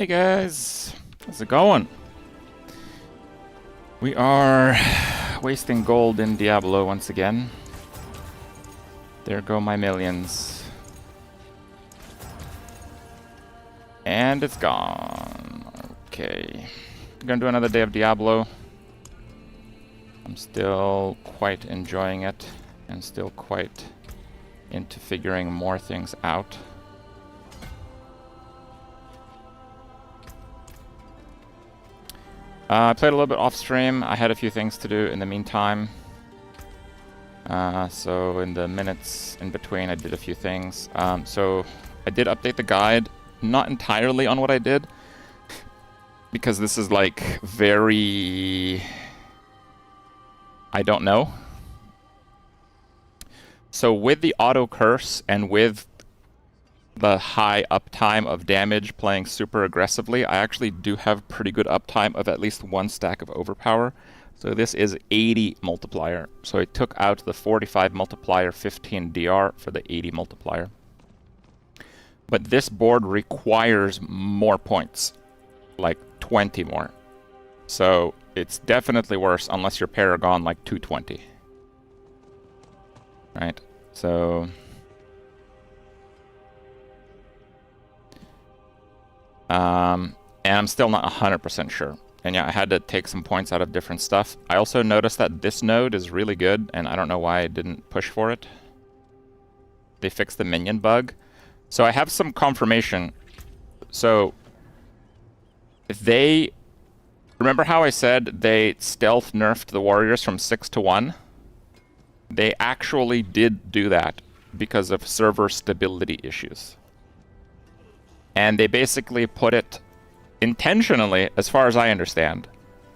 Hey guys, how's it going? We are wasting gold in Diablo once again. There go my millions. And it's gone. Okay. I'm gonna do another day of Diablo. I'm still quite enjoying it and still quite into figuring more things out. I played a little bit off stream. I had a few things to do in the meantime. So in the minutes in between, I did a few things. So I did update the guide, not entirely on what I did, because this is like very... I don't know. So with the auto curse and with the high uptime of damage playing super aggressively, I actually do have pretty good uptime of at least one stack of overpower. So this is 80 multiplier. So I took out the 45 multiplier, 15 DR for the 80 multiplier. But this board requires more points, like 20 more. So it's definitely worse unless you're Paragon like 220. Right? So... and I'm still not 100% sure. And yeah, I had to take some points out of different stuff. I also noticed that this node is really good, and I don't know why I didn't push for it. They fixed the minion bug. So I have some confirmation. So, if they... Remember how I said they stealth nerfed the warriors from 6 to 1? They actually did do that because of server stability issues. And they basically put it intentionally, as far as I understand,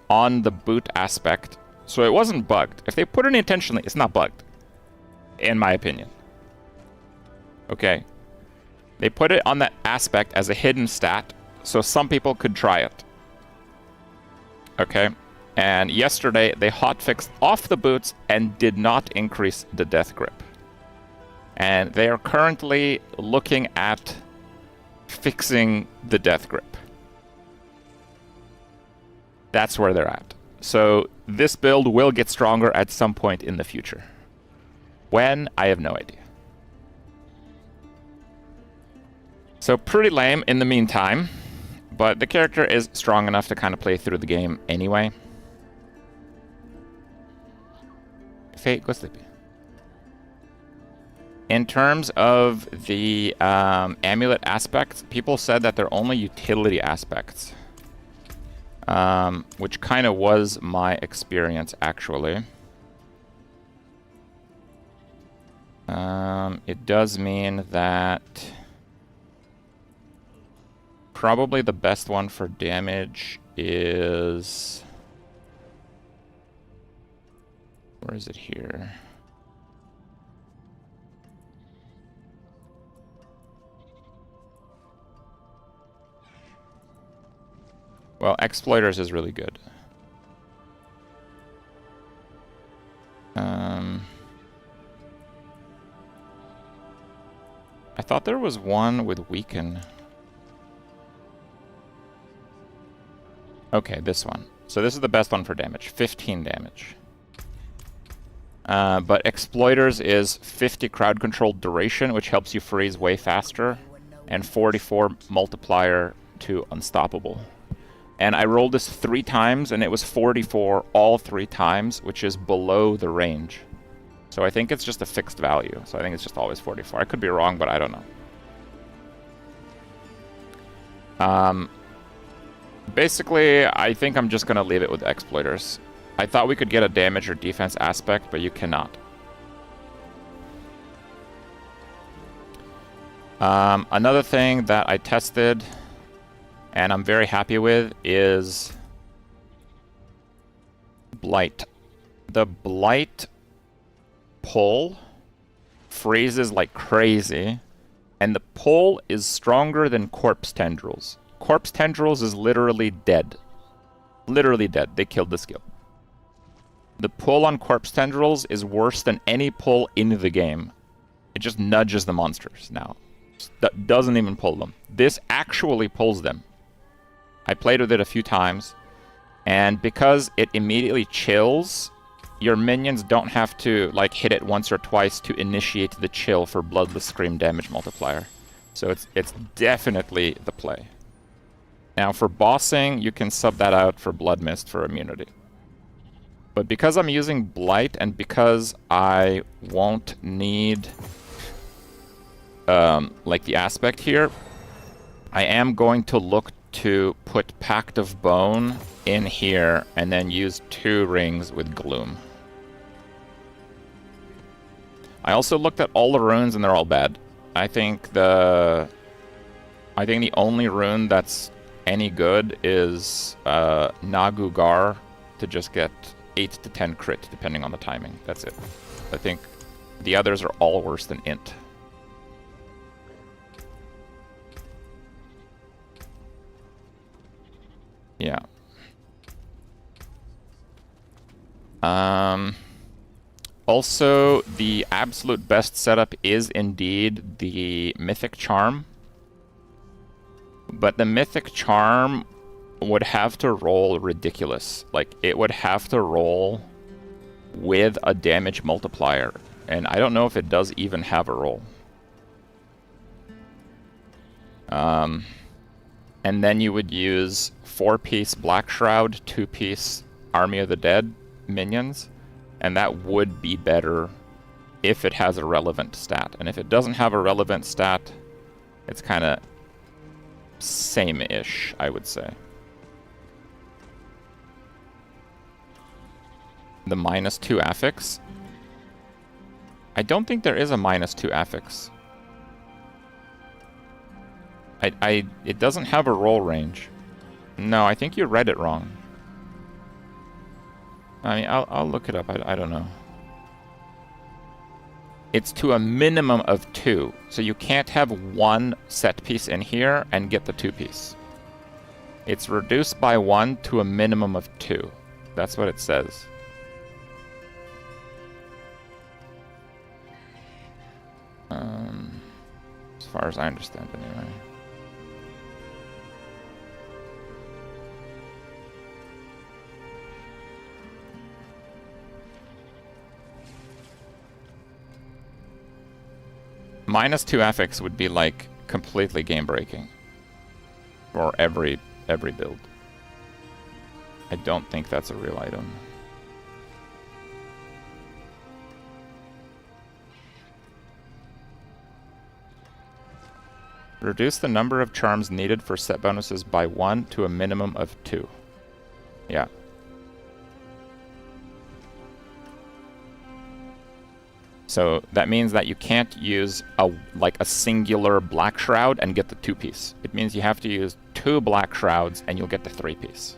on the boot aspect. So it wasn't bugged. If they put it intentionally, it's not bugged. In my opinion. Okay. They put it on that aspect as a hidden stat, so some people could try it. Okay. And yesterday, they hotfixed off the boots and did not increase the death grip. And they are currently looking at fixing the death grip. That's where they're at. So this build will get stronger at some point in the future. When? I have no idea. So pretty lame in the meantime, but the character is strong enough to kind of play through the game anyway. Fate, go sleepy. In terms of the Amulet aspects, people said that they're only utility aspects. Which kind of was my experience, actually. It does mean that probably the best one for damage is... Where is it here? Well, Exploiters is really good. I thought there was one with Weaken. Okay, this one. So this is the best one for damage. 15 damage. But Exploiters is 50 crowd control duration, which helps you freeze way faster, and 44 multiplier to unstoppable. And I rolled this 3 times, and it was 44 all 3 times, which is below the range. So I think it's just a fixed value. So I think it's just always 44. I could be wrong, but I don't know. Basically, I think I'm just going to leave it with Exploiters. I thought we could get a damage or defense aspect, but you cannot. Another thing that I tested... and I'm very happy with, is Blight. The Blight pull freezes like crazy, and the pull is stronger than Corpse Tendrils. Corpse Tendrils is literally dead. Literally dead. They killed the skill. The pull on Corpse Tendrils is worse than any pull in the game. It just nudges the monsters now. That doesn't even pull them. This actually pulls them. I played with it a few times, and because it immediately chills, your minions don't have to like hit it once or twice to initiate the chill for Bloodless Scream damage multiplier. So it's definitely the play. Now for bossing, you can sub that out for Blood Mist for immunity. But because I'm using Blight and because I won't need like the aspect here, I am going to look to put Pact of Bone in here and then use 2 rings with Gloom. I also looked at all the runes and they're all bad. I think the only rune that's any good is Nagugar to just get 8 to 10 crit depending on the timing. That's it. I think the others are all worse than Int. Yeah. Also, the absolute best setup is indeed the Mythic Charm. But the Mythic Charm would have to roll ridiculous. Like, it would have to roll with a damage multiplier. And I don't know if it does even have a roll. And then you would use 4-piece Black Shroud, 2-piece Army of the Dead minions, and that would be better if it has a relevant stat. And if it doesn't have a relevant stat, it's kind of same-ish, I would say. The -2 affix. I don't think there is a -2 affix. It doesn't have a roll range. No, I think you read it wrong. I mean, I'll look it up. I don't know. It's to a minimum of 2, so you can't have 1 set piece in here and get the 2-piece. It's reduced by 1 to a minimum of 2. That's what it says. As far as I understand, anyway. -2 affix would be like completely game breaking for every build. I don't think that's a real item. Reduce the number of charms needed for set bonuses by 1 to a minimum of 2. Yeah. So that means that you can't use a singular Black Shroud and get the 2-piece. It means you have to use 2 Black Shrouds and you'll get the 3-piece.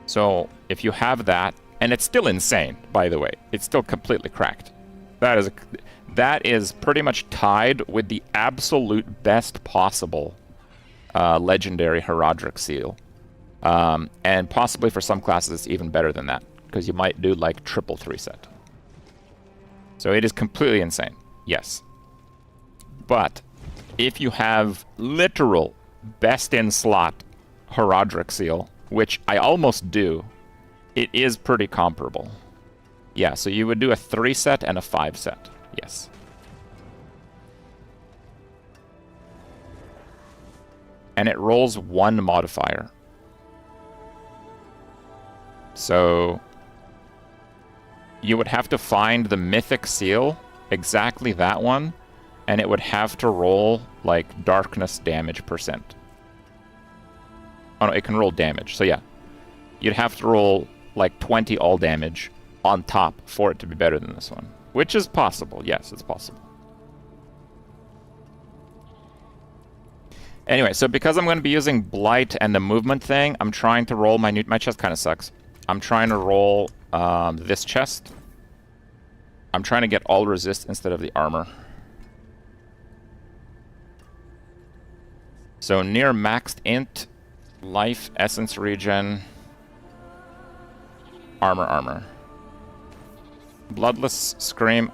So if you have that, and it's still insane, by the way. It's still completely cracked. That is pretty much tied with the absolute best possible legendary Herodric seal. And possibly for some classes it's even better than that, because you might do like triple 3-set. So it is completely insane, yes. But if you have literal best-in-slot Herodric seal, which I almost do, it is pretty comparable. Yeah, so you would do a 3-set and a 5-set, yes. And it rolls 1 modifier. So you would have to find the Mythic seal, exactly that one, and it would have to roll, like, darkness damage %. Oh no, it can roll damage, so yeah. You'd have to roll, like, 20 all damage on top for it to be better than this one. Which is possible, yes, it's possible. Anyway, so because I'm going to be using Blight and the movement thing, I'm trying to roll my chest kind of sucks. I'm trying to roll this chest. I'm trying to get all resist instead of the armor. So near maxed int, life, essence regen, armor. Bloodless Scream.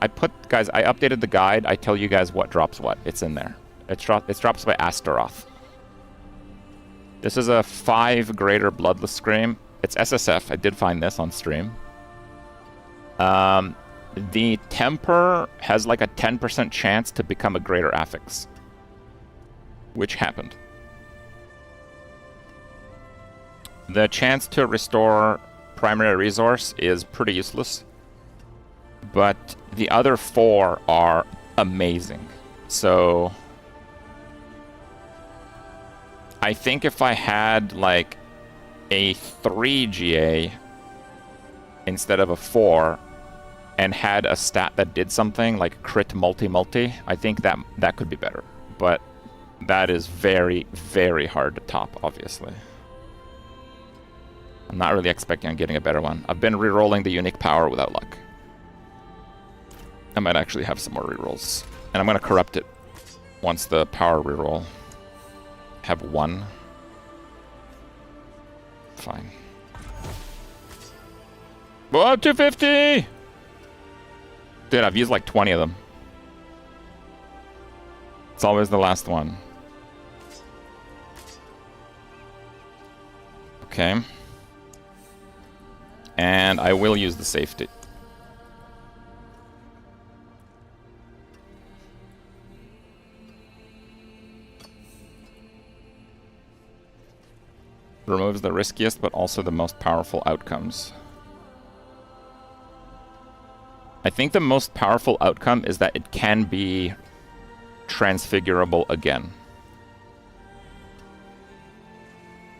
Guys, I updated the guide. I tell you guys what drops what. It's in there. It drops by Astaroth. This is a 5 greater Bloodless Scream. It's SSF. I did find this on stream. The Temper has like a 10% chance to become a greater affix, which happened. The chance to restore primary resource is pretty useless, but the other 4 are amazing. So I think if I had like a 3 GA instead of a 4 and had a stat that did something like crit multi-multi, I think that could be better. But that is very, very hard to top, obviously. I'm not really expecting on getting a better one. I've been rerolling the unique power without luck. I might actually have some more rerolls. And I'm going to corrupt it once the power reroll. Have 1. Fine. Whoa, 250! Dude, I've used like 20 of them. It's always the last one. Okay. And I will use the safety. Removes the riskiest but also the most powerful outcomes. I think the most powerful outcome is that it can be transfigurable again.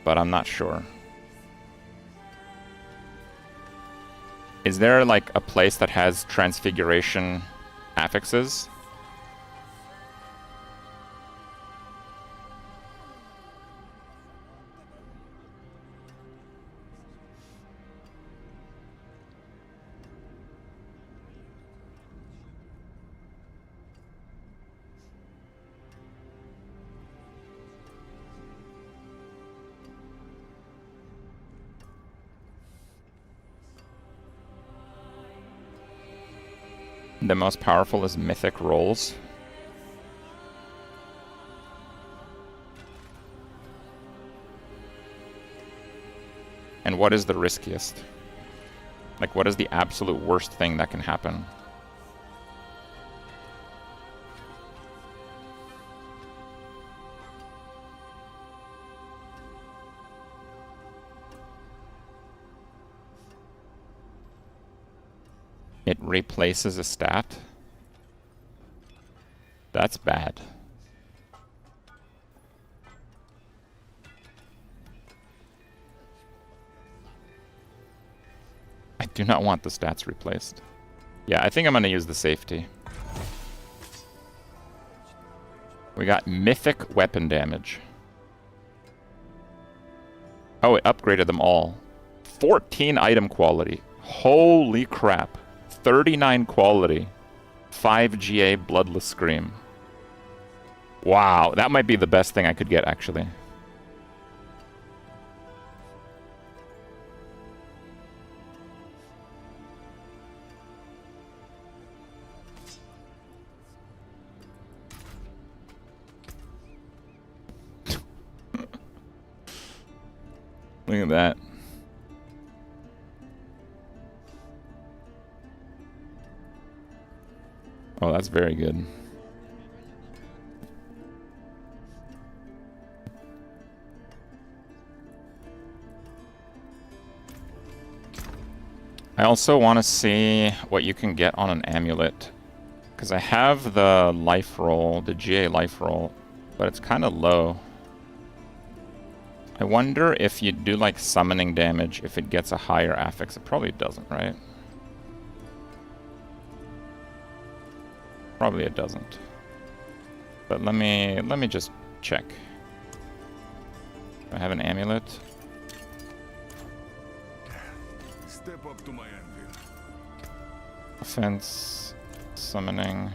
But I'm not sure. Is there like a place that has transfiguration affixes? The most powerful is Mythic rolls. And what is the riskiest? Like, what is the absolute worst thing that can happen? It replaces a stat? That's bad. I do not want the stats replaced. Yeah, I think I'm gonna use the safety. We got Mythic weapon damage. Oh, it upgraded them all. 14 item quality. Holy crap. 39 quality, 5 GA Bloodless Scream. Wow, that might be the best thing I could get, actually. Look at that. Oh, that's very good. I also want to see what you can get on an amulet. Because I have the life roll, the GA life roll, but it's kind of low. I wonder if you do like summoning damage, if it gets a higher affix. It probably doesn't, right? Probably it doesn't. But let me just check. Do I have an amulet? Step up to my anvil. Offense, summoning.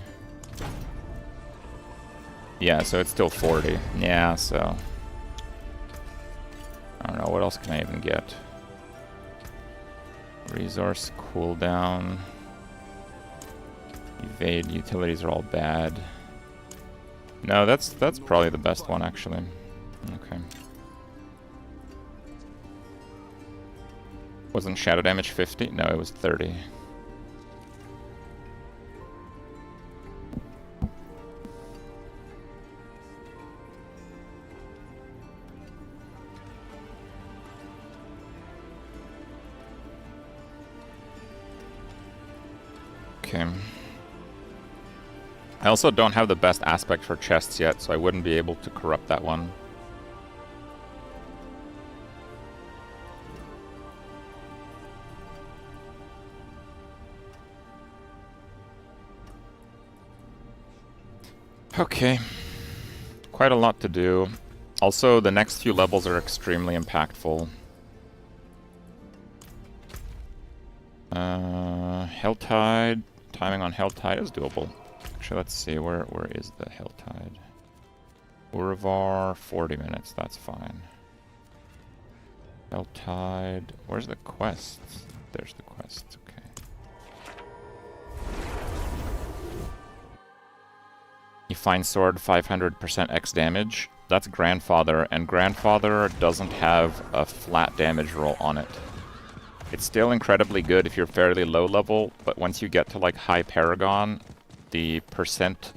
Yeah, so it's still 40. Yeah, so I don't know, what else can I even get? Resource cooldown. Evade, utilities are all bad. No, that's probably the best one, actually. Okay. Wasn't shadow damage 50? No, it was 30. Okay. I also don't have the best aspect for chests yet, so I wouldn't be able to corrupt that one. Okay. Quite a lot to do. Also, the next few levels are extremely impactful. Helltide. Timing on Helltide is doable. Actually, let's see. Where is the Helltide? Urivar, 40 minutes. That's fine. Helltide. Where's the quests? There's the quests. Okay. You find sword 500% X damage. That's Grandfather, and Grandfather doesn't have a flat damage roll on it. It's still incredibly good if you're fairly low level, but once you get to like high Paragon, the percent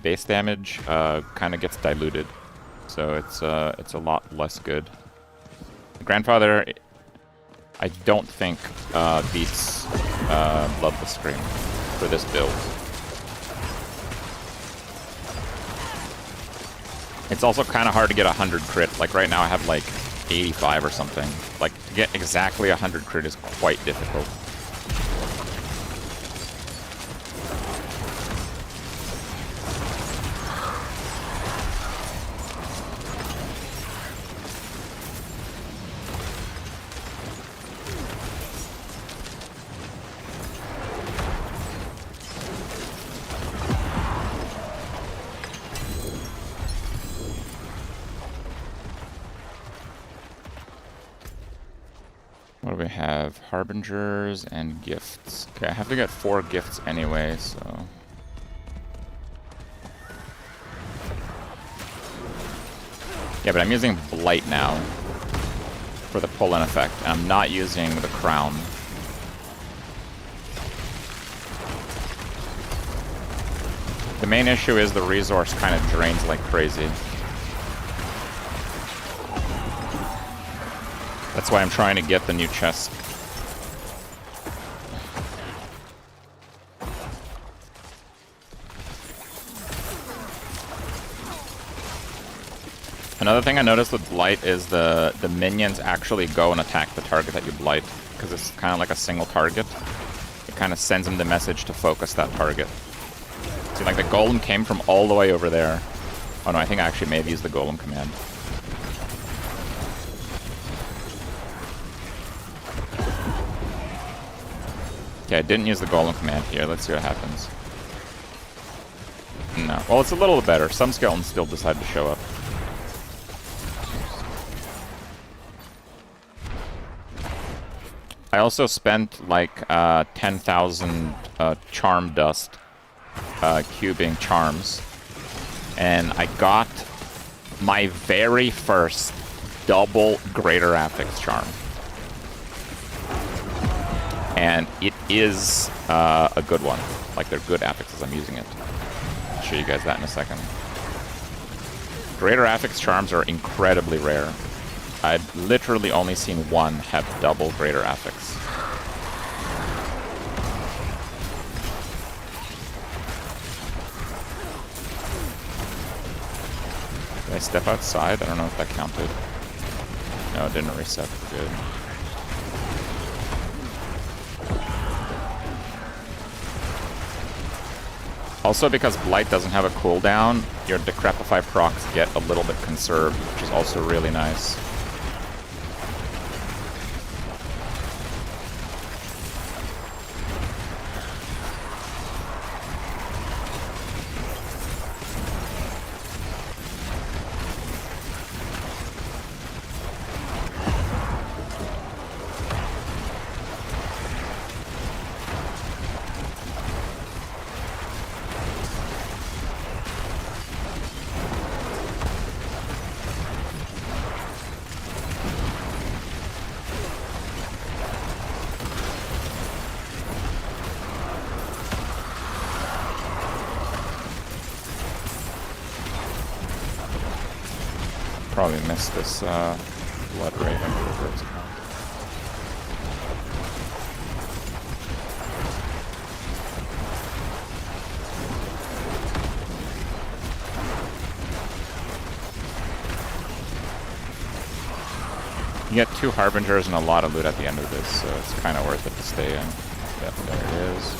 base damage kind of gets diluted. So it's a lot less good. Grandfather, I don't think beats Love the Scream for this build. It's also kind of hard to get 100 crit. Like right now I have like 85 or something. Like to get exactly 100 crit is quite difficult. What do we have? Harbingers and gifts. Okay, I have to get 4 gifts anyway, so... Yeah, but I'm using Blight now for the pull-in effect. And I'm not using the crown. The main issue is the resource kind of drains like crazy. That's why I'm trying to get the new chest. Another thing I noticed with Blight is the minions actually go and attack the target that you Blight, because it's kind of like a single target. It kind of sends them the message to focus that target. See, like the golem came from all the way over there. Oh no, I think I actually may have used the golem command. Okay, I didn't use the golem command here. Let's see what happens. No. Well, it's a little better. Some skeletons still decide to show up. I also spent like 10,000 charm dust cubing charms. And I got my very first double Greater Affix charm. And it is a good one. Like, they're good affixes. I'm using it. I'll show you guys that in a second. Greater affix charms are incredibly rare. I've literally only seen one have double greater affix. Did I step outside? I don't know if that counted. No, it didn't reset. Good. Also, because Blight doesn't have a cooldown, your Decrepify procs get a little bit conserved, which is also really nice. Probably missed this Blood Raven, whatever it's called. You get 2 Harbingers and a lot of loot at the end of this, so it's kind of worth it to stay in. Yep, there it is.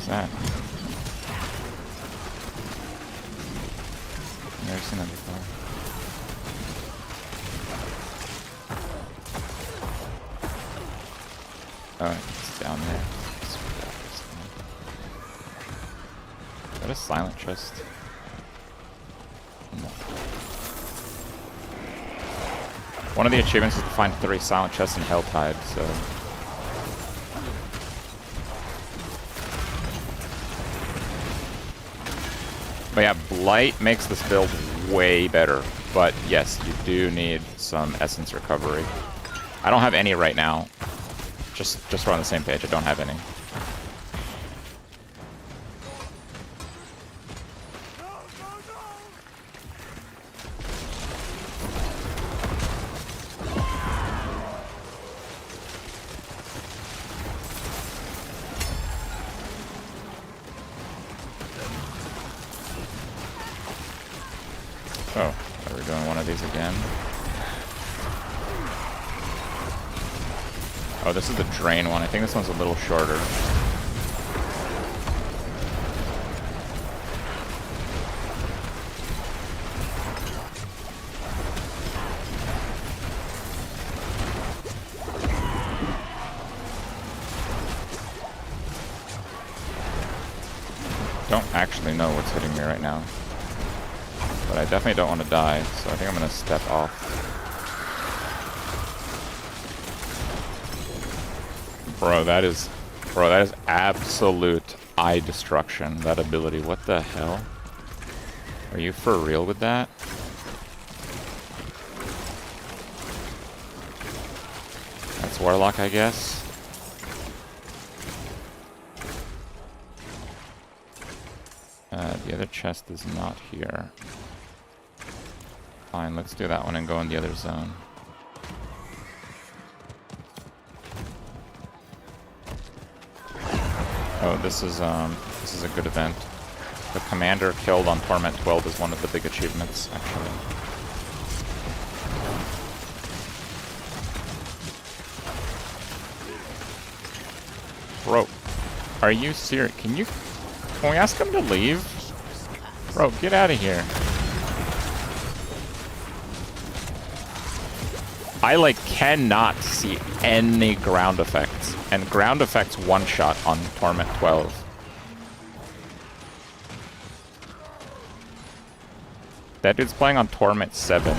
That? Never seen that before. Oh, it's down there. Is that a silent chest? No. One of the achievements is to find 3 silent chests in Helltide, so... But yeah, Blight makes this build way better. But yes, you do need some essence recovery. I don't have any right now. Just we're on the same page, I don't have any. Oh, are we doing one of these again? Oh, this is the drain one. I think this one's a little shorter. Don't actually know what's hitting me right now. But I definitely don't want to die, so I think I'm going to step off. Bro, that is absolute eye destruction, that ability. What the hell? Are you for real with that? That's Warlock, I guess. The other chest is not here. Fine, let's do that one and go in the other zone. Oh, this is a good event. The commander killed on Torment 12 is one of the big achievements, actually. Bro, are you serious? Can we ask him to leave? Bro, get out of here. I, like, cannot see any ground effects. And ground effects one-shot on Torment 12. That dude's playing on Torment 7.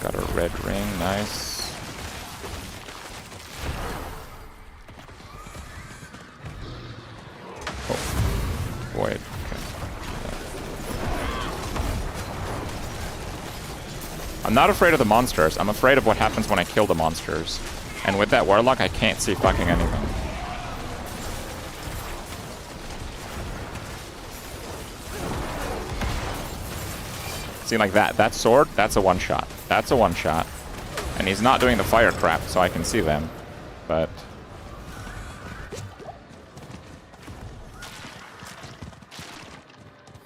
Got a red ring, nice. Void. Okay. I'm not afraid of the monsters. I'm afraid of what happens when I kill the monsters. And with that Warlock, I can't see fucking anything. See, like that sword, that's a one-shot. That's a one-shot. And he's not doing the fire crap, so I can see them. But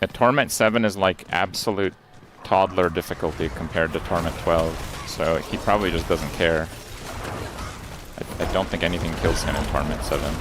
A Torment 7 is like absolute toddler difficulty compared to Torment 12, so he probably just doesn't care. I don't think anything kills him in Torment 7.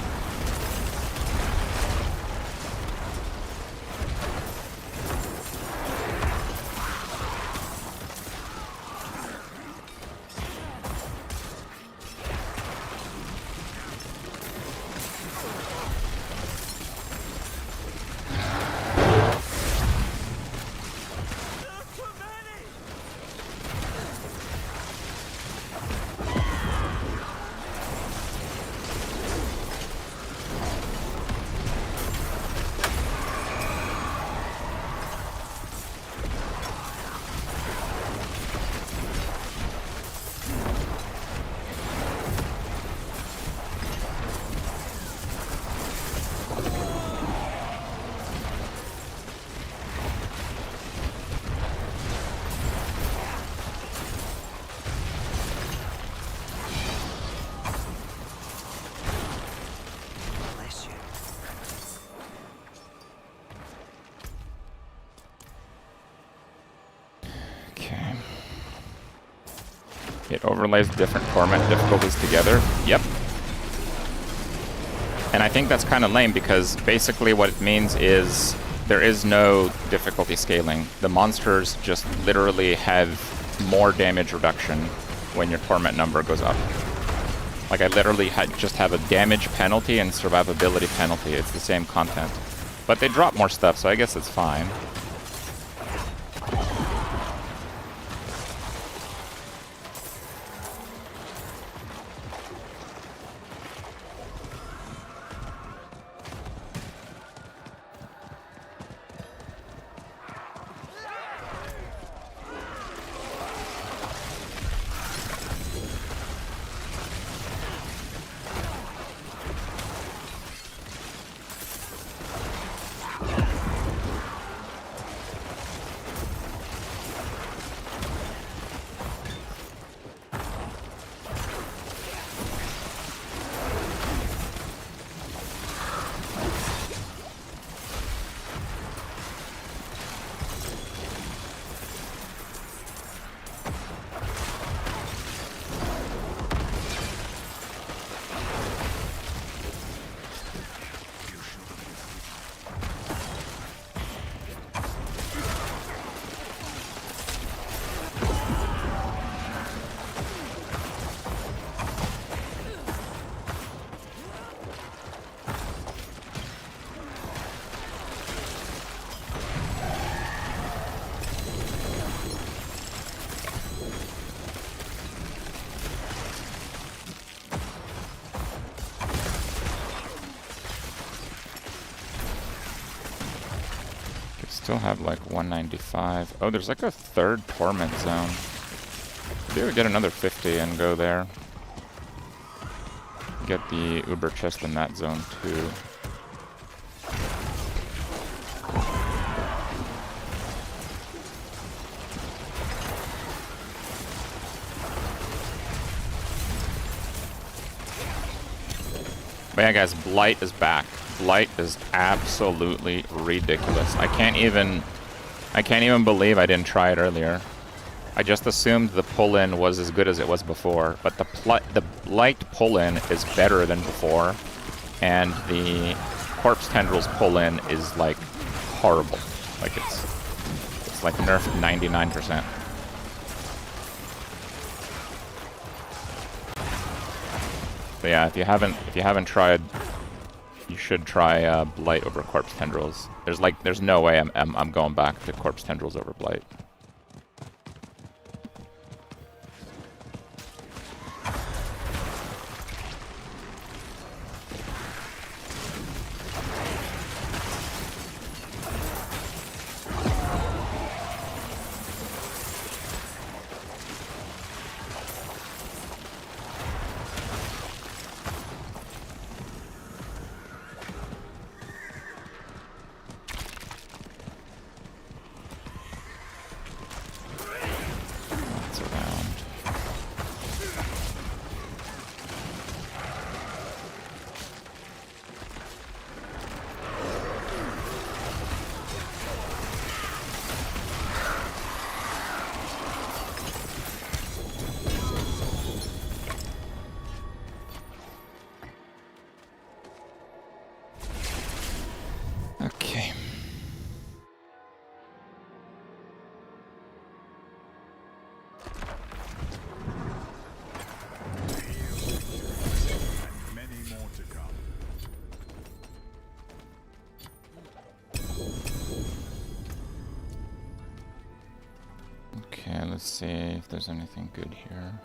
It overlays different Torment difficulties together. Yep. And I think that's kind of lame because basically what it means is there is no difficulty scaling. The monsters just literally have more damage reduction when your Torment number goes up. Like I literally just have a damage penalty and survivability penalty. It's the same content. But they drop more stuff, so I guess it's fine. Still have like 195. Oh, there's like a third Torment zone. Maybe we get another 50 and go there. Get the Uber chest in that zone too. But yeah, guys, Blight is back. Blight is absolutely ridiculous. I can't even believe I didn't try it earlier. I just assumed the pull-in was as good as it was before, but the Blight pull-in is better than before, and the Corpse Tendrils pull-in is like horrible. Like it's like nerfed 99%. So yeah, if you haven't tried, you should try Blight over Corpse Tendrils. There's no way I'm going back to Corpse Tendrils over Blight. Let's see if there's anything good here.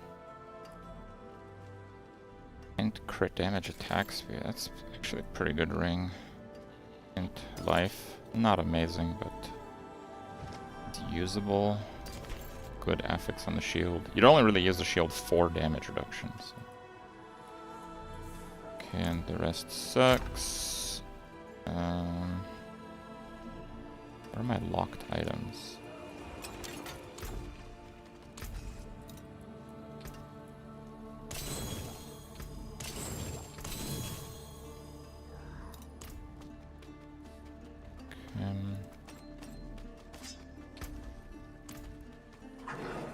And crit damage attack speed. That's actually a pretty good ring. And life. Not amazing, but it's usable. Good affix on the shield. You'd only really use the shield for damage reduction. So. Okay, and the rest sucks. Where are my locked items?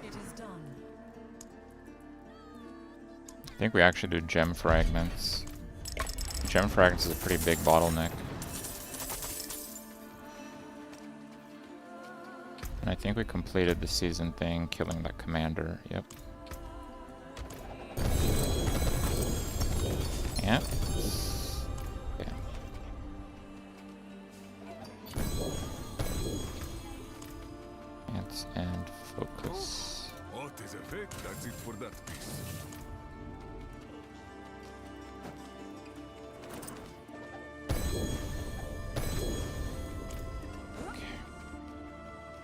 It is done. I think we actually do gem fragments. Gem fragments is a pretty big bottleneck. And I think we completed the season thing, killing that commander. Yep. Yep. Yeah. Ants and focus. What is effect? That's it for that piece.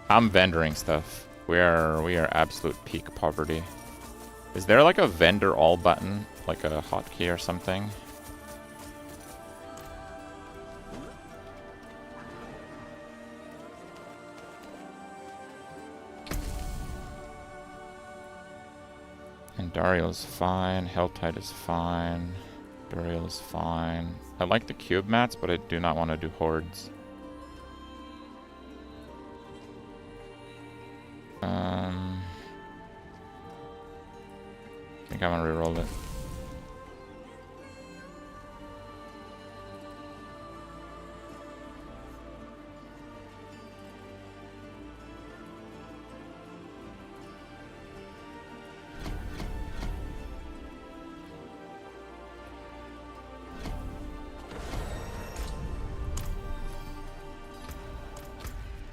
I'm vendoring stuff. We are absolute peak poverty. Is there like a vendor all button, like a hotkey or something? And Dario's fine. Helltide is fine. Duriel is fine. I like the cube mats, but I do not want to do hordes. I think I'm gonna reroll it.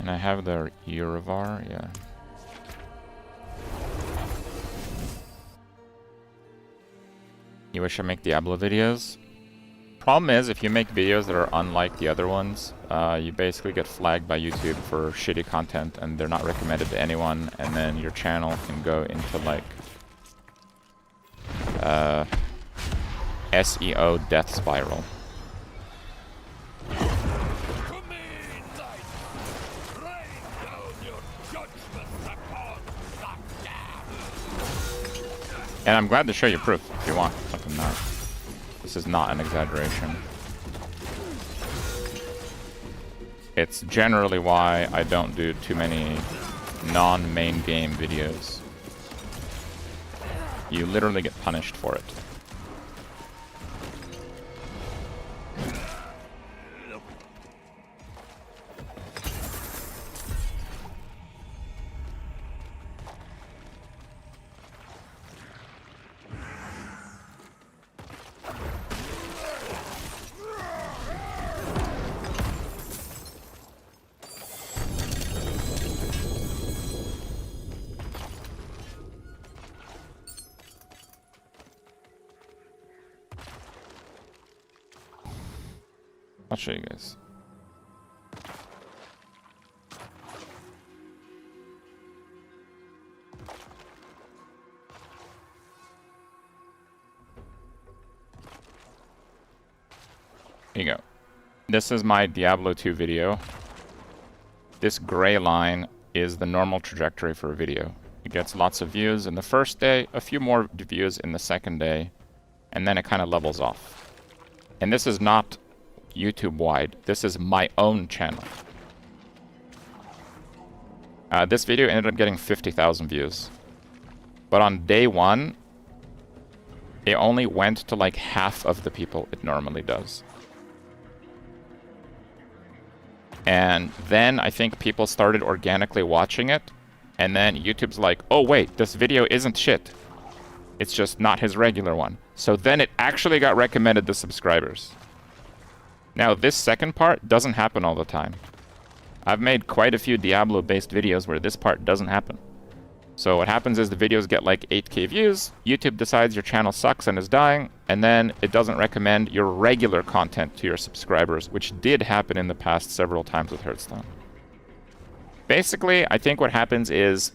And I have the Urivar, yeah. You wish I make Diablo videos? Problem is, if you make videos that are unlike the other ones, you basically get flagged by YouTube for shitty content and they're not recommended to anyone, and then your channel can go into like SEO death spiral. And I'm glad to show you proof if you want. Fucking not. This is not an exaggeration. It's generally why I don't do too many non-main game videos. You literally get punished for it. I'll show you guys. Here you go. This is my Diablo 2 video. This gray line is the normal trajectory for a video. It gets lots of views in the first day, a few more views in the second day, and then it kind of levels off. And this is not YouTube-wide. This is my own channel. This video ended up getting 50,000 views. But on day one, it only went to like half of the people it normally does. And then I think people started organically watching it, and then YouTube's like, oh wait, this video isn't shit. It's just not his regular one. So then it actually got recommended to subscribers. Now, this second part doesn't happen all the time. I've made quite a few Diablo-based videos where this part doesn't happen. So what happens is the videos get like 8K views, YouTube decides your channel sucks and is dying, and then it doesn't recommend your regular content to your subscribers, which did happen in the past several times with Hearthstone. Basically, I think what happens is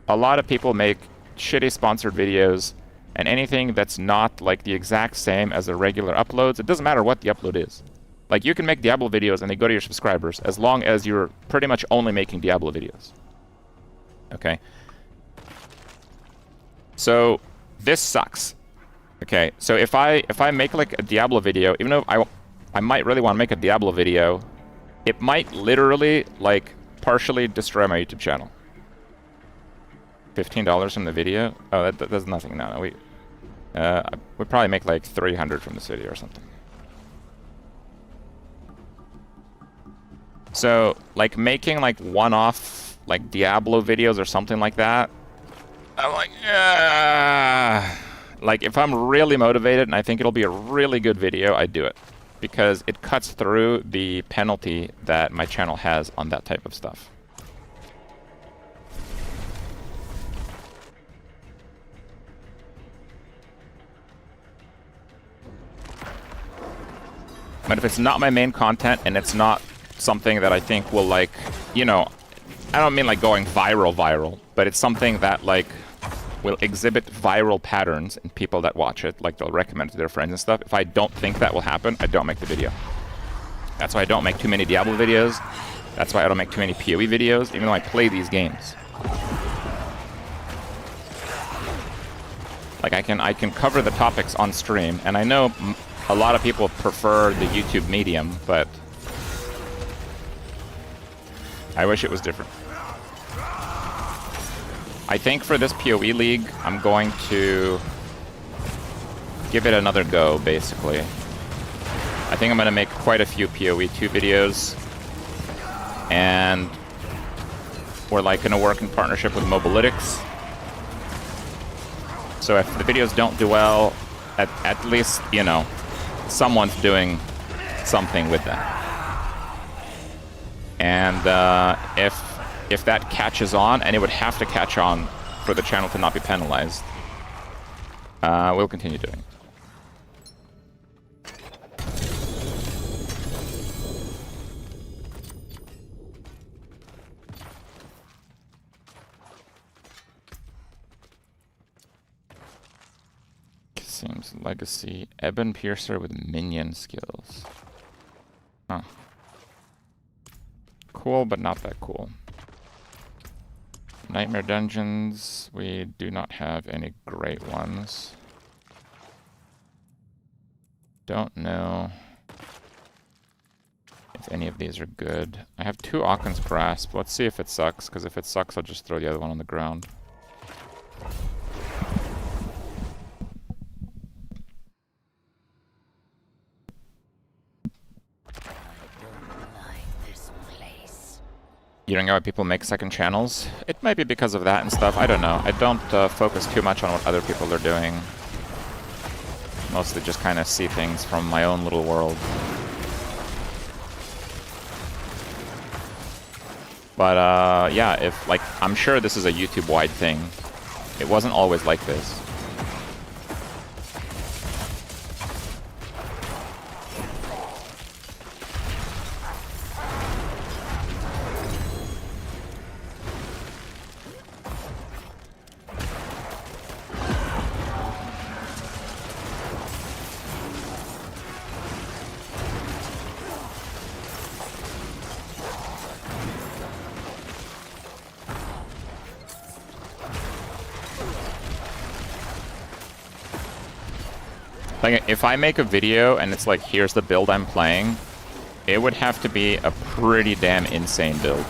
a lot of people make shitty sponsored videos, and anything that's not like the exact same as the regular uploads, it doesn't matter what the upload is. Like, you can make Diablo videos and they go to your subscribers as long as you're pretty much only making Diablo videos. Okay? So this sucks. Okay, so if I make like a Diablo video, even though I might really want to make a Diablo video, it might literally like partially destroy my YouTube channel. $15 from the video? Oh, that does nothing. No, we probably make like 300 from this video or something. So like making like one-off like Diablo videos or something like that, I'm like, yeah. Like, if I'm really motivated and I think it'll be a really good video, I do it. Because it cuts through the penalty that my channel has on that type of stuff. But if it's not my main content and it's not something that I think will, like, you know, I don't mean like going viral, but it's something that, like, will exhibit viral patterns in people that watch it, like they'll recommend it to their friends and stuff. If I don't think that will happen, I don't make the video. That's why I don't make too many Diablo videos. That's why I don't make too many PoE videos, even though I play these games. Like, I can cover the topics on stream, and I know a lot of people prefer the YouTube medium, but I wish it was different. I think for this PoE league, I'm going to give it another go, basically. I think I'm going to make quite a few PoE 2 videos. And we're like going to work in partnership with Mobalytics. So if the videos don't do well, at least, you know, someone's doing something with that. And if that catches on, and it would have to catch on for the channel to not be penalized, we'll continue doing it. Seems Legacy. Ebon Piercer with Minion skills. Huh. Cool, but not that cool. Nightmare Dungeons, we do not have any great ones. Don't know if any of these are good. I have 2 Ocken's Grasp. Let's see if it sucks, because if it sucks, I'll just throw the other one on the ground. You don't know why people make second channels? It might be because of that and stuff. I don't know. I don't focus too much on what other people are doing. Mostly just kind of see things from my own little world. But yeah, if, like, I'm sure this is a YouTube-wide thing. It wasn't always like this. Like, if I make a video and it's like, here's the build I'm playing, it would have to be a pretty damn insane build.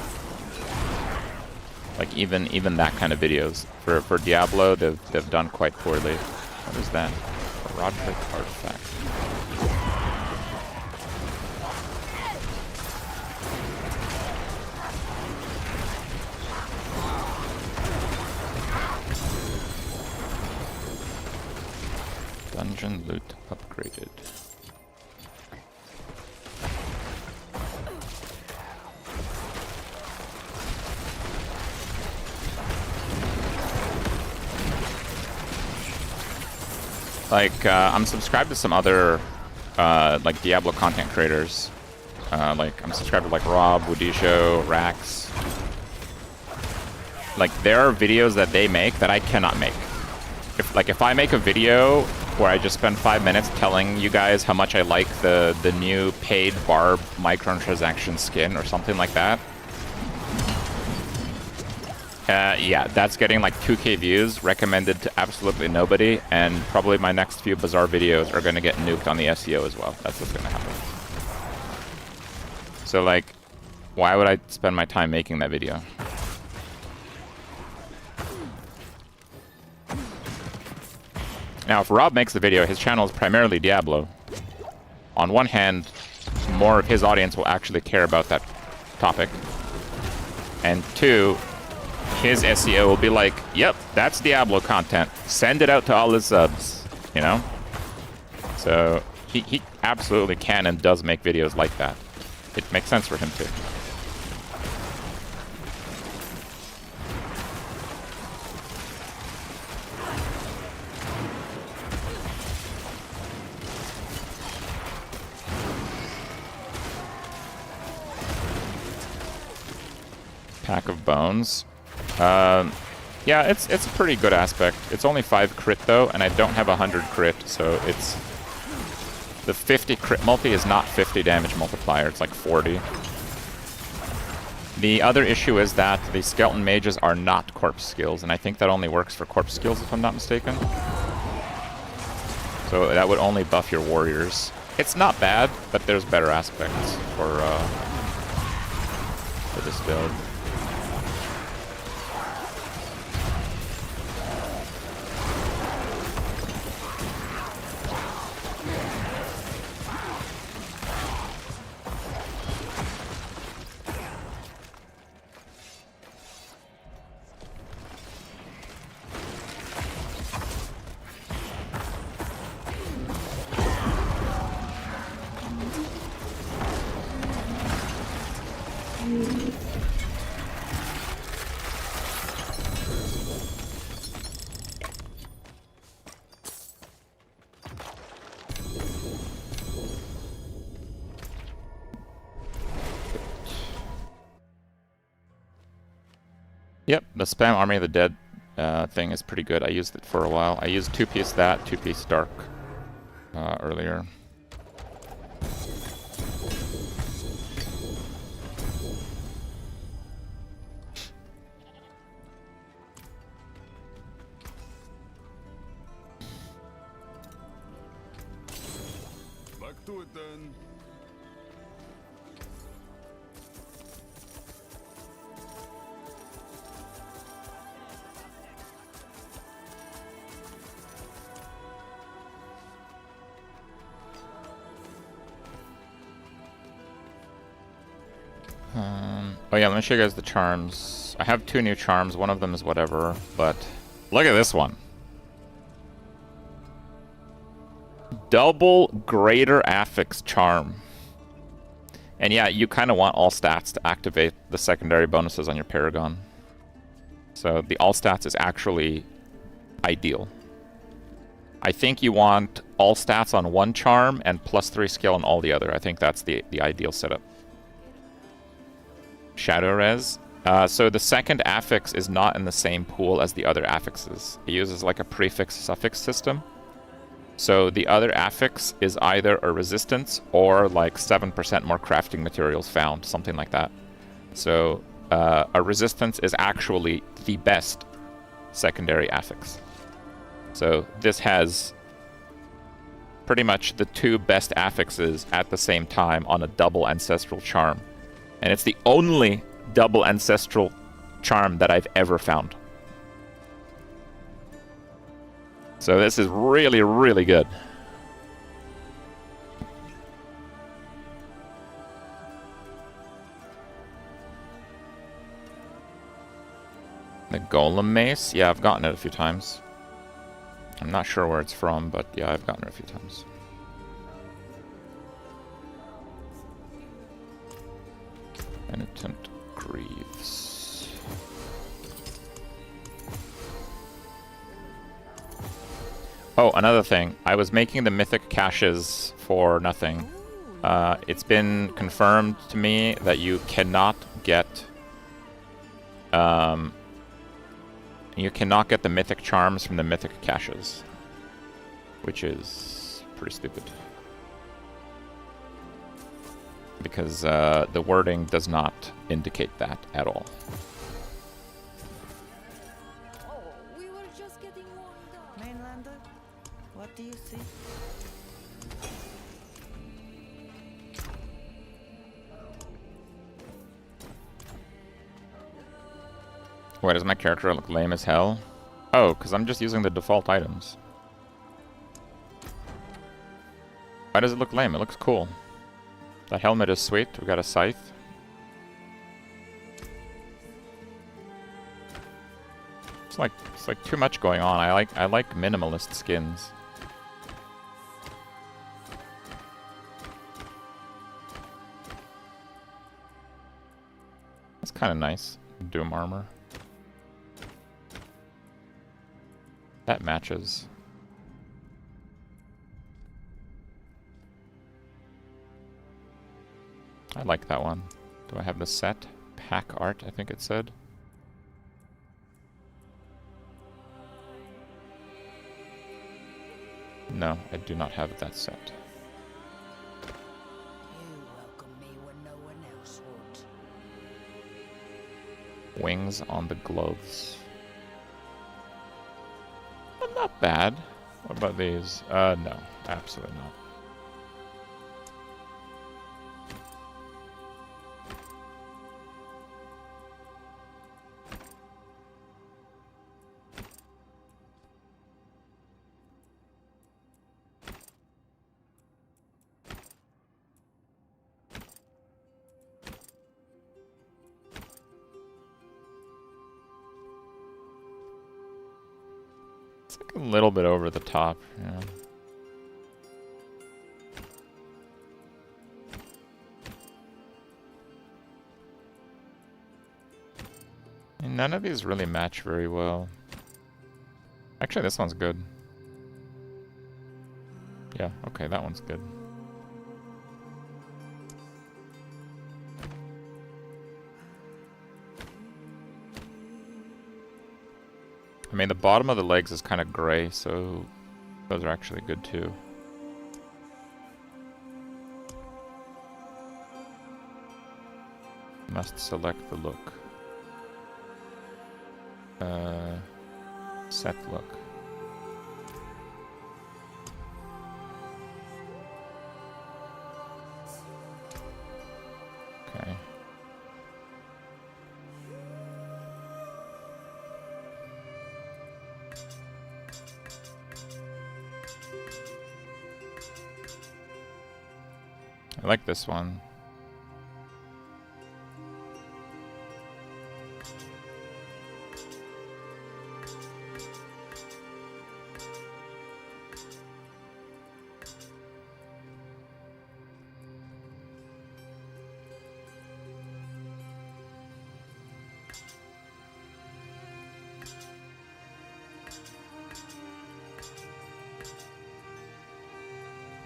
Like, even that kind of videos. For Diablo, they've done quite poorly. What is that? A Roderick artifact. Dungeon loot upgraded. Like, I'm subscribed to some other, like, Diablo content creators. Like, I'm subscribed to, like, Rob, Woodisho, Rax. Like, there are videos that they make that I cannot make. If I make a video where I just spend 5 minutes telling you guys how much I like the new paid barb microtransaction skin or something like that, yeah, that's getting like 2K views, recommended to absolutely nobody, and probably my next few Bazaar videos are going to get nuked on the SEO as well. That's what's going to happen. So, like, why would I spend my time making that video? Now, if Rob makes the video, his channel is primarily Diablo. On one hand, more of his audience will actually care about that topic. And two, his SEO will be like, yep, that's Diablo content. Send it out to all his subs, you know? So he absolutely can and does make videos like that. It makes sense for him too. Pack of bones. Yeah, it's a pretty good aspect. It's only 5 crit though, and I don't have 100 crit, so it's... The 50 crit multi is not 50 damage multiplier, it's like 40. The other issue is that the skeleton mages are not corpse skills, and I think that only works for corpse skills if I'm not mistaken. So that would only buff your warriors. It's not bad, but there's better aspects for this build. Yep, the spam Army of the Dead thing is pretty good. I used it for a while. I used 2-piece that, 2-piece Dark earlier. Back to it then. Oh yeah, let me show you guys the charms. I have 2 new charms. One of them is whatever, but look at this one. Double Greater Affix charm. And yeah, you kind of want all stats to activate the secondary bonuses on your Paragon. So the all stats is actually ideal. I think you want all stats on one charm and +3 skill on all the other. I think that's the ideal setup. Shadow Res. So the second affix is not in the same pool as the other affixes. It uses like a prefix-suffix system. So the other affix is either a resistance or like 7% more crafting materials found, something like that. So a resistance is actually the best secondary affix. So this has pretty much the 2 best affixes at the same time on a double ancestral charm. And it's the only double ancestral charm that I've ever found. So this is really, really good. The Golem Mace? Yeah, I've gotten it a few times. I'm not sure where it's from, but yeah, I've gotten it a few times. Penitent Greaves. Oh, another thing. I was making the Mythic caches for nothing. It's been confirmed to me that you cannot get... you cannot get the Mythic charms from the Mythic caches. Which is pretty stupid. Because the wording does not indicate that at all. Oh, we were just getting warmed up. Mainlander, what do you see? Why does my character look lame as hell? Oh, because I'm just using the default items. Why does it look lame? It looks cool. The helmet is sweet. We got a scythe. It's like too much going on. I like minimalist skins. That's kind of nice. Doom armor. That matches. I like that one. Do I have the set? Pack art, I think it said. No, I do not have that set. You welcome me when no one else would. Wings on the gloves. Not bad. What about these? No, absolutely not. It's like a little bit over the top, yeah. And none of these really match very well. Actually, this one's good. Yeah, okay, that one's good. I mean, the bottom of the legs is kind of gray, so those are actually good too. Must select the look. Set look. Okay. I like this one.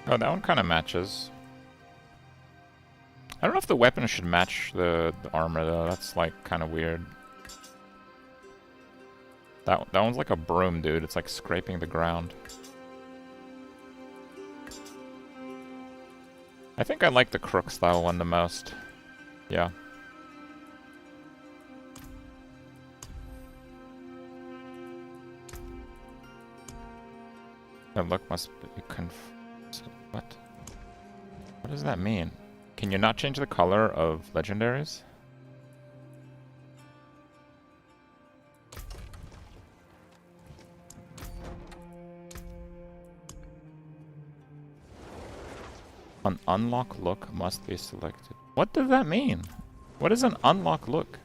Oh, that one kind of matches. I don't know if the weapon should match the armor though. That's like kind of weird. That one's like a broom, dude. It's like scraping the ground. I think I like the crook style one the most. Yeah. The look must be what? What does that mean? Can you not change the color of legendaries? An unlock look must be selected. What does that mean? What is an unlock look?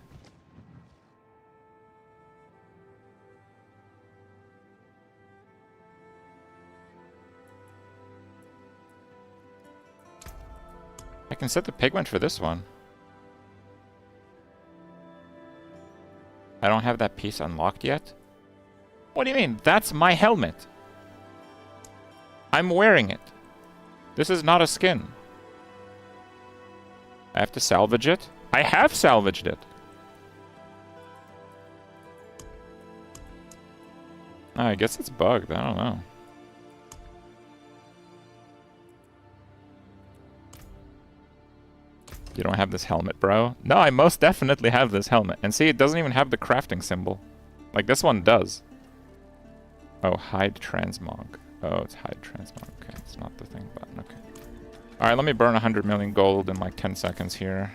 I can set the pigment for this one. I don't have that piece unlocked yet? What do you mean? That's my helmet! I'm wearing it. This is not a skin. I have to salvage it? I have salvaged it. I guess it's bugged. I don't know. You don't have this helmet, bro? No, I most definitely have this helmet. And see, it doesn't even have the crafting symbol. Like, this one does. Oh, hide transmog. Oh, it's hide transmog. Okay, it's not the thing button. Okay. Alright, let me burn 100 million gold in like 10 seconds here.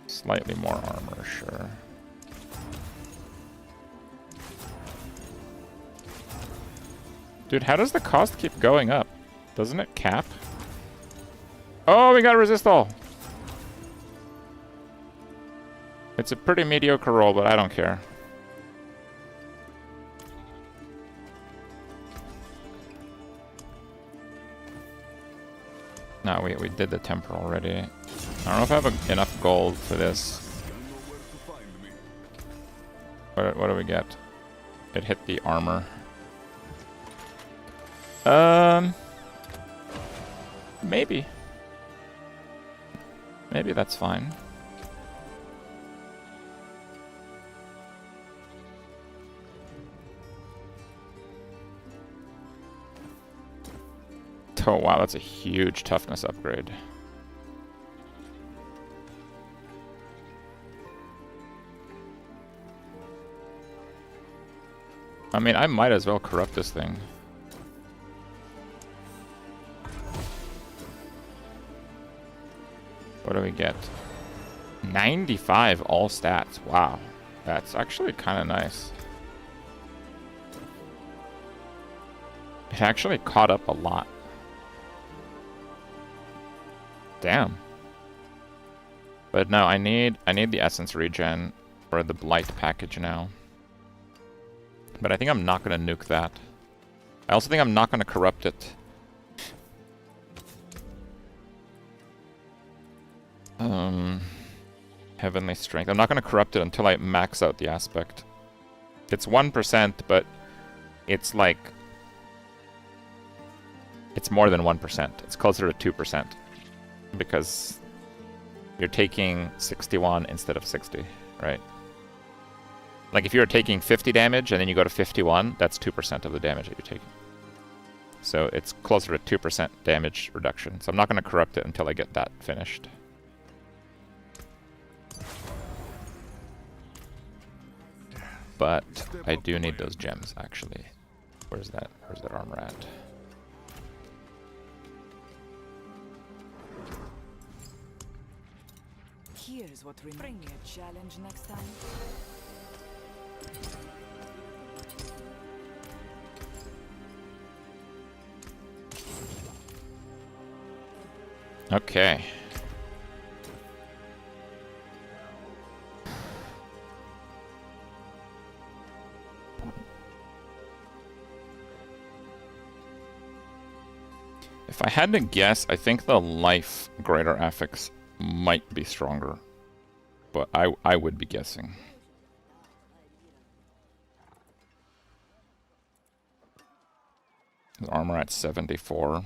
Slightly more armor, sure. Dude, how does the cost keep going up? Doesn't it cap? Oh, we got resist all. It's a pretty mediocre roll, but I don't care. No, we did the temper already. I don't know if I have enough gold for this. What do we get? It hit the armor. Maybe. Maybe that's fine. Oh wow, that's a huge toughness upgrade. I mean, I might as well corrupt this thing. What do we get? 95 all stats. Wow. That's actually kind of nice. It actually caught up a lot. Damn. But no, I need the essence regen for the Blight package now. But I think I'm not going to nuke that. I also think I'm not going to corrupt it. Heavenly Strength. I'm not going to corrupt it until I max out the aspect. It's 1%, but it's like... It's more than 1%. It's closer to 2%. Because you're taking 61 instead of 60, right? Like if you're taking 50 damage and then you go to 51, that's 2% of the damage that you're taking. So it's closer to 2% damage reduction. So I'm not going to corrupt it until I get that finished. But I do need those gems, actually. Where's that armor at? Here's what we bring me a challenge next time. Okay. If I had to guess, I think the life greater affix might be stronger. But I would be guessing. His armor at 74.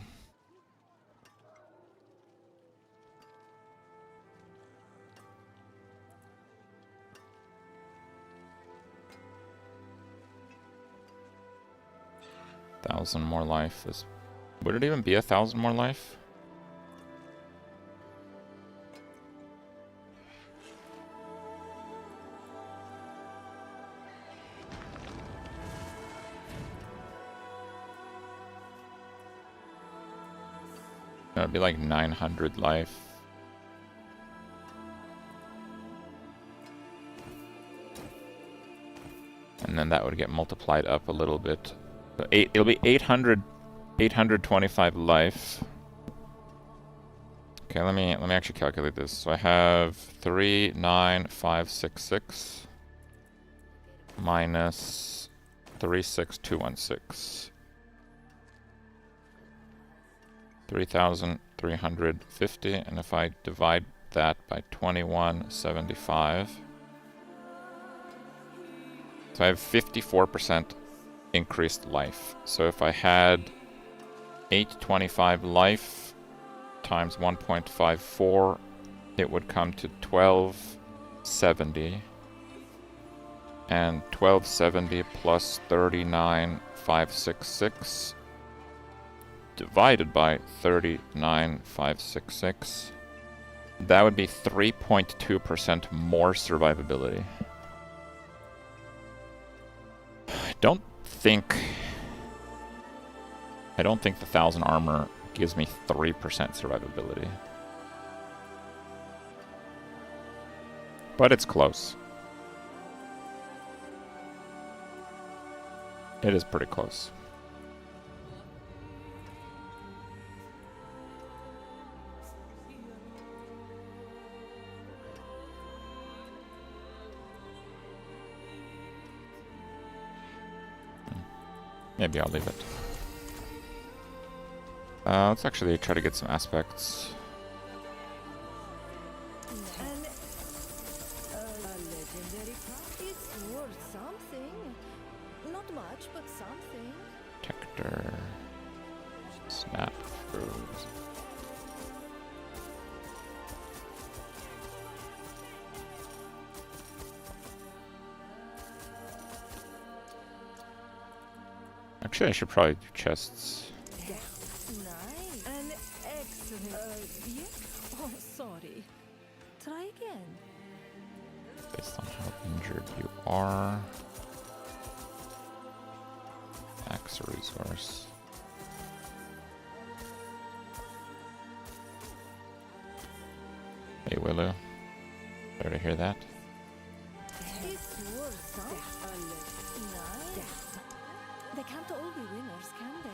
Thousand more life is... Would it even be 1,000 more life? It'd be like 900 life. And then that would get multiplied up a little bit. So it'll be 825 life. Okay, let me actually calculate this. So I have 39566 minus 36216. 3,350, and if I divide that by 2175. So I have 54% increased life. So if I had 825 life times 1.54, it would come to 1270. And 1270 plus 39,566 divided by 39,566. That would be 3.2% more survivability. I don't think the 1000 armor gives me 3% survivability. But it's close. It is pretty close. Maybe I'll leave it. Let's actually try to get some aspects. It's worth something. Not much, but something. Protector. Snap throws. Actually, I should probably do chests. Nice. An excellent. Yeah. Oh, sorry. Try again. Based on how injured you are. Axe resource. Hey, Willow. Better to hear that. It's worth something. Nice. They can't all be winners, can they?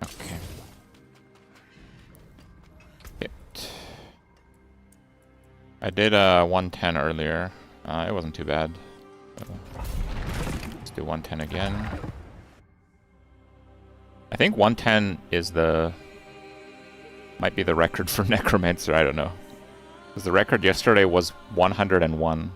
Okay. It. I did 110 earlier. It wasn't too bad. Let's do 110 again. I think 110 is might be the record for Necromancer, I don't know. Because the record yesterday was 101.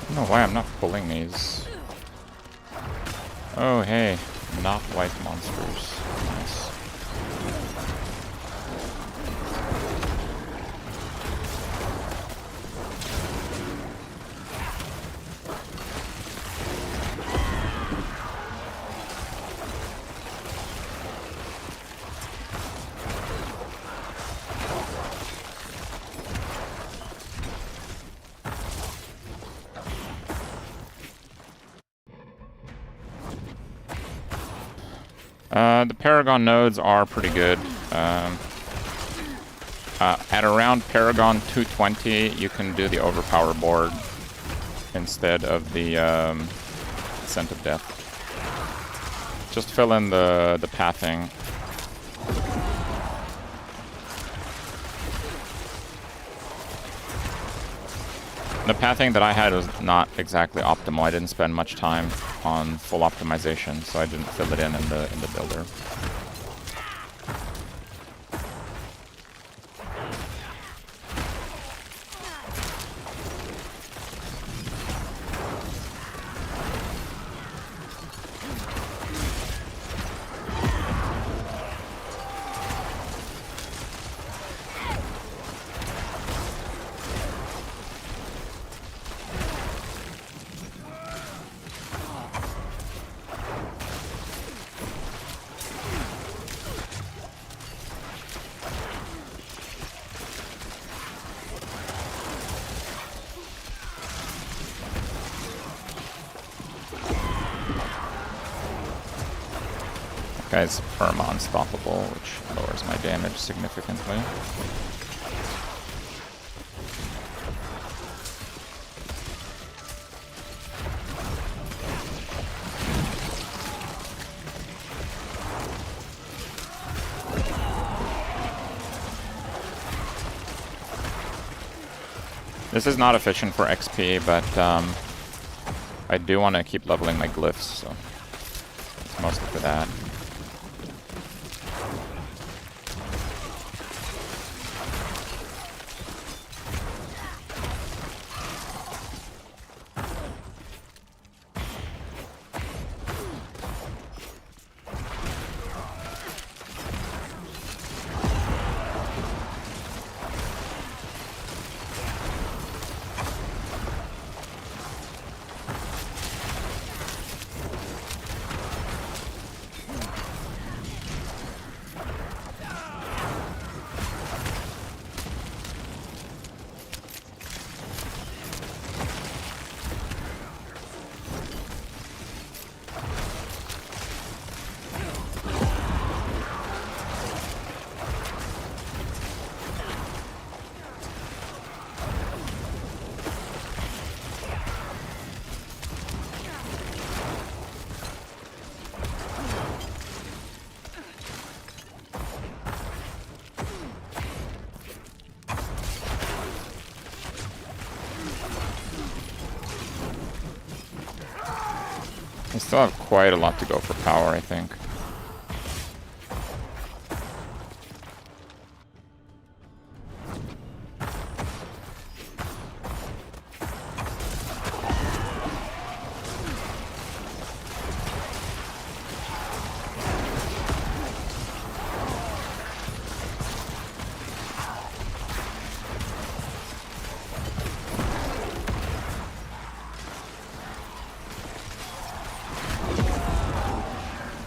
I don't know why I'm not pulling these. Oh, hey. Not white monsters. Nice. The Paragon nodes are pretty good. At around Paragon 220, you can do the Overpower board instead of the Scent of Death. Just fill in the pathing. The pathing that I had was not exactly optimal. I didn't spend much time on full optimization, so I didn't fill it in the builder. Guy's perma unstoppable, which lowers my damage significantly. This is not efficient for XP, but I do want to keep leveling my glyphs, so it's mostly for that. I still have quite a lot to go for power, I think.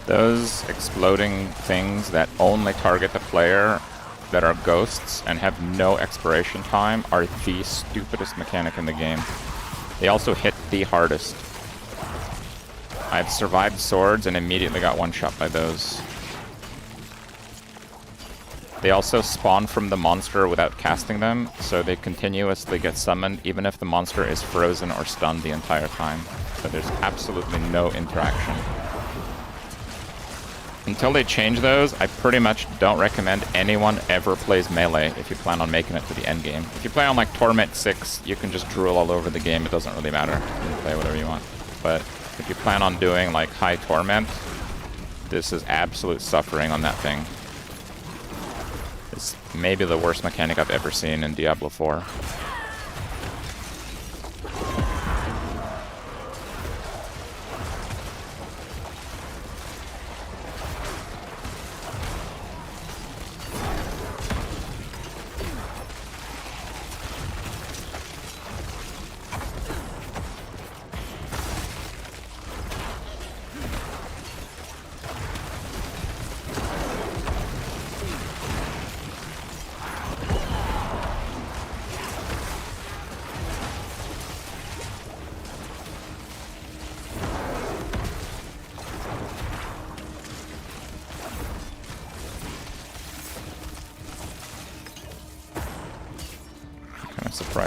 Those exploding things that only target the player that are ghosts and have no expiration time are the stupidest mechanic in the game. They also hit the hardest. I've survived swords and immediately got one shot by those. They also spawn from the monster without casting them, so they continuously get summoned even if the monster is frozen or stunned the entire time. So there's absolutely no interaction. Until they change those, I pretty much don't recommend anyone ever plays melee if you plan on making it to the end game. If you play on like Torment 6, you can just drool all over the game, it doesn't really matter. You can play whatever you want. But if you plan on doing like high Torment, this is absolute suffering on that thing. It's maybe the worst mechanic I've ever seen in Diablo 4.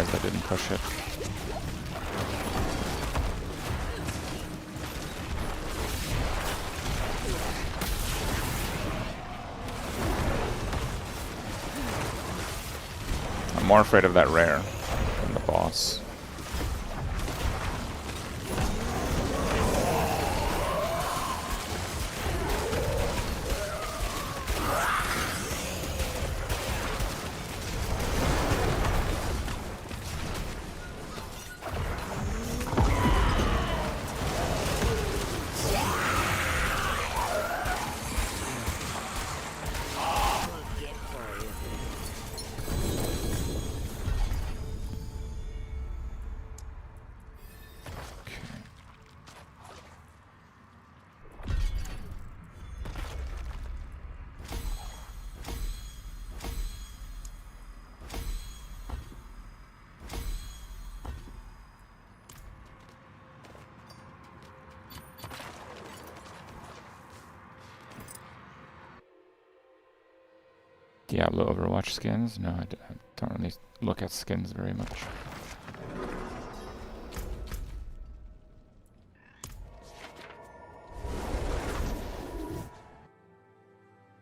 surprised I didn't push it. I'm more afraid of that rare than the boss. Diablo Overwatch skins? No, I don't really look at skins very much.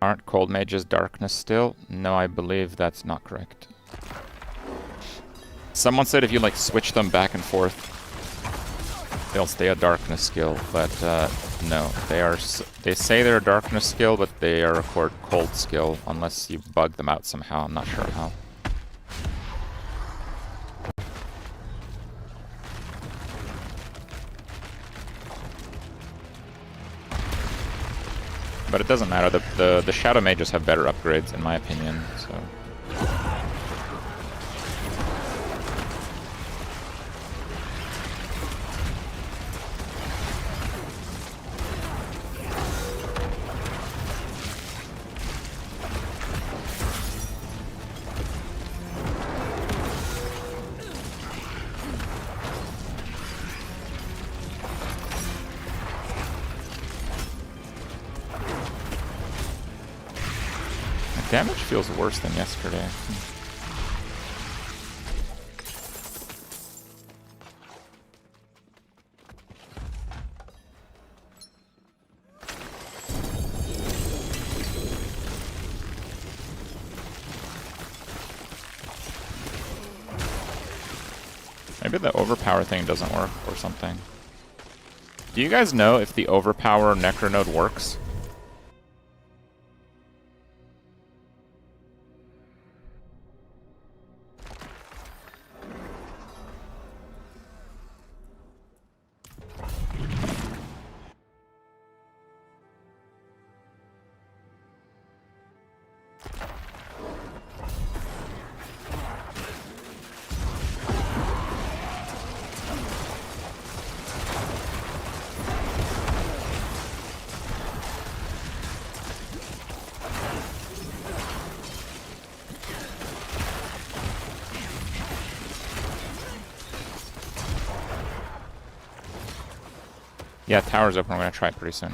Aren't cold mages darkness still? No, I believe that's not correct. Someone said if you like switch them back and forth, they'll stay a darkness skill, but no, they say they're a darkness skill, but they are a cold skill unless you bug them out somehow. I'm not sure how. But it doesn't matter. The shadow mages have better upgrades in my opinion. So. Damage feels worse than yesterday. Maybe the overpower thing doesn't work or something. Do you guys know if the overpower Necro node works? Yeah, tower's open. We're gonna try it pretty soon.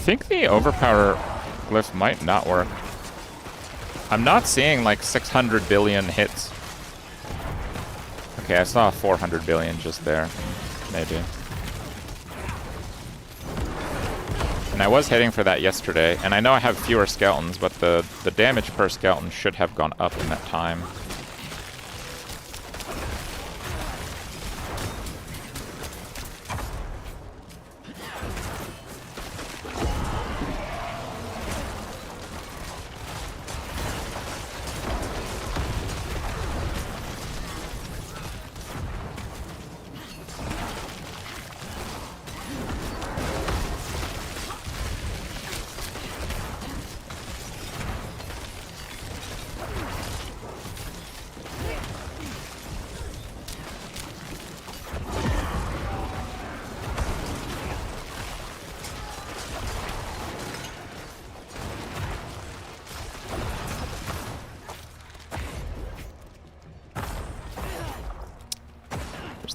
think the overpower glyph might not work. I'm not seeing like 600 billion hits. Okay, I saw 400 billion just there. Maybe. And I was hitting for that yesterday, and I know I have fewer skeletons, but the damage per skeleton should have gone up in that time.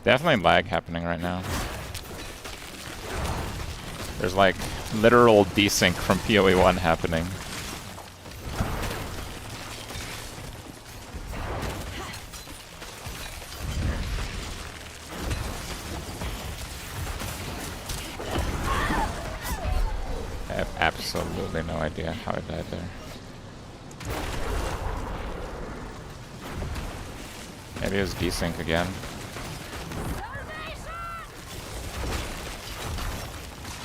Definitely lag happening right now. There's like literal desync from PoE 1 happening. I have absolutely no idea how I died there. Maybe it was desync again.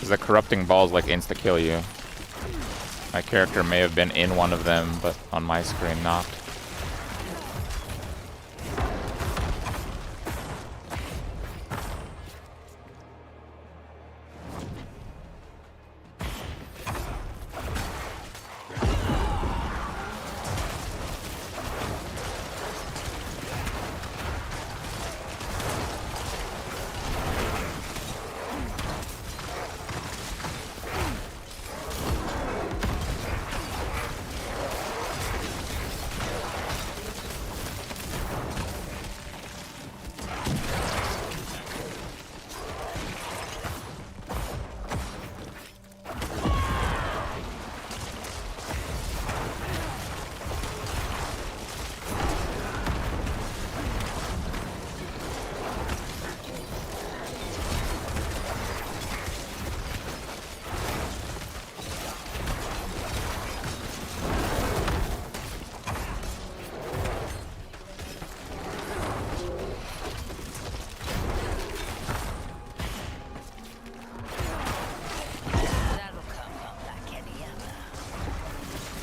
The corrupting balls like insta-kill you. My character may have been in one of them, but on my screen not.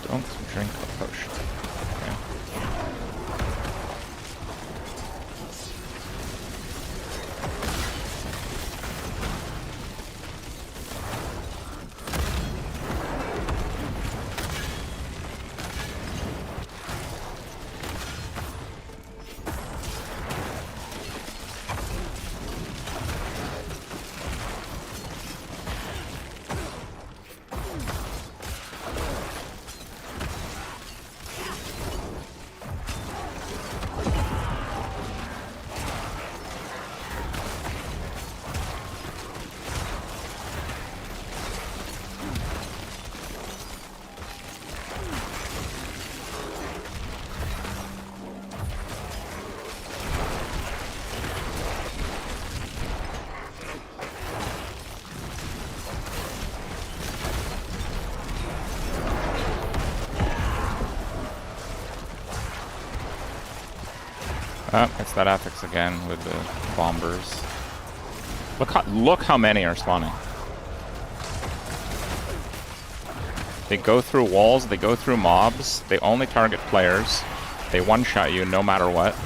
Don't drink a potion. Okay. Oh, it's that affix again with the bombers. Look how many are spawning. They go through walls, they go through mobs, they only target players, they one-shot you no matter what.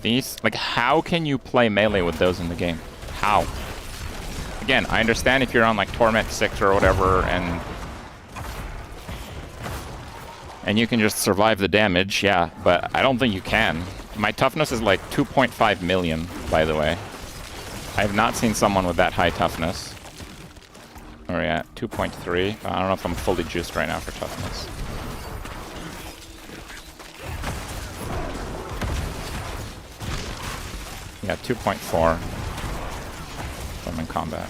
These, like, how can you play melee with those in the game? How? Again, I understand if you're on like Torment 6 or whatever and you can just survive the damage, yeah, but I don't think you can. My toughness is like 2.5 million, by the way. I have not seen someone with that high toughness. Where are we at? 2.3. I don't know if I'm fully juiced right now for toughness. Yeah, 2.4. I'm in combat.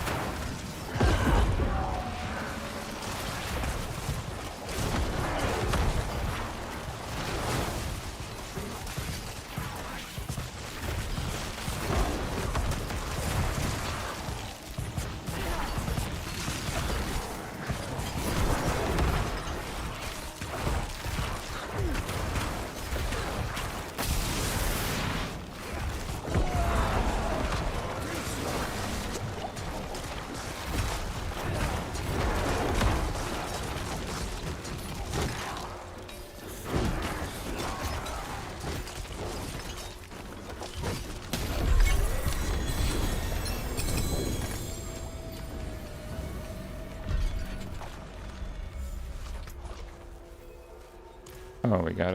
Oh, we got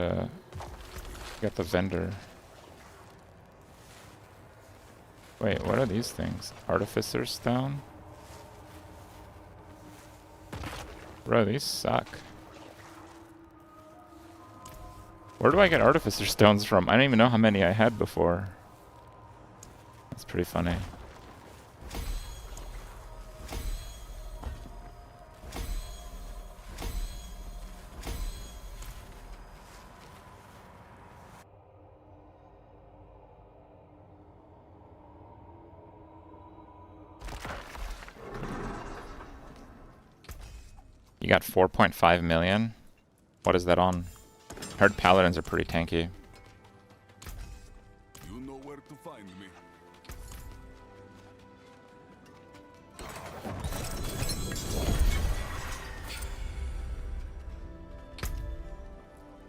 the vendor. Wait, what are these things? Artificer's Stone? Bro, these suck. Where do I get Artificer Stones from? I don't even know how many I had before. That's pretty funny. You got 4.5 million? What is that on? I heard paladins are pretty tanky. You know where to find me.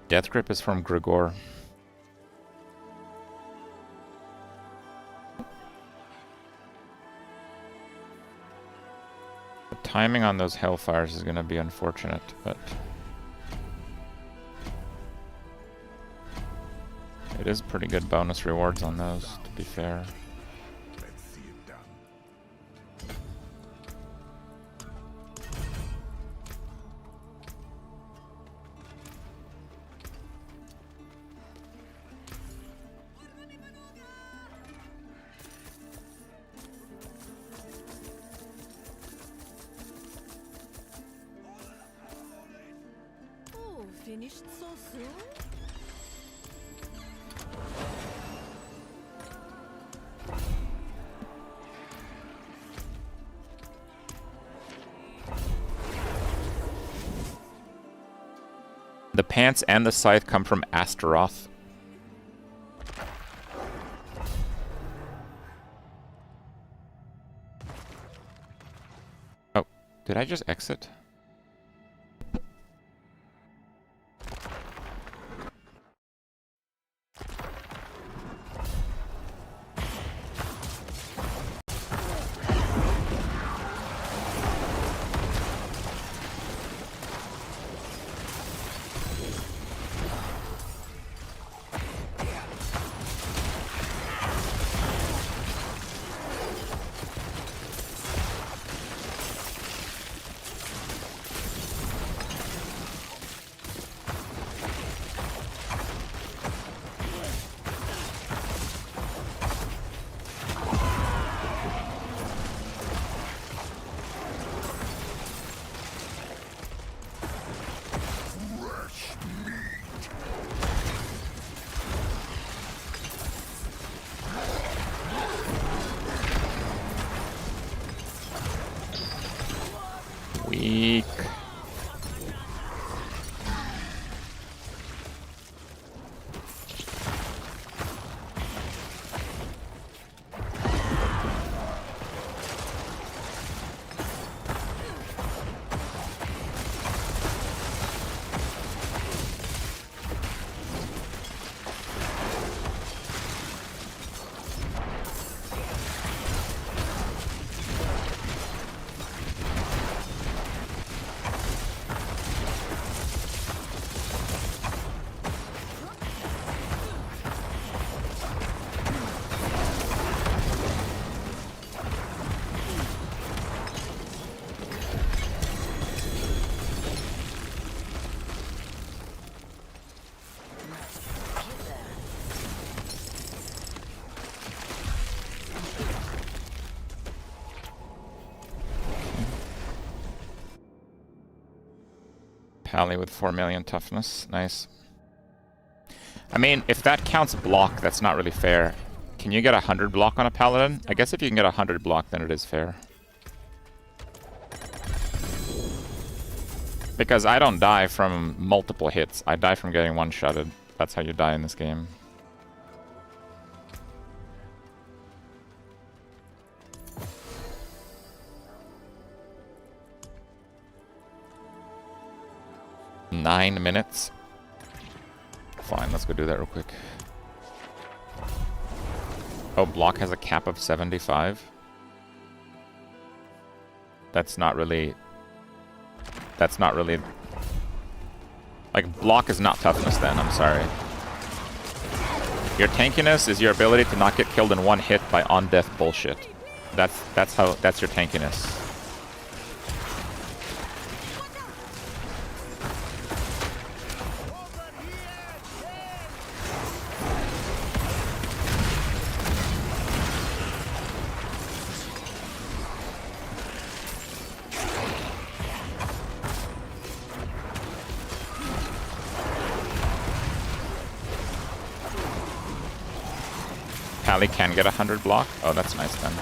Death Grip is from Grigor. The timing on those Hellfires is going to be unfortunate, but it is pretty good bonus rewards on those, to be fair. Let's see it done. Oh, finished so soon? The pants and the scythe come from Astaroth. Oh, did I just exit? Weak. Pally with 4 million toughness. Nice. I mean, if that counts block, that's not really fair. Can you get 100 block on a paladin? I guess if you can get 100 block, then it is fair. Because I don't die from multiple hits. I die from getting one-shotted. That's how you die in this game. Nine minutes. Fine, let's go do that real quick. Oh, block has a cap of 75. That's not really... That's not really... Like, block is not toughness then, I'm sorry. Your tankiness is your ability to not get killed in one hit by on-death bullshit. That's your tankiness. Pally can get 100 block. Oh, that's nice then.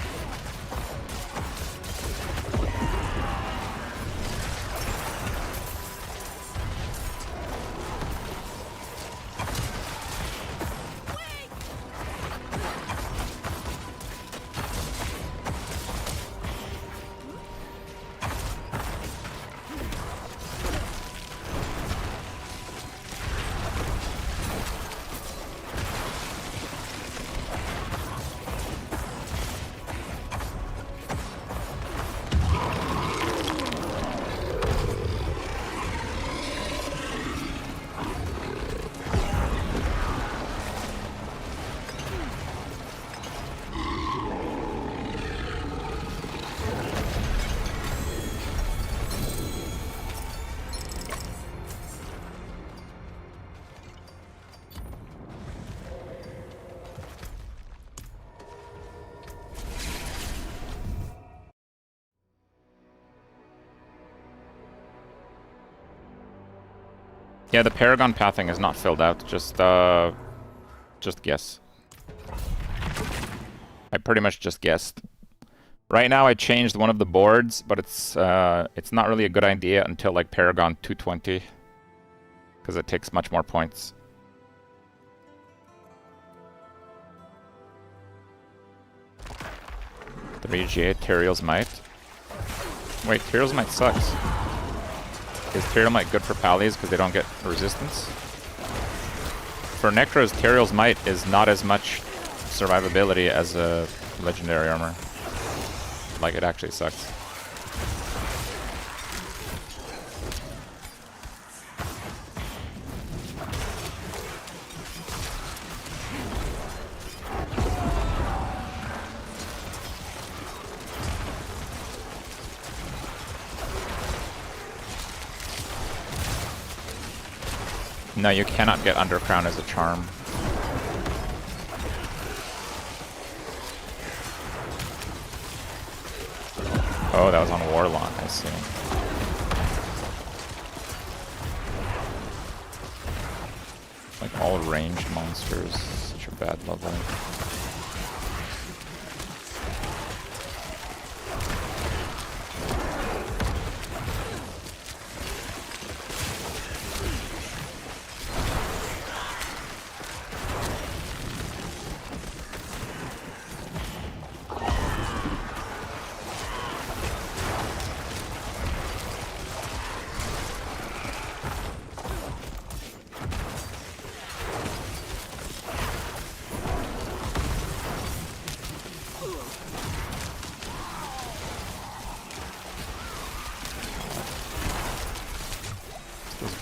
Yeah, the Paragon pathing is not filled out. Just guess. I pretty much just guessed. Right now I changed one of the boards, but it's not really a good idea until like Paragon 220. Because it takes much more points. The VGA, Tyrael's Might. Wait, Tyrael's Might sucks. Is Tyrael Might good for Pallies because they don't get resistance? For Necros, Tyrael's Might is not as much survivability as a legendary armor. Like, it actually sucks. No, you cannot get Undercrown as a charm. Oh, that was on Warlock, I see. Like all ranged monsters, such a bad level.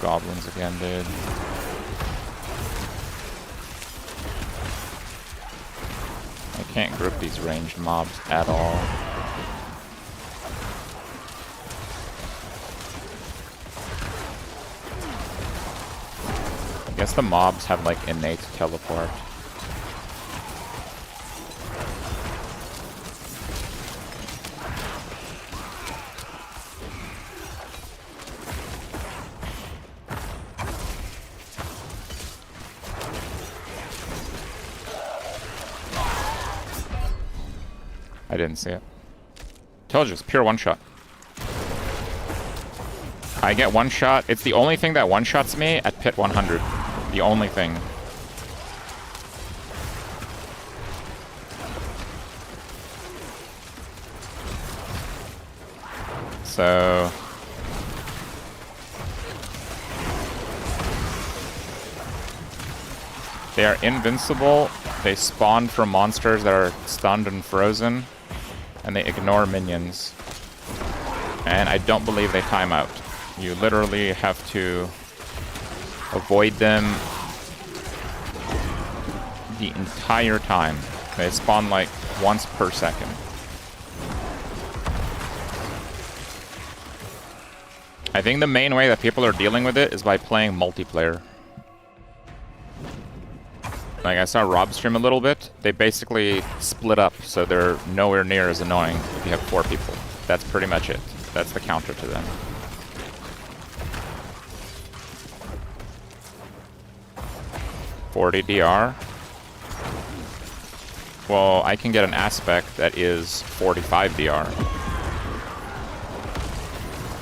Goblins again, dude. I can't grip these ranged mobs at all. I guess the mobs have like innate teleport. I didn't see it. Told you, it's pure one-shot. I get one-shot. It's the only thing that one-shots me at pit 100. The only thing. So... they are invincible. They spawn from monsters that are stunned and frozen. And they ignore minions. And I don't believe they time out. You literally have to avoid them the entire time. They spawn like once per second. I think the main way that people are dealing with it is by playing multiplayer. Like, I saw Rob stream a little bit. They basically split up, so they're nowhere near as annoying if you have 4 people. That's pretty much it. That's the counter to them. $40 DR. Well, I can get an aspect that is 45 DR.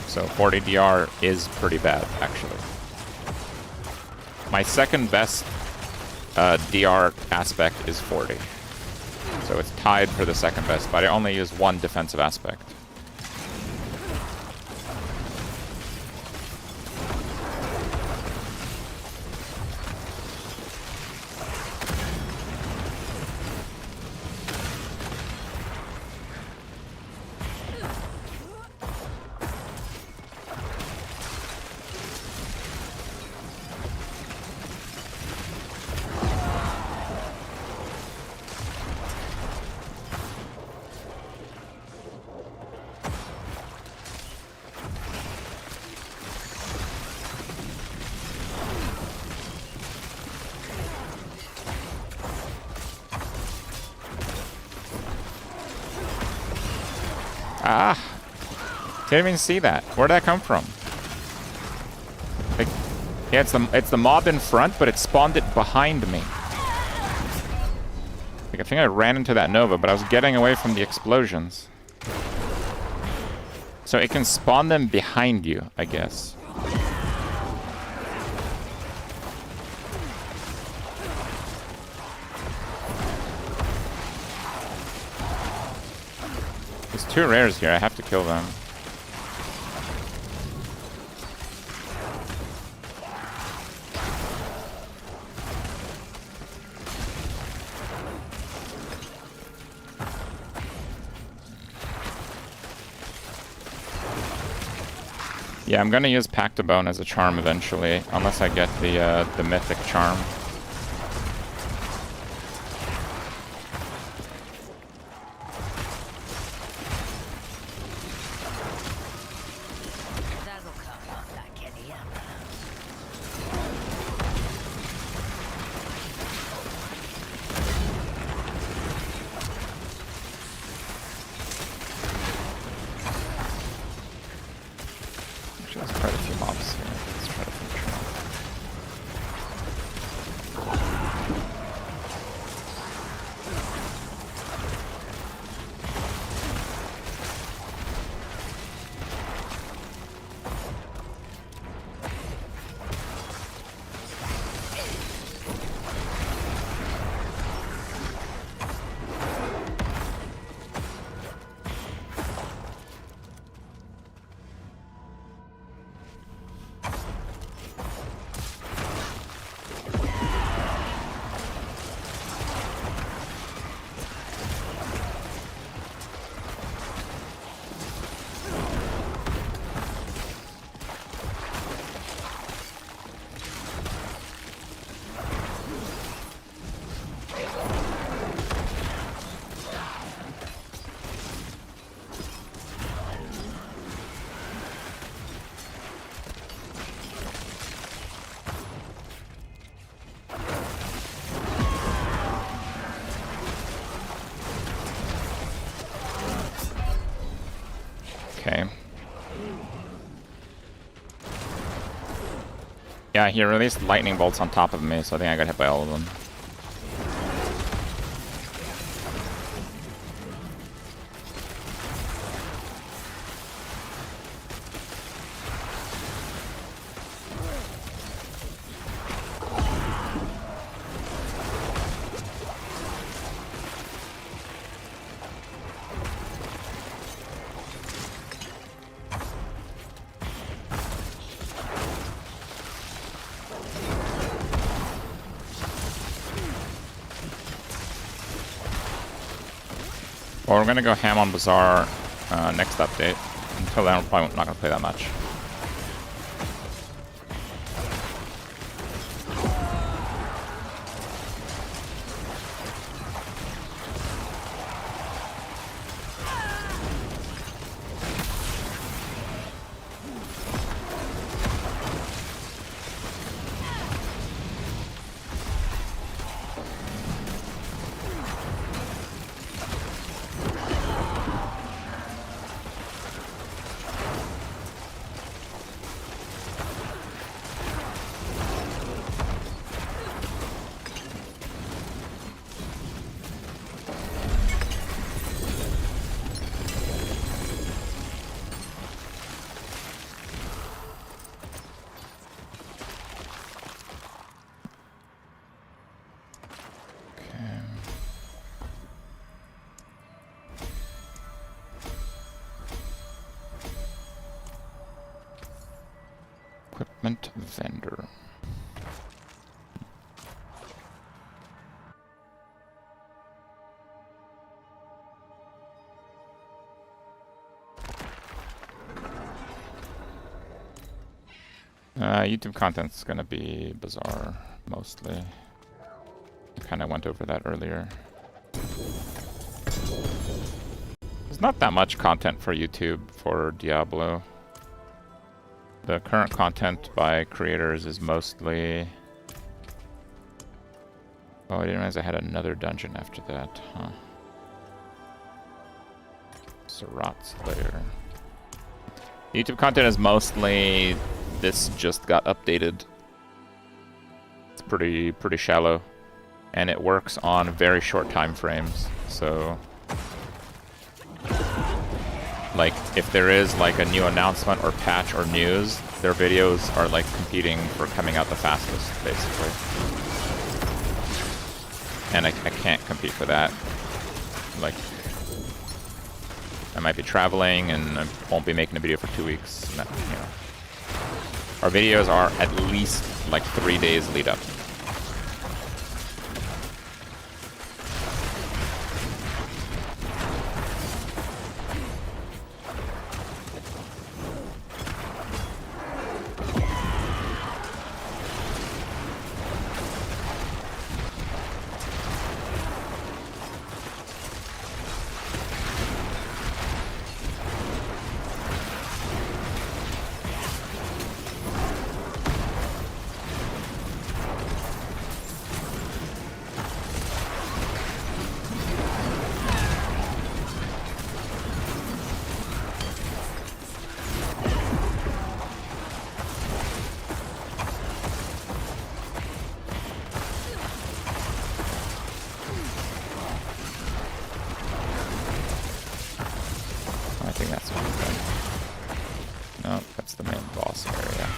So 40 DR is pretty bad, actually. My second best DR aspect is 40. So it's tied for the second best, but I only use 1 defensive aspect. Ah! Didn't even see that. Where'd that come from? Like, yeah, it's the mob in front, but it spawned it behind me. Like, I think I ran into that Nova, but I was getting away from the explosions. So it can spawn them behind you, I guess. There's 2 rares here. I have to kill them. Yeah, I'm gonna use Pact of Bone as a charm eventually, unless I get the Mythic charm. There's quite a few mobs here. Let's try to finish them off. Okay. Yeah, he released lightning bolts on top of me, so I think I got hit by all of them. Well, we're gonna go ham on Bazaar next update. Until then, we're probably not gonna play that much. Equipment vendor. YouTube content's gonna be Bazaar mostly. I kind of went over that earlier. There's not that much content for YouTube for Diablo. The current content by creators is mostly... Oh, I didn't realize I had another dungeon after that, huh? Surat's Lair. YouTube content is mostly... This just got updated. It's pretty shallow. And it works on very short time frames, so... Like, if there is like a new announcement or patch or news, their videos are like competing for coming out the fastest, basically. And I can't compete for that. Like, I might be traveling and I won't be making a video for 2 weeks. And that, you know. Our videos are at least like 3 days lead up. I think that's one thing. No, that's the main boss area.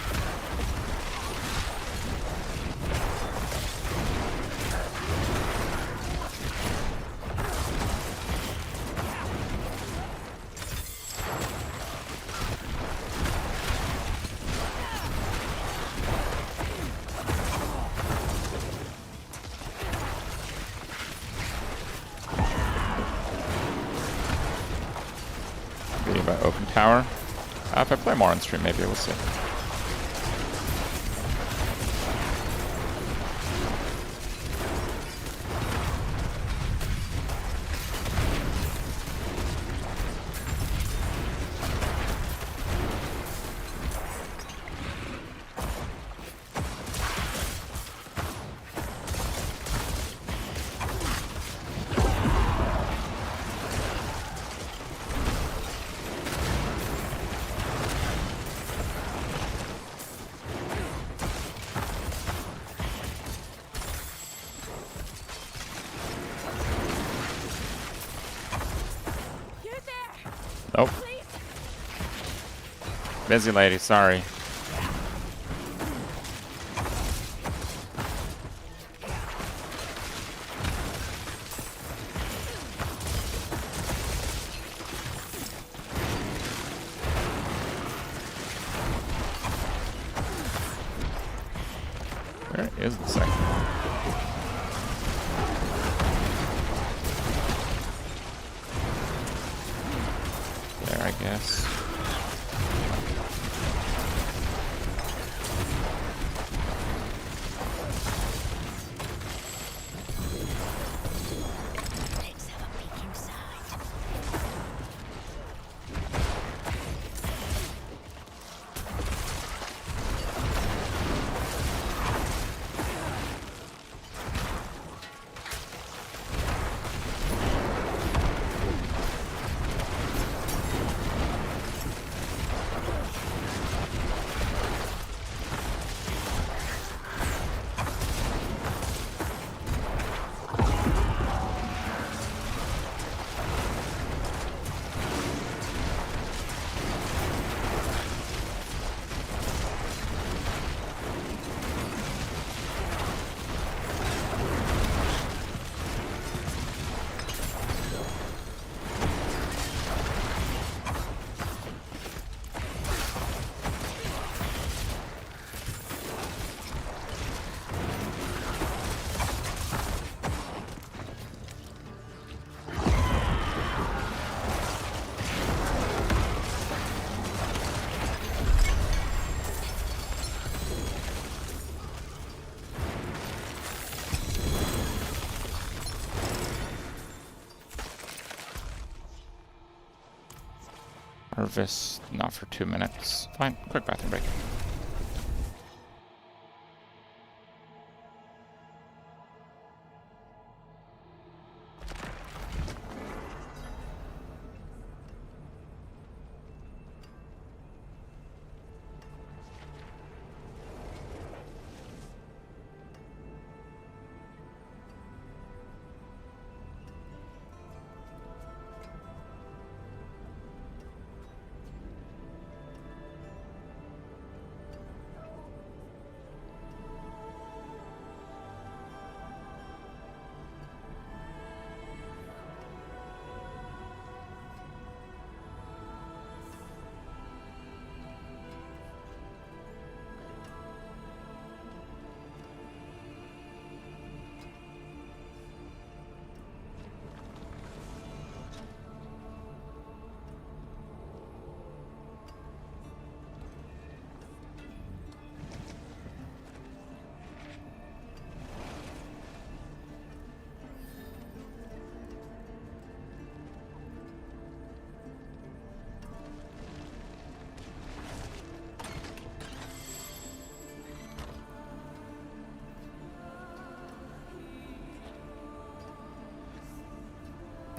By Open Tower. If I play more on stream, maybe we'll see. Nope. Busy lady, sorry. Where is the second one? guess. Let's have a peek inside. Harvest, not for 2 minutes. Fine, quick bathroom break.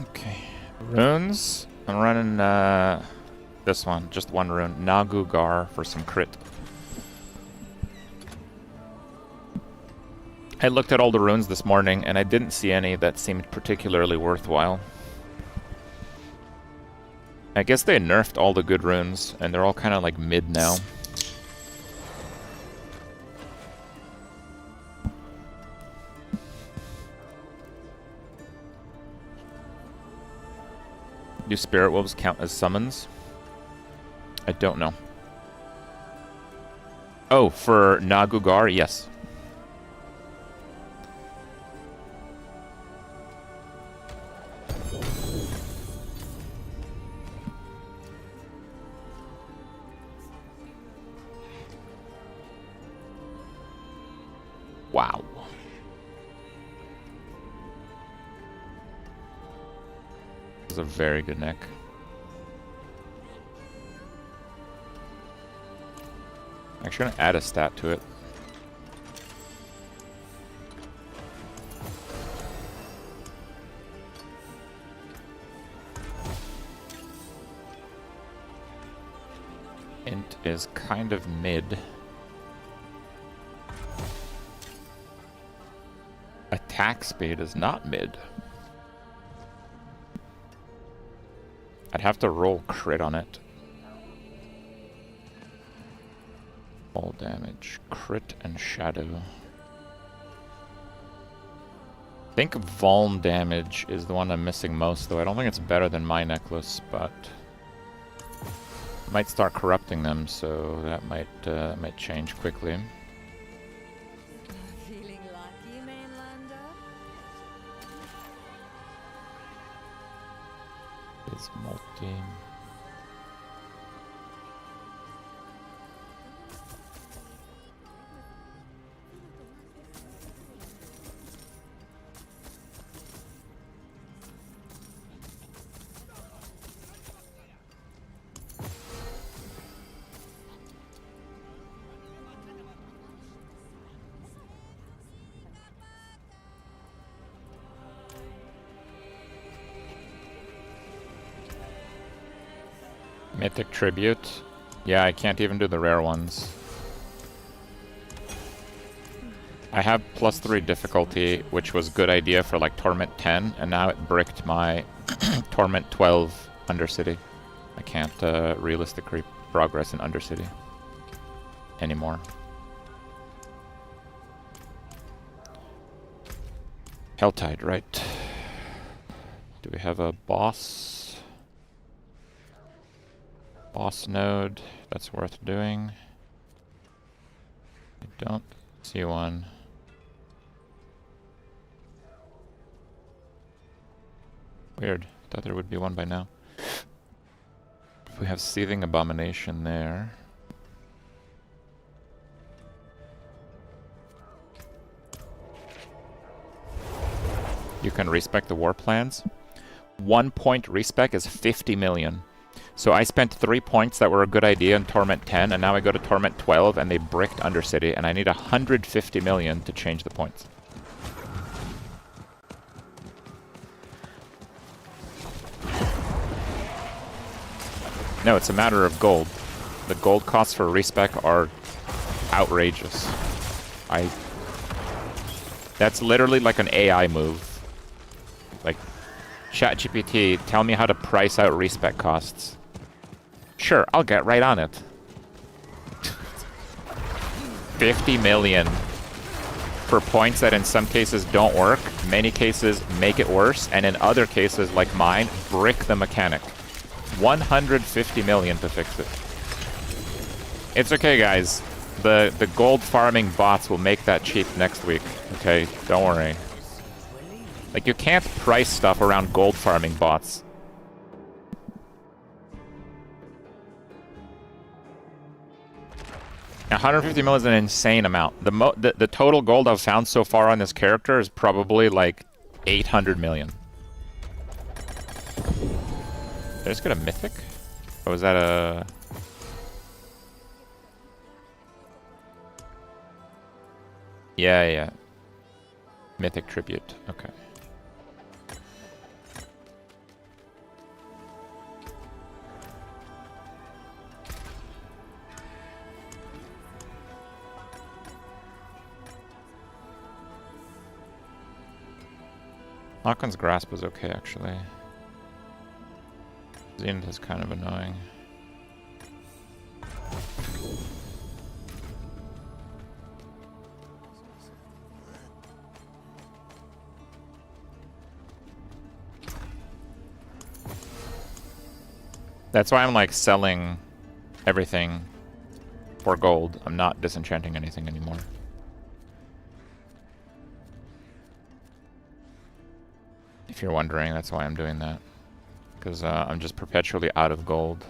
Okay, runes. I'm running this one, just one rune, Nagugar, for some crit. I looked at all the runes this morning and I didn't see any that seemed particularly worthwhile. I guess they nerfed all the good runes and they're all kind of like mid now. Do spirit wolves count as summons? I don't know. Oh, for Nagugar, yes. Wow. This is a very good neck. Actually, gonna add a stat to it. Int is kind of mid. Attack speed is not mid. I'd have to roll crit on it. All damage, crit, and shadow. I think Vuln damage is the one I'm missing most, though I don't think it's better than my necklace, but I might start corrupting them, so that might change quickly. Feeling lucky, mainlander? Is multi. Mythic Tribute. Yeah, I can't even do the rare ones. I have +3 difficulty, which was good idea for like Torment 10, and now it bricked my Torment 12 Undercity. I can't realistically progress in Undercity anymore. Helltide, right. Do we have a boss? Boss node that's worth doing? I don't see one. Weird. Thought there would be one by now. We have Seething Abomination there. You can respec the war plans. 1 point respec is 50 million. So I spent 3 points that were a good idea in Torment 10, and now I go to Torment 12 and they bricked Undercity, and I need 150 million to change the points. No, it's a matter of gold. The gold costs for respec are outrageous. That's literally like an AI move. Like, ChatGPT, tell me how to price out respec costs. Sure, I'll get right on it. 50 million for points that in some cases don't work, many cases make it worse, and in other cases, like mine, brick the mechanic. 150 million to fix it. It's okay, guys. The gold farming bots will make that cheap next week. Okay, don't worry. Like, you can't price stuff around gold farming bots. $150 million is an insane amount. The total gold I've found so far on this character is probably like 800 million. Did I just get a Mythic? Or was that a... Yeah. Mythic Tribute. Okay. Lachlan's Grasp was okay, actually. Zenith is kind of annoying. That's why I'm like selling everything for gold. I'm not disenchanting anything anymore. If you're wondering, that's why I'm doing that. Because I'm just perpetually out of gold.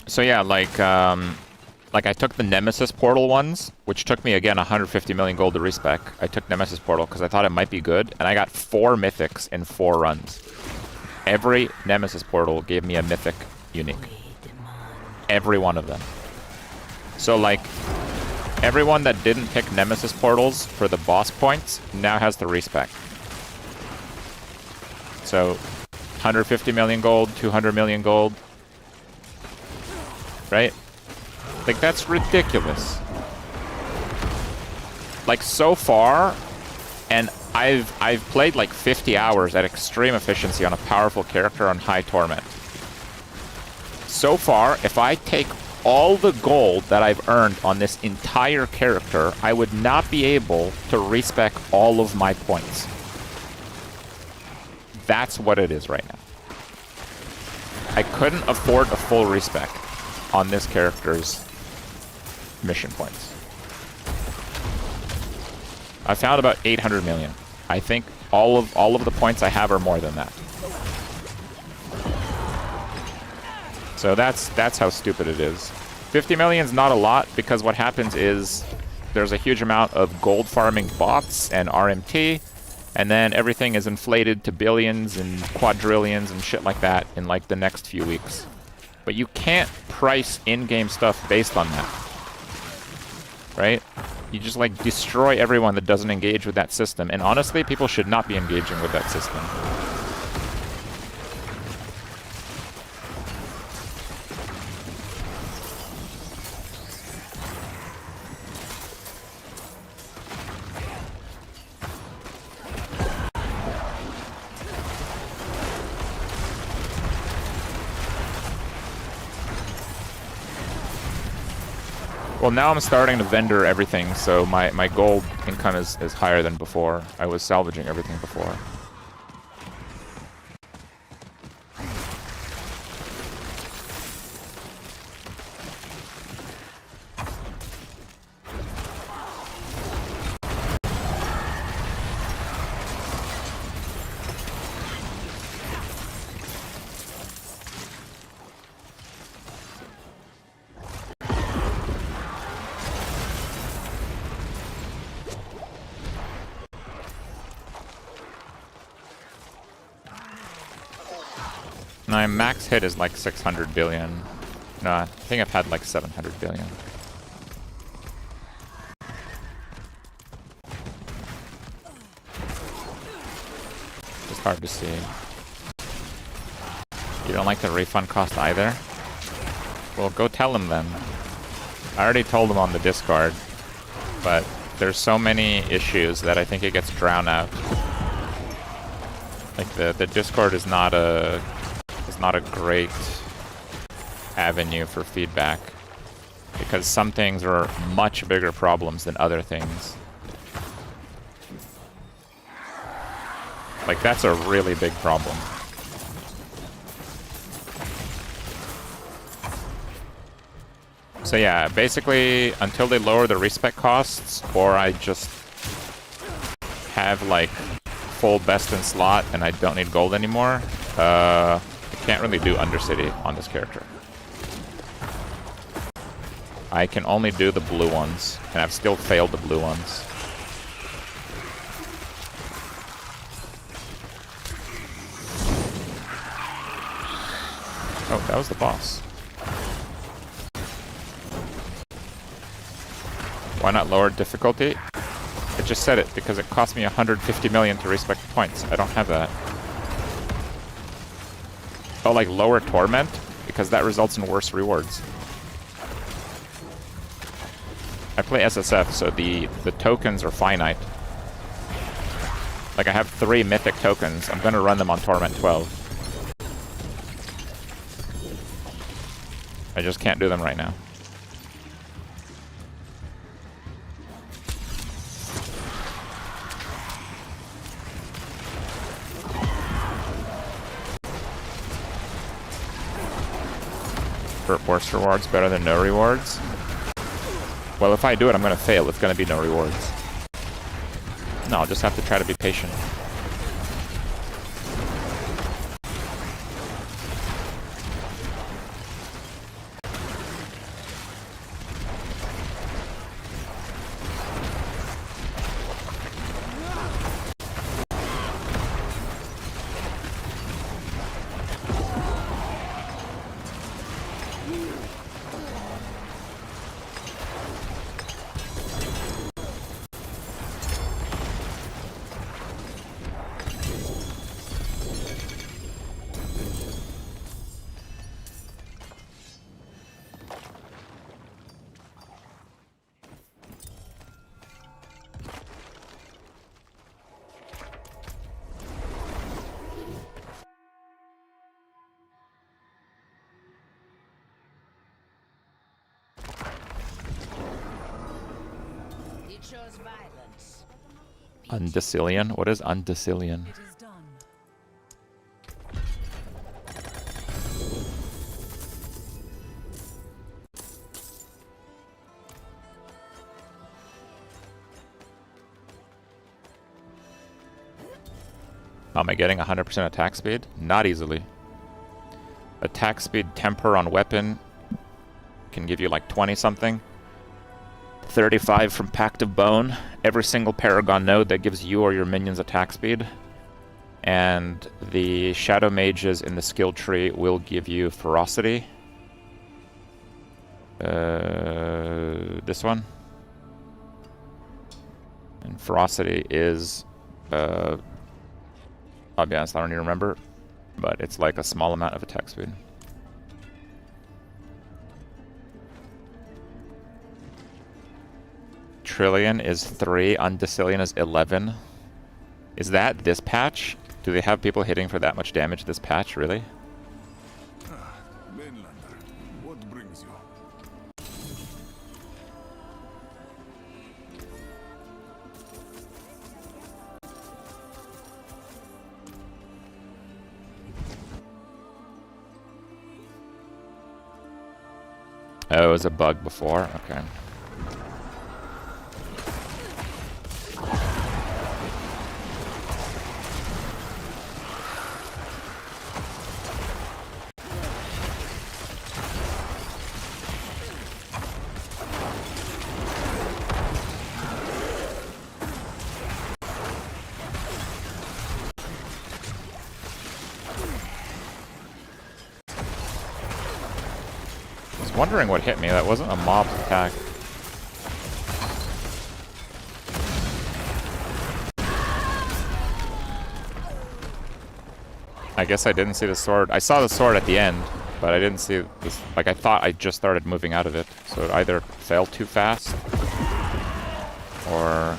So yeah, like I took the Nemesis Portal ones, which took me, again, 150 million gold to respec. I took Nemesis Portal because I thought it might be good, and I got 4 Mythics in 4 runs. Every Nemesis Portal gave me a Mythic unique. Every one of them. So, like, everyone that didn't pick Nemesis Portals for the boss points now has the respec. So, 150 million gold, 200 million gold. Right? Like, that's ridiculous. Like, so far, and I've played like 50 hours at extreme efficiency on a powerful character on high torment. So far, if I take all the gold that I've earned on this entire character, I would not be able to respec all of my points. That's what it is right now. I couldn't afford a full respec on this character's mission points. I found about 800 million. I think all of the points I have are more than that. So that's how stupid it is. 50 million is not a lot, because what happens is there's a huge amount of gold farming bots and RMT, and then everything is inflated to billions and quadrillions and shit like that in like the next few weeks. But you can't price in-game stuff based on that. Right? You just like destroy everyone that doesn't engage with that system. And honestly, people should not be engaging with that system. Well, now I'm starting to vendor everything, so my gold income is higher than before. I was salvaging everything before. My max hit is like 600 billion. No, I think I've had like 700 billion. It's hard to see. You don't like the refund cost either? Well, go tell him then. I already told him on the Discord, but there's so many issues that I think it gets drowned out. Like the Discord is not a great avenue for feedback because some things are much bigger problems than other things. Like that's a really big problem. So yeah, basically until they lower the respec costs or I just have like full best in slot and I don't need gold anymore, can't really do Undercity on this character. I can only do the blue ones, and I've still failed the blue ones. Oh, that was the boss. Why not lower difficulty? I just said it because it cost me 150 million to respec points. I don't have that. Oh, like lower torment? Because that results in worse rewards. I play SSF, so the tokens are finite. Like I have 3 mythic tokens. I'm gonna run them on torment 12. I just can't do them right now. Worse rewards better than no rewards? Well, if I do it, I'm gonna fail. It's gonna be no rewards. No, I'll just have to try to be patient. Undecillion? What is undecillion? It is done. Am I getting 100% attack speed? Not easily. Attack speed temper on weapon can give you like 20 something. 35 from Pact of Bone. Every single Paragon node that gives you or your minions attack speed. And the Shadow Mages in the skill tree will give you Ferocity. This one. And ferocity is, I'll be honest, I don't even remember, but it's like a small amount of attack speed. Trillion is 3, Undecillion is 11. Is that this patch? Do they have people hitting for that much damage this patch, really? Ah, mainlander, what brings you? Oh, it was a bug before? Okay. Wondering what hit me. That wasn't a mob attack. I guess I didn't see the sword. I saw the sword at the end, but I didn't see this. Like, I thought I just started moving out of it. So it either fell too fast, or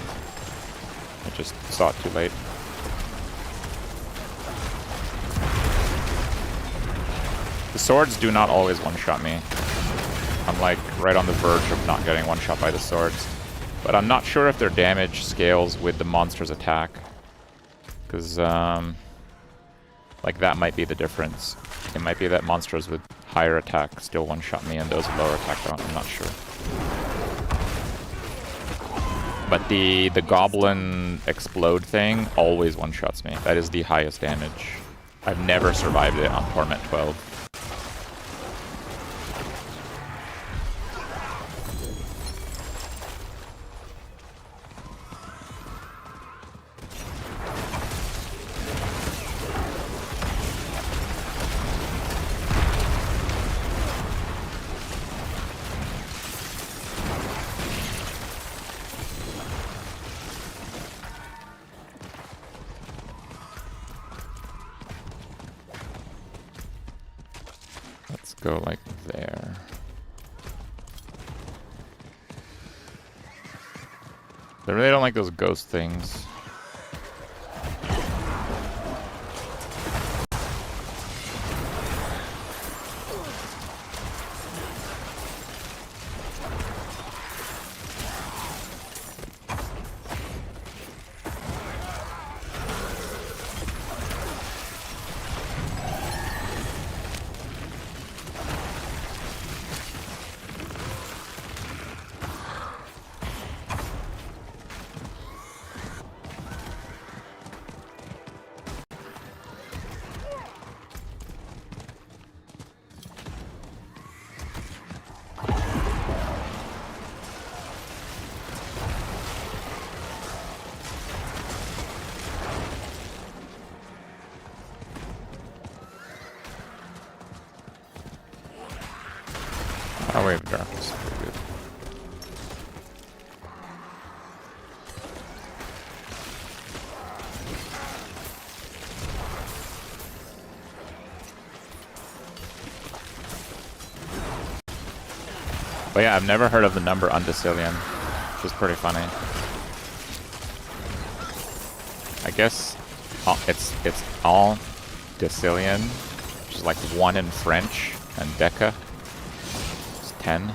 I just saw it too late. The swords do not always one-shot me. I'm like right on the verge of not getting one-shot by the swords. But I'm not sure if their damage scales with the monster's attack. Because, like, that might be the difference. It might be that monsters with higher attack still one-shot me and those with lower attack don't. I'm not sure. But the goblin explode thing always one-shots me. That is the highest damage. I've never survived it on Torment 12. Go like there. I really don't like those ghost things. Oh, Wave of Darkness is pretty good. But yeah, I've never heard of the number Undecillion, which is pretty funny. I guess it's all Decillion, which is like 1 in French, and Deca. 10.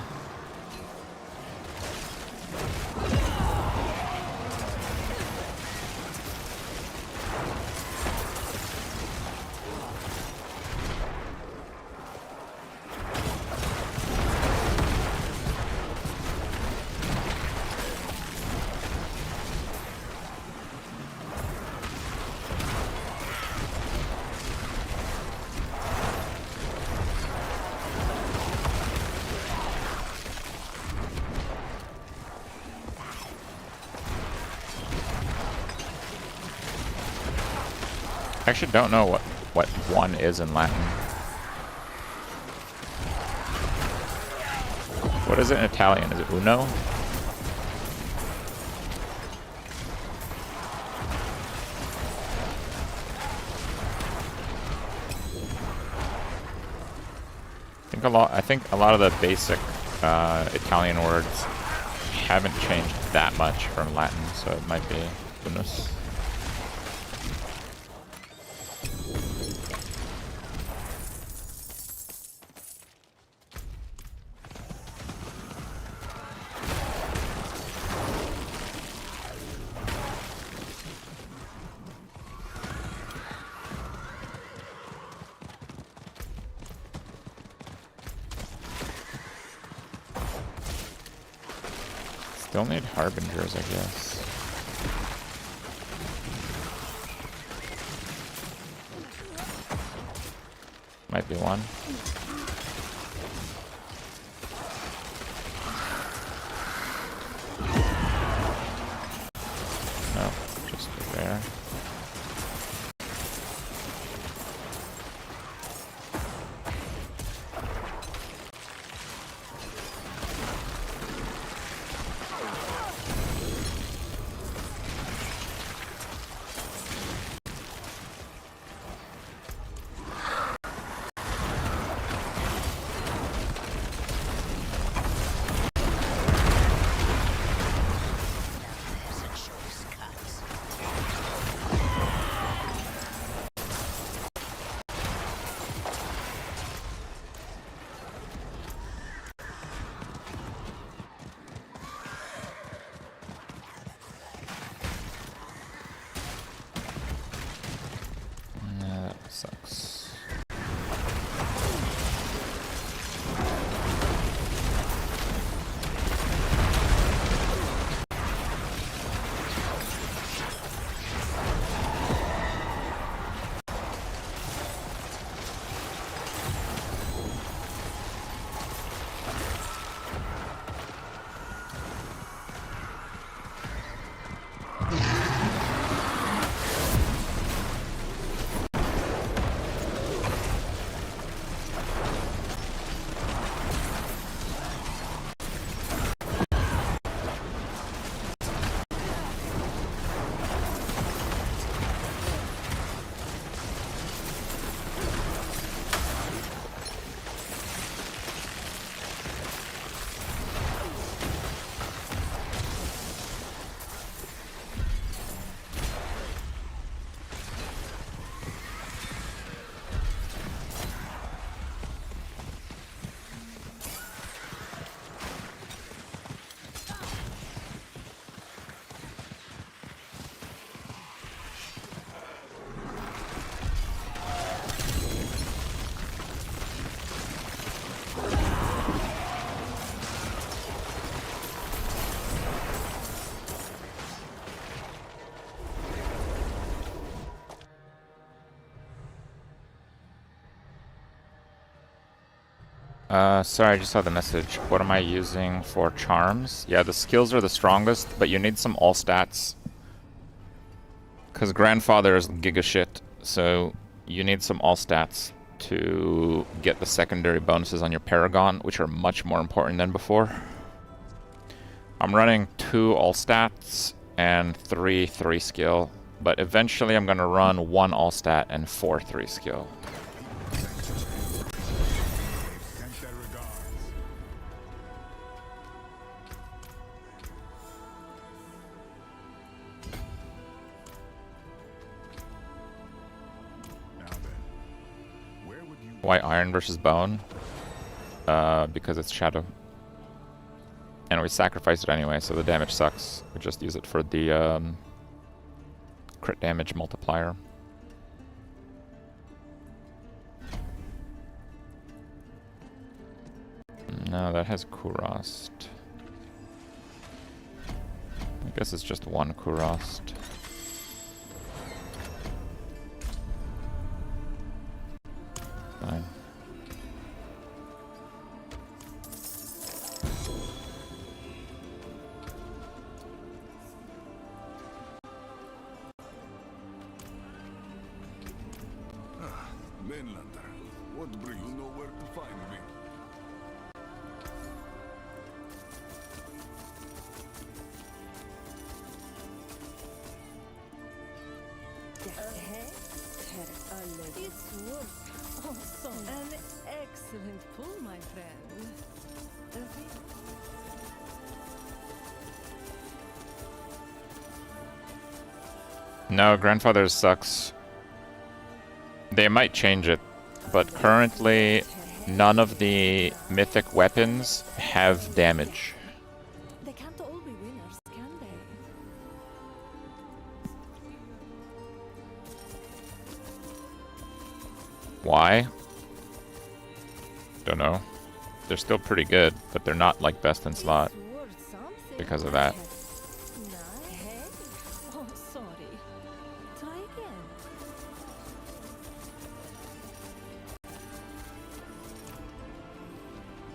I actually don't know what 1 is in Latin. What is it in Italian? Is it uno? I think a lot of the basic Italian words haven't changed that much from Latin, so it might be unus. Still need harbingers, I guess. Might be one. No, just there. Sucks. Sorry, I just saw the message. What am I using for charms? Yeah, the skills are the strongest, but you need some all stats. Because grandfather is giga shit, so you need some all stats to get the secondary bonuses on your Paragon, which are much more important than before. I'm running 2 all stats and 3 skill, but eventually I'm gonna run 1 all stat and 4 skill. Why iron versus bone? Because it's shadow. And we sacrificed it anyway, so the damage sucks. We just use it for the crit damage multiplier. No, that has Kurost. I guess it's just 1 Kurost. Fine. Mainlander, what brings you know where to find me? It's worth awesome. An excellent pull, my friend. No, Grandfather sucks. They might change it, but currently none of the mythic weapons have damage. They can't all be winners, can they? Why? Don't know. They're still pretty good, but they're not like best in slot It's worth something. because of that. Nice. Oh, sorry. Try again.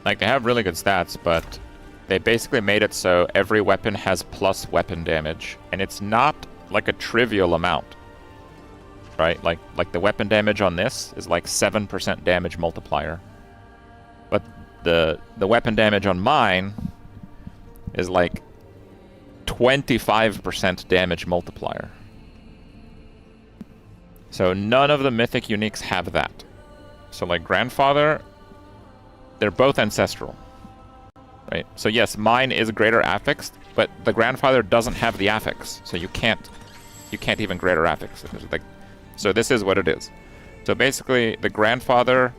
Like, they have really good stats, but they basically made it so every weapon has plus weapon damage, and it's not like a trivial amount. Right? Like the weapon damage on this is like 7% damage multiplier. But the weapon damage on mine is like 25% damage multiplier. So none of the mythic uniques have that. So like Grandfather, they're both ancestral. Right? So yes, mine is greater affixed, but the Grandfather doesn't have the affix. So you can't even greater affix. Like, so this is what it is. So basically the Grandfather,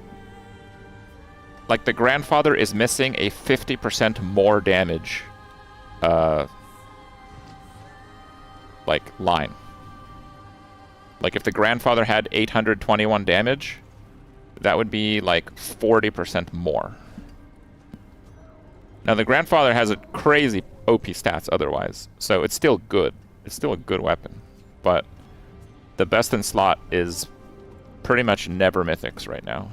like the Grandfather is missing a 50% more damage like line. Like if the Grandfather had 821 damage, that would be like 40% more. Now the Grandfather has a crazy OP stats otherwise, so it's still good. It's still a good weapon, but the best in slot is pretty much never mythics right now.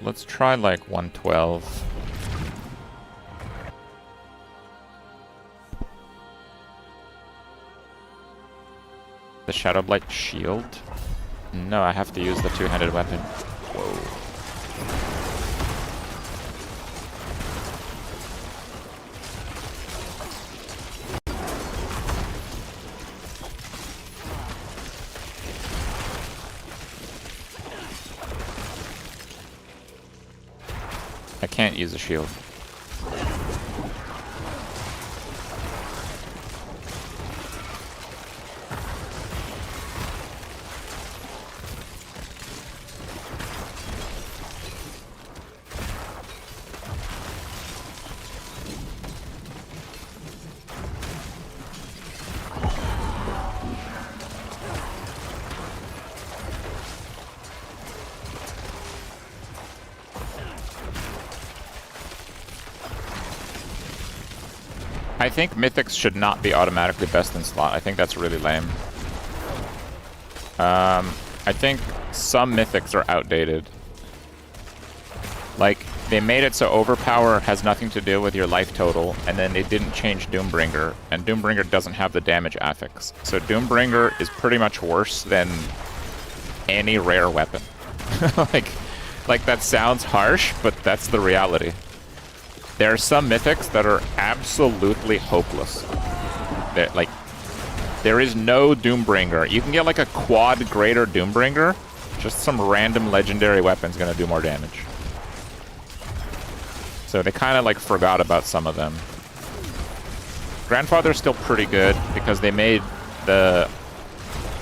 Let's try like 112. The Shadow Blight shield? No, I have to use the two-handed weapon. Whoa. I can't use a shield. I think mythics should not be automatically best in slot. I think that's really lame. I think some mythics are outdated. Like, they made it so overpower has nothing to do with your life total, and then they didn't change Doombringer, and Doombringer doesn't have the damage affix. So Doombringer is pretty much worse than any rare weapon. like that sounds harsh, but that's the reality. There are some mythics that are absolutely hopeless. There is no Doombringer. You can get like a quad greater Doombringer, just some random legendary weapon's gonna do more damage. So they kind of like forgot about some of them. Grandfather's still pretty good because they made the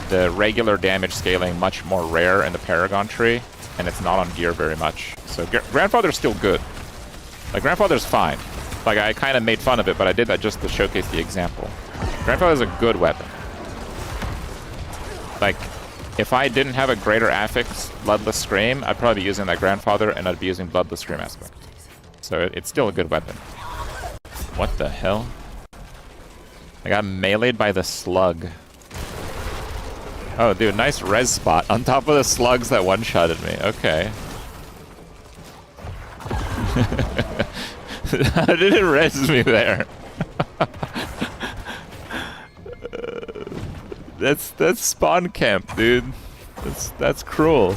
regular damage scaling much more rare in the Paragon tree, and it's not on gear very much. So Grandfather's still good. Like, Grandfather's fine. Like, I kind of made fun of it, but I did that just to showcase the example. Grandfather's a good weapon. Like, if I didn't have a greater affix, Bloodless Scream, I'd probably be using that Grandfather, and I'd be using Bloodless Scream aspect. So it's still a good weapon. What the hell? I got meleeed by the slug. Oh, dude, nice res spot on top of the slugs that one-shotted me. Okay. How did it res me there? That's spawn camp, dude. That's cruel.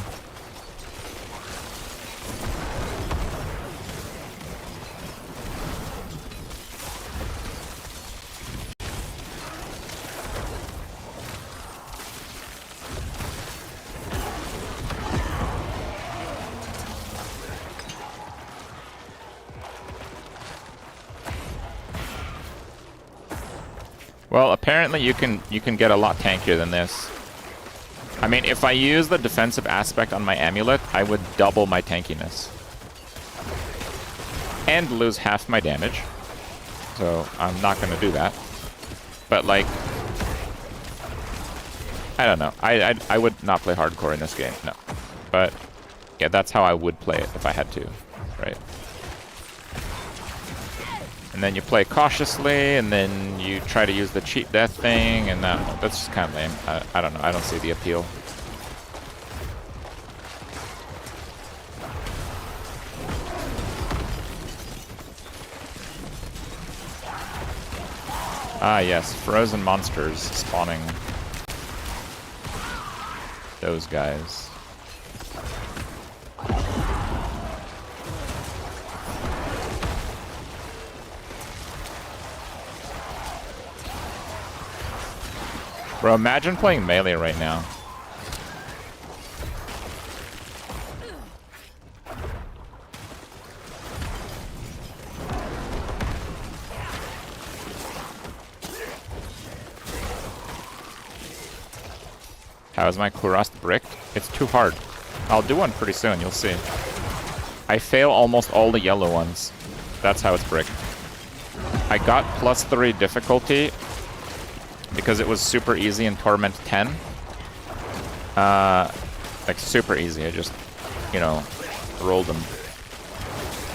Well, apparently you can get a lot tankier than this. I mean, if I use the defensive aspect on my amulet, I would double my tankiness. And lose half my damage. So, I'm not going to do that. But, like... I don't know. I would not play hardcore in this game, no. But, yeah, that's how I would play it if I had to, right? And then you play cautiously, and then you try to use the cheat death thing, and that's just kind of lame. I don't know. I don't see the appeal. Ah, yes. Frozen monsters spawning. Those guys. Bro, imagine playing melee right now. How is my Kurast bricked? It's too hard. I'll do one pretty soon, you'll see. I fail almost all the yellow ones. That's how it's bricked. I got +3 difficulty because it was super easy in Torment 10. Like, super easy. I just, you know, rolled them.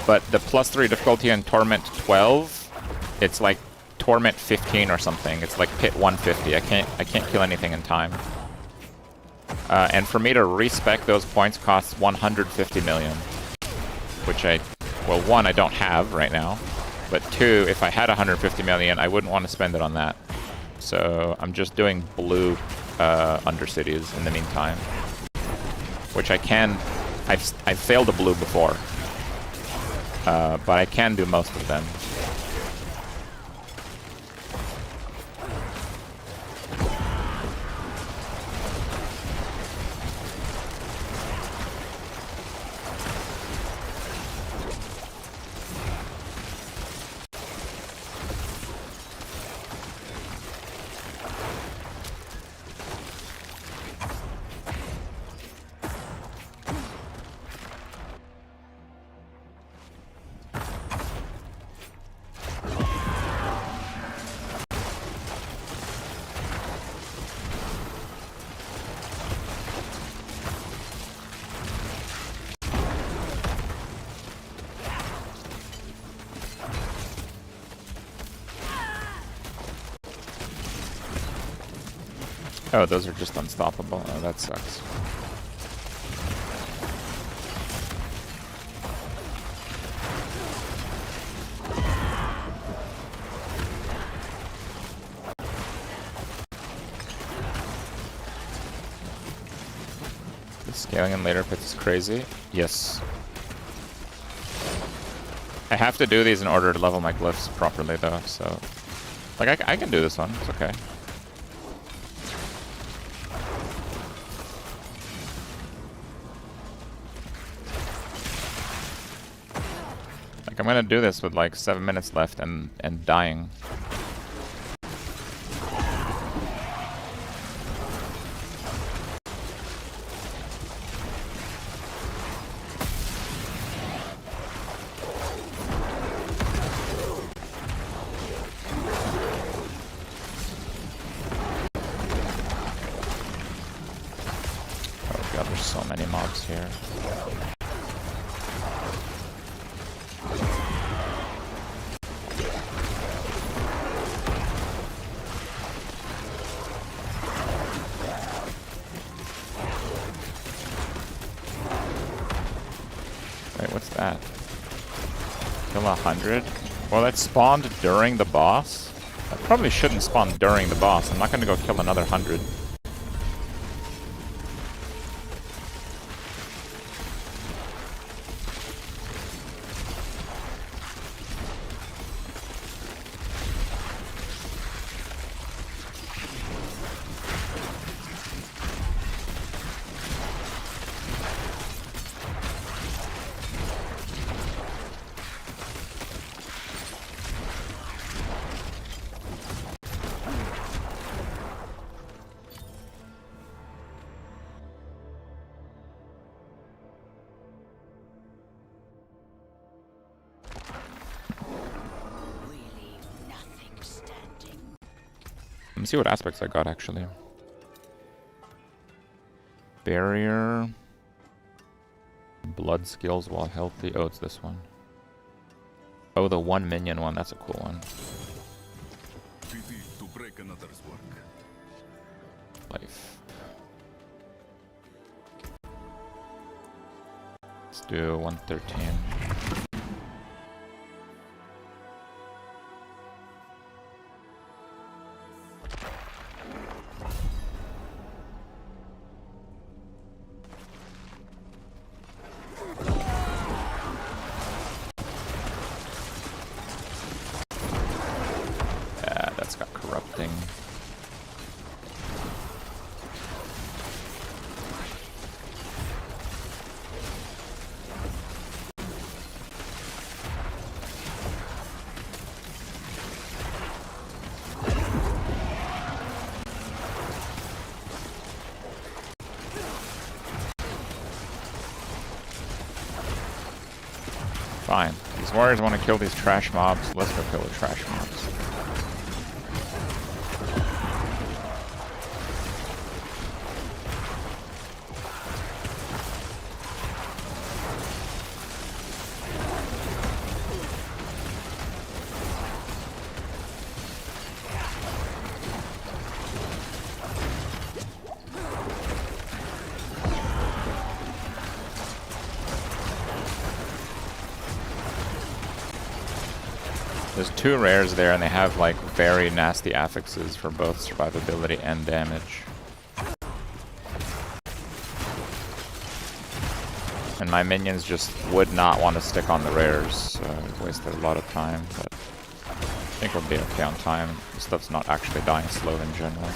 But the +3 difficulty in Torment 12, it's like Torment 15 or something. It's like Pit 150. I can't kill anything in time. And for me to respec those points costs 150 million. Which well, one, I don't have right now. But two, if I had 150 million, I wouldn't want to spend it on that. So I'm just doing blue Undercities in the meantime. Which I've failed a blue before. But I can do most of them. Oh, those are just unstoppable. Oh, that sucks. The scaling in later pits is crazy. Yes. I have to do these in order to level my glyphs properly, though, so... Like, I can do this one. It's okay. I'm gonna do this with like 7 minutes left and dying. Oh god, there's so many mobs here. What's that? Kill 100? Well, that spawned during the boss? That probably shouldn't spawn during the boss. I'm not gonna go kill another 100. Let me see what aspects I got, actually. Barrier. Blood skills while healthy. Oh, it's this one. Oh, the one minion one. That's a cool one. Pity to break another's work. Life. Let's do 113. Fine. These warriors want to kill these trash mobs. Let's go kill the trash mobs. There's two rares there, and they have like very nasty affixes for both survivability and damage. And my minions just would not want to stick on the rares, so I wasted a lot of time, but I think we'll be okay on time. This stuff's not actually dying slow in general.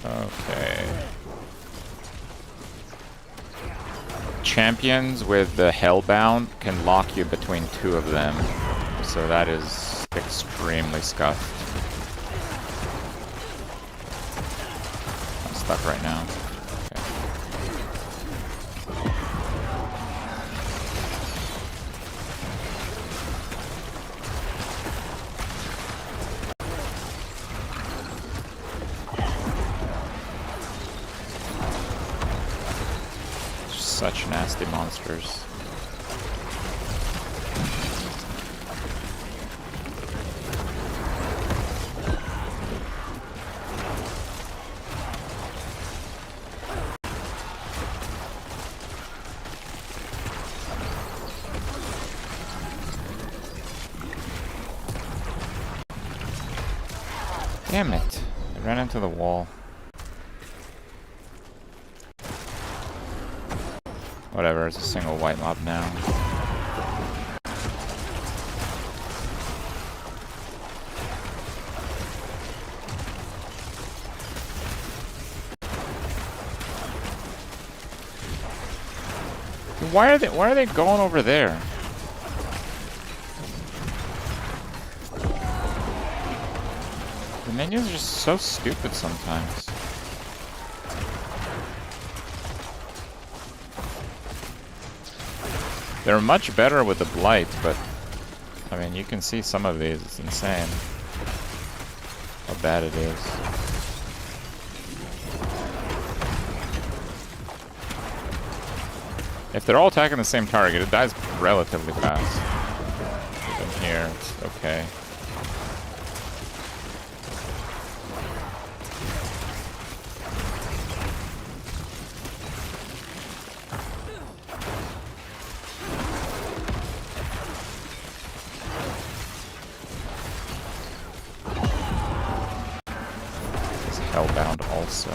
Okay. Champions with the Hellbound can lock you between two of them, so that is extremely scuffed. I'm stuck right now. Such nasty monsters. Damn it. I ran into the wall. Whatever, it's a single white mob now. Why are they going over there? The minions are just so stupid sometimes. They're much better with the Blight, but I mean, you can see some of these. It's insane how bad it is. If they're all attacking the same target, it dies relatively fast. Even here, it's okay. hellbound also.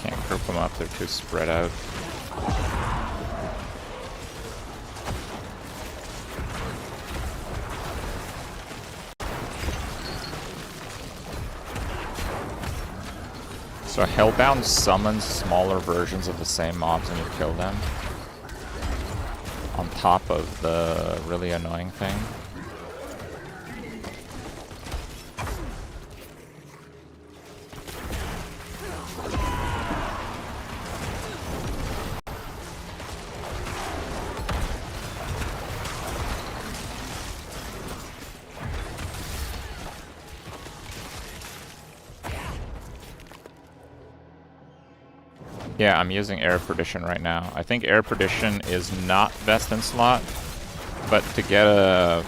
Can't group them up, they're too spread out. So Hellbound summons smaller versions of the same mobs and you kill them. On top of the really annoying thing. Yeah, I'm using Air Perdition right now. I think Air Perdition is not best in slot, but to get a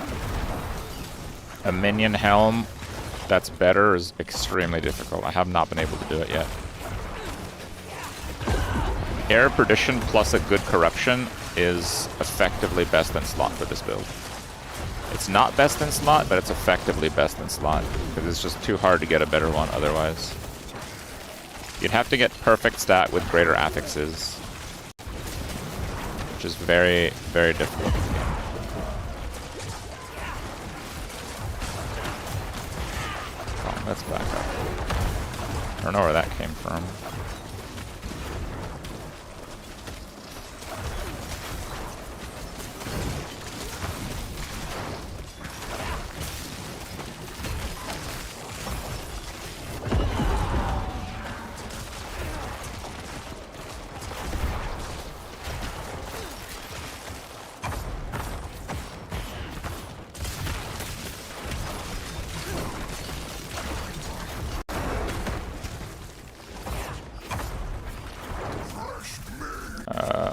minion helm that's better is extremely difficult. I have not been able to do it yet. Air Perdition plus a good corruption is effectively best in slot for this build. It's not best in slot, but it's effectively best in slot, because it's just too hard to get a better one otherwise. You'd have to get perfect stat with greater affixes, which is very, very difficult. Oh, let's back up. I don't know where that came from.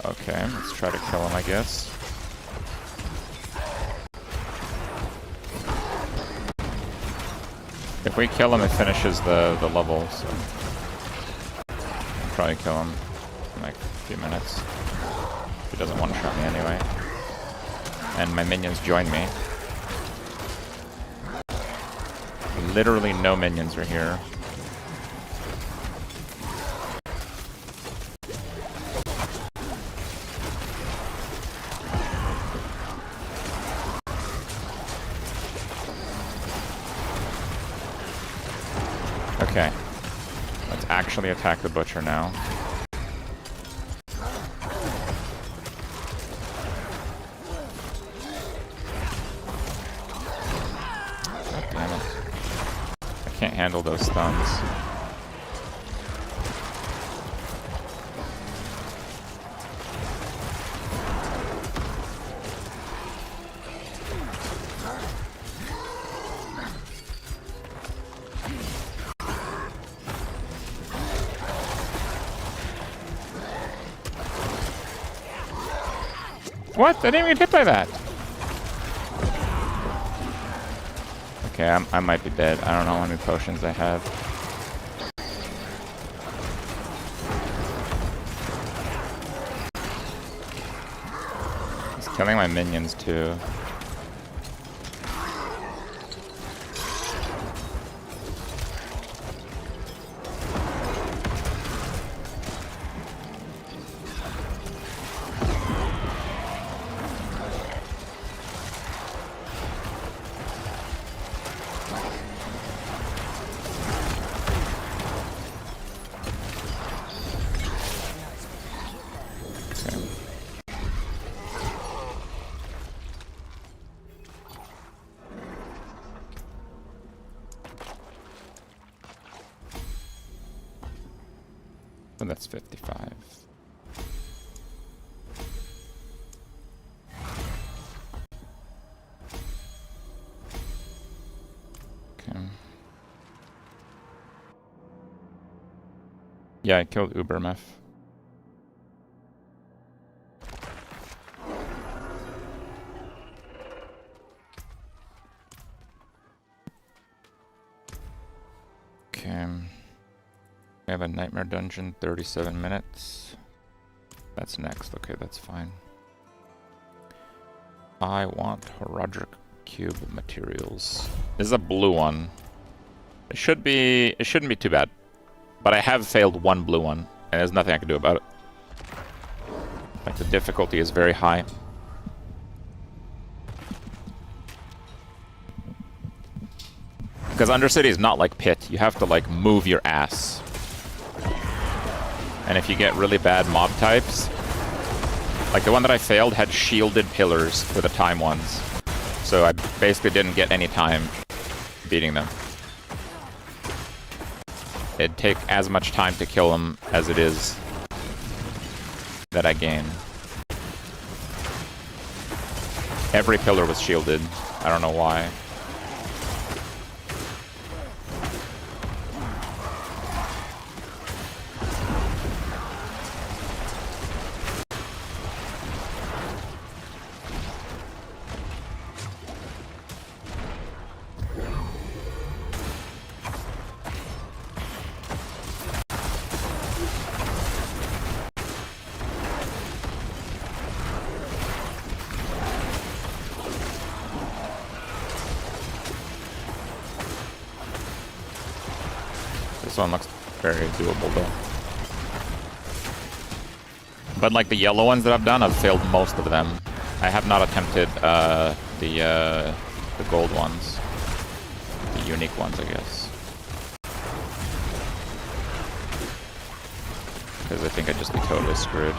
Okay, let's try to kill him, I guess. If we kill him, it finishes the level, so I'll probably kill him in like a few minutes. He doesn't one-shot me anyway. And my minions join me. Literally no minions are here. Okay, let's actually attack the butcher now. God damn it. I can't handle those stuns. What? I didn't even get hit by that. Okay, I might be dead. I don't know how many potions I have. He's killing my minions too. So that's 55. Okay. Yeah, I killed Ubermeth. Okay. We have a Nightmare Dungeon, 37 minutes. That's next. Okay, that's fine. I want Roderick Cube materials. This is a blue one. It shouldn't be too bad. But I have failed one blue one, and there's nothing I can do about it. Like, the difficulty is very high. Because Undercity is not like Pit. You have to, like, move your ass. And if you get really bad mob types... Like, the one that I failed had shielded pillars for the time ones. So I basically didn't get any time beating them. It'd take as much time to kill them as it is that I gain. Every pillar was shielded. I don't know why. This one looks very doable though. But like the yellow ones that I've done, I've failed most of them. I have not attempted the gold ones. The unique ones, I guess. Because I think I'd just be totally screwed.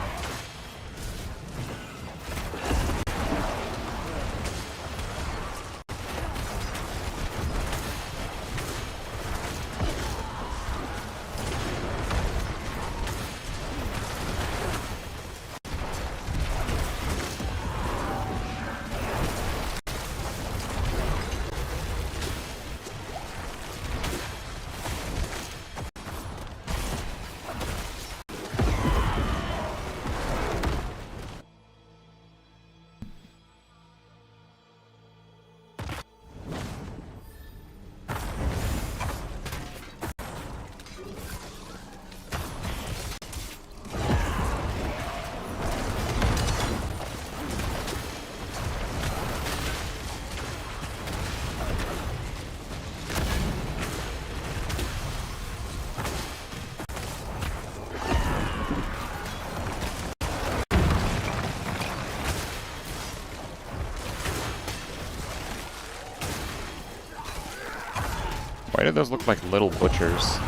Why do those look like little butchers?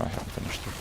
Oh, I haven't finished it.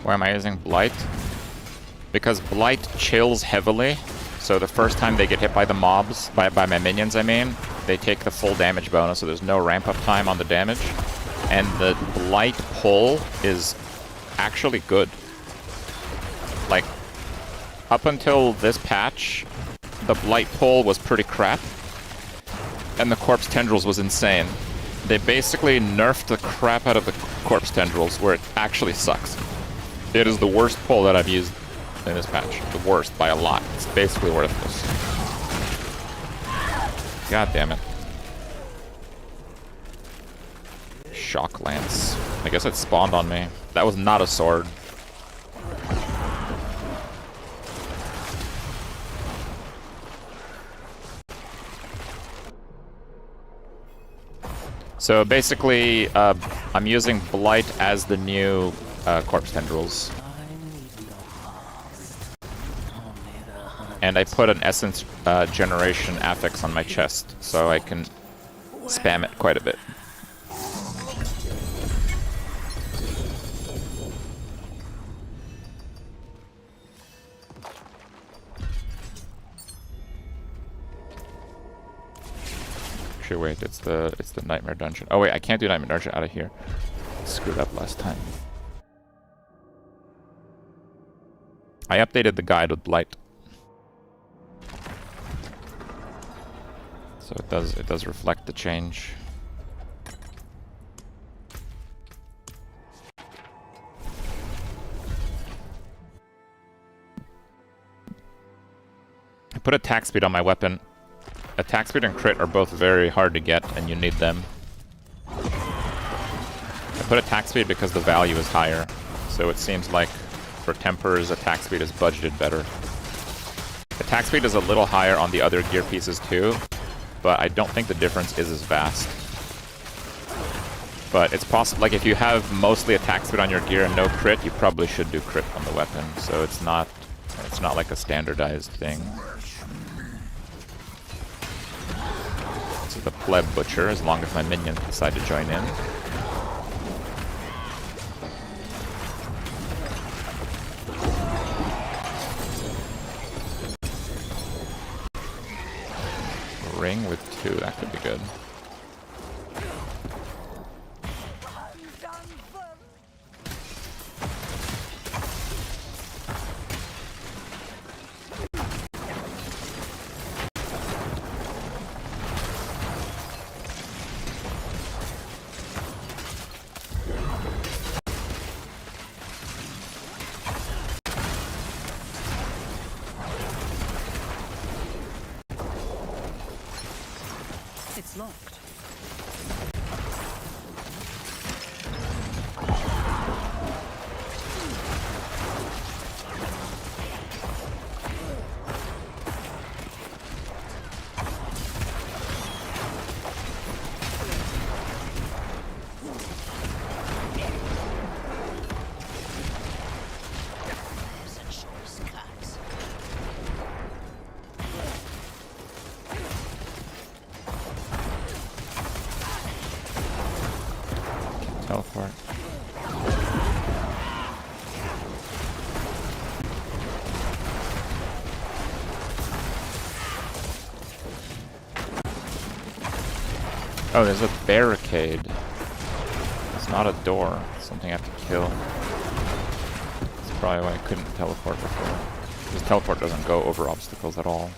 Why am I using Blight? Because Blight chills heavily, so the first time they get hit by the mobs, by my minions I mean, they take the full damage bonus, so there's no ramp up time on the damage. And the Blight pull is actually good. Like, up until this patch, the Blight pull was pretty crap, and the Corpse Tendrils was insane. They basically nerfed the crap out of the Corpse Tendrils, where it actually sucks. It is the worst pull that I've used in this patch. The worst by a lot. It's basically worthless. God damn it. Shock Lance. I guess it spawned on me. That was not a sword. So basically, I'm using Blight as the new Corpse Tendrils. And I put an Essence Generation affix on my chest, so I can spam it quite a bit. Actually, wait, it's the Nightmare Dungeon. Oh wait, I can't do Nightmare Dungeon out of here. Screwed up last time. I updated the guide with Blight. So it does reflect the change. I put attack speed on my weapon. Attack speed and crit are both very hard to get, and you need them. I put attack speed because the value is higher, so it seems like for Tempers, attack speed is budgeted better. Attack speed is a little higher on the other gear pieces too, but I don't think the difference is as vast. But it's possible, like if you have mostly attack speed on your gear and no crit, you probably should do crit on the weapon, so it's not like a standardized thing. The Pleb Butcher, as long as my minions decide to join in. Ring with 2, that could be good. It's locked. Teleport. Oh, there's a barricade. It's not a door. It's something I have to kill. That's probably why I couldn't teleport before. Because teleport doesn't go over obstacles at all.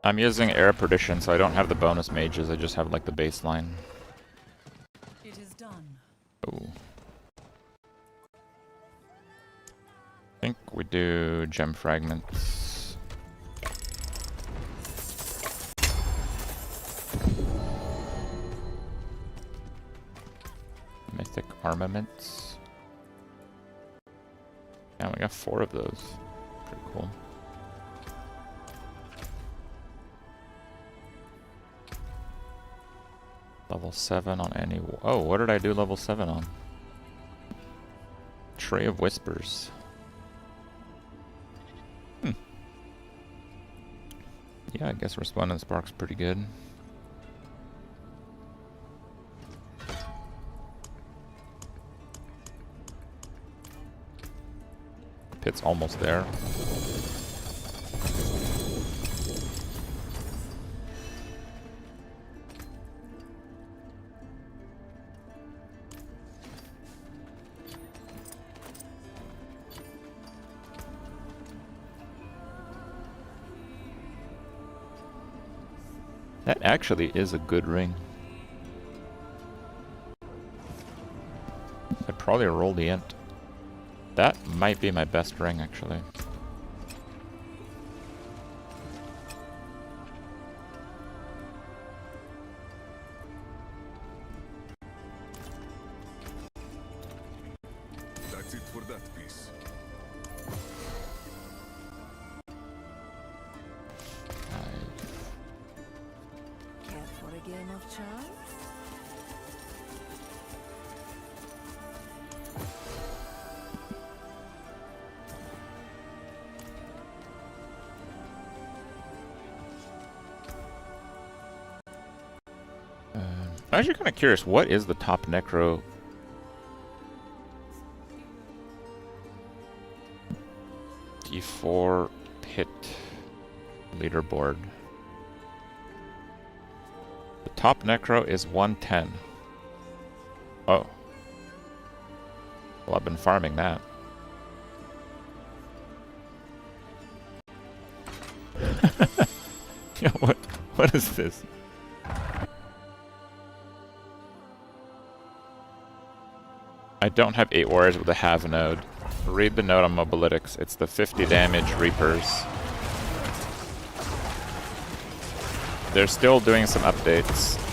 I'm using Air Perdition, so I don't have the bonus mages, I just have like the baseline. It is done. Oh. I think we do gem fragments. Mythic armaments. Yeah, we got 4 of those. Pretty cool. Level 7 on any... Oh, what did I do level 7 on? Tree of Whispers. Yeah, I guess Resplendent Spark's pretty good. Pit's almost there. That actually is a good ring. I'd probably roll the int. That might be my best ring, actually. That's it for that piece. Care for a game of chance? I'm actually kind of curious, what is the top Necro? D4 pit leaderboard. The top Necro is 110. Oh. Well, I've been farming that. Yeah, what is this? I don't have 8 warriors with a have node. Read the note on Mobilytics. It's the 50 damage Reapers. They're still doing some updates.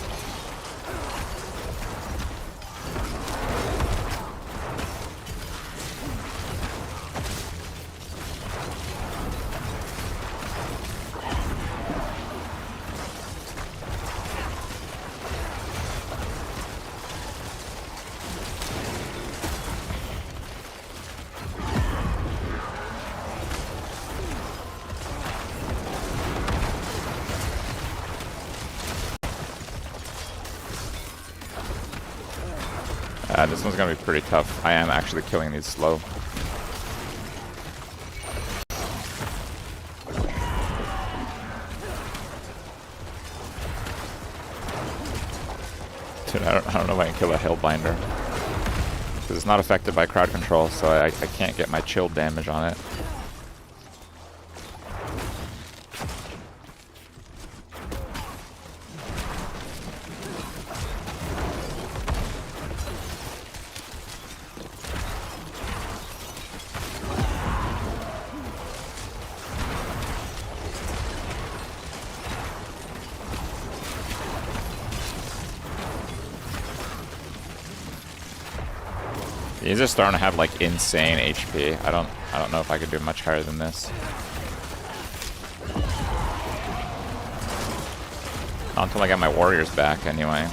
This one's gonna be pretty tough. I am actually killing these slow. Dude, I don't know if I can kill a Hellbinder. Because it's not affected by crowd control, so I can't get my chill damage on it. These are starting to have like insane HP. I don't know if I could do much higher than this. Not until I get my warriors back anyway.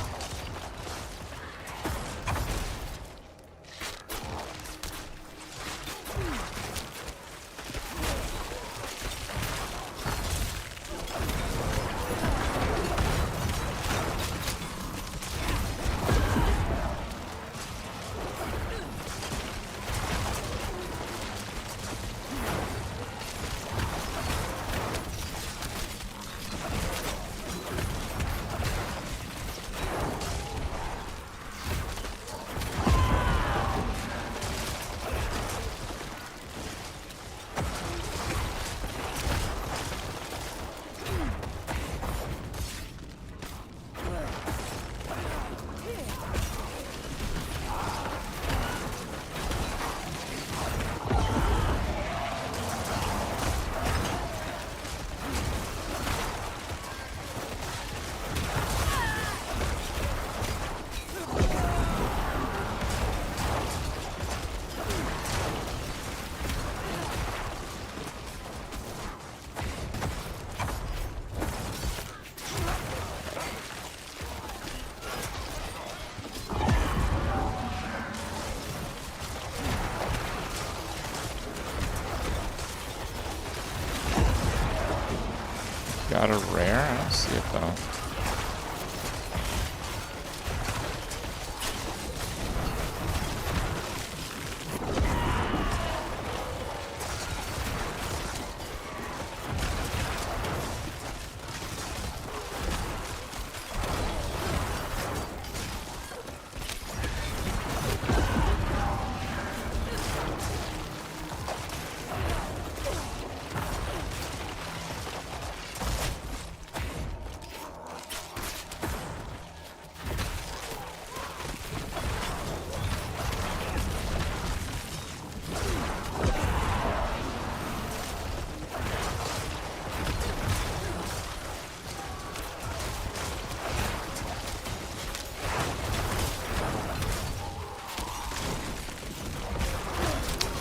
got a rare? I don't see it though.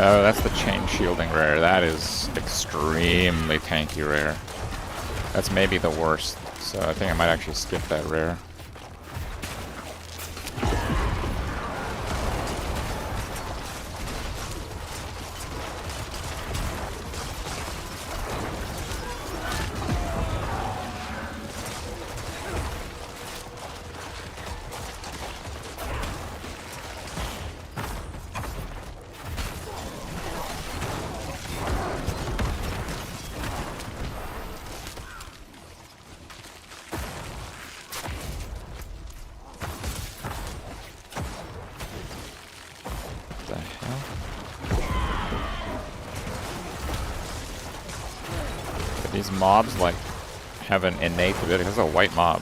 Oh, that's the chain shielding rare. That is extremely tanky rare. That's maybe the worst, so I think I might actually skip that rare. These mobs like have an innate ability. This is a white mob.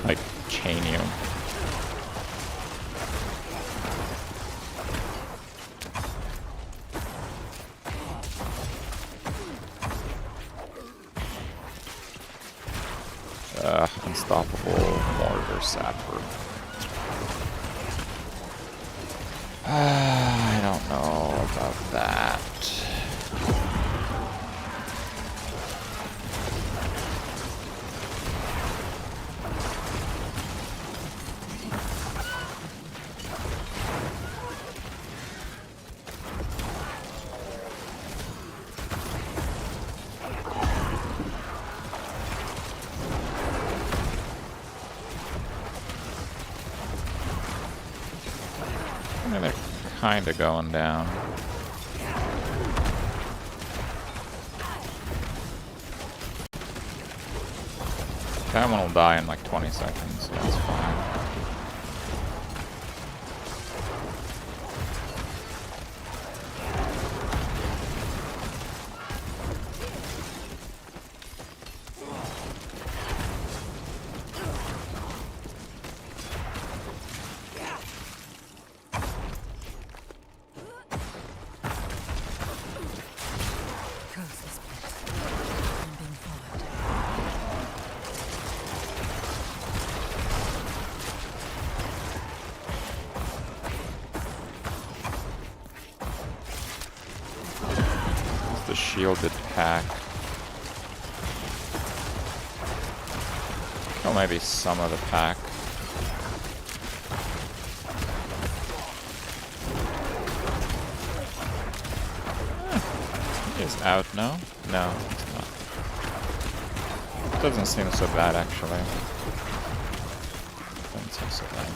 Like chain you. Unstoppable mortar sapper. I don't know about that. They're kind of going down. That one will die in like 20 seconds, so that's fine. The shielded pack. Kill maybe some of the pack. He is out, no? No, it's not. Doesn't seem so bad actually. Doesn't seem so bad.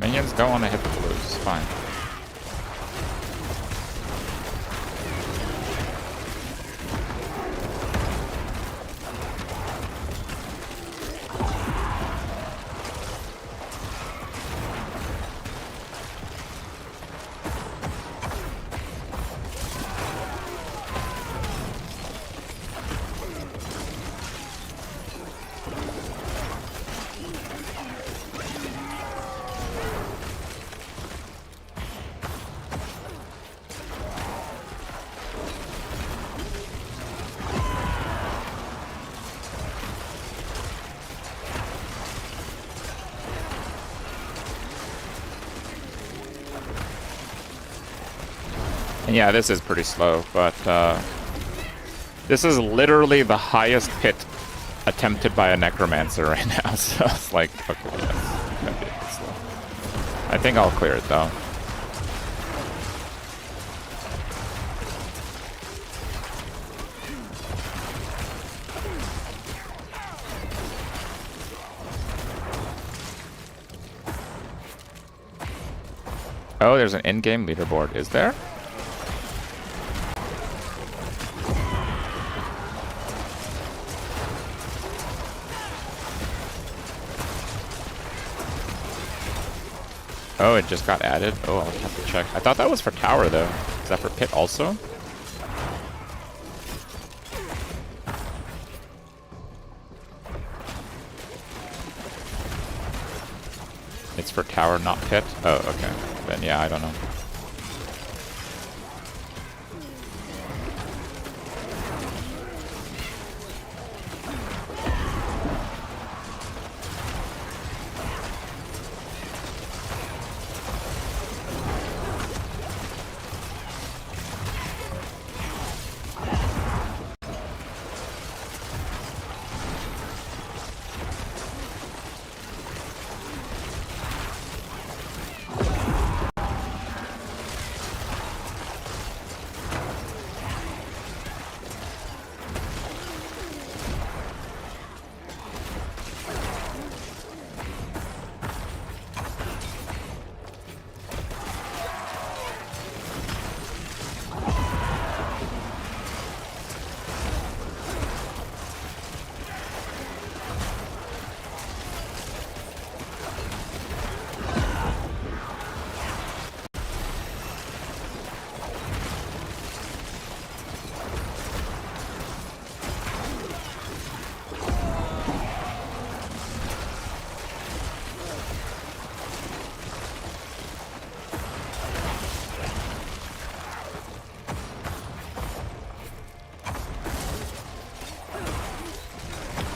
Minions don't want to hit the blues. It's fine. And yeah, this is pretty slow, but this is literally the highest pit attempted by a necromancer right now, so it's like, okay, yes, gonna be a bit slow. I think I'll clear it though. Oh, there's an in-game leaderboard, is there? Oh, it just got added? Oh, I'll have to check. I thought that was for tower, though. Is that for pit also? It's for tower, not pit? Oh, okay. Then yeah, I don't know.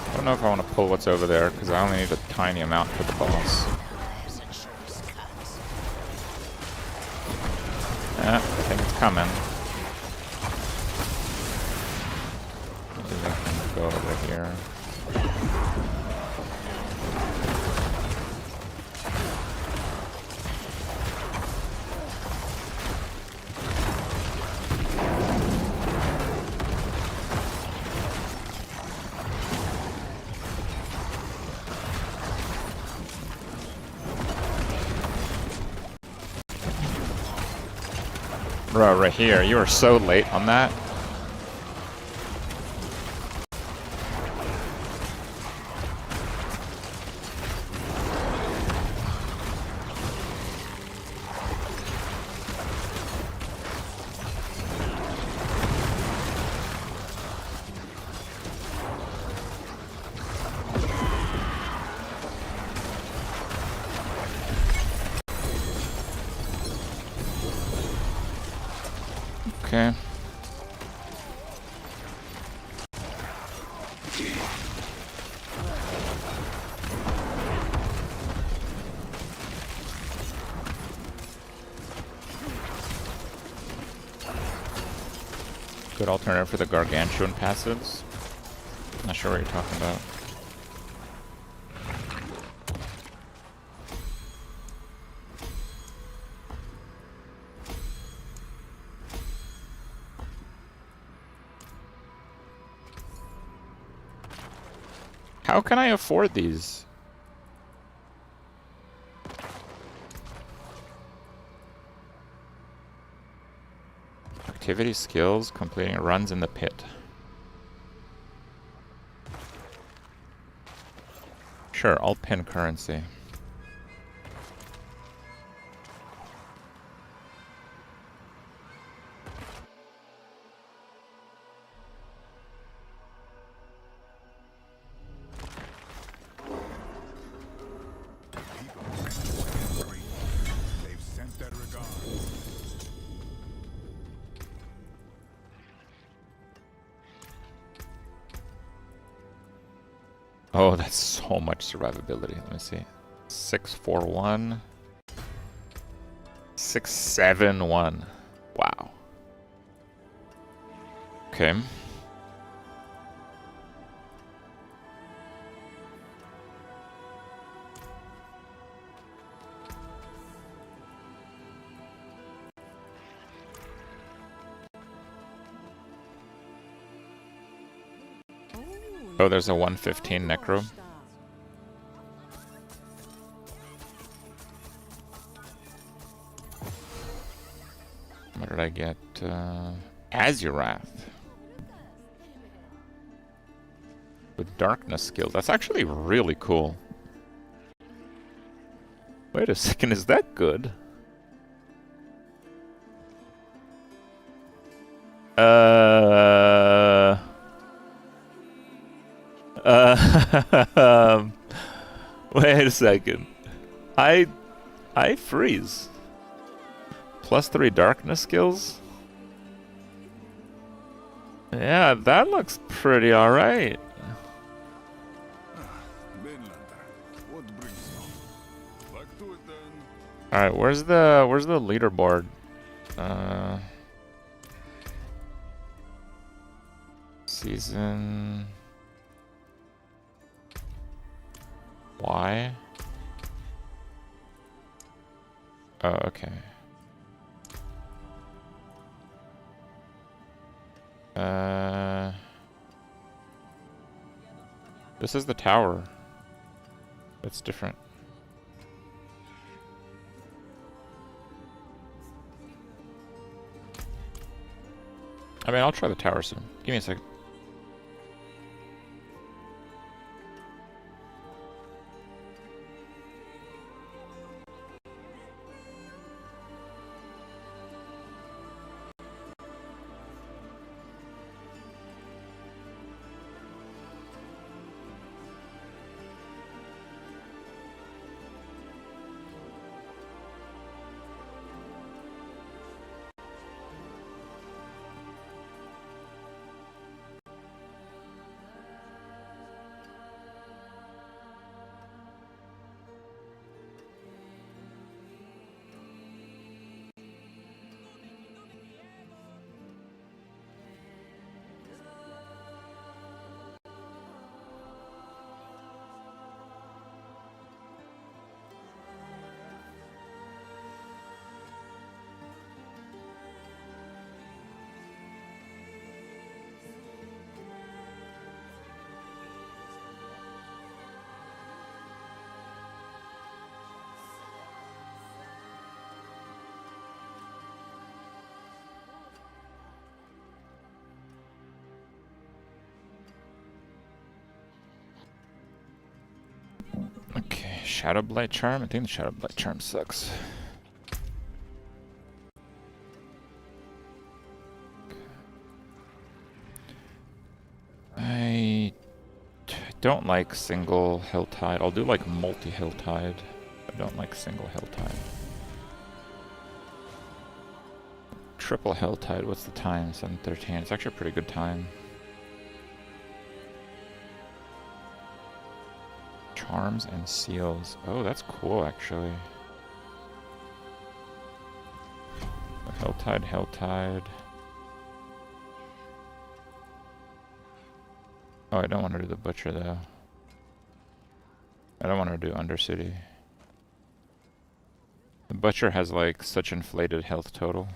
I don't know if I want to pull what's over there, because I only need a tiny amount for the boss. Yeah, I think it's coming. Maybe I can go over here. Bro, right here. You were so late on that. Okay. Good alternative for the gargantuan passives. Not sure what you're talking about. How can I afford these? Activity skills, completing runs in the pit. Sure, I'll pin currency. They've sent their regards. Oh, that's so much survivability. Let me see. 641. 671. Wow. Okay. Oh, there's a 115 NECRO. What did I get? Azurath. With darkness skills. That's actually really cool. Wait a second, is that good? Wait a second. I freeze. +3 darkness skills? Yeah, that looks pretty alright. Mainlander, what brings you? Back to it then. Alright, where's the leaderboard? Season Y? Oh, okay. This is the tower. It's different. I mean, I'll try the tower soon. Give me a second. Okay, Shadow Blight Charm. I think the Shadow Blight Charm sucks. I don't like single Helltide. I'll do like multi Helltide. I don't like single Helltide. Triple Helltide. What's the time? 7:13. It's actually a pretty good time. Charms and seals. Oh, that's cool, actually. Helltide, Helltide. Oh, I don't want to do the Butcher, though. I don't want to do Undercity. The Butcher has, like, such inflated health total.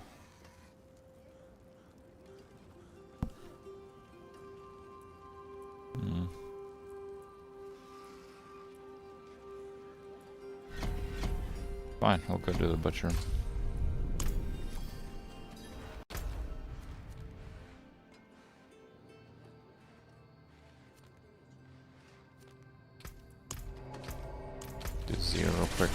Fine, we'll go do the Butcher. quick.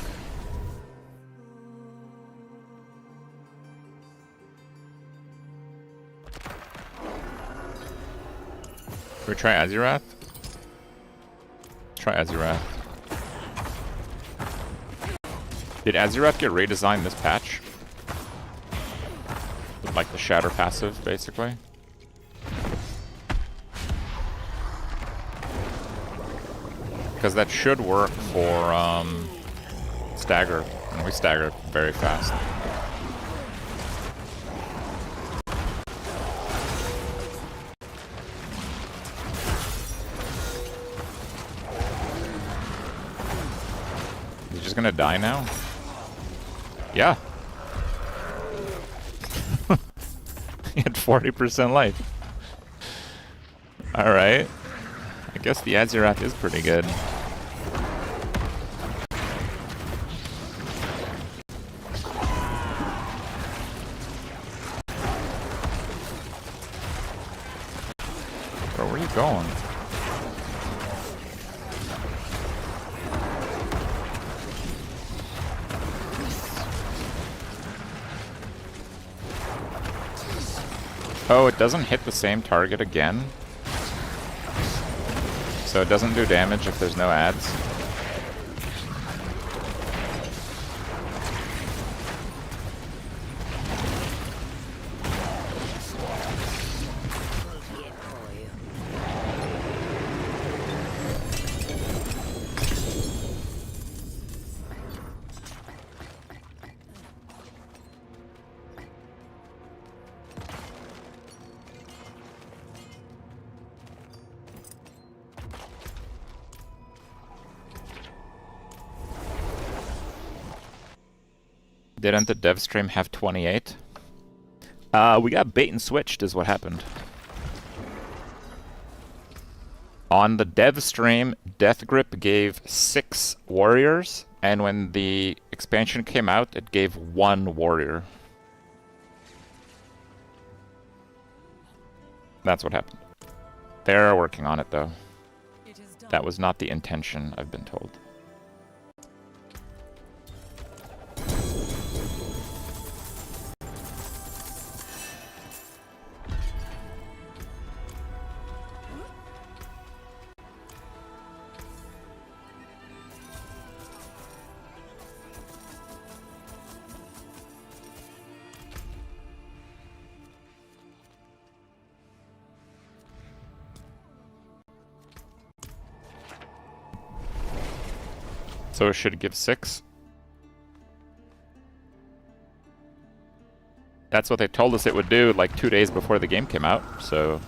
Should we try Azurath? Try Azurath. Did Azurath get redesigned this patch? With like the Shatter passive, basically? Because that should work for stagger, and we stagger very fast. He's just gonna die now? Yeah. He had 40% life. Alright. I guess the Azurath is pretty good. Bro, where are you going? Oh, it doesn't hit the same target again? So it doesn't do damage if there's no ads? Didn't the dev stream have 28? We got bait and switched is what happened. On the dev stream, Death Grip gave 6 warriors, and when the expansion came out, it gave 1 warrior. That's what happened. They're working on it though. That was not the intention, I've been told. So it should give 6. That's what they told us it would do like 2 days before the game came out, so...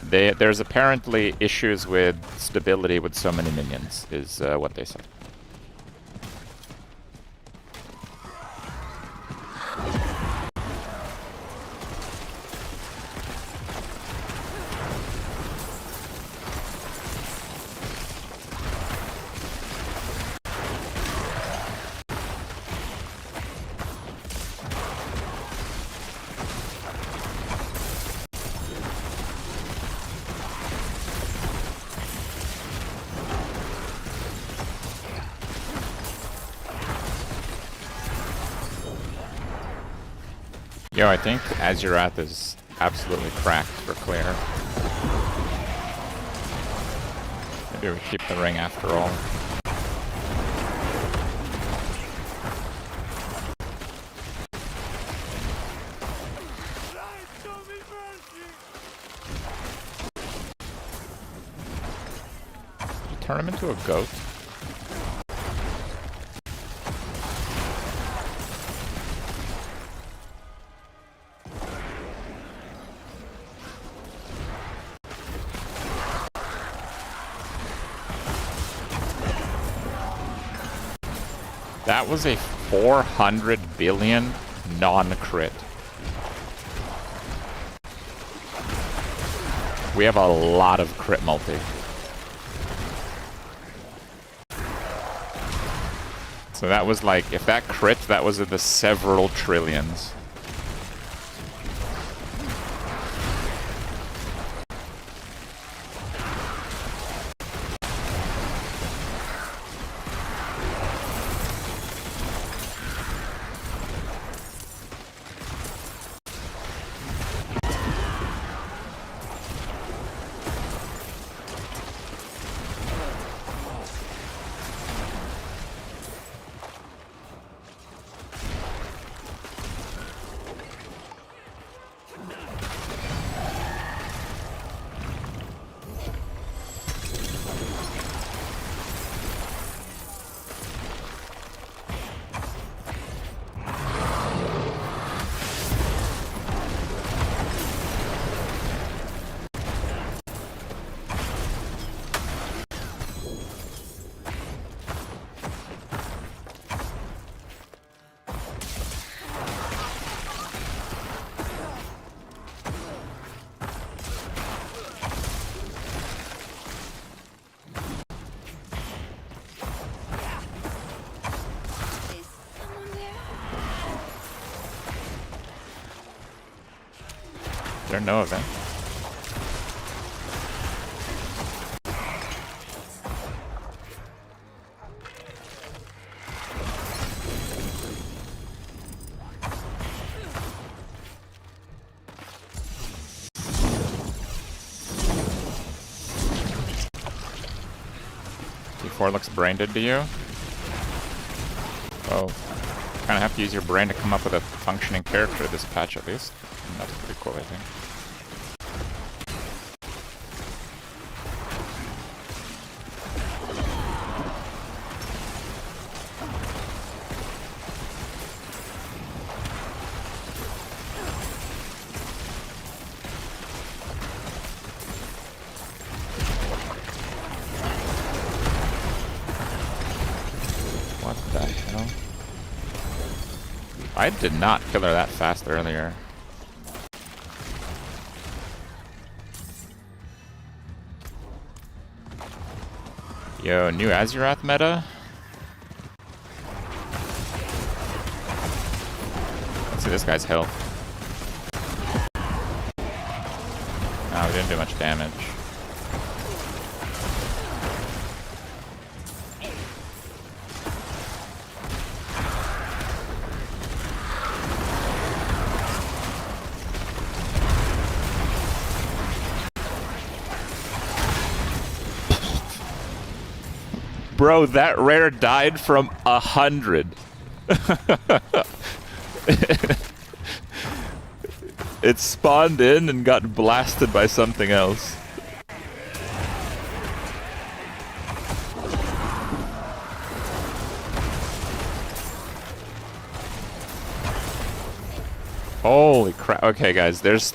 There's apparently issues with stability with so many minions, is what they said. Yo, I think Azurath is absolutely cracked for clear. Maybe we keep the ring after all. Did you turn him into a goat? That was a 400 billion non-crit. We have a lot of crit multi. So that was like, if that crit, that was in the several trillions. there no event? T4 looks brain-dead to you? Oh. Kind of have to use your brain to come up with a functioning character this patch at least. And that's pretty cool, I think. What the hell? I did not kill her that fast earlier. Yo, new Azurath meta? Let's see this guy's health. Oh, we didn't do much damage. Bro, that rare died from 100. It spawned in and got blasted by something else. Holy crap. Okay, guys, there's...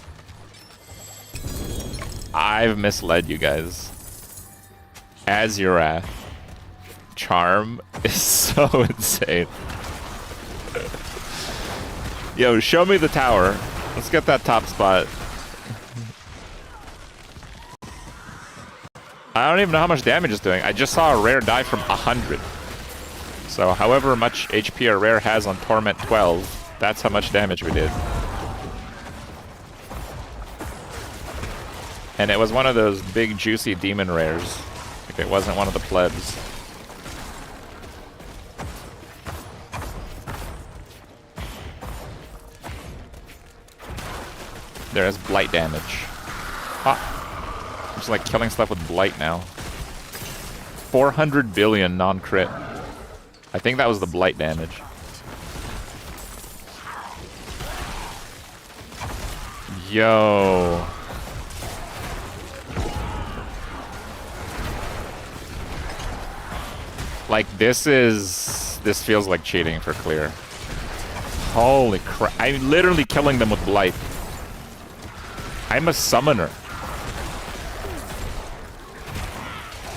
I've misled you guys. Azurath charm is so insane. Yo, show me the tower. Let's get that top spot. I don't even know how much damage it's doing. I just saw a rare die from 100. So however much HP a rare has on Torment 12, that's how much damage we did. And it was one of those big juicy demon rares. Like it wasn't one of the plebs. There is Blight damage. Ah. I'm just like killing stuff with Blight now. 400 billion non-crit. I think that was the Blight damage. Yo. Like this feels like cheating for clear. Holy crap. I'm literally killing them with Blight. I'm a summoner.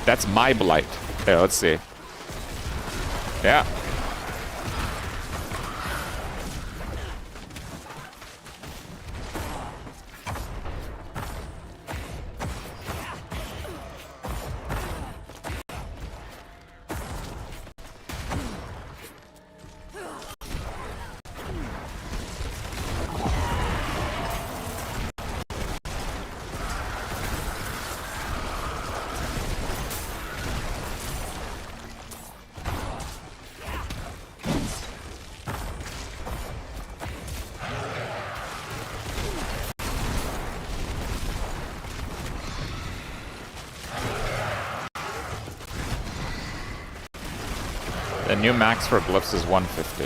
That's my Blight. Here, let's see. Yeah. The new max for glyphs is 150.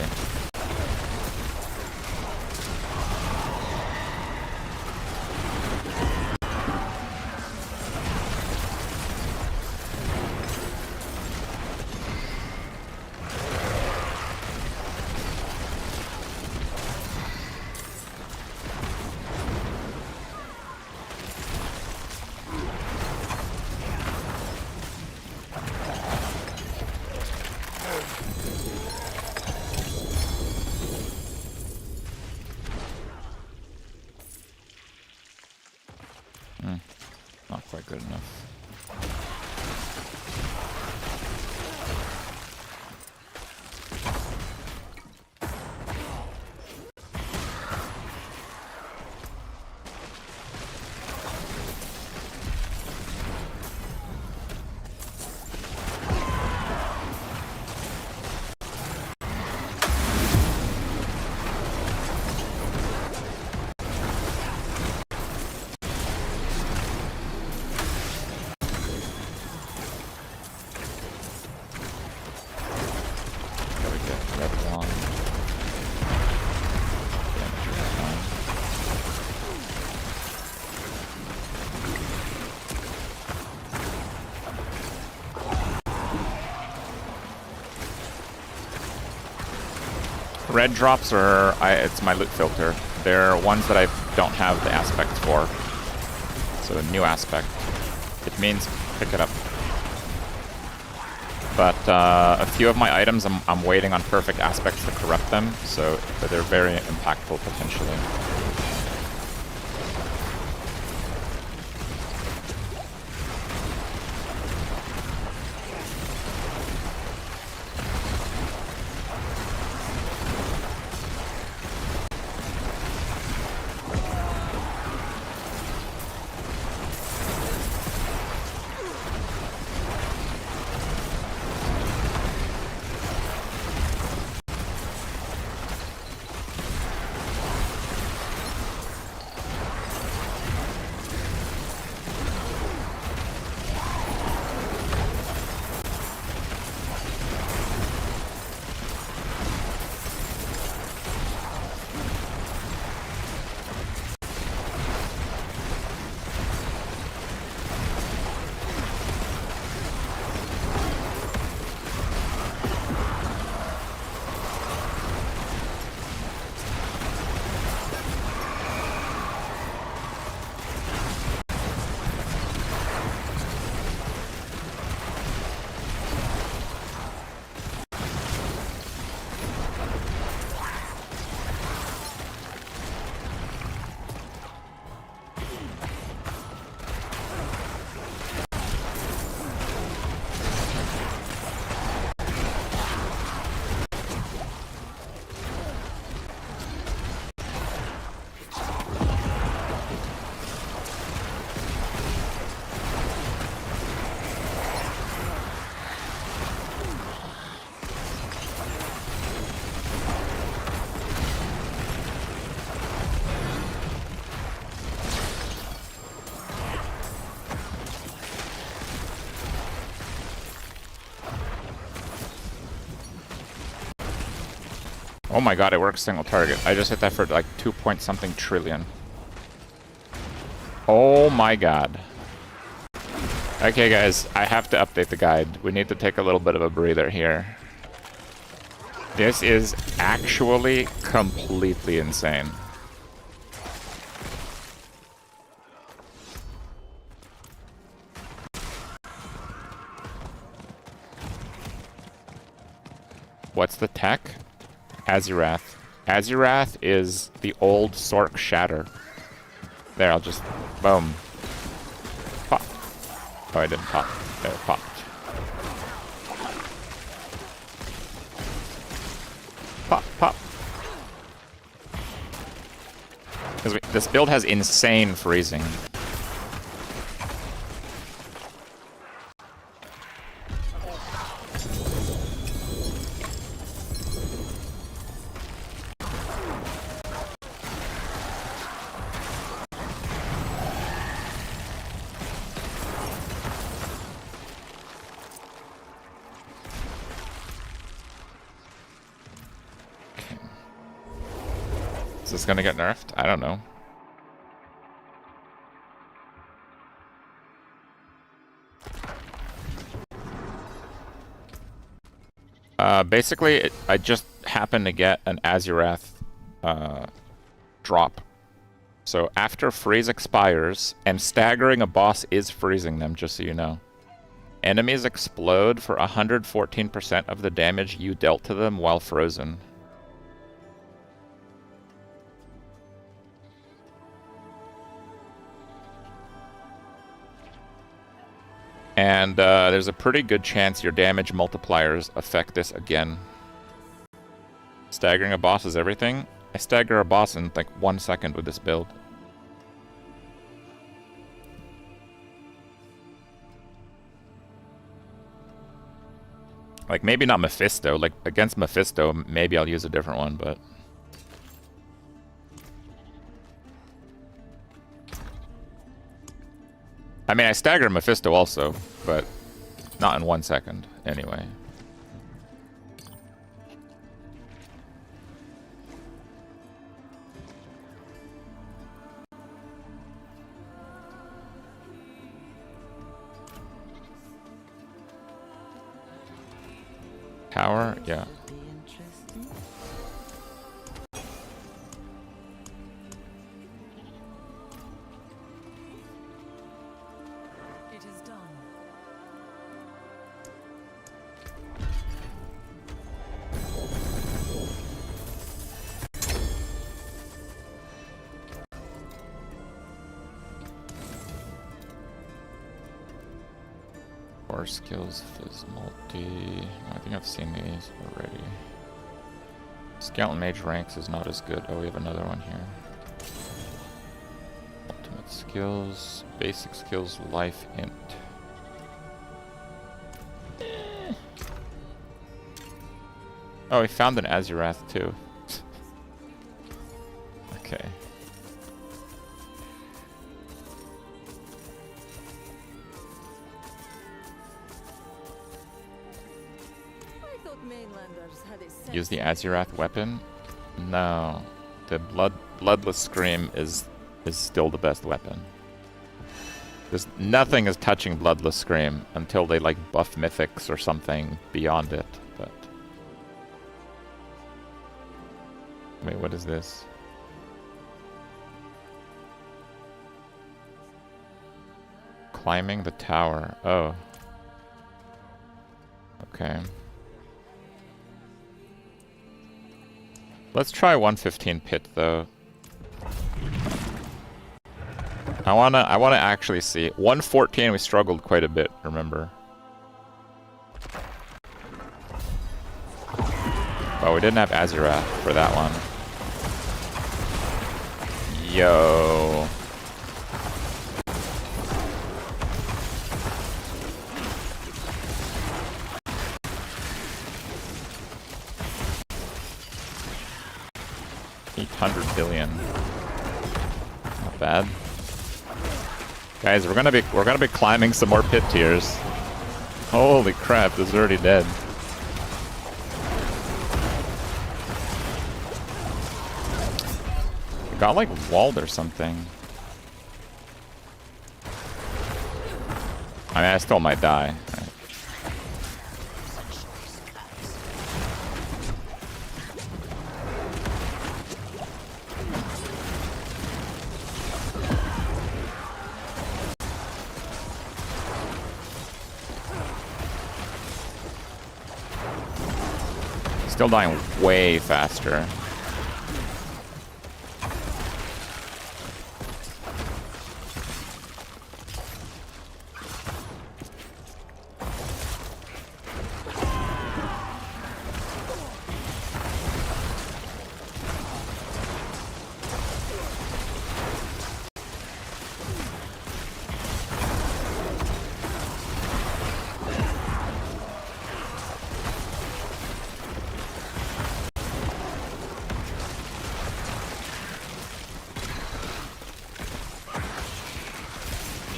Red one. Damage is fine. Red drops are, it's my loot filter. They're ones that I don't have the aspect for. So a new aspect. It means pick it up. But a few of my items, I'm waiting on perfect aspects to corrupt them, so they're very impactful potentially. Oh my god, it works single target. I just hit that for like 2 point something trillion. Oh my god. Okay guys, I have to update the guide. We need to take a little bit of a breather here. This is actually completely insane. What's the tech? Azurath. Azurath is the old Sork Shatter. There, I'll just... boom. Pop. Oh, I didn't pop. There, it popped. Pop, pop. Because this build has insane freezing. Is this gonna get nerfed? I don't know. Basically, I just happened to get an Azurath drop. So after freeze expires, and staggering a boss is freezing them, just so you know. Enemies explode for 114% of the damage you dealt to them while frozen. And there's a pretty good chance your damage multipliers affect this again. Staggering a boss is everything. I stagger a boss in like 1 second with this build. Like, maybe not Mephisto. Like, against Mephisto, maybe I'll use a different one, but... I mean, I stagger Mephisto also, but not in 1 second, anyway. Tower? Yeah. It is done. Core skills, fizz multi. I think I've seen these already. Skeleton mage ranks is not as good. Oh, we have another one here. Ultimate skills, basic skills, life int. Oh, we found an Azurath too. Okay. I thought mainlanders had a Use the Azurath weapon? No. The bloodless scream is still the best weapon. There's nothing is touching bloodless scream until they like buff mythics or something beyond it, but wait, what is this? Climbing the tower. Oh. Okay. Let's try 115 pit though. I wanna actually see. 114 we struggled quite a bit, remember? Oh, we didn't have Azurath for that one. Yo. $800 billion. Not bad. Guys, we're gonna be climbing some more pit tiers. Holy crap, this is already dead. It got like walled or something. I mean, I still might die. Still dying way faster.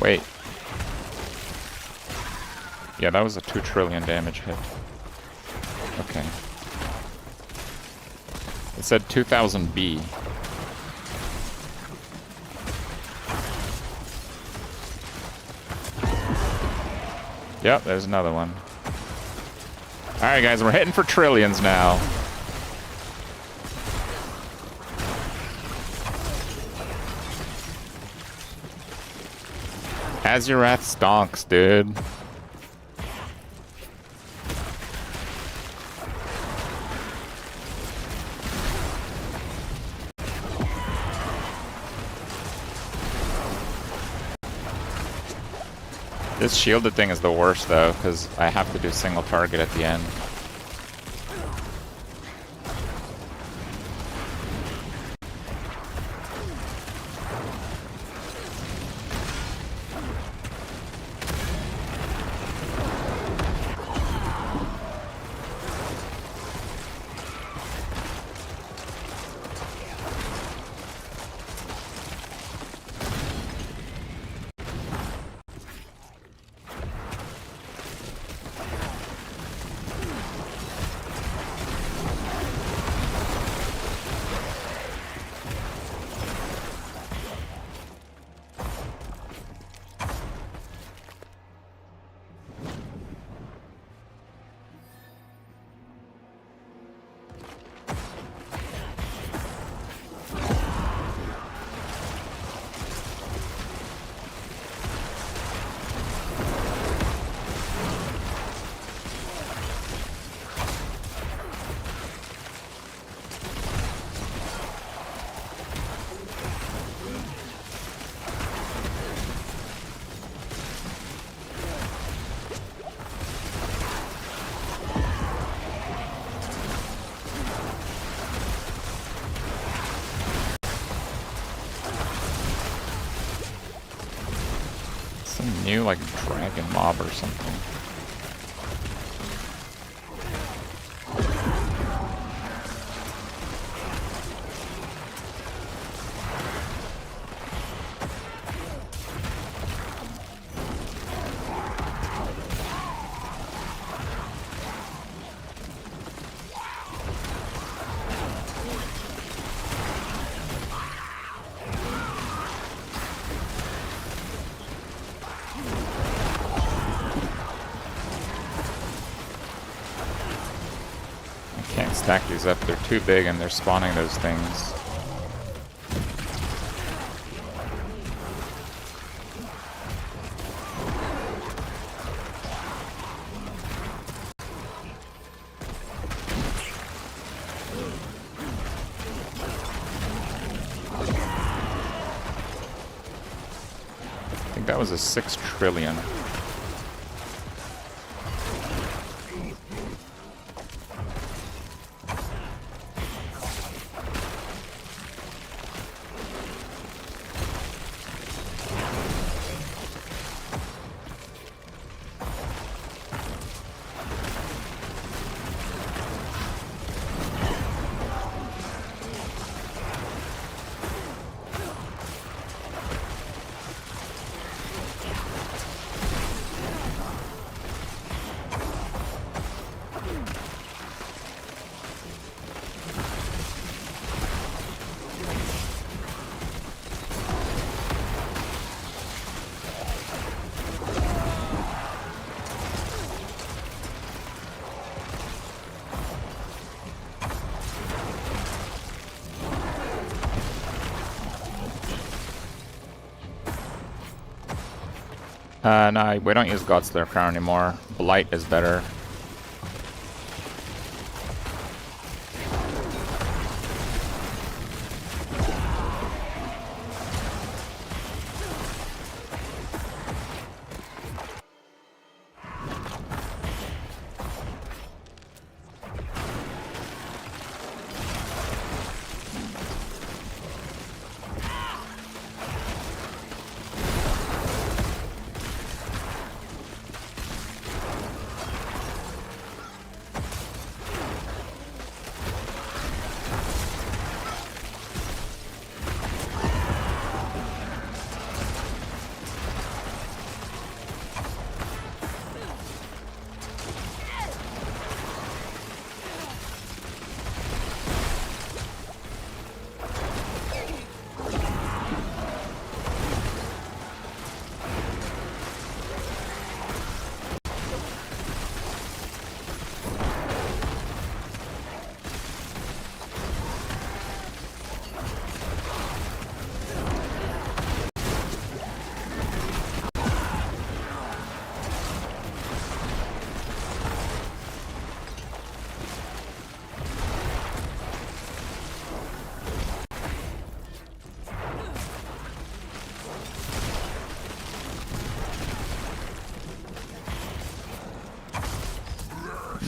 Wait. Yeah, that was a 2 trillion damage hit. Okay. It said 2000 B. Yep, there's another one. Alright guys, we're hitting for trillions now. Azurath stonks, dude. This shielded thing is the worst though, because I have to do single target at the end. Some new, like, dragon mob or something. Can't stack these up, they're too big and they're spawning those things. I think that was a 6 trillion. No, we don't use Godslayer Crown anymore. Blight is better.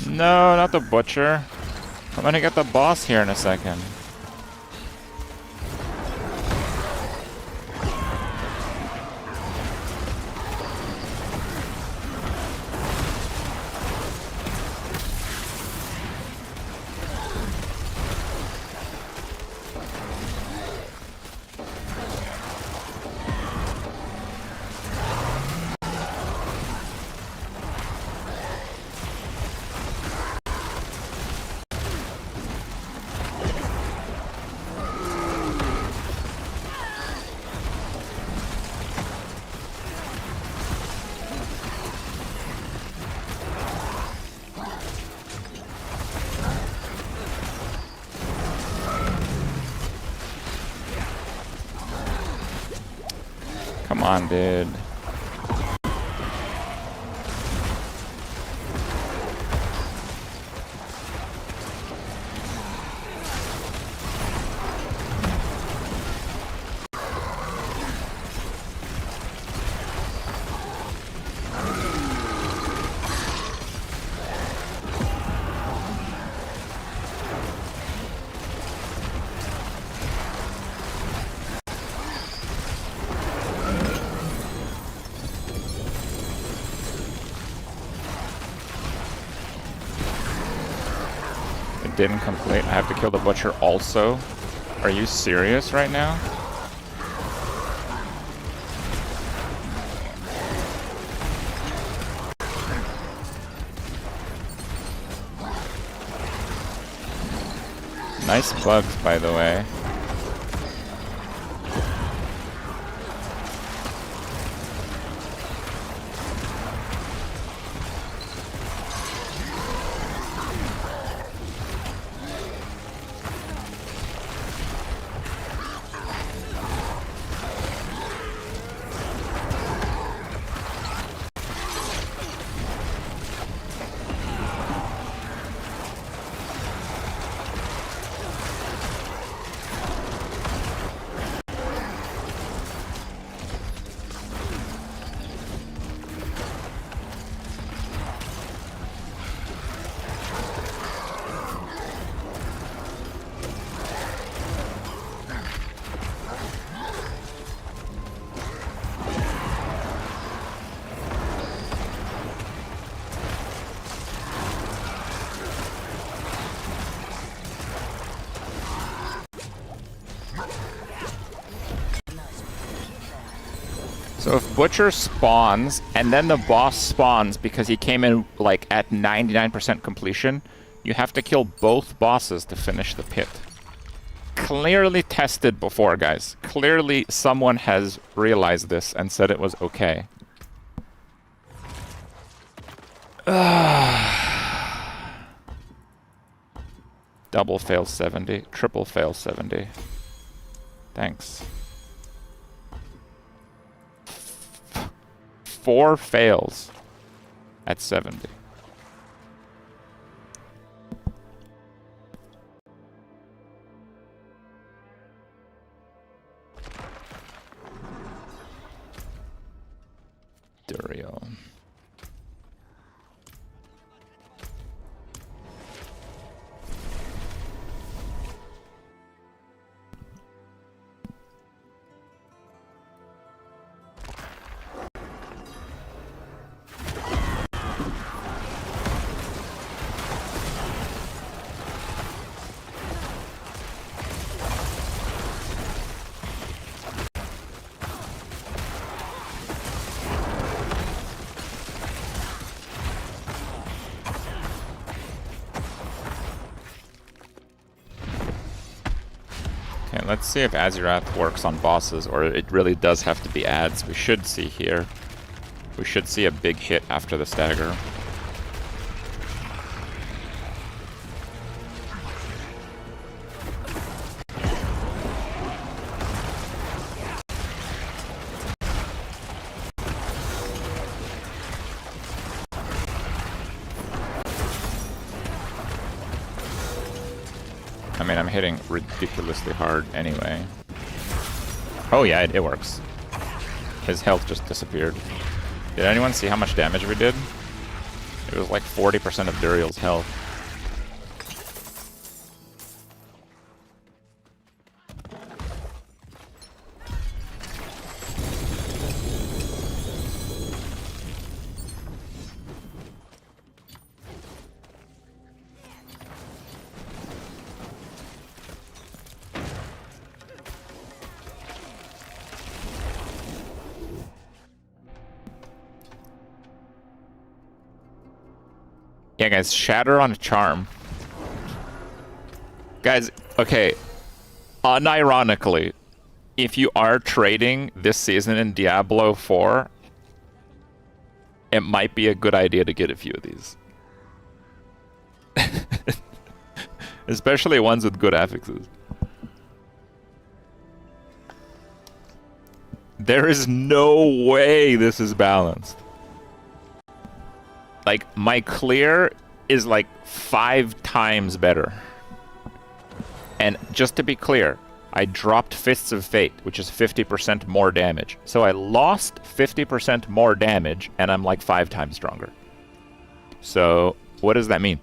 No, not the butcher. I'm gonna get the boss here in a second. Come on, dude. didn't complete. I have to kill the butcher also. Are you serious right now? Nice bugs, by the way. So if Butcher spawns, and then the boss spawns because he came in like at 99% completion, you have to kill both bosses to finish the pit. Clearly tested before, guys. Clearly someone has realized this and said it was okay. Double fail 70, triple fail 70. Thanks. 4 fails at 70. Durio. Okay, let's see if Azurath works on bosses, or it really does have to be ads. We should see here. We should see a big hit after the stagger. I mean, I'm hitting ridiculously hard anyway. Oh yeah, it works. His health just disappeared. Did anyone see how much damage we did? It was like 40% of Duriel's health. Yeah, guys, shatter on a charm. Guys, okay, unironically, if you are trading this season in Diablo 4, it might be a good idea to get a few of these. Especially ones with good affixes. There is no way this is balanced. Like, my clear is like 5 times better. And just to be clear, I dropped Fists of Fate, which is 50% more damage. So I lost 50% more damage, and I'm like 5 times stronger. So, what does that mean?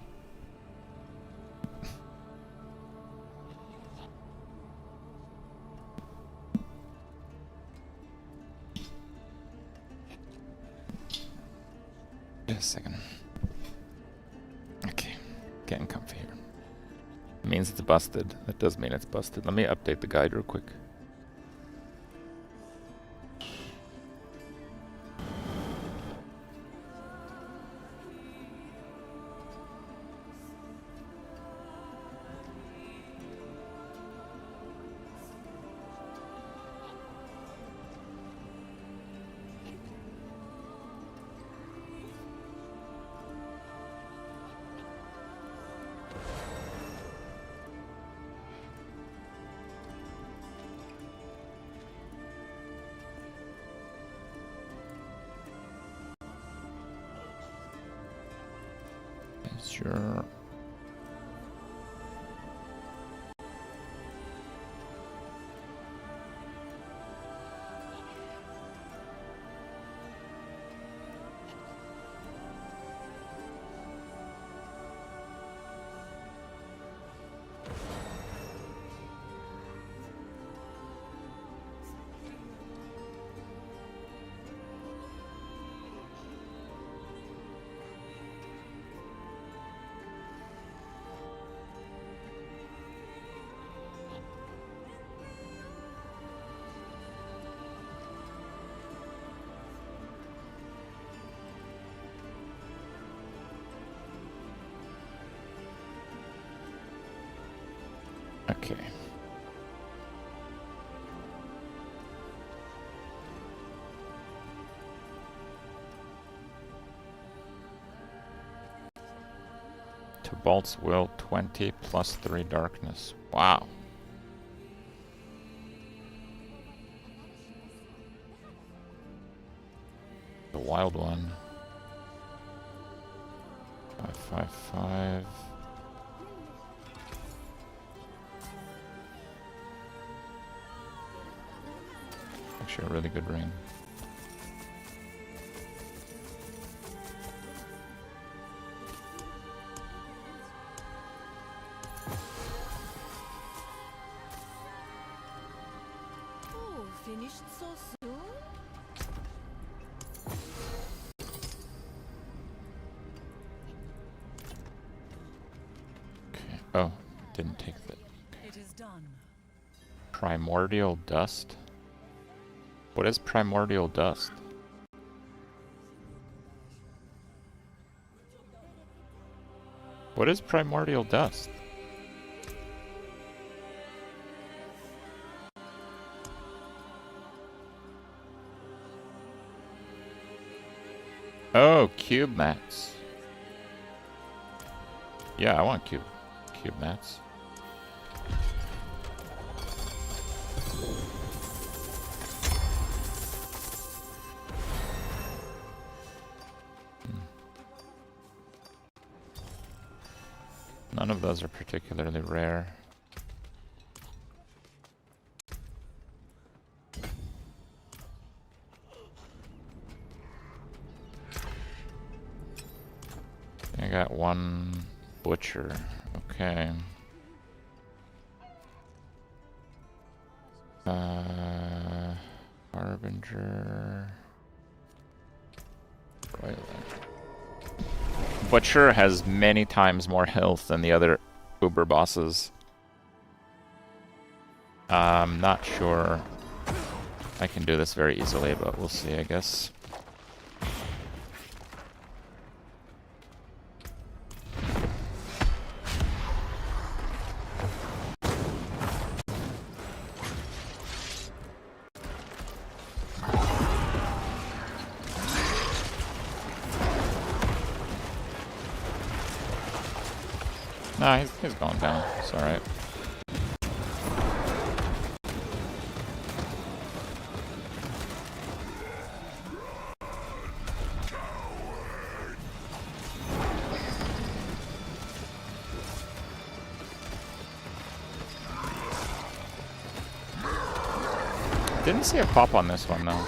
Just a second. Okay, getting comfy here. means it's busted. That does mean it's busted. Let me update the guide real quick. Sure. Okay. To Bolt's Will, 20 plus 3 darkness. Wow. The wild one. 555. Actually, a really good ring. Oh, finished so soon? Okay. Oh, didn't take that. It is done. Primordial dust. What is primordial dust? What is primordial dust? Oh, cube mats. Yeah, I want cube mats. None of those are particularly rare. I got one butcher. Okay. Harbinger. Right. Butcher has many times more health than the other Uber bosses. I'm not sure I can do this very easily, but we'll see, I guess. Nah, he's going down. It's alright. Didn't see a pop on this one, though.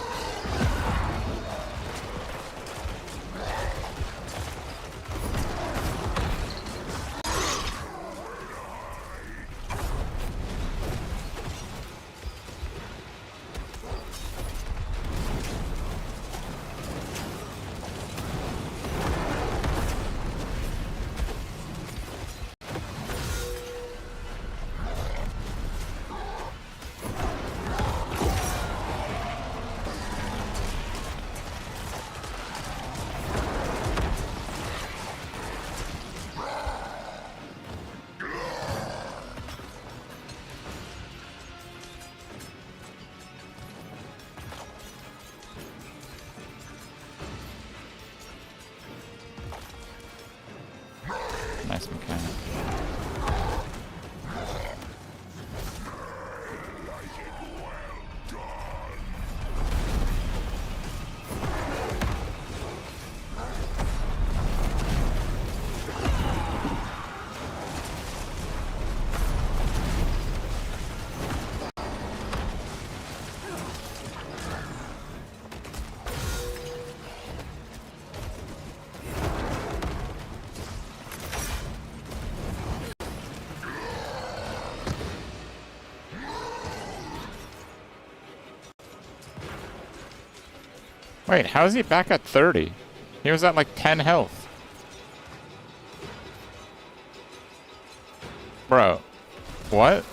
Wait, how is he back at 30? He was at like 10 health. Bro, what?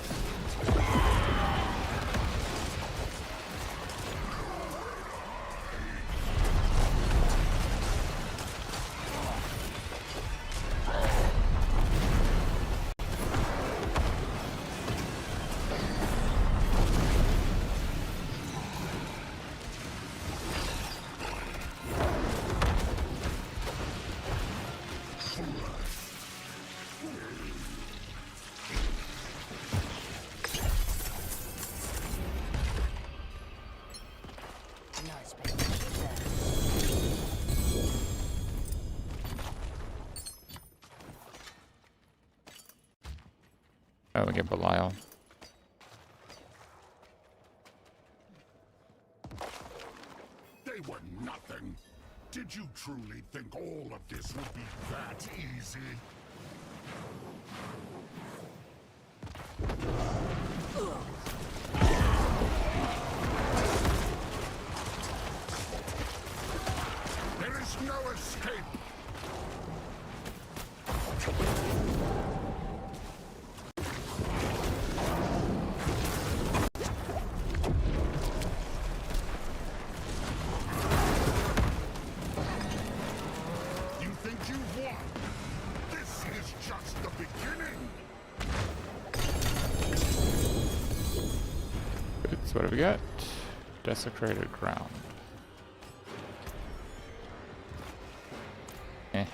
Oh, we get Belial. They were nothing. Did you truly think all of this would be that easy? There is no escape. You think you've won? This is just the beginning. So what do we got? Desecrated ground. Eh.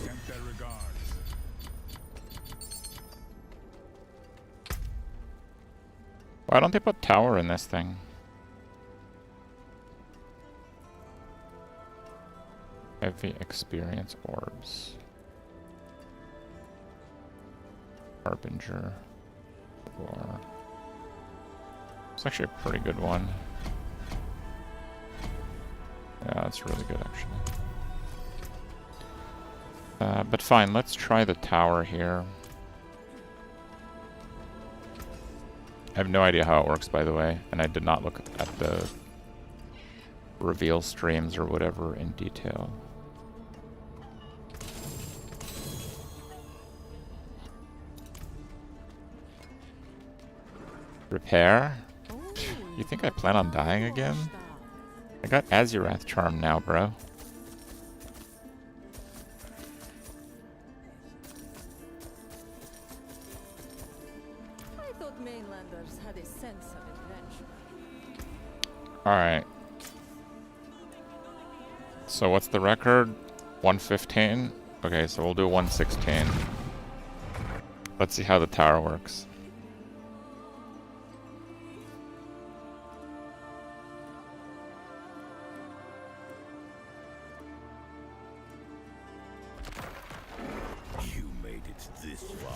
Sent their regards. Why don't they put tower in this thing? Heavy experience orbs. Harbinger. War. It's actually a pretty good one. Yeah, that's really good actually. But fine, let's try the tower here. I have no idea how it works, by the way, and I did not look at the reveal streams or whatever in detail. Repair? You think I plan on dying again? I got Azurath Charm now, bro. I thought mainlanders had a sense of adventure. Alright. So what's the record? 115? Okay, so we'll do 116. Let's see how the tower works. You made it this far.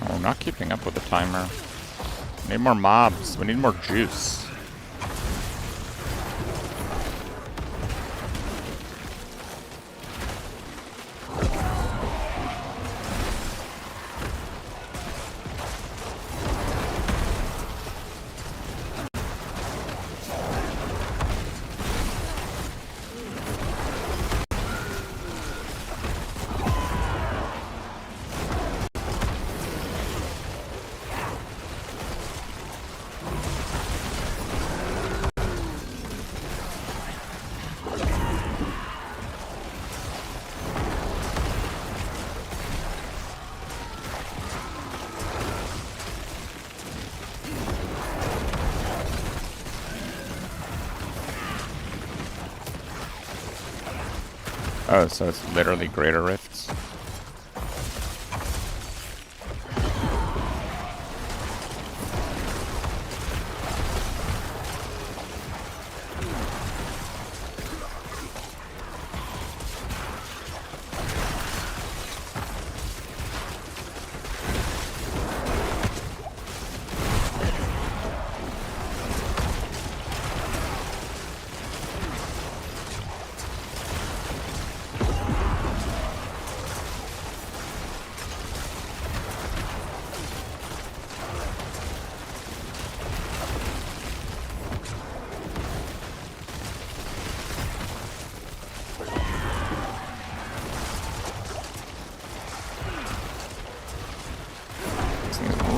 Oh, I'm not keeping up with the timer. We need more mobs. We need more juice. Oh, so it's literally greater rifts.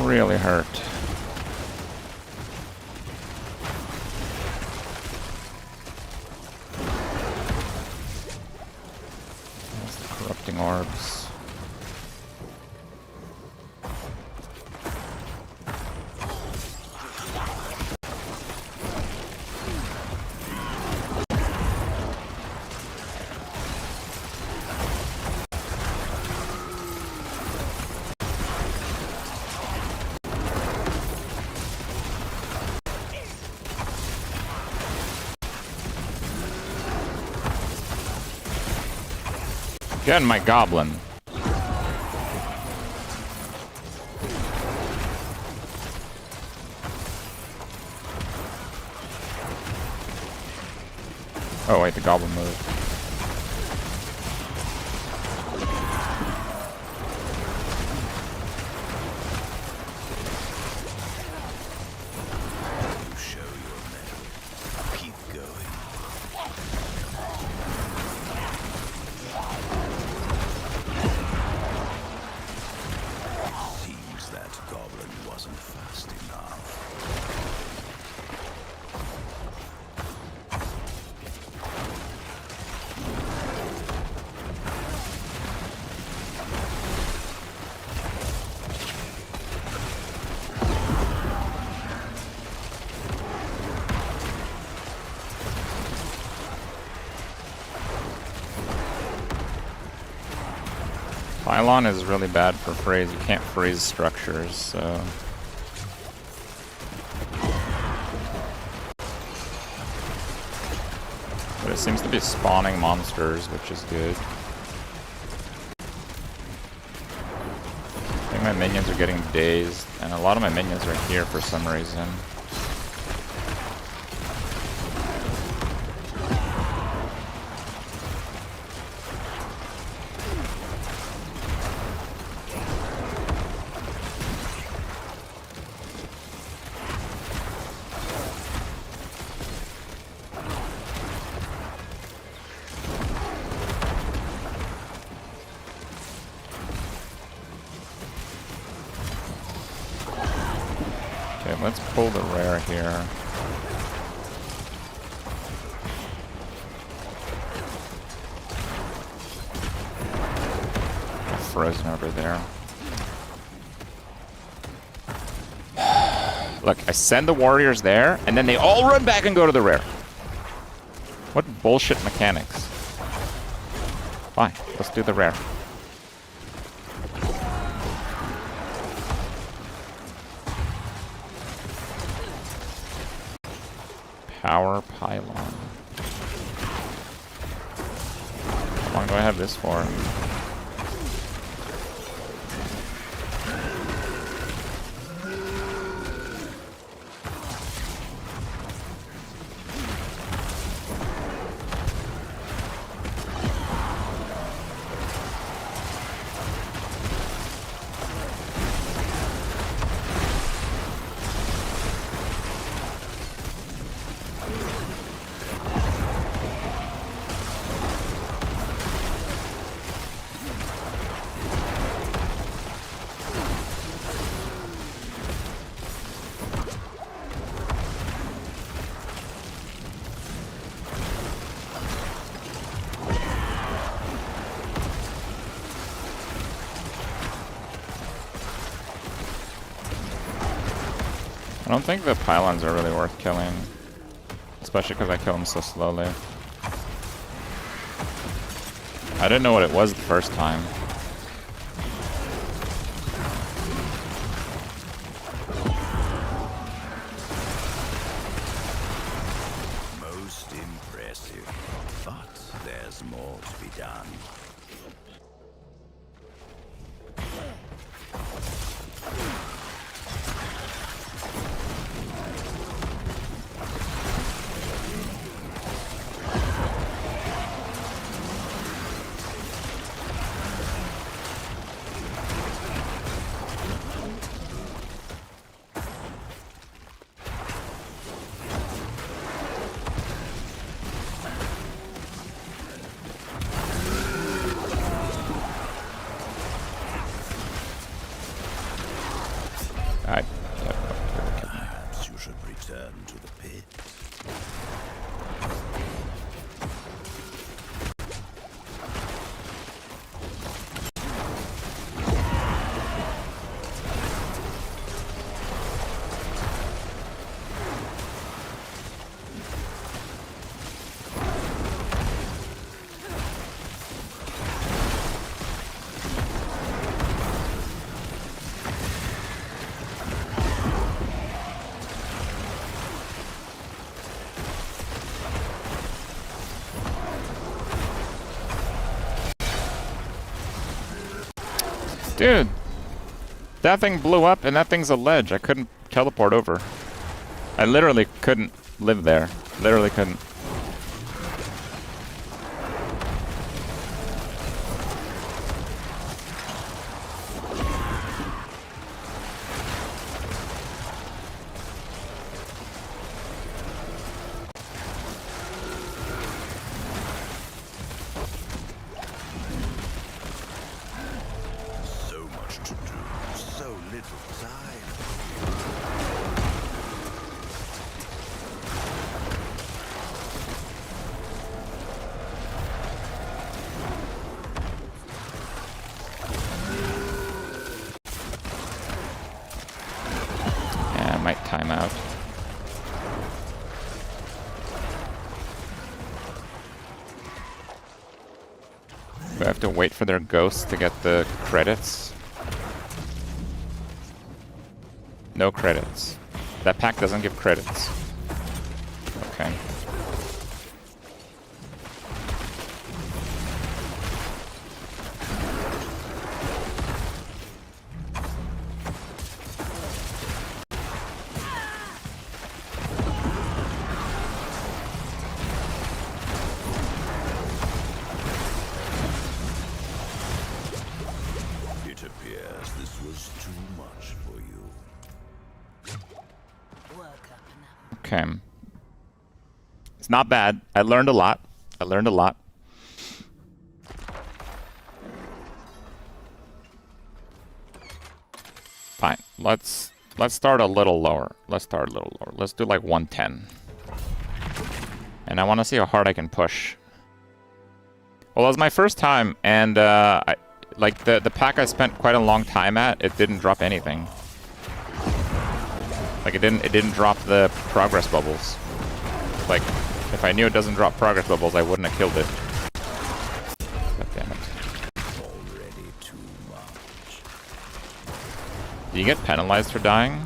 Really hurt. That's the corrupting orbs. Again, my goblin. Oh wait, the goblin moved. Pylon is really bad for freeze. You can't freeze structures, so... But it seems to be spawning monsters, which is good. I think my minions are getting dazed, and a lot of my minions are here for some reason. Okay, let's pull the rare here. Frozen over there. Look, I send the warriors there, and then they all run back and go to the rare. What bullshit mechanics. Fine, let's do the rare. Power pylon. How long do I have this for? I don't think the pylons are really worth killing, especially because I kill them so slowly. I didn't know what it was the first time. Most impressive, but there's more to be done. Alright. Perhaps you should return to the pit. Dude! That thing blew up and that thing's a ledge. I couldn't teleport over. I literally couldn't live there. Literally couldn't. So much to do, so little time. Yeah, I might time out. Do I have to wait for their ghosts to get the credits? No credits. That pack doesn't give credits. Okay. It appears this was too much for you. Okay. It's not bad. I learned a lot. I learned a lot. Fine. Let's start a little lower. Let's start a little lower. Let's do like 110. And I want to see how hard I can push. Well, it was my first time, and like the pack I spent quite a long time at, it didn't drop anything. Like it didn't drop the progress bubbles. Like if I knew it doesn't drop progress bubbles, I wouldn't have killed it. God damn it. Already too much. Do you get penalized for dying?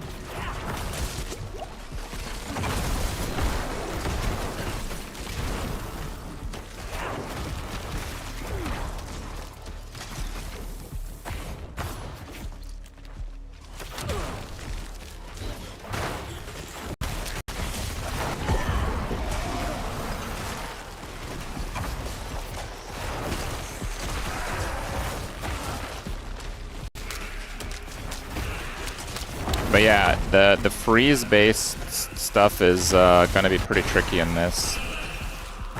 But yeah, the freeze-based stuff is gonna be pretty tricky in this,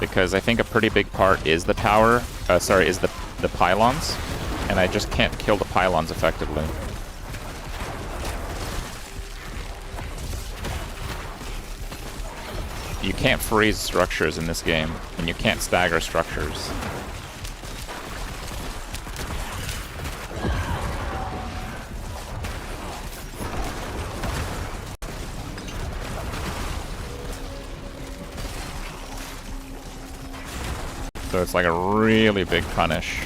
because I think a pretty big part is the tower. Sorry, is the pylons, and I just can't kill the pylons effectively. You can't freeze structures in this game, and you can't stagger structures. So it's like a really big punish.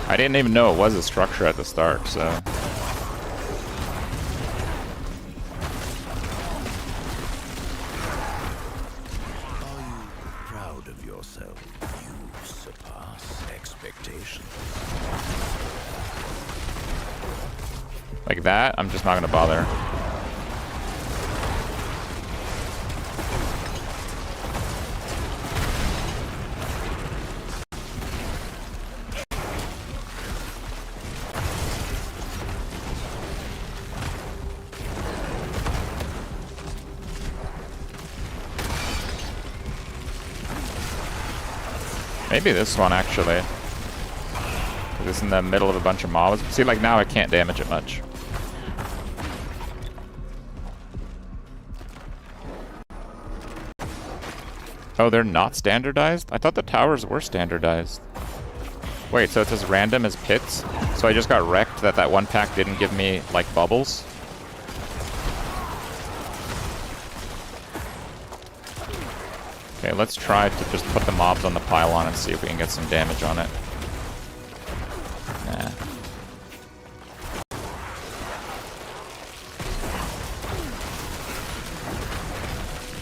I didn't even know it was a structure at the start, so... Are you proud of yourself? You surpass expectations. Like that, I'm just not gonna bother. Maybe this one, actually. 'Cause it's in the middle of a bunch of mobs. See, like now I can't damage it much. Oh, they're not standardized? I thought the towers were standardized. Wait, so it's as random as pits? So I just got wrecked that that one pack didn't give me, like, bubbles? Okay, let's try to just put the mobs on the pylon and see if we can get some damage on it. Nah.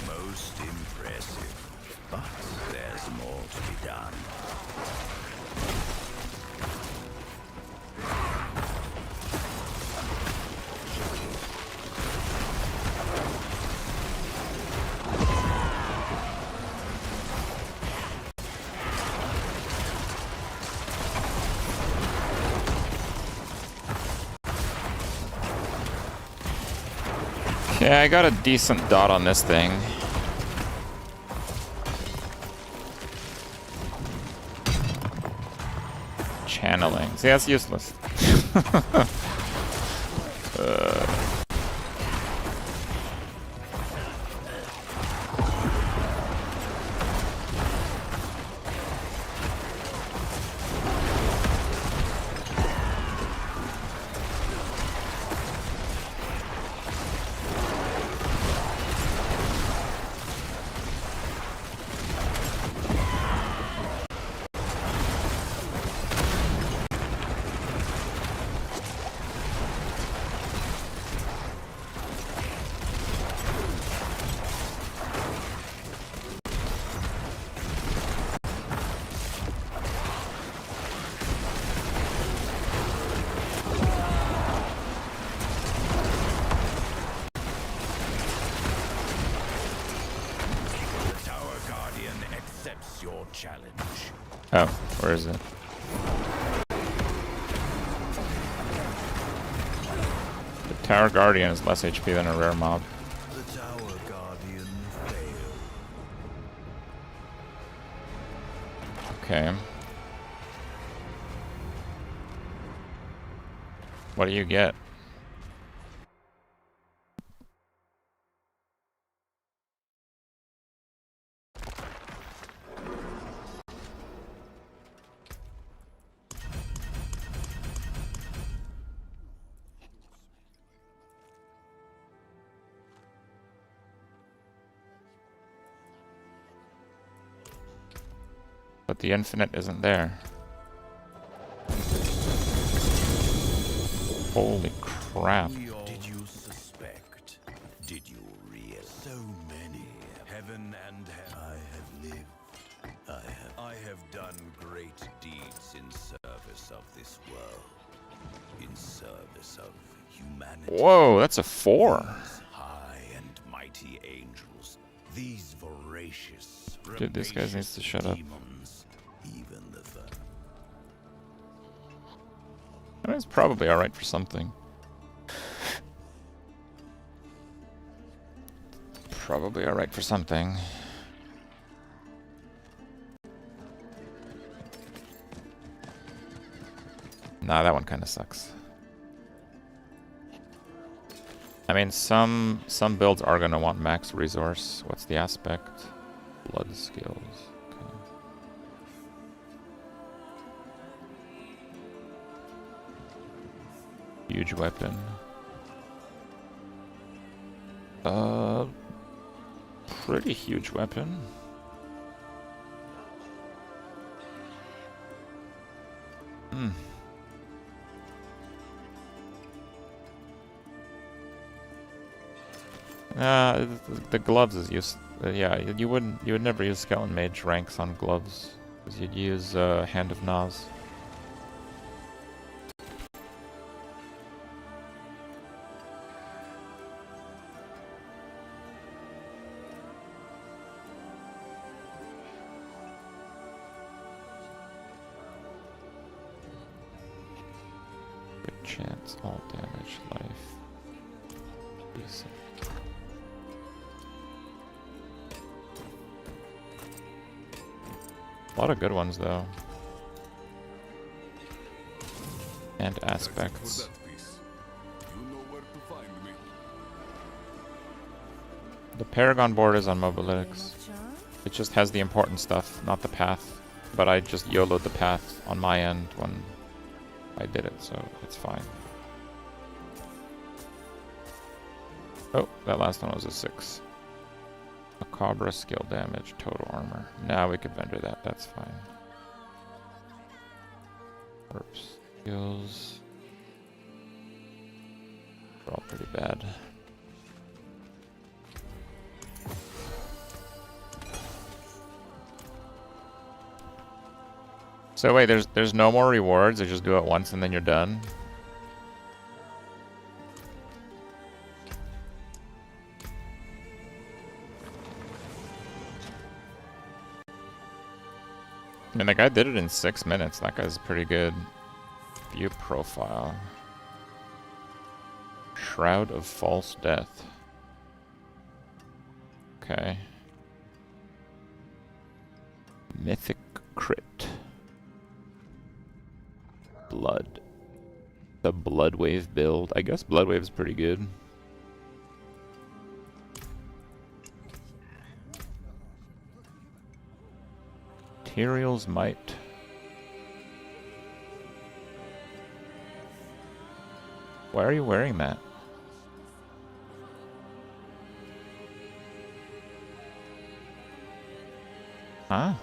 Most impressive, but there's more to be done. Yeah, I got a decent dot on this thing. Channeling. See, that's useless. Challenge. Oh, where is it? The Tower Guardian is less HP than a rare mob. The Tower Guardian failed. Okay. What do you get? But the infinite isn't there. Holy crap. Did you suspect? Did you realize? So many. Heaven and hell. I have lived. I have done great deeds in service of this world. In service of humanity. Whoa, that's a 4. These high and mighty angels. These voracious. Dude, this guy needs to shut up. Demons, even the I mean, it's probably alright for something. Probably alright for something. Nah, that one kind of sucks. I mean, some builds are gonna want max resource. What's the aspect? Blood skills. Okay. Huge weapon. Pretty huge weapon. The gloves is used. Yeah, you would never use Skeleton Mage ranks on gloves, because you'd use Hand of Nas. Good chance, all damage, life. Decent. A lot of good ones, though. And aspects. The Paragon board is on Mobalytics. It just has the important stuff, not the path. But I just YOLO'd the path on my end when I did it, so it's fine. Oh, that last one was a 6. Macabre, skill damage, total armor. Now we could vendor that, that's fine. Oops. Skills. They're all pretty bad. So wait, there's no more rewards, they just do it once and then you're done? I mean, the guy did it in 6 minutes. That guy's pretty good. View profile. Shroud of False Death. Okay. Mythic crit. Blood. The Blood Wave build. I guess Blood Wave is pretty good. Materials Might. Why are you wearing that? Huh?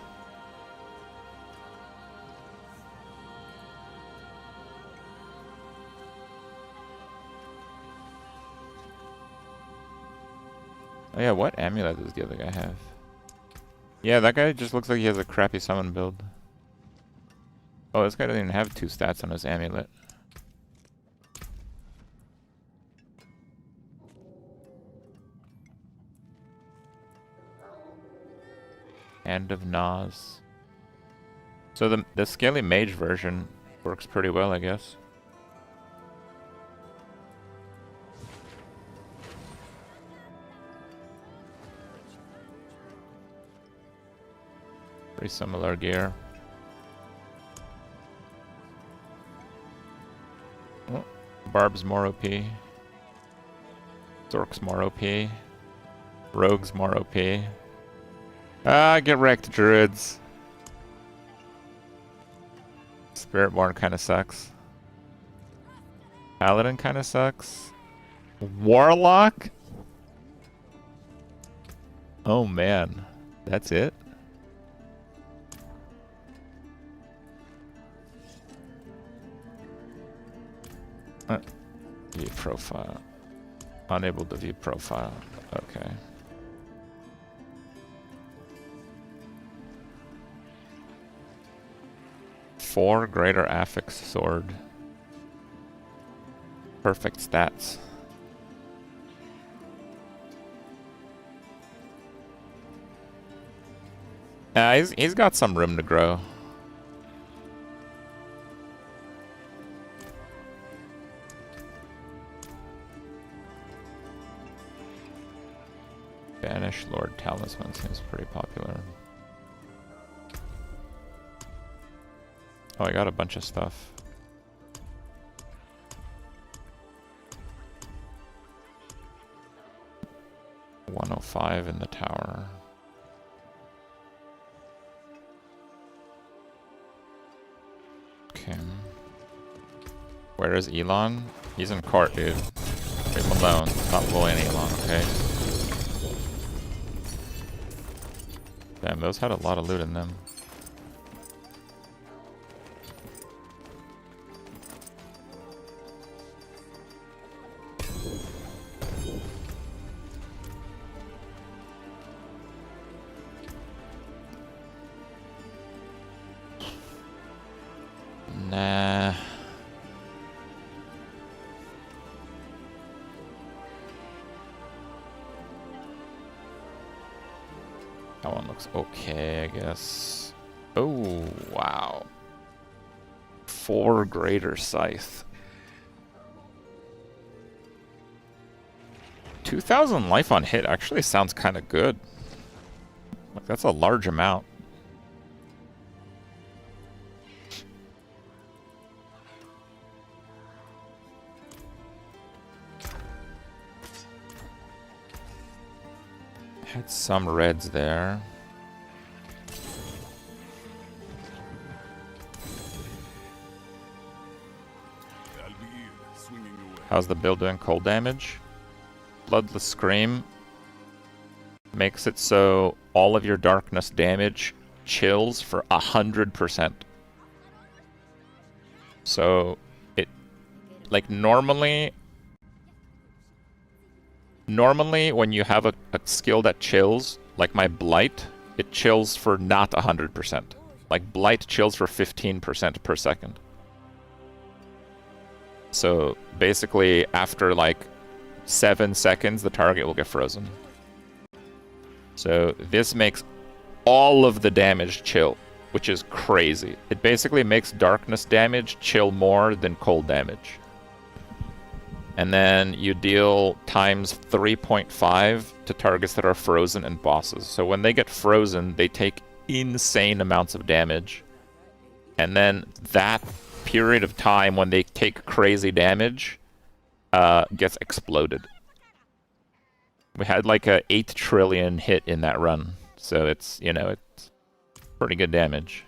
Oh yeah, what amulet does the other guy have? Yeah, that guy just looks like he has a crappy summon build. Oh, this guy doesn't even have 2 stats on his amulet. Hand of Nas. So the Scaly Mage version works pretty well, I guess. Pretty similar gear. Oh, Barb's more OP. Zork's more OP. Rogue's more OP. Ah, get wrecked, Druids. Spiritborn kinda sucks. Paladin kinda sucks. Warlock? Oh man. That's it? View profile. Unable to view profile. Okay. Four Greater Affix Sword. Perfect stats. He's got some room to grow. Banish Lord Talisman seems pretty popular. Oh, I got a bunch of stuff. $105 in the tower. Okay. Where is Elon? He's in court, dude. Leave him alone. Stop bullying Elon, okay? Damn, those had a lot of loot in them. That one looks okay, I guess. Oh, wow. 4 greater scythe. 2,000 life on hit actually sounds kind of good. Like, that's a large amount. Had some reds there. How's the build doing cold damage? Bloodless Scream makes it so all of your darkness damage chills for 100%. So it, like, normally when you have a skill that chills, like my Blight, it chills for not 100%. Like, Blight chills for 15% per second. So basically, after like 7 seconds, the target will get frozen. So this makes all of the damage chill, which is crazy. It basically makes darkness damage chill more than cold damage. And then you deal times 3.5 to targets that are frozen and bosses. So when they get frozen, they take insane amounts of damage. And then that period of time when they take crazy damage gets exploded. We had like a 8 trillion hit in that run. So it's, you know, it's pretty good damage.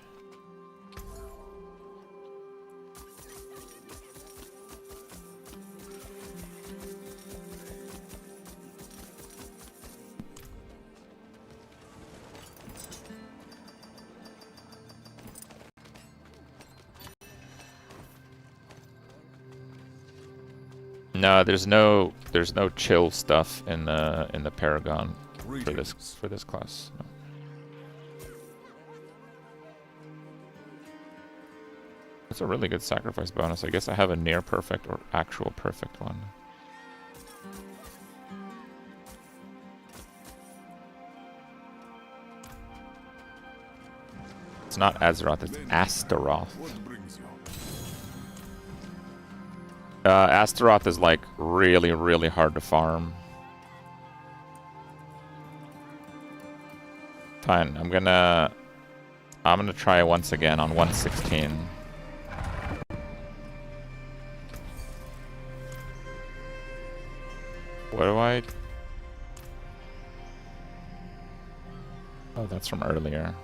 No, there's no chill stuff in the Paragon for this class. No. It's a really good sacrifice bonus. I guess I have a near perfect or actual perfect one. It's not Azeroth, it's Astaroth. Astaroth is like really, really hard to farm. Fine, I'm gonna try once again on 116. What do I? Oh, that's from earlier.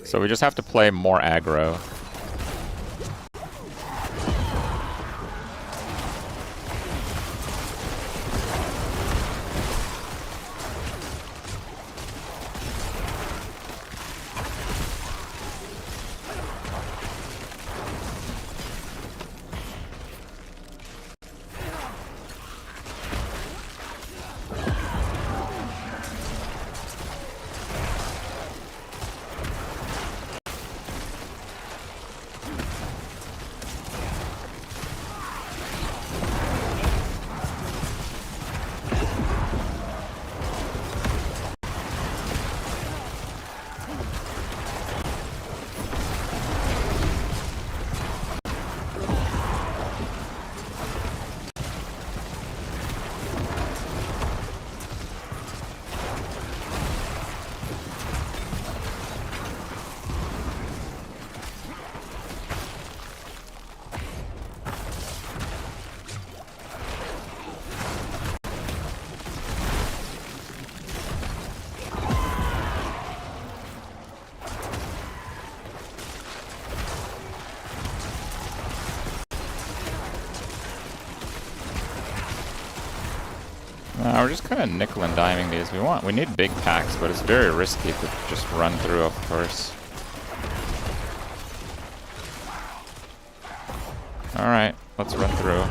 So we just have to play more aggro. We're just kind of nickel and diming these. We need big packs, but it's very risky to just run through, of course. Alright, let's run through.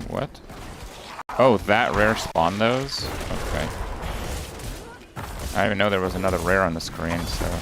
what? Oh, that rare spawned those? Okay. I didn't even know there was another rare on the screen, so...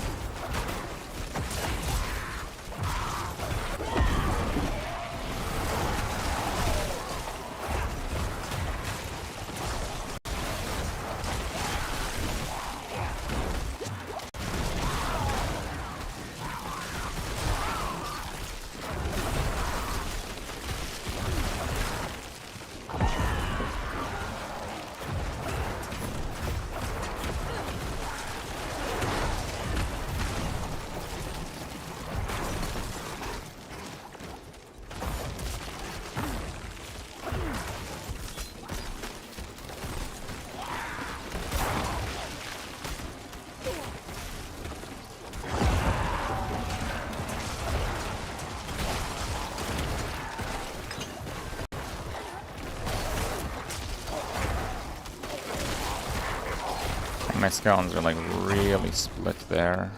My skeletons are like really split there.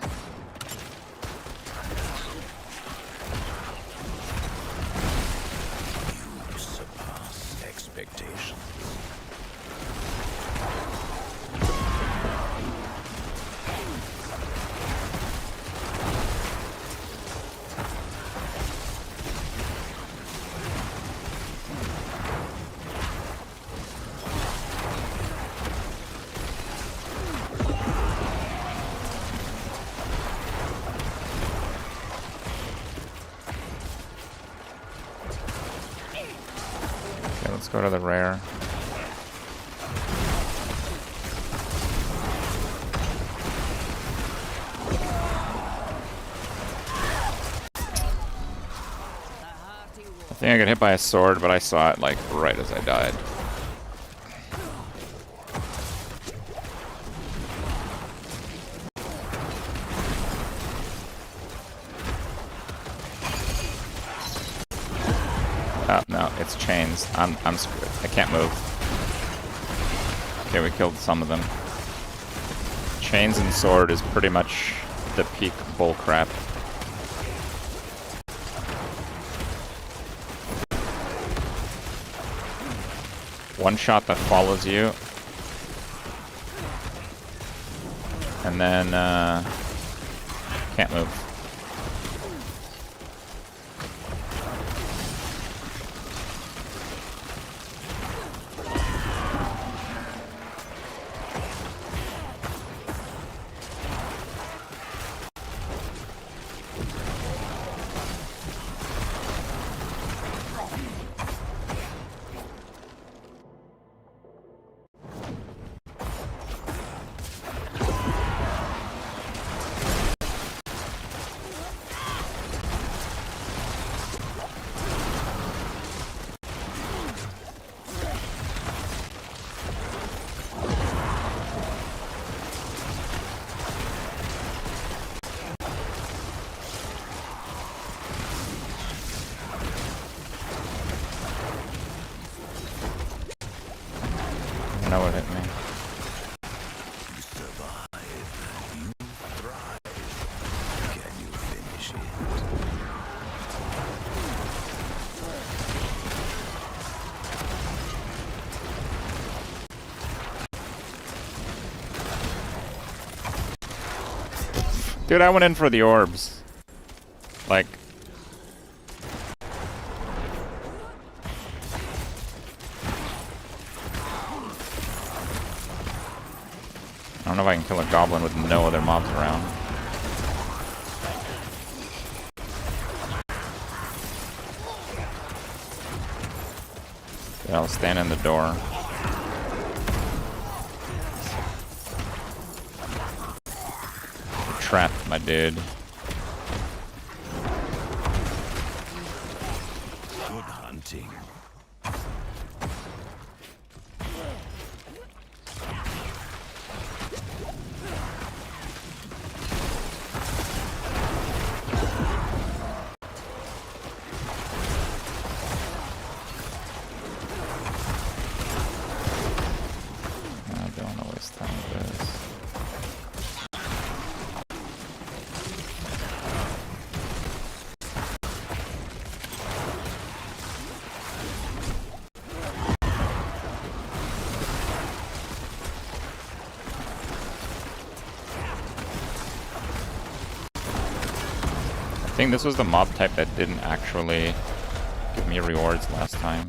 You surpass expectations. Let's go to the rare. I think I got hit by a sword, but I saw it like right as I died. Oh, no, it's chains. I'm screwed. I can't move. Okay, we killed some of them. Chains and sword is pretty much the peak bullcrap. One shot that follows you. And then, can't move. No one hit me. You survive. You thrive. Can you finish it? Dude, I went in for the orbs. Like... I don't know if I can kill a goblin with no other mobs around. Yeah, I'll stand in the door. You're trapped, my dude. Good hunting. think this was the mob type that didn't actually give me rewards last time.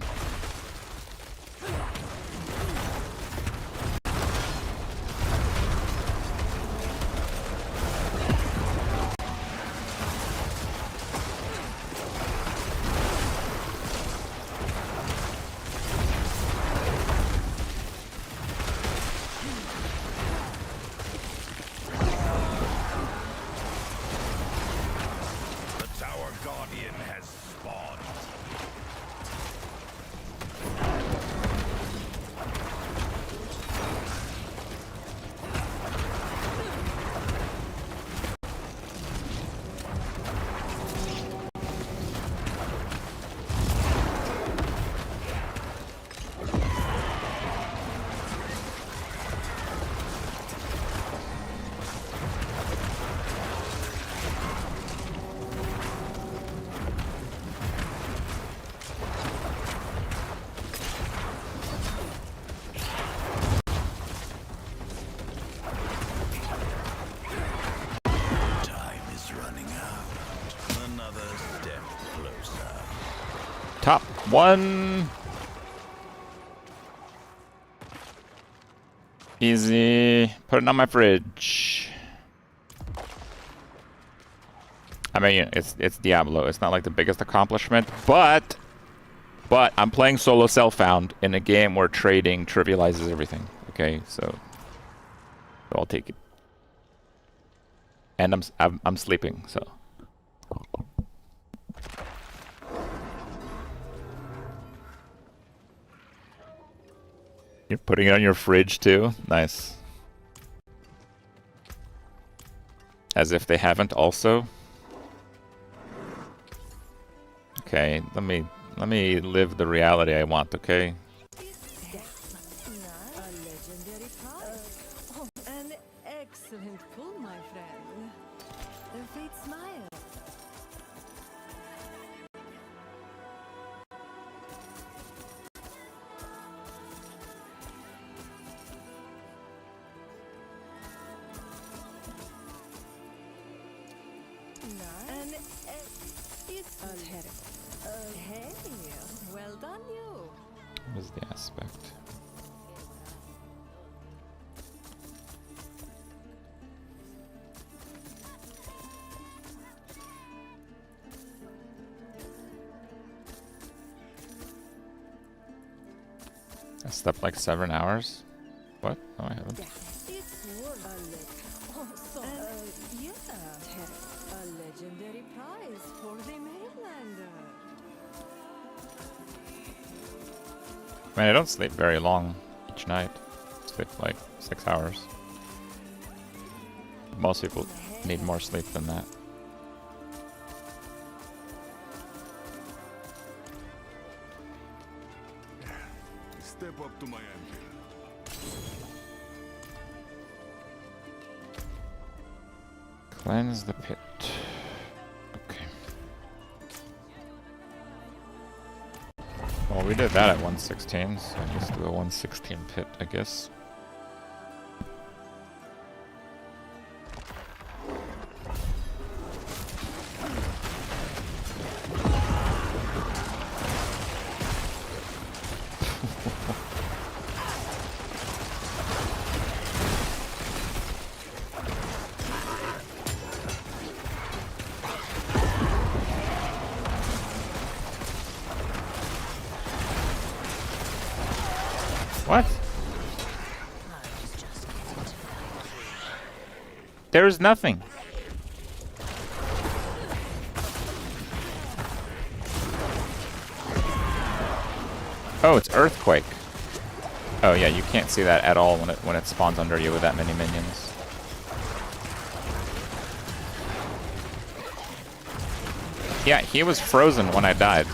Top one. Easy. Put it on my fridge. I mean, it's Diablo. It's not like the biggest accomplishment, but I'm playing solo self-found in a game where trading trivializes everything. Okay, so I'll take it. And I'm sleeping, so. You're putting it on your fridge too? Nice. As if they haven't also. Okay, let me live the reality I want, okay? A legendary prize. Oh, an excellent pull, my friend. A fate smile. It's terrible. Hey, well done, you. What is the aspect? I slept like 7 hours? What? No, I haven't. It's worth a look. Oh, so, yeah. A legendary prize for the mainlander. I mean, I don't sleep very long each night. I sleep like 6 hours. Most people need more sleep than that. Step up to my anvil. Cleanse the pit. Okay. Well, we did that at 116, so let's do a 116 pit, I guess. What? There's nothing. Oh, it's Earthquake. Oh yeah, you can't see that at all when it spawns under you with that many minions. Yeah, he was frozen when I died.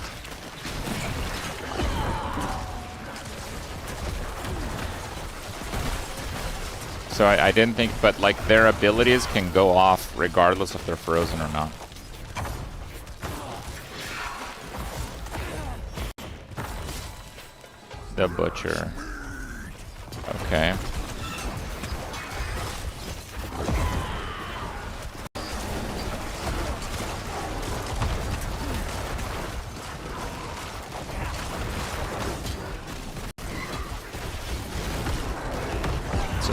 So I didn't think, but like their abilities can go off regardless if they're frozen or not. The Butcher. Okay.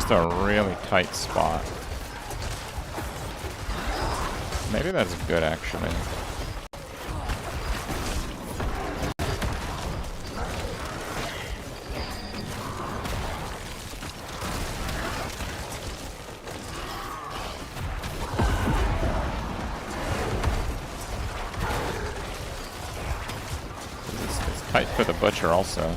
just a really tight spot. Maybe that's good, actually. It's tight for the butcher also.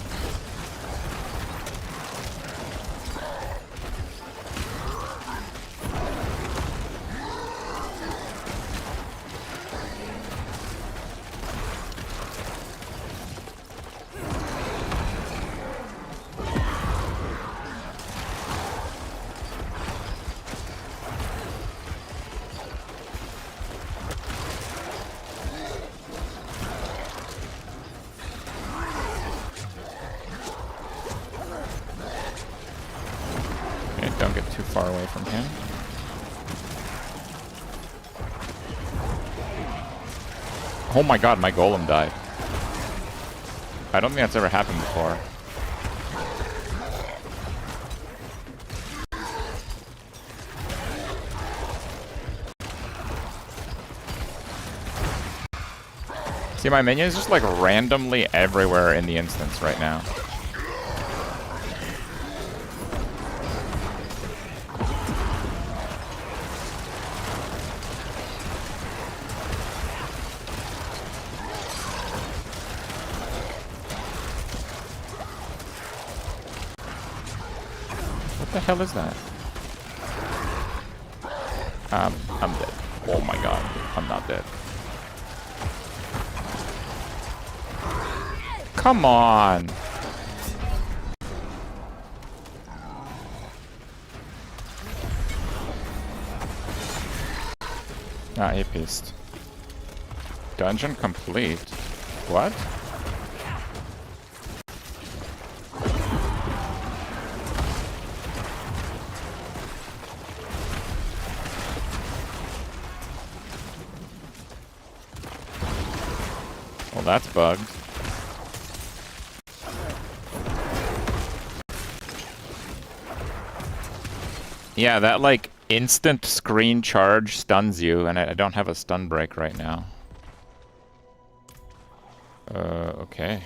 Don't get too far away from him. Oh my god, my golem died. I don't think that's ever happened before. See, my minion is just like randomly everywhere in the instance right now. What the hell is that? I'm dead. Oh my god, I'm not dead. Come on! Ah, he pieced. Dungeon complete. What? Well, that's bugged. Yeah, that like instant screen charge stuns you, and I don't have a stun break right now. Okay.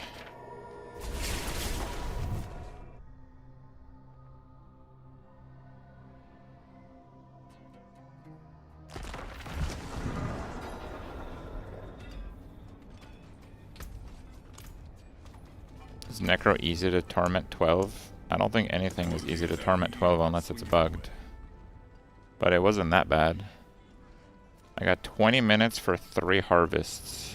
Is NECRO easy to torment 12? I don't think anything is easy to torment 12 unless it's bugged. But it wasn't that bad. I got 20 minutes for 3 harvests.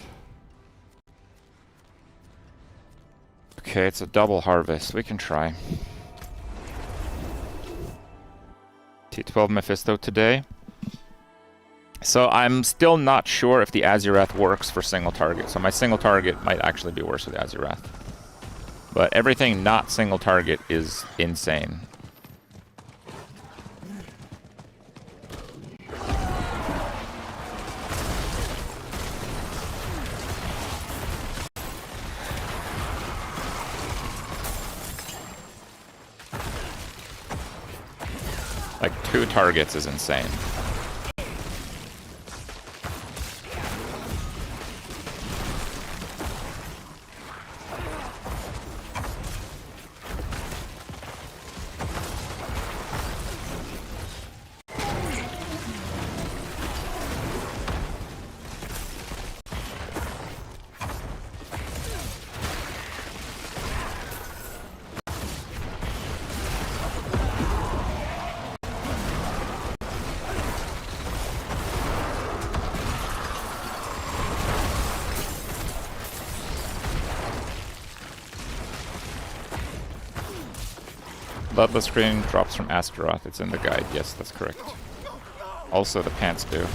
Okay, it's a double harvest. We can try. T12 Mephisto today. So I'm still not sure if the Azurath works for single target. So my single target might actually be worse with Azurath. But everything not single target is insane. Like 2 targets is insane. Bloodless screen drops from Astaroth. It's in the guide. Yes, that's correct. Also, the pants do.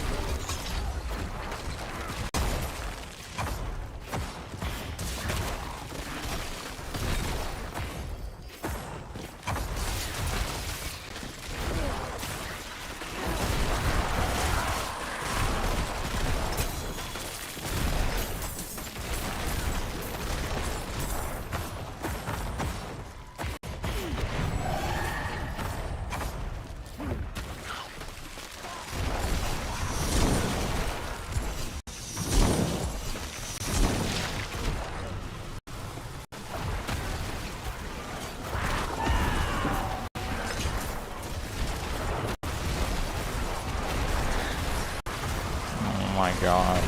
my god.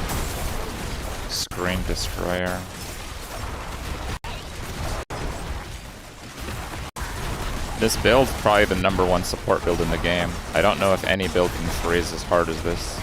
Screen destroyer. This build's probably the #1 support build in the game. I don't know if any build can freeze as hard as this.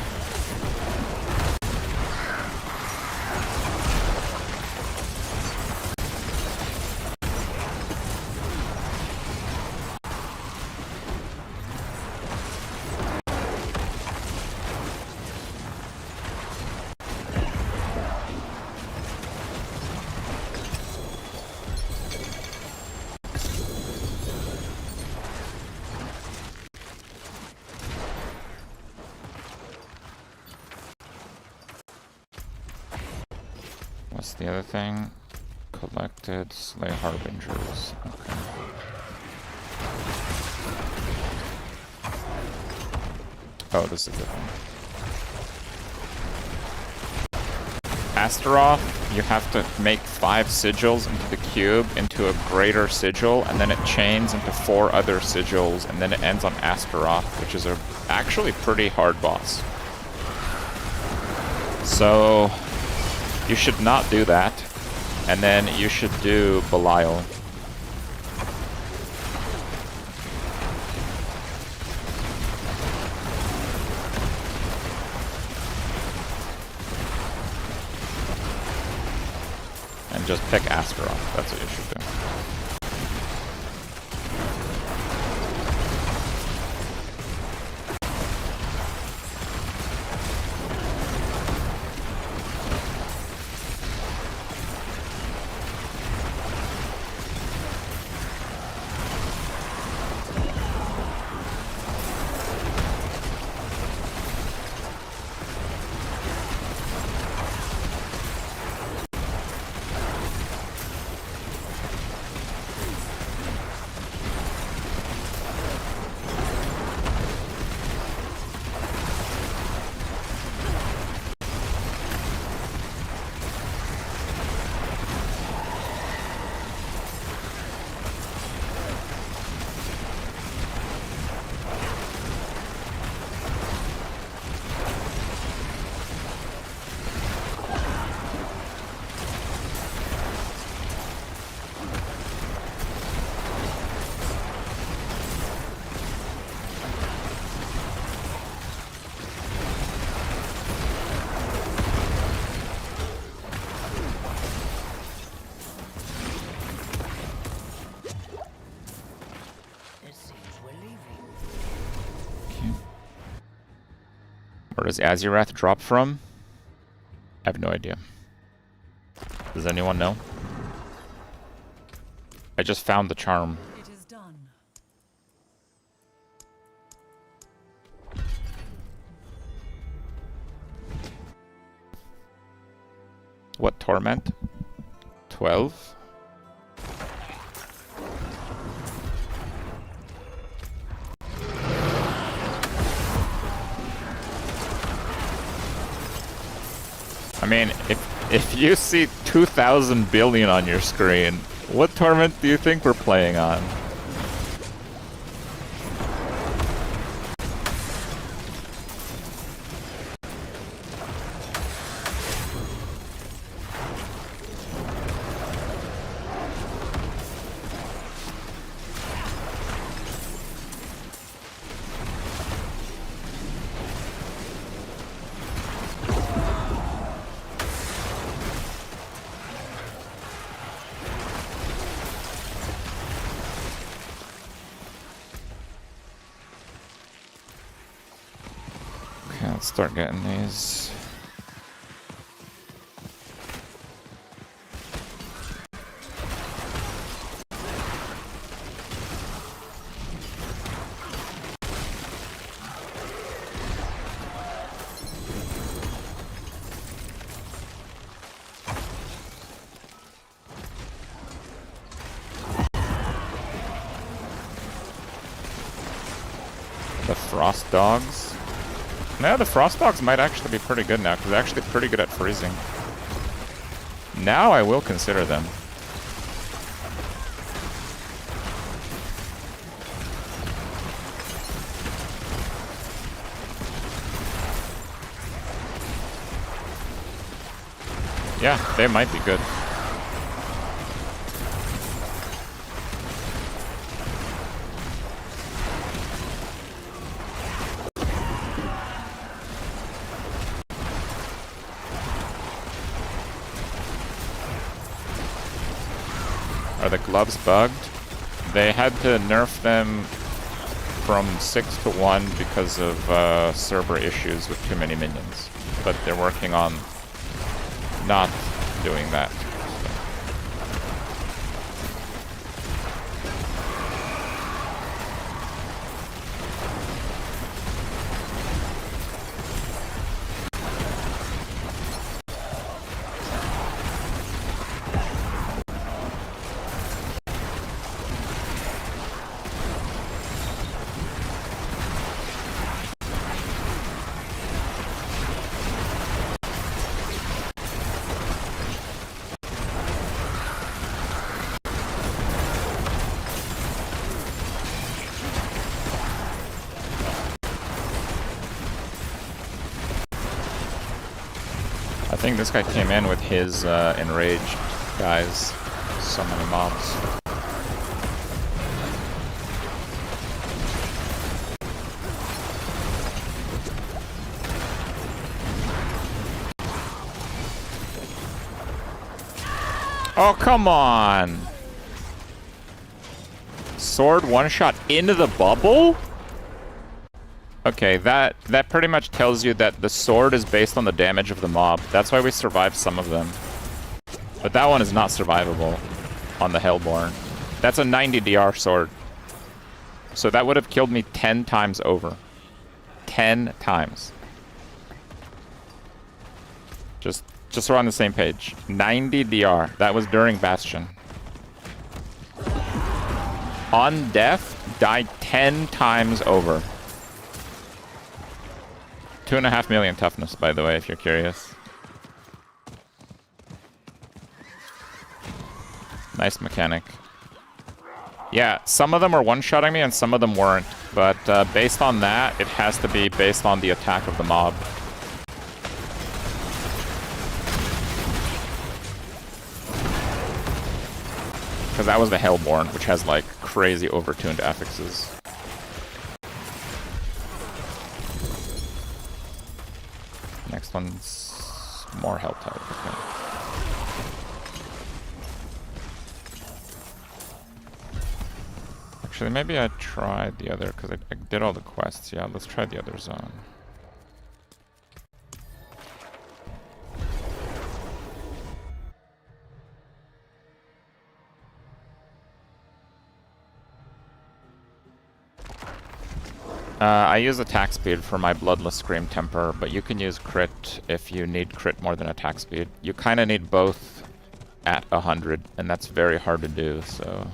What's the other thing? Collected, slay harbingers. Okay. Oh, this is a good one. Astaroth, you have to make 5 sigils into the cube, into a greater sigil, and then it chains into 4 other sigils, and then it ends on Astaroth, which is a actually pretty hard boss. So you should not do that, and then you should do Belial. And just pick Astaroth, that's what you should do. Where does Azurath drop from? I have no idea. Does anyone know? I just found the charm. It is done. What torment? 12? I mean, if you see 2,000 billion on your screen, what torment do you think we're playing on? Let's start getting these. The Frost Dogs. No, the Frost Dogs might actually be pretty good now, because they're actually pretty good at freezing. Now I will consider them. Yeah, they might be good. Are the gloves bugged? They had to nerf them from 6 to 1 because of server issues with too many minions. But they're working on not doing that. I think this guy came in with his enraged guys. So many mobs. Oh, come on! Sword one shot into the bubble? Okay, that pretty much tells you that the sword is based on the damage of the mob. That's why we survived some of them. But that one is not survivable on the Hellborn. That's a 90 DR sword. So that would have killed me 10 times over. 10 times. Just so we're on the same page. 90 DR. That was during Bastion. On death, died 10 times over. 2.5 million toughness, by the way, if you're curious. Nice mechanic. Yeah, some of them are one-shotting me and some of them weren't. But based on that, it has to be based on the attack of the mob. Because that was the Hellborn, which has like crazy overtuned affixes. Next one's more health type. Okay. Actually, maybe I tried the other, because I did all the quests. Yeah, let's try the other zone. I use attack speed for my Bloodless Scream Temper, but you can use crit if you need crit more than attack speed. You kind of need both at 100, and that's very hard to do, so...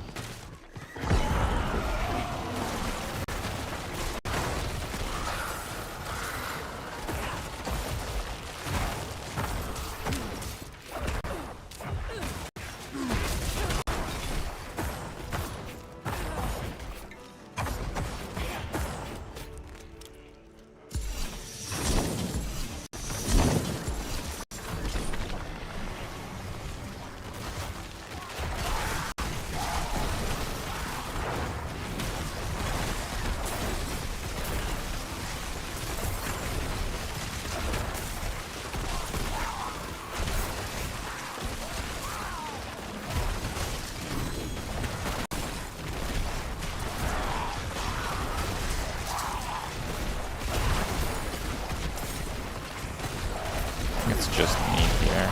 It's just me here.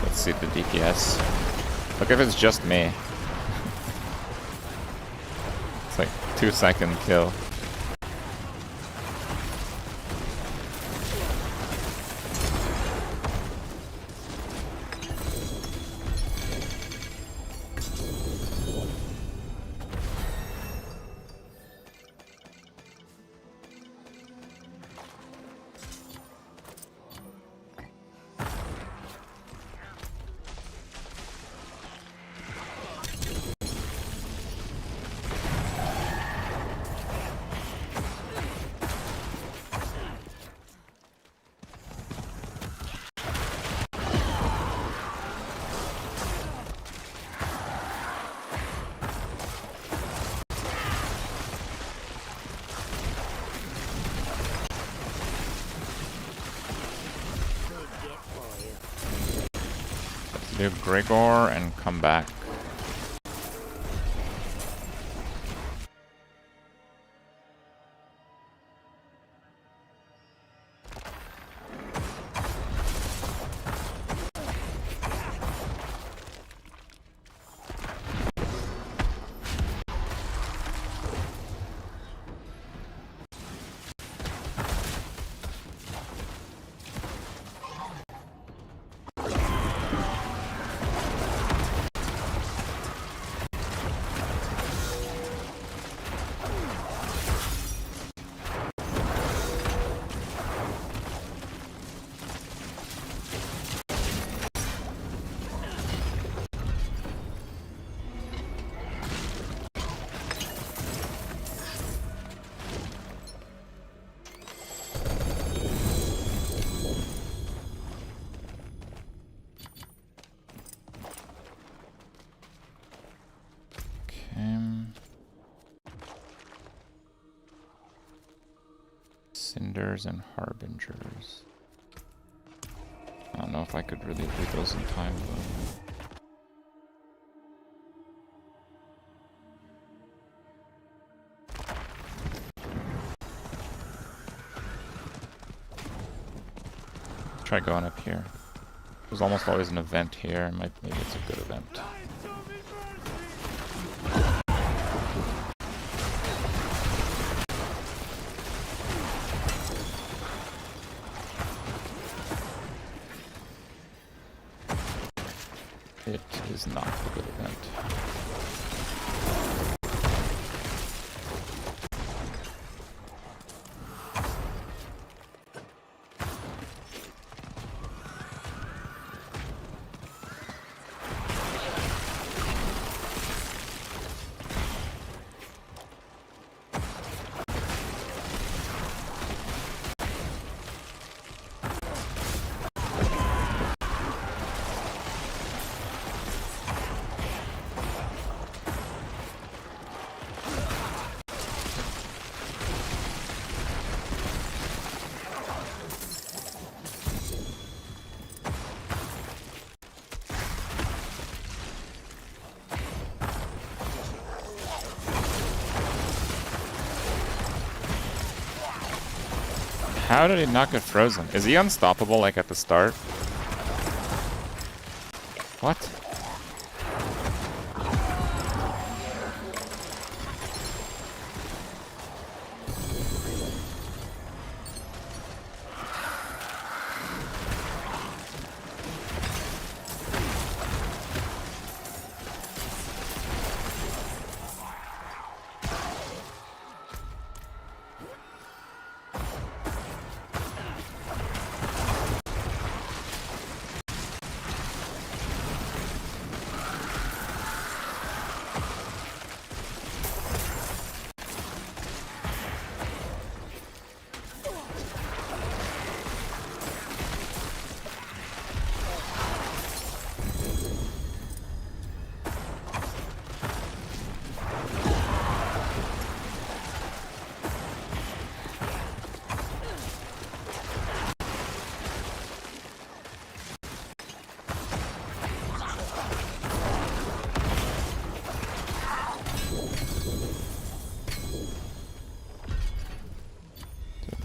Let's see the DPS. Look if it's just me. It's like 2-second kill. Do Gregor and come back. Cinders and Harbingers. I don't know if I could really do those in time though. Try going up here. There's almost always an event here. Maybe it's a good event. It is not a good event. How did he not get frozen? Is he unstoppable like at the start? What?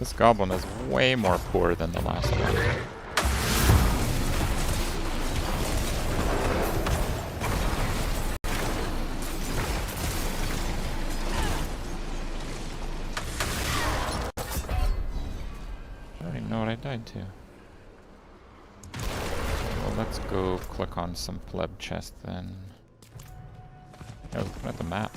This goblin is way more poor than the last one. I don't even know what I died to. Well, let's go click on some pleb chest then. I was looking at the map.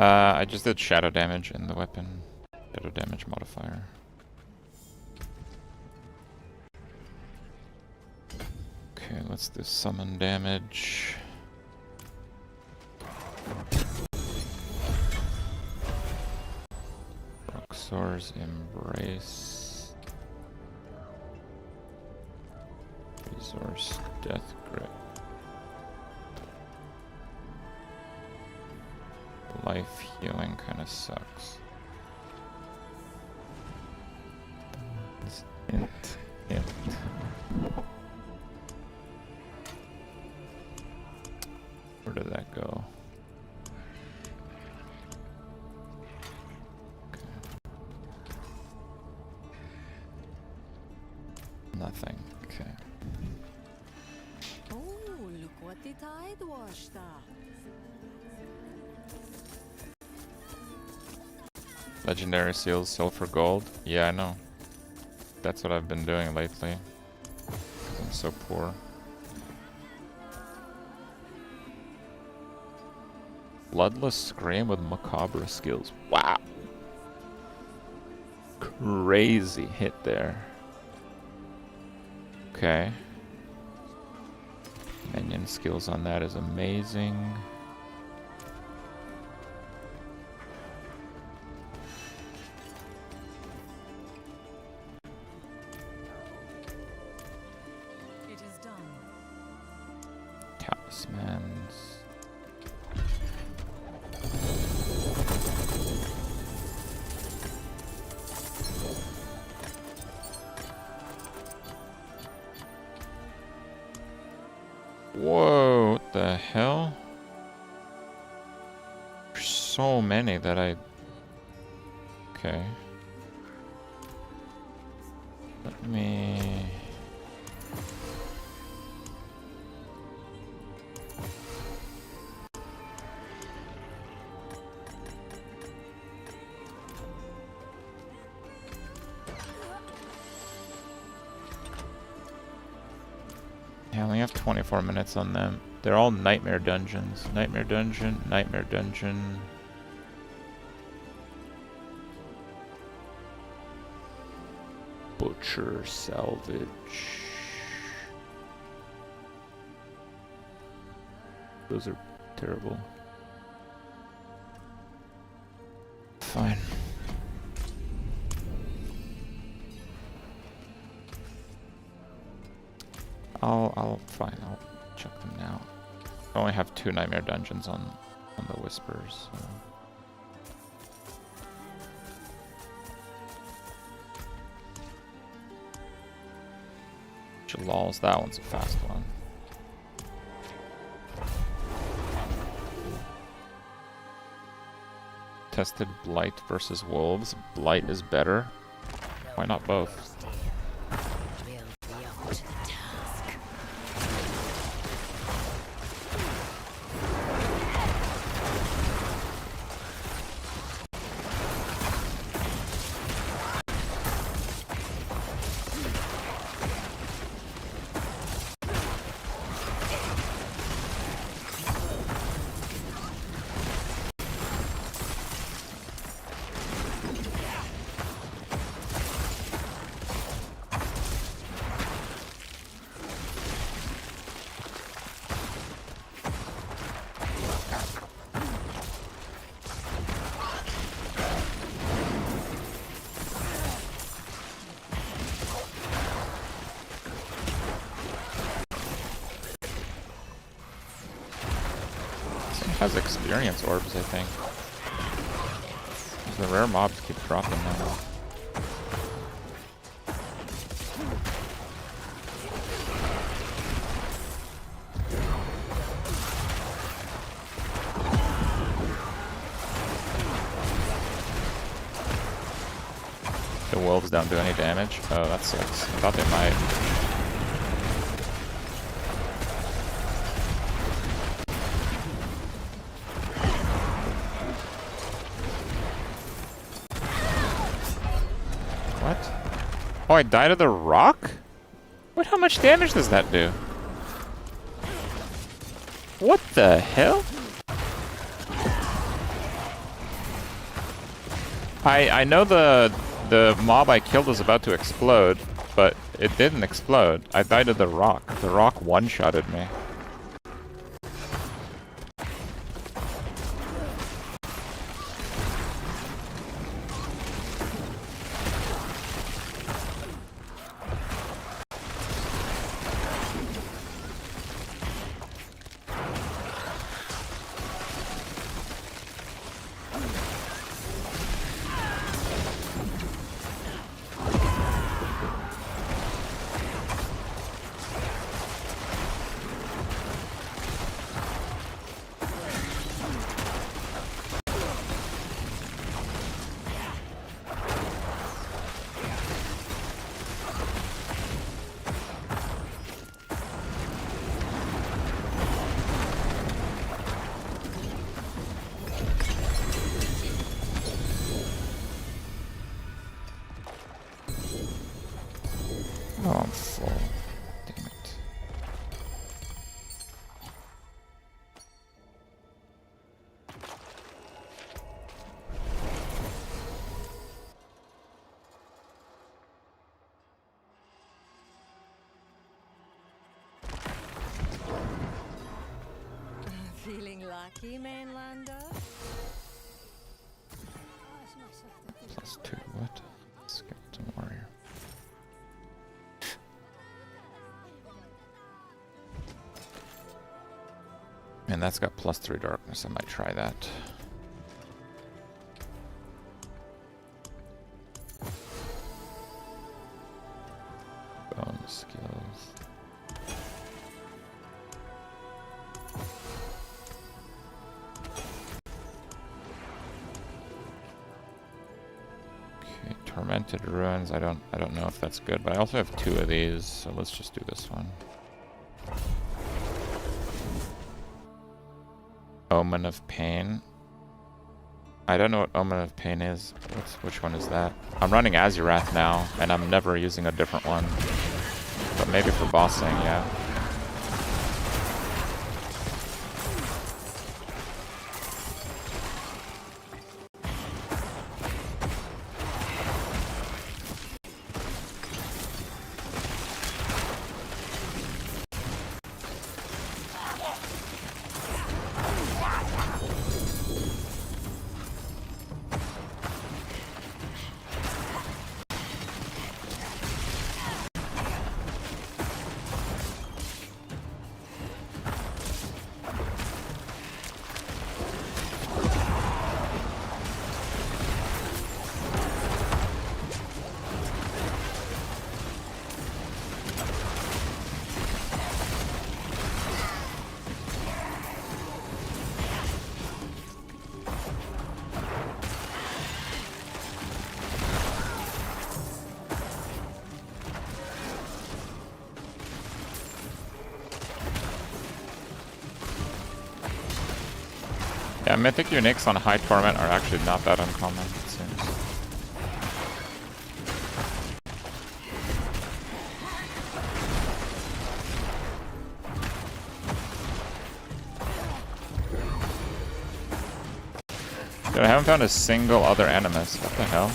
I just did shadow damage in the weapon. Shadow damage modifier. Okay, let's do summon damage. Roxor's Embrace. Resource Death Grip. Life healing kind of sucks. Int. Where did that go? Okay. Nothing. Okay. Oh, look what the tide washed up. Legendary seals, silver, gold. Yeah, I know. That's what I've been doing lately. 'Cause I'm so poor. Bloodless Scream with Macabre skills. Wow! Crazy hit there. Okay. Minion skills on that is amazing. It is done. Talismans. Whoa, what the hell? There's so many that I... Okay. Let me... I only have 24 minutes on them. They're all nightmare dungeons. Nightmare dungeon, nightmare dungeon. Butcher salvage. Those are terrible. Fine. Fine, I'll check them now. I only have 2 nightmare dungeons on the whispers, so. Jalals, that one's a fast one. Tested Blight versus Wolves. Blight is better. Why not both? Has experience orbs, I think. The rare mobs keep dropping now. The wolves don't do any damage? Oh, that sucks. I thought they might. Oh, I died of the rock? What? How much damage does that do? What the hell? I know the mob I killed was about to explode, but it didn't explode. I died to the rock. The rock one-shotted me. Oh, I'm full. Damn it. Feeling lucky, mainlander? +2, what? Skeleton warrior. And that's got +3 darkness. I might try that. Bone skills. Okay, tormented ruins. I don't know if that's good, but I also have 2 of these, so let's just do this one. Omen of Pain. I don't know what Omen of Pain is. Which one is that? I'm running Azurath now, and I'm never using a different one. But maybe for bossing, yeah. Yeah, Mythic uniques on High Torment are actually not that uncommon, it seems. Dude, I haven't found a single other Animus. What the hell?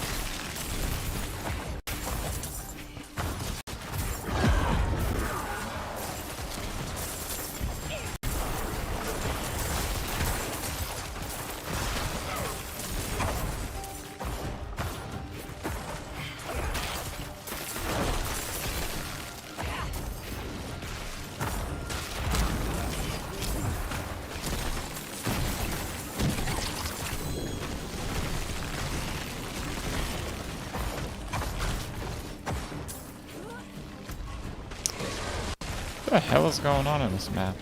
What the hell is going on in this map?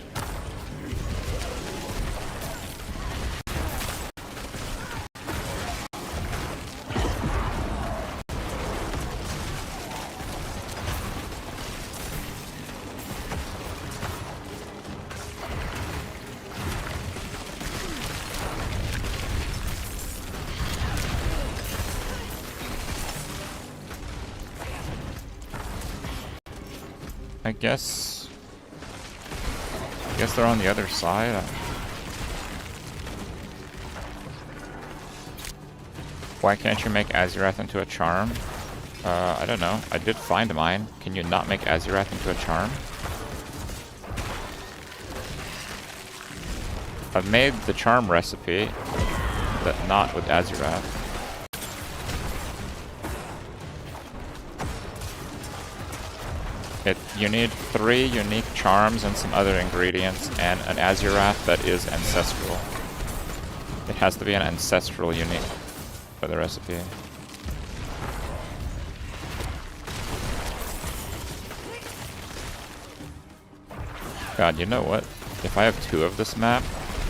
I guess they're on the other side. Why can't you make Azurath into a charm? I don't know. I did find mine. Can you not make Azurath into a charm? I've made the charm recipe, but not with Azurath. You need 3 unique charms and some other ingredients, and an Azurath that is ancestral. It has to be an ancestral unique for the recipe. God, you know what? If I have 2 of this map,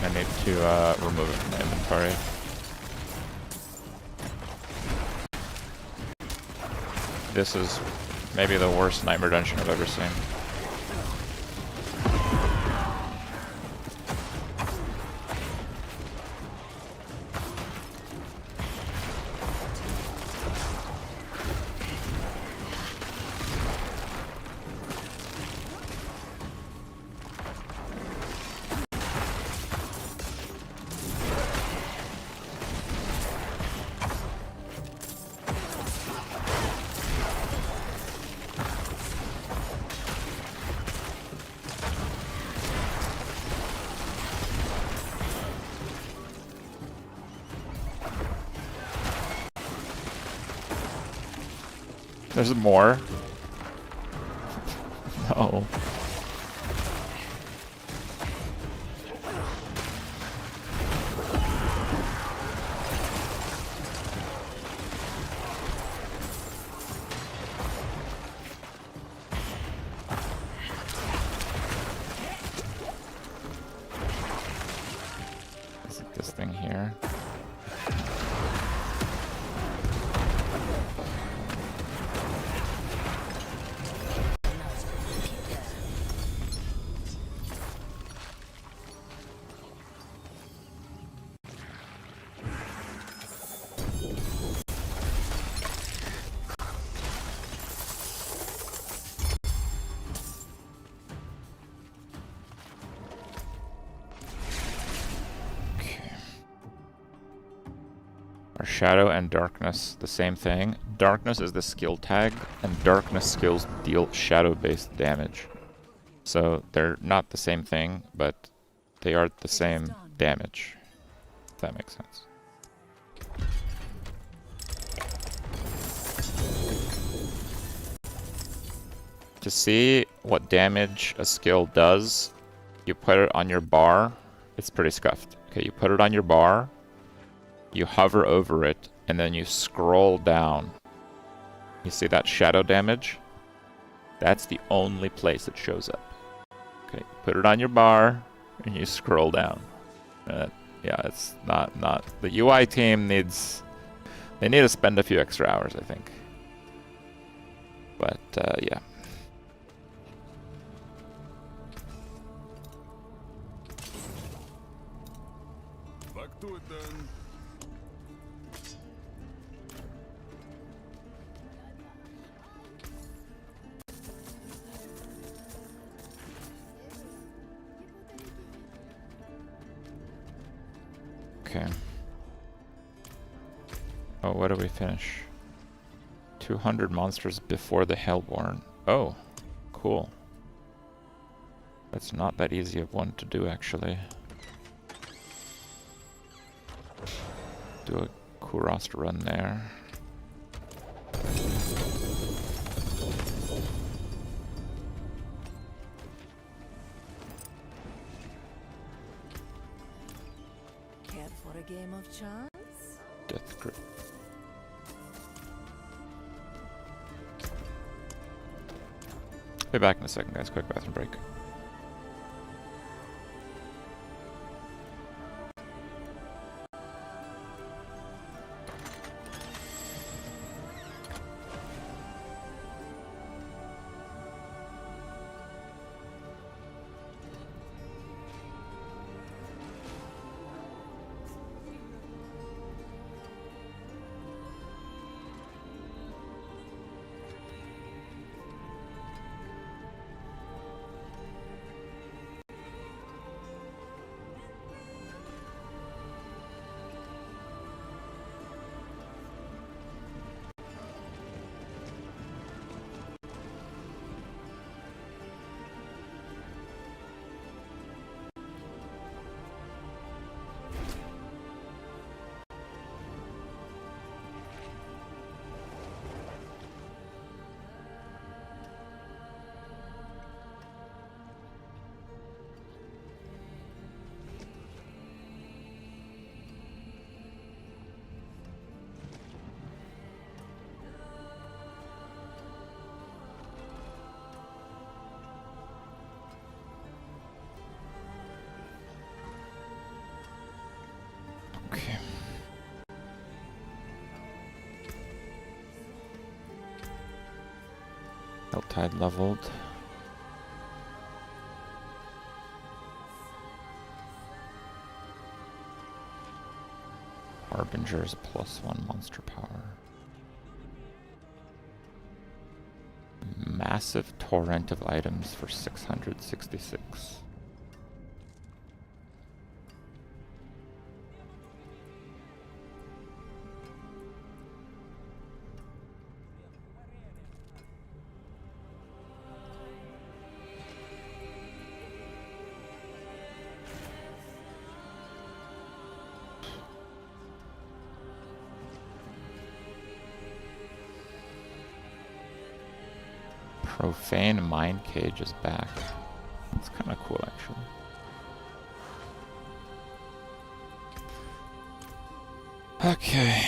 I need to remove it from the inventory. This is maybe the worst Nightmare Dungeon I've ever seen. There's more. No. Is it this thing here? Are Shadow and Darkness the same thing? Darkness is the skill tag, and Darkness skills deal Shadow-based damage. So they're not the same thing, but they are the same damage. If that makes sense. To see what damage a skill does, you put it on your bar. It's pretty scuffed. Okay, you put it on your bar, you hover over it, and then you scroll down. You see that shadow damage? That's the only place it shows up. Okay, put it on your bar, and you scroll down. Yeah, it's not... The UI team needs... They need to spend a few extra hours, I think. But, yeah. Back to it then. Okay. Oh, what do we finish? 200 monsters before the Hellborn. Oh, cool. That's not that easy of one to do, actually. Do a Kurost run there. Care for a game of chance? Death grip. Be back in a second, guys. Quick bathroom break. Helltide leveled. Harbinger's +1 monster power. Massive torrent of items for 666. Profane Mind Cage is back. It's kind of cool, actually. Okay.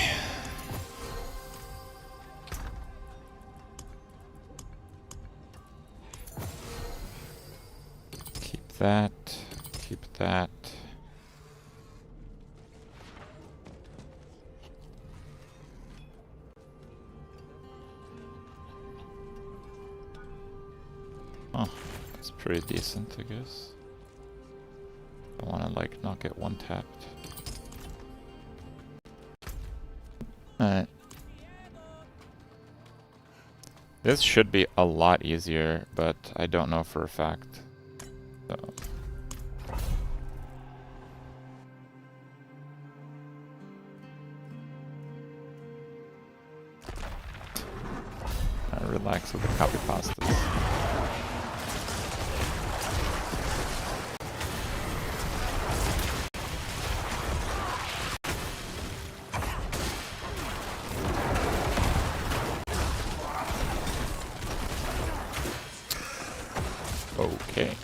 Keep that. Keep that. Oh, that's pretty decent, I guess. I want to, like, not get one tapped. Alright. This should be a lot easier, but I don't know for a fact. So. Relax with the copy pastas. Okay.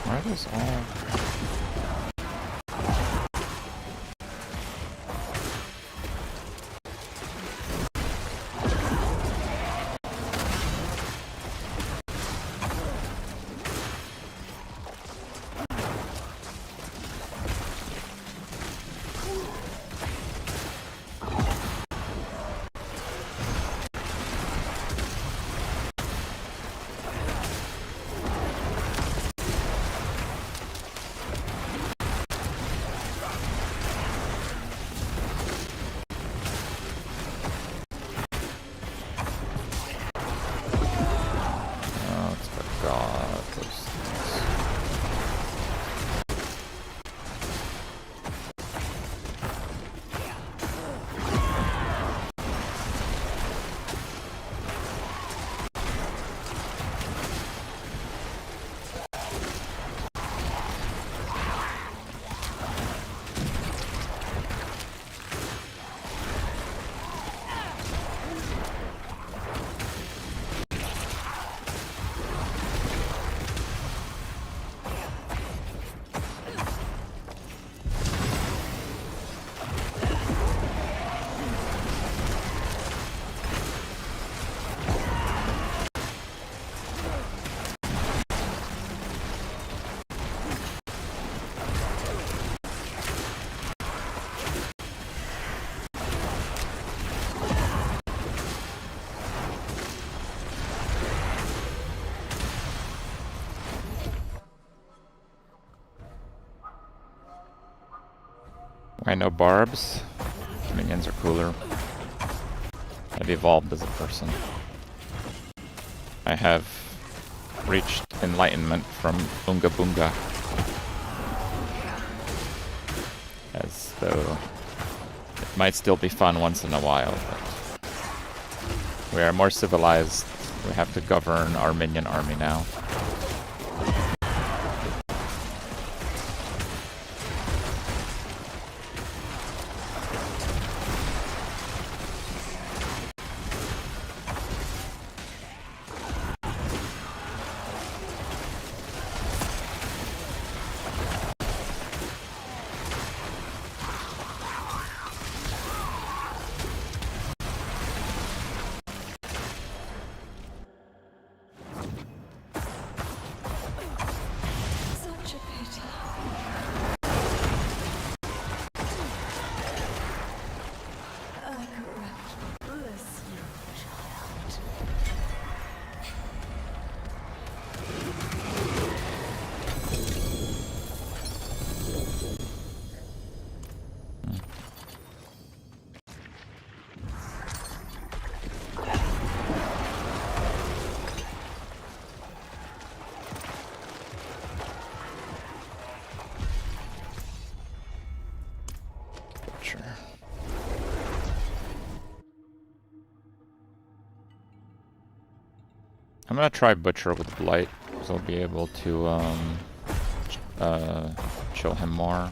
Why are those all... Why no barbs? Minions are cooler. I've evolved as a person. I have reached enlightenment from Unga Boonga. As though it might still be fun once in a while, but we are more civilized. We have to govern our minion army now. Such a pity. I correct. Bless you, child. Sure. I'm gonna try Butcher with Blight, because I'll be able to chill him more.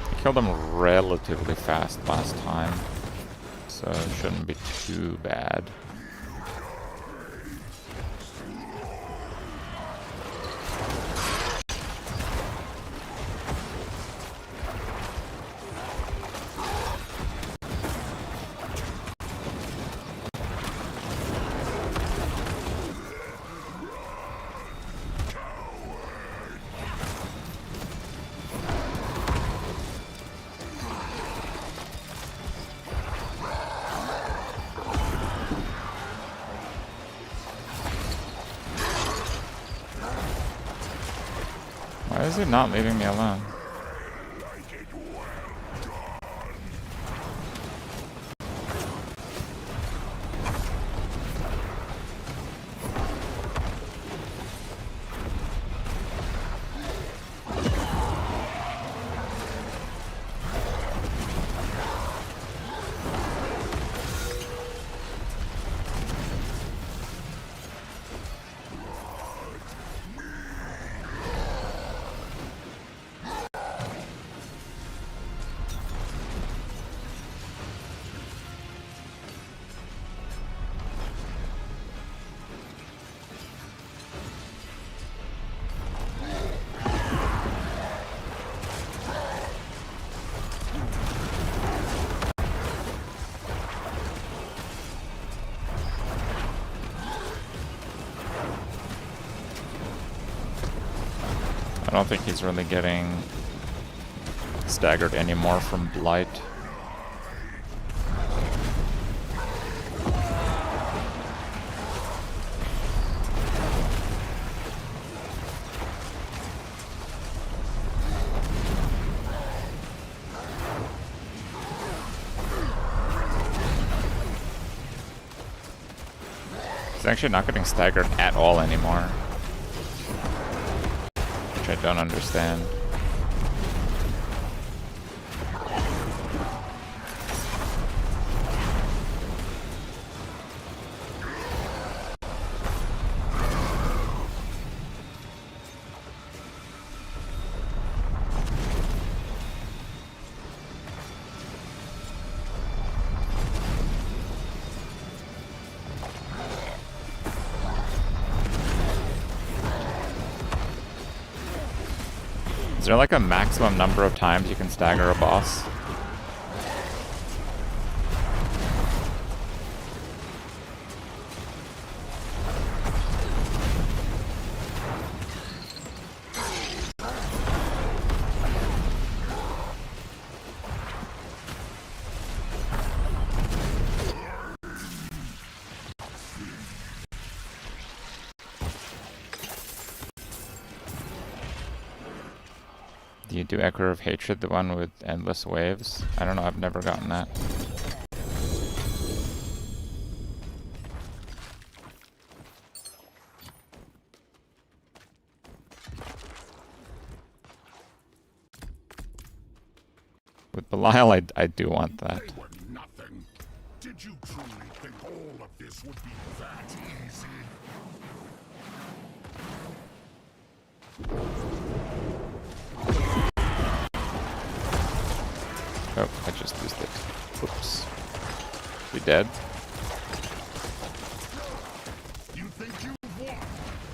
I killed him relatively fast last time, so it shouldn't be too bad. Why is it not leaving me alone? I don't think he's really getting staggered anymore from Blight. He's actually not getting staggered at all anymore. I don't understand. Is there like a maximum number of times you can stagger a boss? Do you do Echo of Hatred, the one with endless waves? I don't know, I've never gotten that. With Belial, I do want that. They were nothing. Did you truly think all of this would be that easy? Oh, I just used it. Oops. We dead? You think you've won?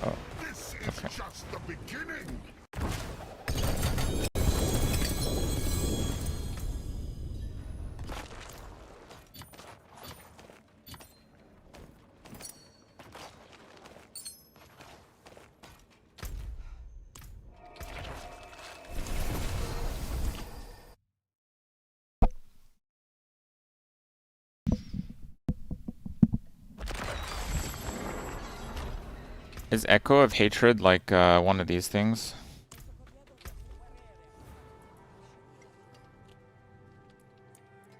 Oh, This is okay. just the beginning. Is Echo of Hatred like one of these things?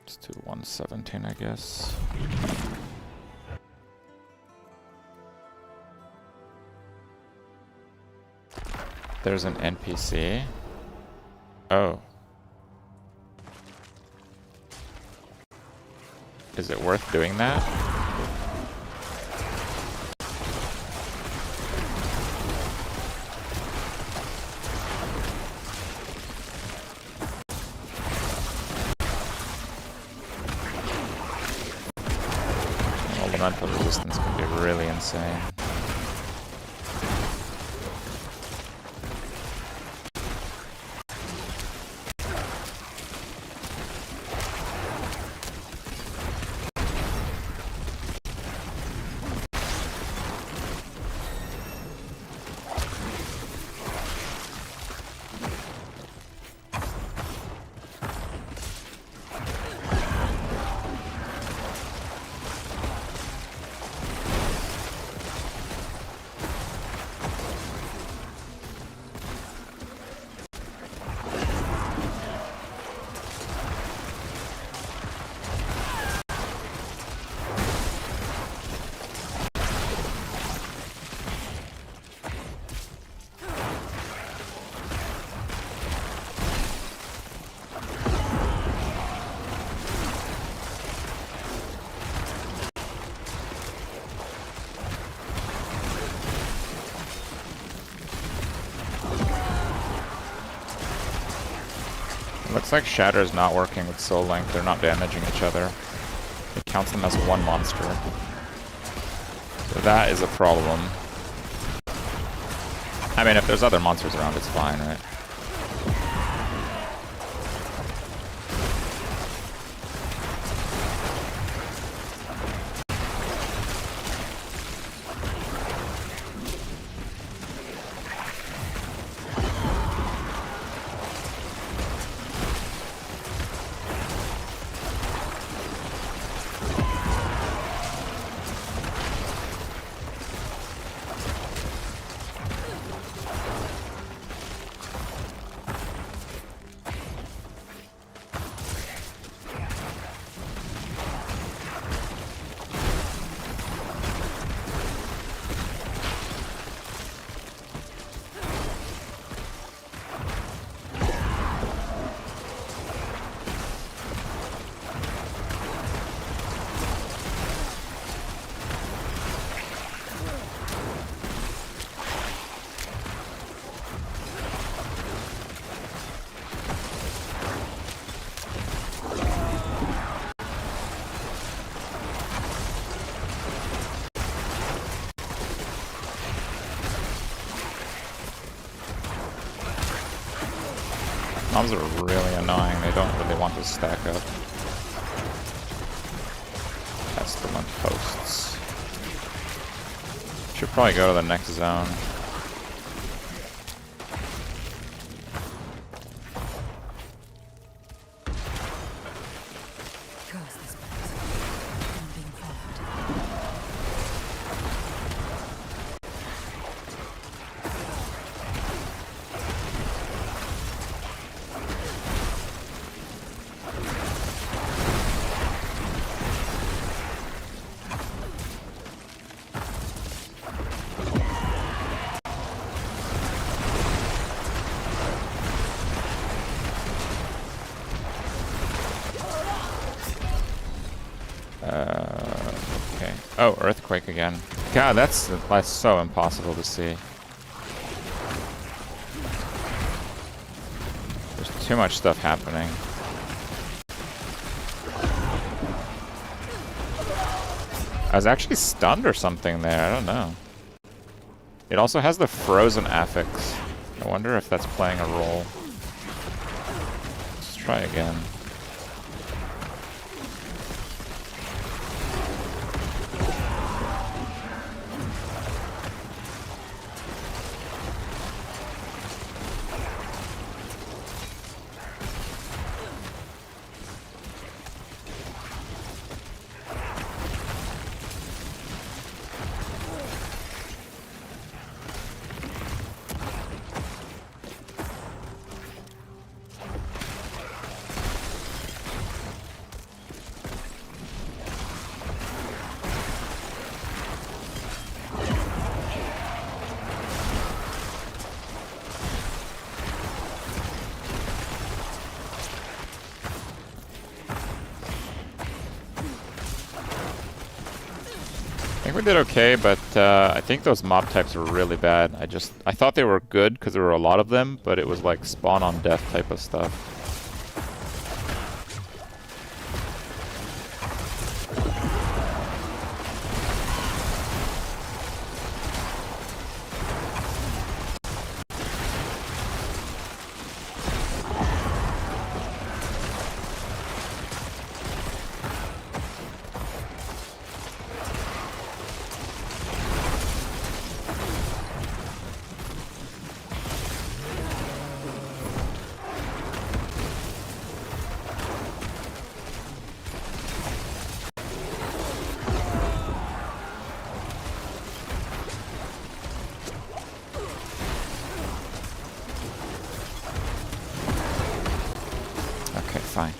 Let's do 117, I guess. There's an NPC. Oh. Is it worth doing that? Elemental resistance can be really insane. Looks like Shatter is not working with Soul Link. They're not damaging each other. It counts them as one monster. So that is a problem. I mean, if there's other monsters around, it's fine, right? Mobs are really annoying, they don't really want to stack up. Pestilent Hosts. Should probably go to the next zone. Oh, earthquake again. God, that's so impossible to see. There's too much stuff happening. I was actually stunned or something there, I don't know. It also has the frozen affix. I wonder if that's playing a role. Let's try again. I think we did okay, but I think those mob types were really bad. I thought they were good because there were a lot of them, but it was like spawn on death type of stuff. Fine.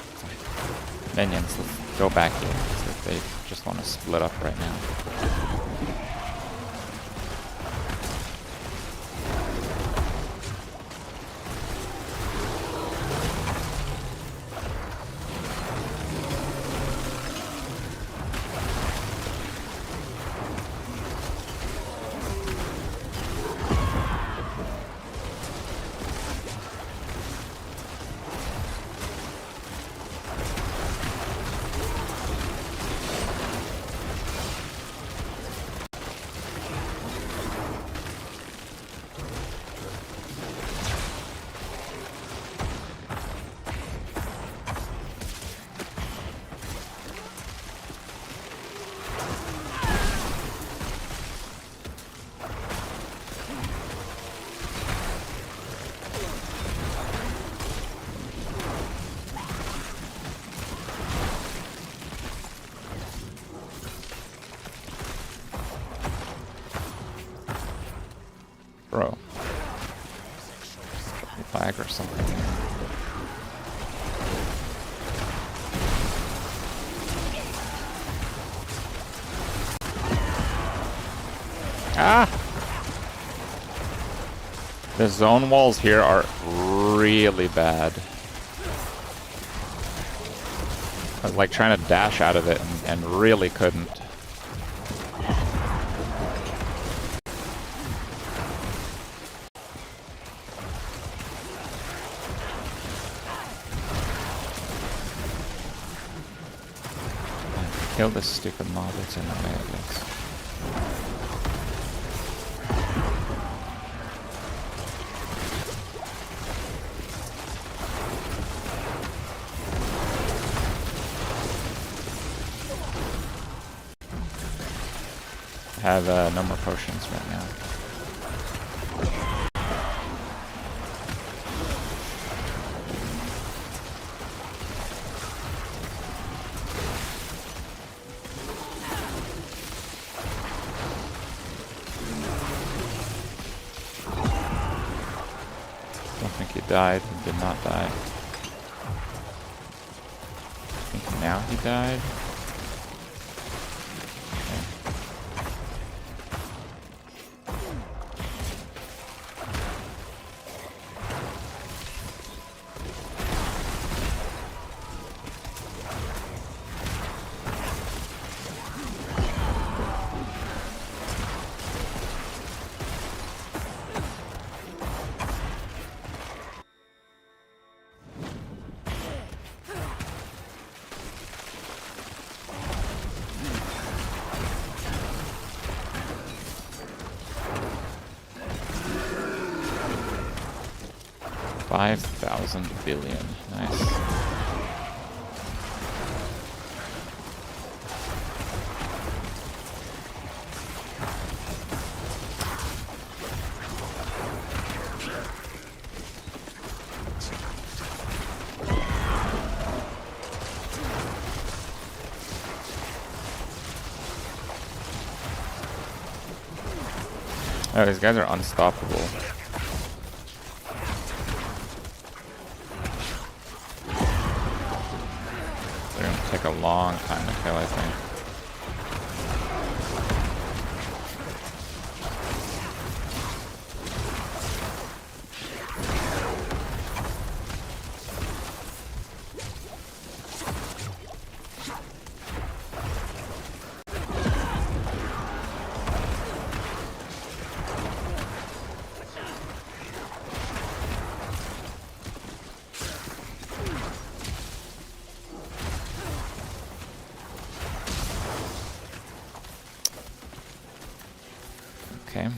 Minions, let's go back here. So they just want to split up right now. Bro. Lag or something. Ah! The zone walls here are really bad. I was like trying to dash out of it and really couldn't. Kill this stupid mob that's in the way of this. I have no more potions right now. He died, he did not die. I think now he died. 5,000 billion. Nice. Oh, these guys are unstoppable. They're gonna take a long time to kill, I think. Okay.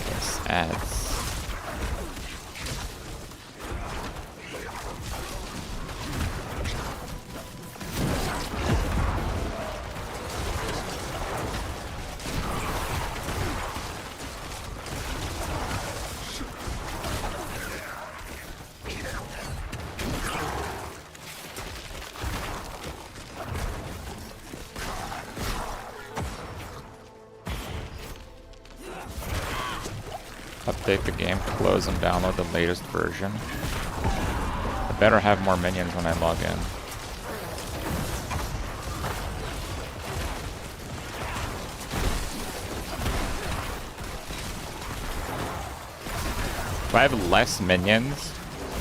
This adds. Update the game, close and download the latest version. I better have more minions when I log in. If I have less minions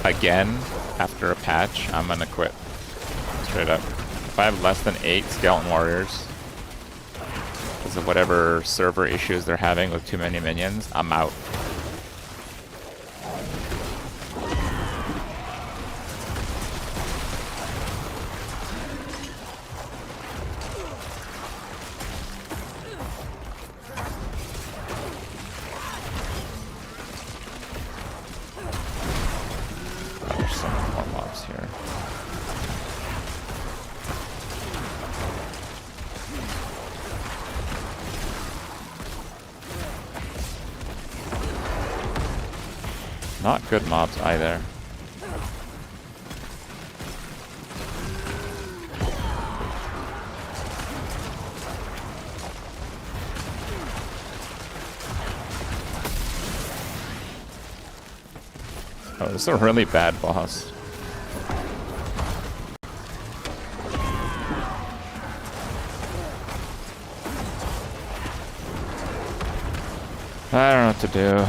again after a patch, I'm gonna quit. Straight up. If I have less than 8 skeleton warriors, because of whatever server issues they're having with too many minions, I'm out. There's so many more mobs here. Not good mobs either. Oh, this is a really bad boss. I don't know what to do.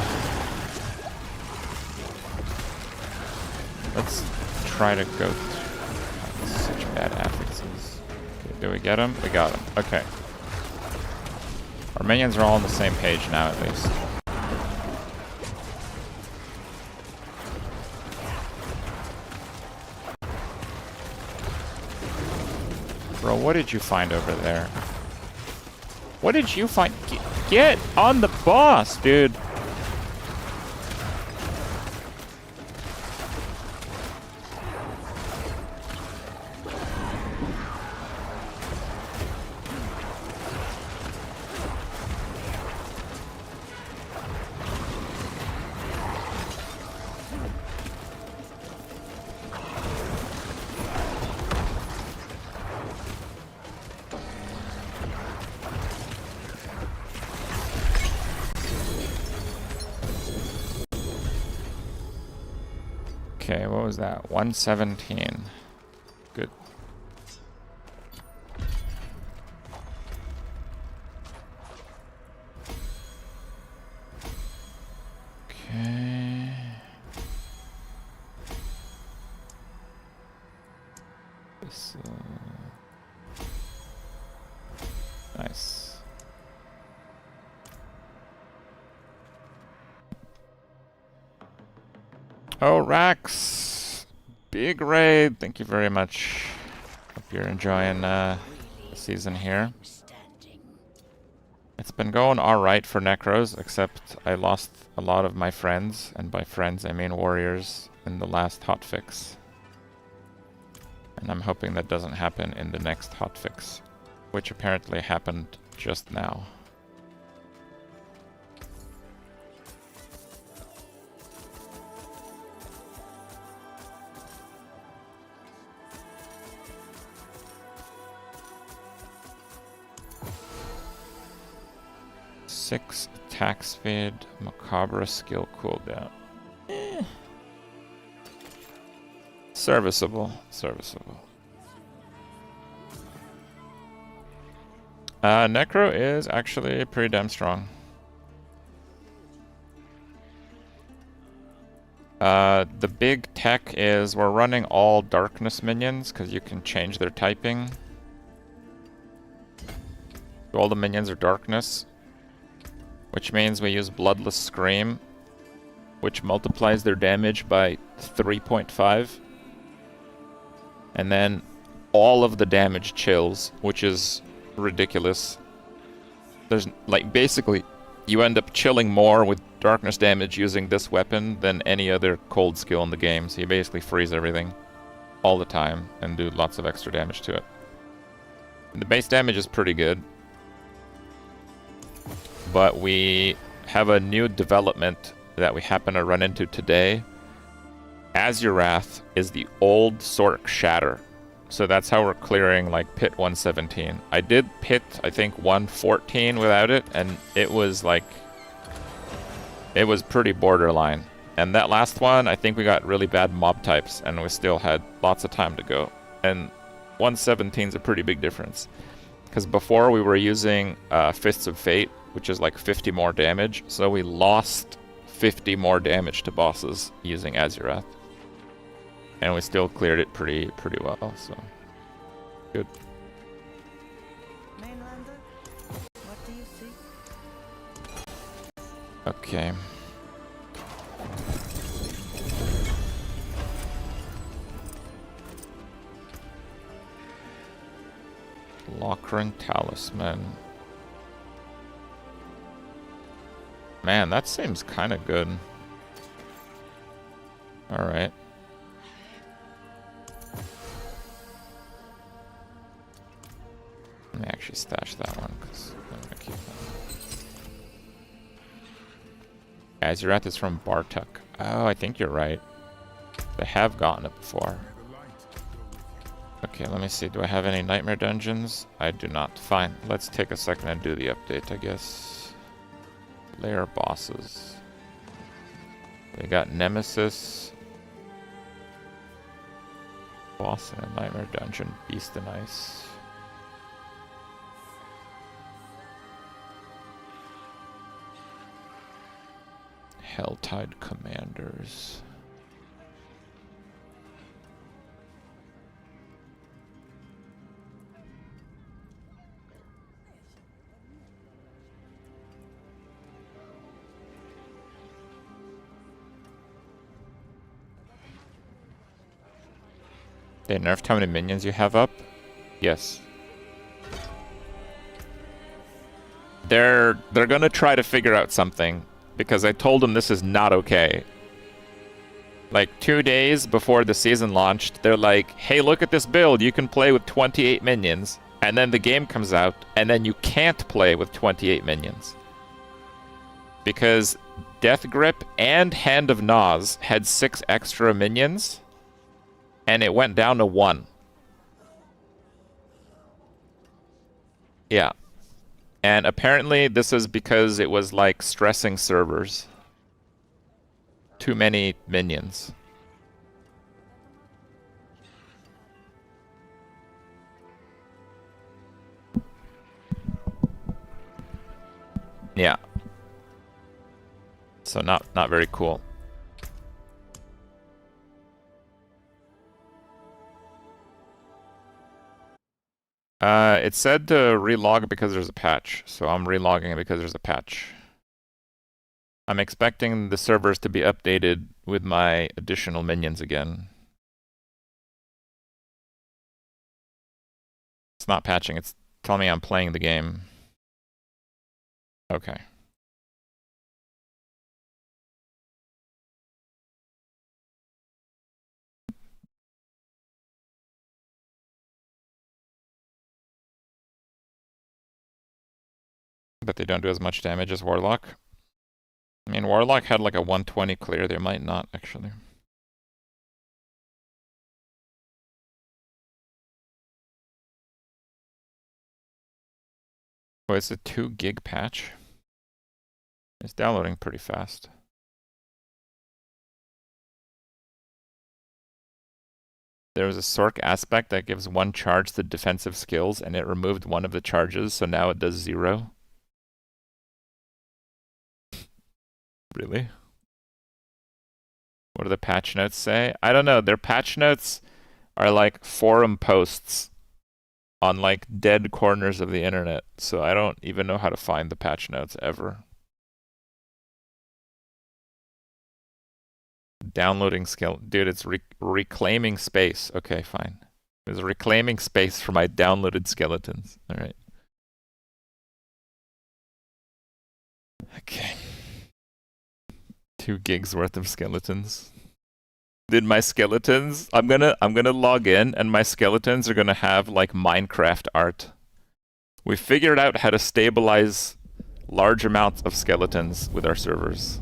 Let's try to go through such bad affixes. Okay, do we get him? We got him. Okay. Our minions are all on the same page now, at least. Bro, what did you find over there? What did you find? Get on the boss, dude! Okay, what was that? 117. Good. Okay. This, nice. Oh, Rax! Big raid! Thank you very much. Hope you're enjoying season here. It's been going alright for Necros, except I lost a lot of my friends, and by friends I mean warriors, in the last hotfix. And I'm hoping that doesn't happen in the next hotfix, which apparently happened just now. Six attack speed, Macabre skill cooldown. Serviceable, serviceable. Necro is actually pretty damn strong. The big tech is we're running all darkness minions because you can change their typing. All the minions are darkness, which means we use Bloodless Scream, which multiplies their damage by 3.5. And then all of the damage chills, which is ridiculous. There's, like, basically, you end up chilling more with darkness damage using this weapon than any other cold skill in the game. So you basically freeze everything all the time and do lots of extra damage to it. And the base damage is pretty good. But we have a new development that we happen to run into today. Azurath is the old Sork Shatter. So that's how we're clearing, like, Pit 117. I did Pit, I think, 114 without it, and it was, like... it was pretty borderline. And that last one, I think we got really bad mob types, and we still had lots of time to go. And 117 is a pretty big difference. Because before we were using Fists of Fate, which is like 50 more damage, so we lost 50 more damage to bosses using Azurath. And we still cleared it pretty well, so good. Mainlander, what do you see? Okay. Lochran Talisman. Man, that seems kind of good. Alright. Let me actually stash that one, because I'm going to keep that. Azurath is from Bartuk. Oh, I think you're right. They have gotten it before. Okay, let me see. Do I have any nightmare dungeons? I do not. Fine. Let's take a second and do the update, I guess. Lair bosses. We got Nemesis. Boss in a nightmare dungeon. Beast and Ice. Helltide Commanders. They nerfed how many minions you have up? Yes. They're gonna try to figure out something, because I told them this is not okay. Like 2 days before the season launched, they're like, hey, look at this build, you can play with 28 minions. And then the game comes out, and then you can't play with 28 minions. Because Death Grip and Hand of Nas had 6 extra minions, and it went down to 1. Yeah. And apparently this is because it was like stressing servers. Too many minions. Yeah. So not very cool. It said to relog because there's a patch, so I'm relogging because there's a patch. I'm expecting the servers to be updated with my additional minions again. It's not patching, it's Tell me I'm playing the game. Okay. But they don't do as much damage as Warlock. I mean, Warlock had like a 120 clear. They might not, actually. Oh, it's a 2 gig patch. It's downloading pretty fast. There was a Sorc aspect that gives 1 charge to defensive skills, and it removed 1 of the charges, so now it does 0. Really? What do the patch notes say? I don't know. Their patch notes are like forum posts on like dead corners of the internet, so I don't even know how to find the patch notes ever. Downloading skill. Dude, it's reclaiming space. Okay, fine. It's reclaiming space for my downloaded skeletons. Alright. Okay. 2 gigs worth of skeletons. Did my skeletons? I'm gonna log in and my skeletons are gonna have like Minecraft art. We figured out how to stabilize large amounts of skeletons with our servers.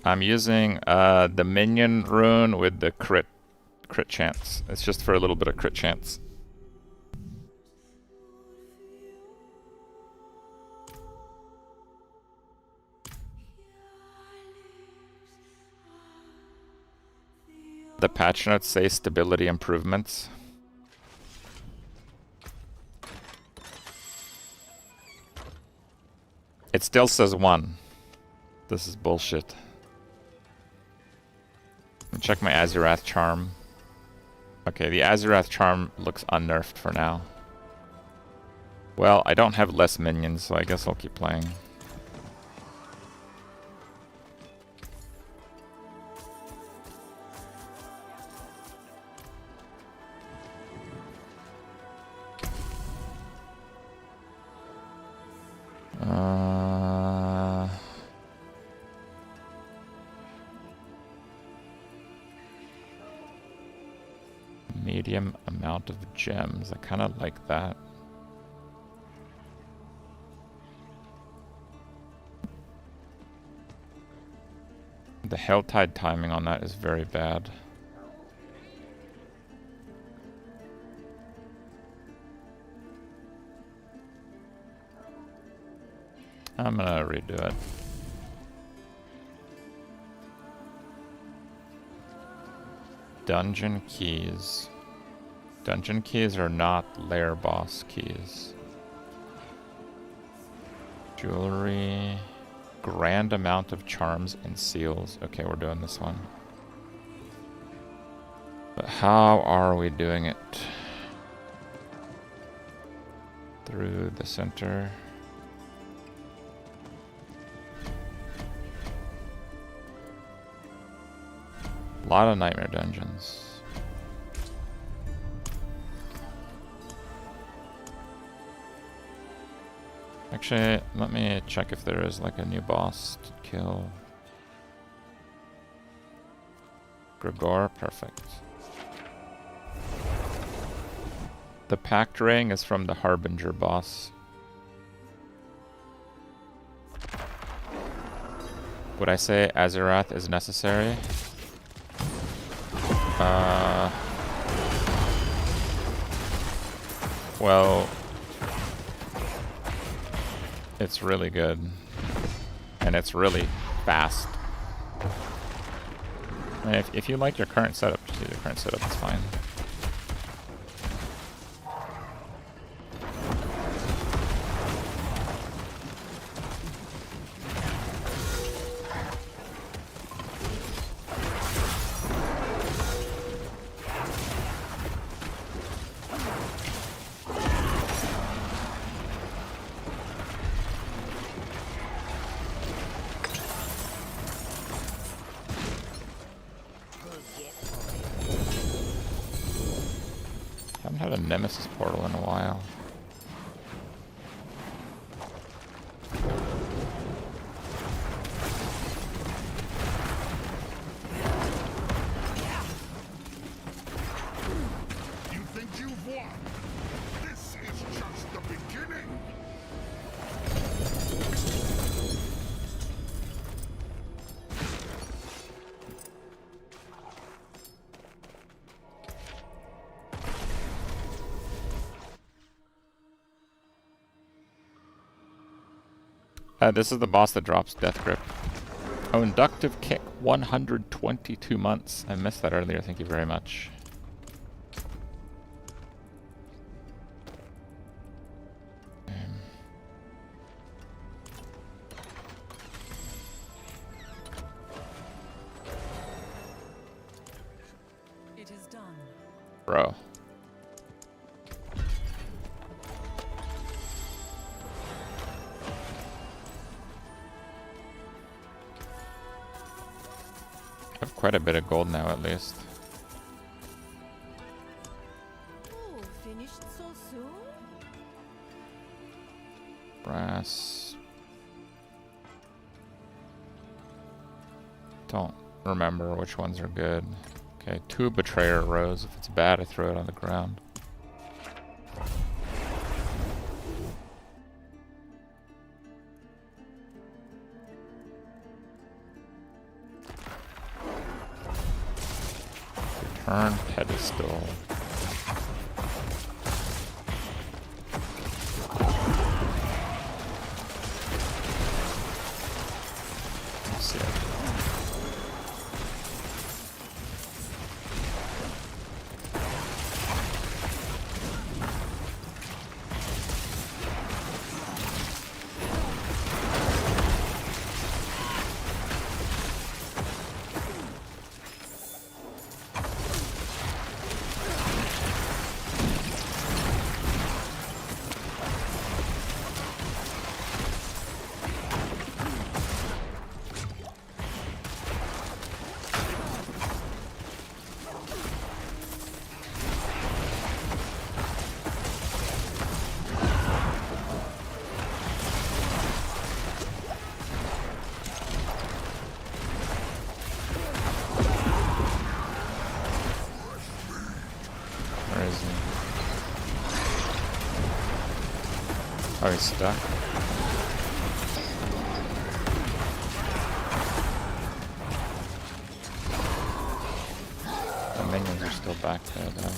I'm using the Minion rune with the crit chance. It's just for a little bit of crit chance. The patch notes say stability improvements. It still says 1. This is bullshit. Check my Azurath charm. Okay, the Azurath charm looks unnerfed for now. Well, I don't have less minions, so I guess I'll keep playing. Medium amount of gems. I kind of like that. The Helltide timing on that is very bad. I'm gonna redo it. Dungeon keys. Dungeon keys are not lair boss keys. Jewelry. Grand amount of charms and seals. Okay, we're doing this one. But how are we doing it? Through the center. A lot of nightmare dungeons. Actually, let me check if there is like a new boss to kill. Gregor, perfect. The Pact Ring is from the Harbinger boss. Would I say Azurath is necessary? Well, it's really good, and it's really fast. And if you like your current setup, just use your current setup, it's fine. Not a Nemesis portal in a while. You think you've won? This is just the beginning. This is the boss that drops Death Grip. Oh, Inductive Kick, 122 months. I missed that earlier, thank you very much. It is done. Bro. I have quite a bit of gold now, at least. Oh, finished so soon? Brass. Don't remember which ones are good. Okay, 2 Betrayer Rose. If it's bad, I throw it on the ground. Return Pedestal. Let's see. Where is he? Oh, he's stuck. The minions are still back there, though.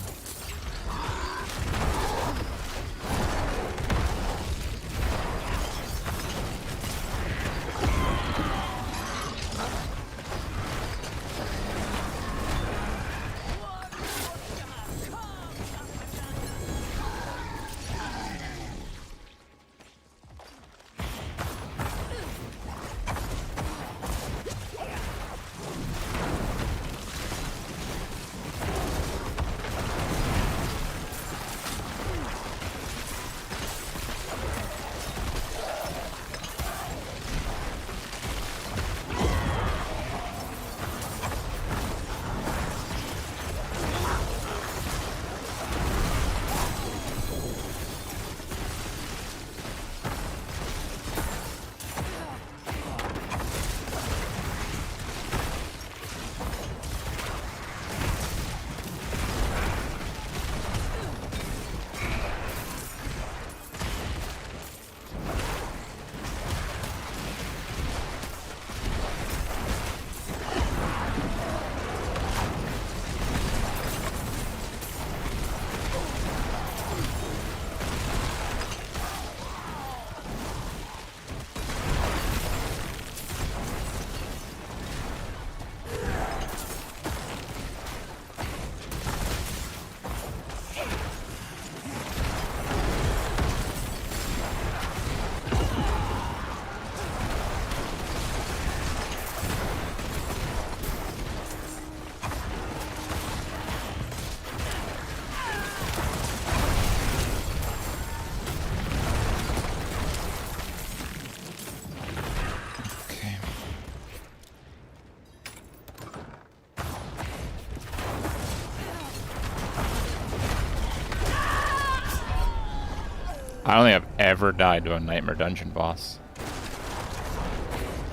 I don't think I've ever died to a Nightmare Dungeon boss.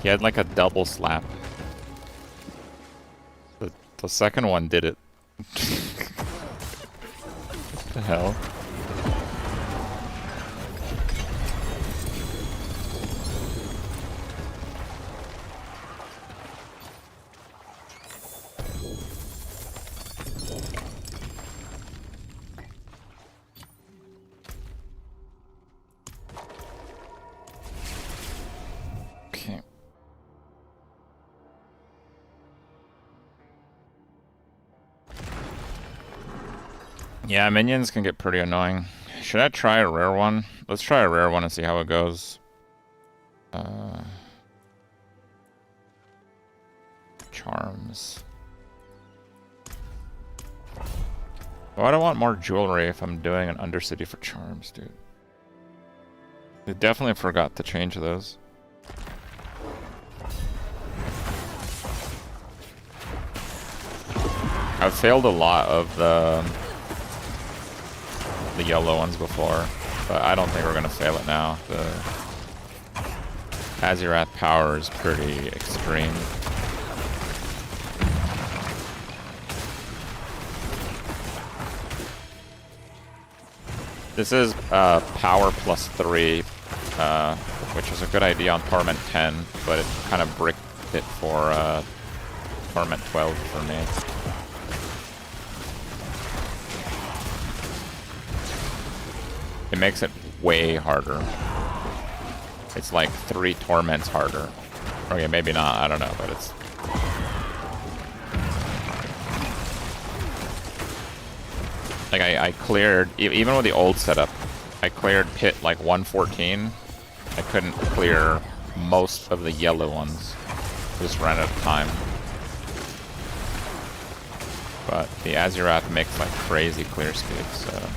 He had like a double slap. The second one did it. What the hell? Okay. Yeah, minions can get pretty annoying. Should I try a rare one? Let's try a rare one and see how it goes. Charms. Oh, I don't want more jewelry if I'm doing an Undercity for charms, dude. They definitely forgot to change those. I've failed a lot of the yellow ones before, but I don't think we're gonna fail it now. The Azirath power is pretty extreme. This is power plus 3, which is a good idea on Torment 10, but it kind of bricked it for Torment 12 for me. It makes it way harder. It's like 3 torments harder. Okay, maybe not, I don't know, but it's... Like, I cleared, even with the old setup, I cleared pit like 114. I couldn't clear most of the yellow ones. Just ran out of time. But the Azirath makes like crazy clear escapes, so...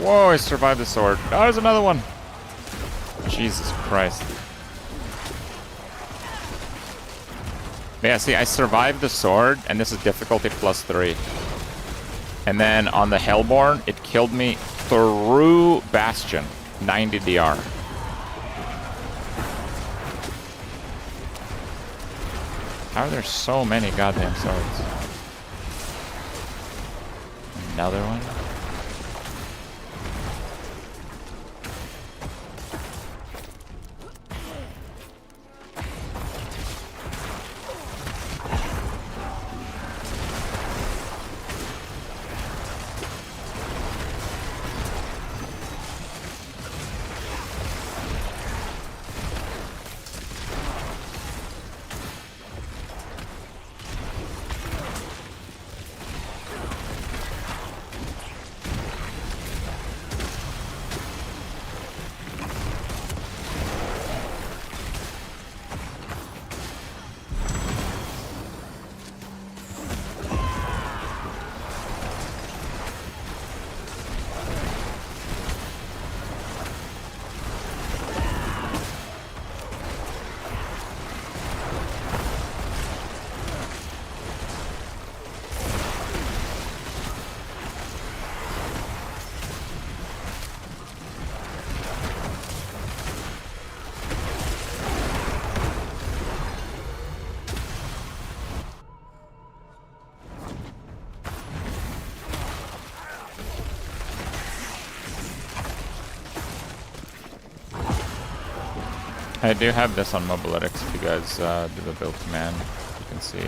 Whoa, I survived the sword. Oh, there's another one. Jesus Christ. But yeah, see, I survived the sword, and this is difficulty plus 3. And then on the Hellborn, it killed me through Bastion. 90 DR. How are there so many goddamn swords? Another one? I do have this on Mobilytics if you guys do the build command. You can see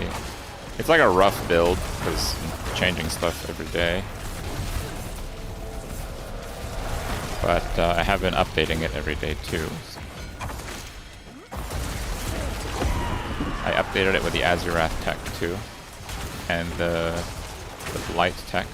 it's like a rough build because I'm changing stuff every day. But I have been updating it every day too. So. I updated it with the Azurath tech too, and the Blight tech.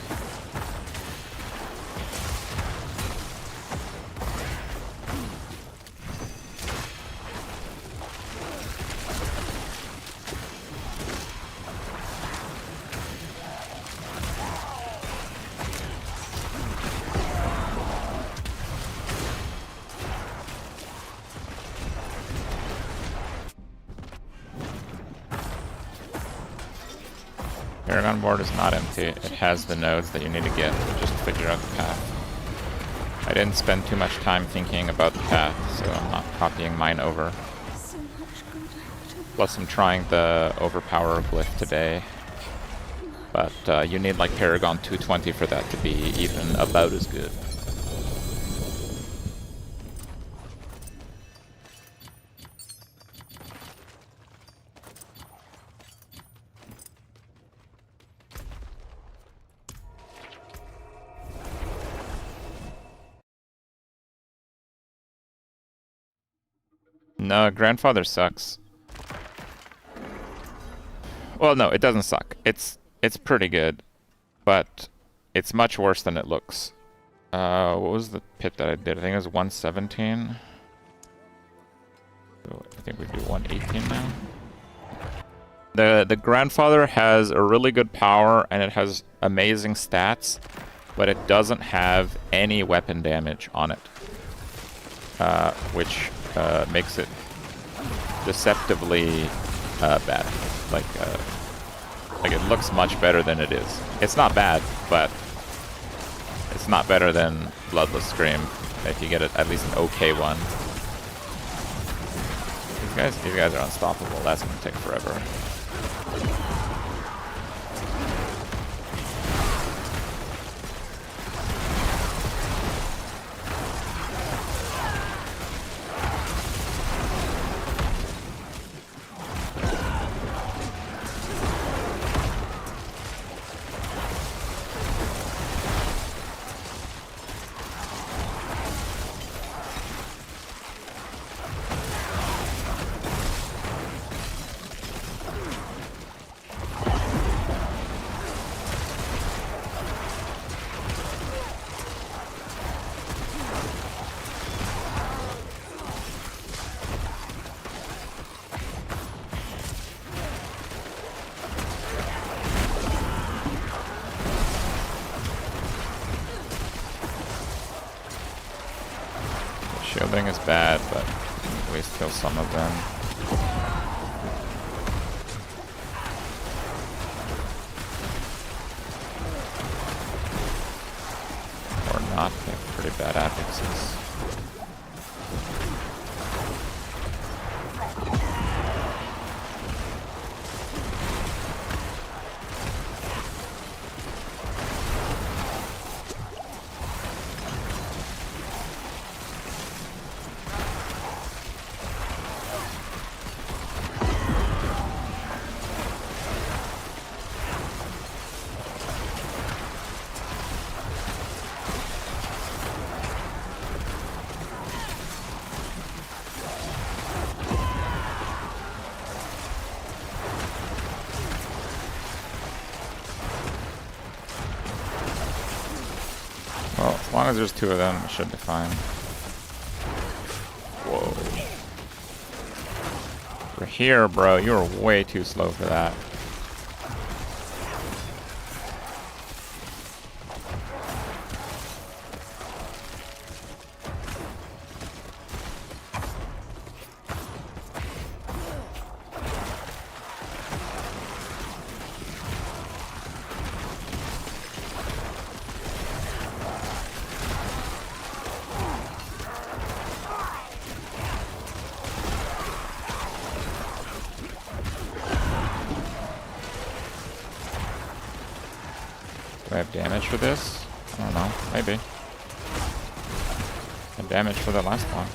Paragon board is not empty. It has the nodes that you need to get to just figure out the path. I didn't spend too much time thinking about the path, so I'm not copying mine over. Plus I'm trying the overpower glyph today. But you need like Paragon 220 for that to be even about as good. No, Grandfather sucks. Well, no, it doesn't suck. It's pretty good, but it's much worse than it looks. What was the pit that I did? I think it was 117. So I think we do 118 now. The Grandfather has a really good power and it has amazing stats, but it doesn't have any weapon damage on it, which makes it deceptively bad. Like it looks much better than it is. It's not bad, but it's not better than Bloodless Scream. If you get it, at least an okay one. These guys are unstoppable. That's gonna take forever. Shielding is bad, but at least kill some of them. Or not, they have pretty bad affixes. Well, as long as there's two of them, it should be fine. Whoa. We're here, bro. You were way too slow for that. Do I have damage for this? I don't know. Maybe. I had damage for the last one.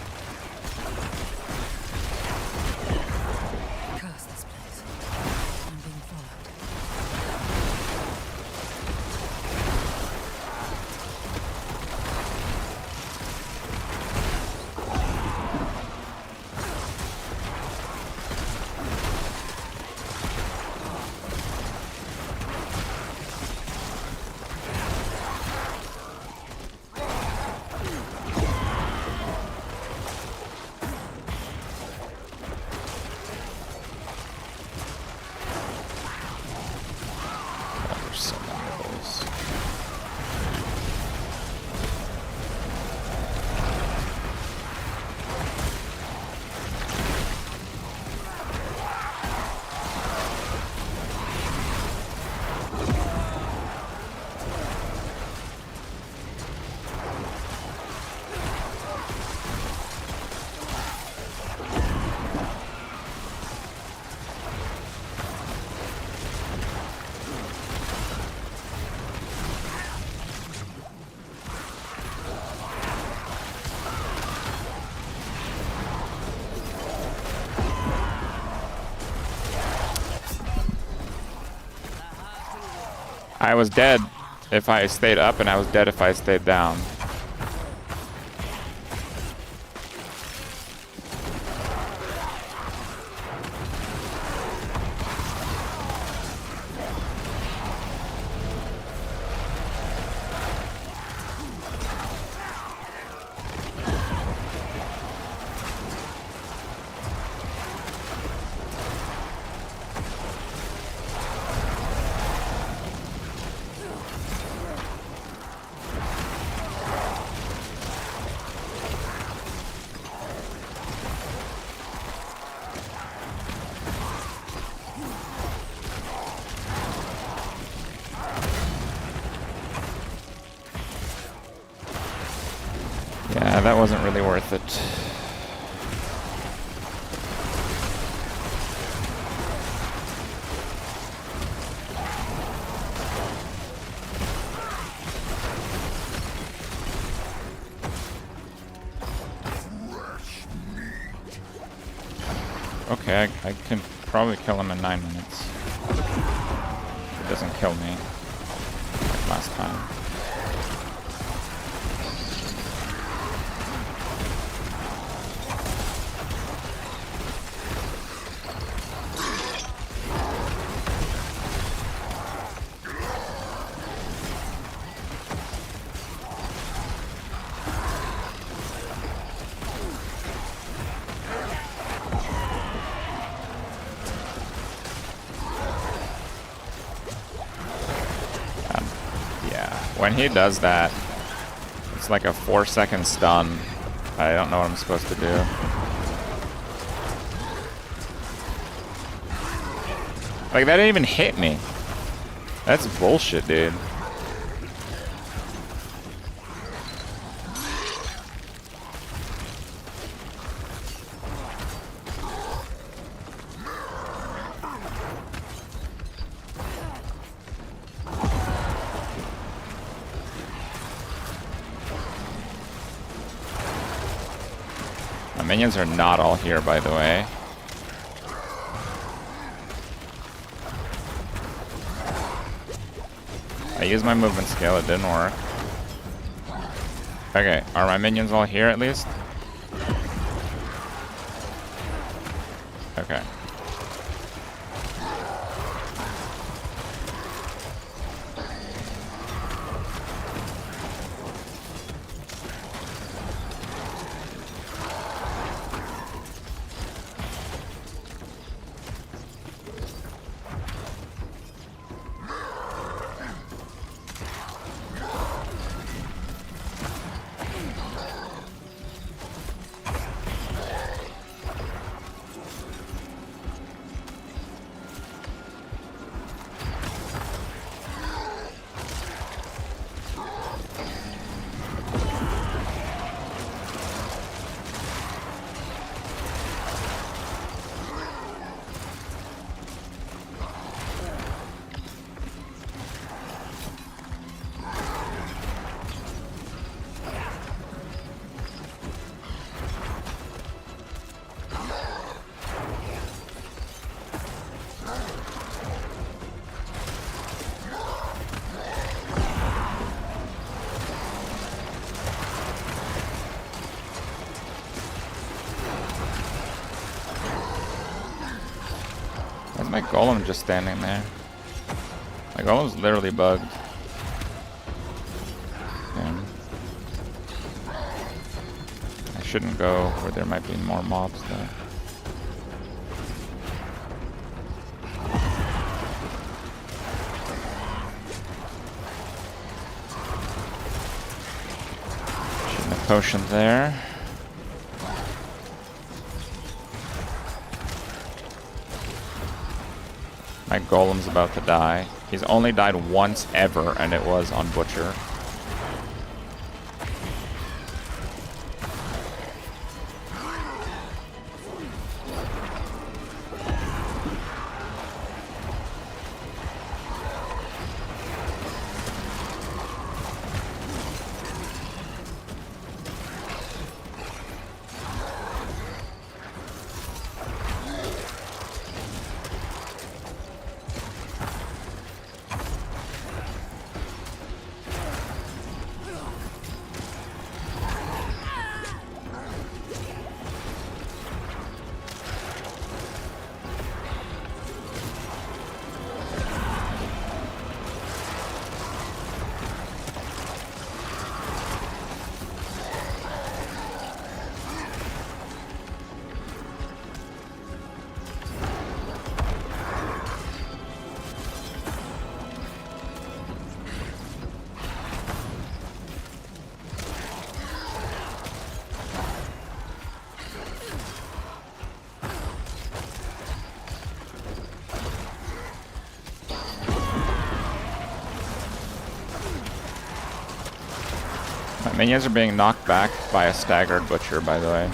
I was dead if I stayed up, and I was dead if I stayed down. Yeah, that wasn't really worth it. Okay, I can probably kill him in 9 minutes. It doesn't kill me like last time. When he does that, it's like a 4-second stun. I don't know what I'm supposed to do. Like, that didn't even hit me. That's bullshit, dude. My minions are not all here, by the way. I used my movement skill, it didn't work. Okay, are my minions all here at least? Okay. Why's my golem just standing there? My golem's literally bugged. Damn. I shouldn't go where there might be more mobs though. Shooting a potion there. My golem's about to die. He's only died once ever, and it was on Butcher. Minions are being knocked back by a staggered butcher, by the way.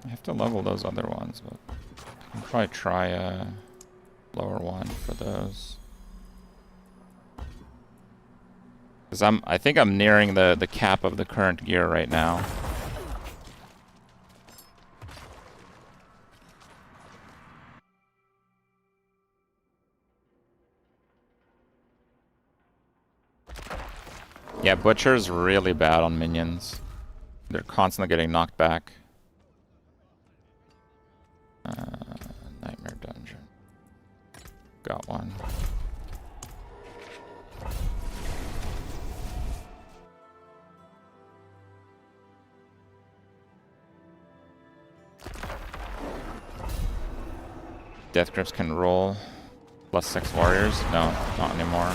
I have to level those other ones, but I can probably try a lower one for those. Because I think I'm nearing the cap of the current gear right now. Yeah, Butcher's really bad on minions. They're constantly getting knocked back. Nightmare Dungeon. Got one. Death Grips can roll. +6 warriors? No, not anymore.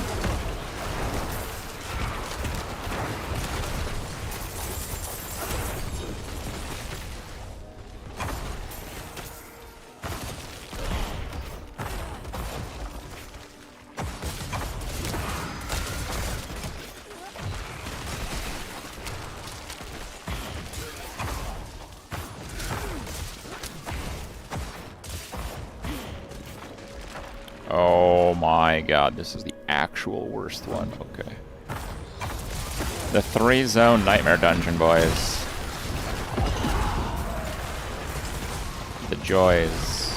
Oh my god, this is the actual worst one. Okay. The 3-zone Nightmare Dungeon, boys. The joys.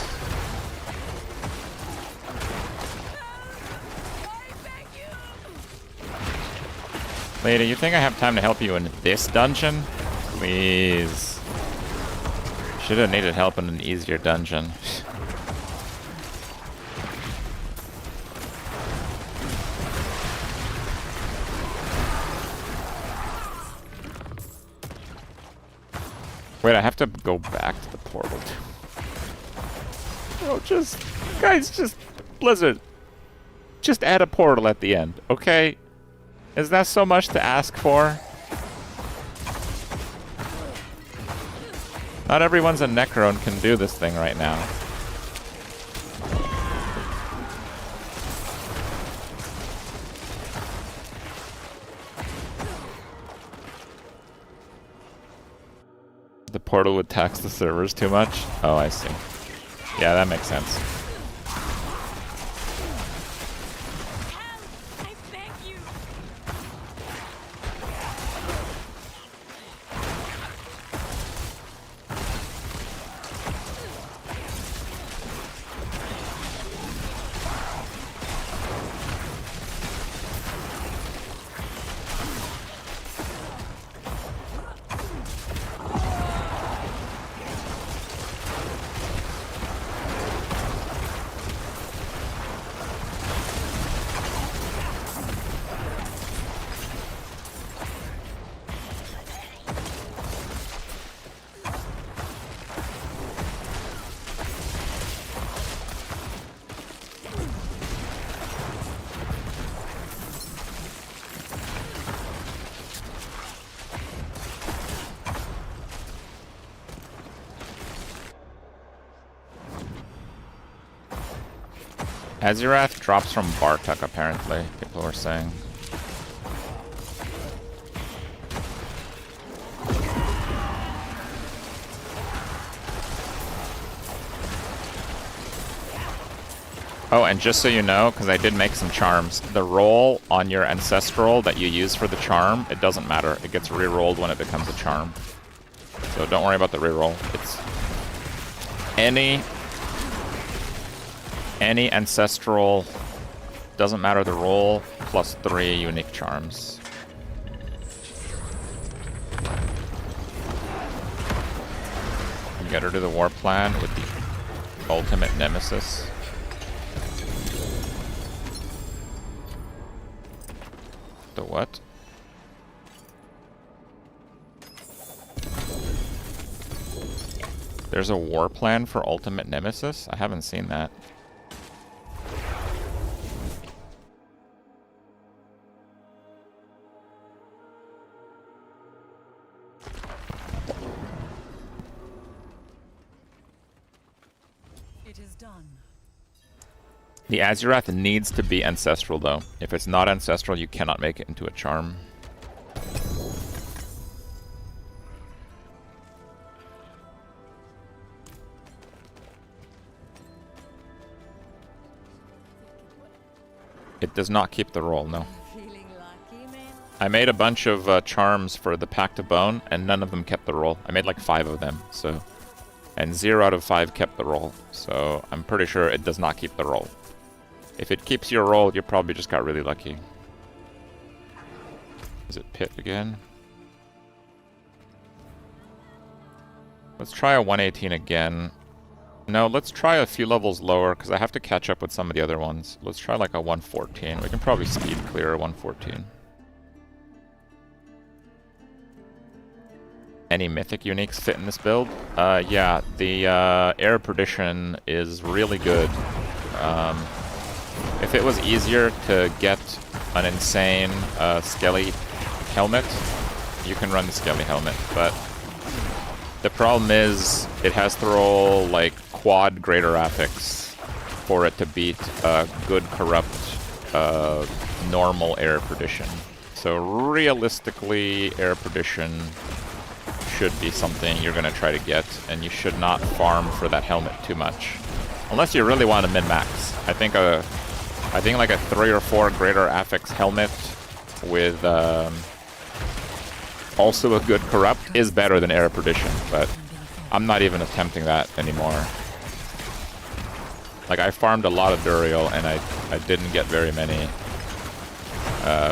Lady, you think I have time to help you in this dungeon? Please. Should have needed help in an easier dungeon. Wait, I have to go back to the portal. Oh, guys, Blizzard. Just add a portal at the end, okay? Is that so much to ask for? Not everyone's a NECRO and can do this thing right now. The portal would tax the servers too much? Oh, I see. Yeah, that makes sense. I beg you. Azirath drops from Bartek, apparently, people were saying. Oh, and just so you know, because I did make some charms, the roll on your ancestral that you use for the charm, it doesn't matter. It gets re-rolled when it becomes a charm. So don't worry about the re-roll. It's any ancestral, doesn't matter the roll, plus 3 unique charms. You gotta do the war plan with the ultimate nemesis. The what? There's a war plan for Ultimate Nemesis? I haven't seen that. It is done. The Azirath needs to be ancestral, though. If it's not ancestral, you cannot make it into a charm. It does not keep the roll, no. Feeling lucky, man? I made a bunch of charms for the Pact of Bone, and none of them kept the roll. I made like 5 of them, so... And 0 out of 5 kept the roll, so I'm pretty sure it does not keep the roll. If it keeps your roll, you probably just got really lucky. Is it Pit again? Let's try a 118 again. No, let's try a few levels lower, because I have to catch up with some of the other ones. Let's try like a 114. We can probably speed clear a 114. Any Mythic uniques fit in this build? Yeah, the Air Perdition is really good. If it was easier to get an insane Skelly helmet, you can run the Skelly helmet, but the problem is it has to roll like quad greater affix for it to beat good corrupt normal Air Perdition. So realistically, Air Perdition should be something you're going to try to get, and you should not farm for that helmet too much. Unless you really want to min-max. I think like a 3 or 4 greater affix helmet with also a good corrupt is better than Air Perdition, but I'm not even attempting that anymore. Like, I farmed a lot of Duriel, and I didn't get very many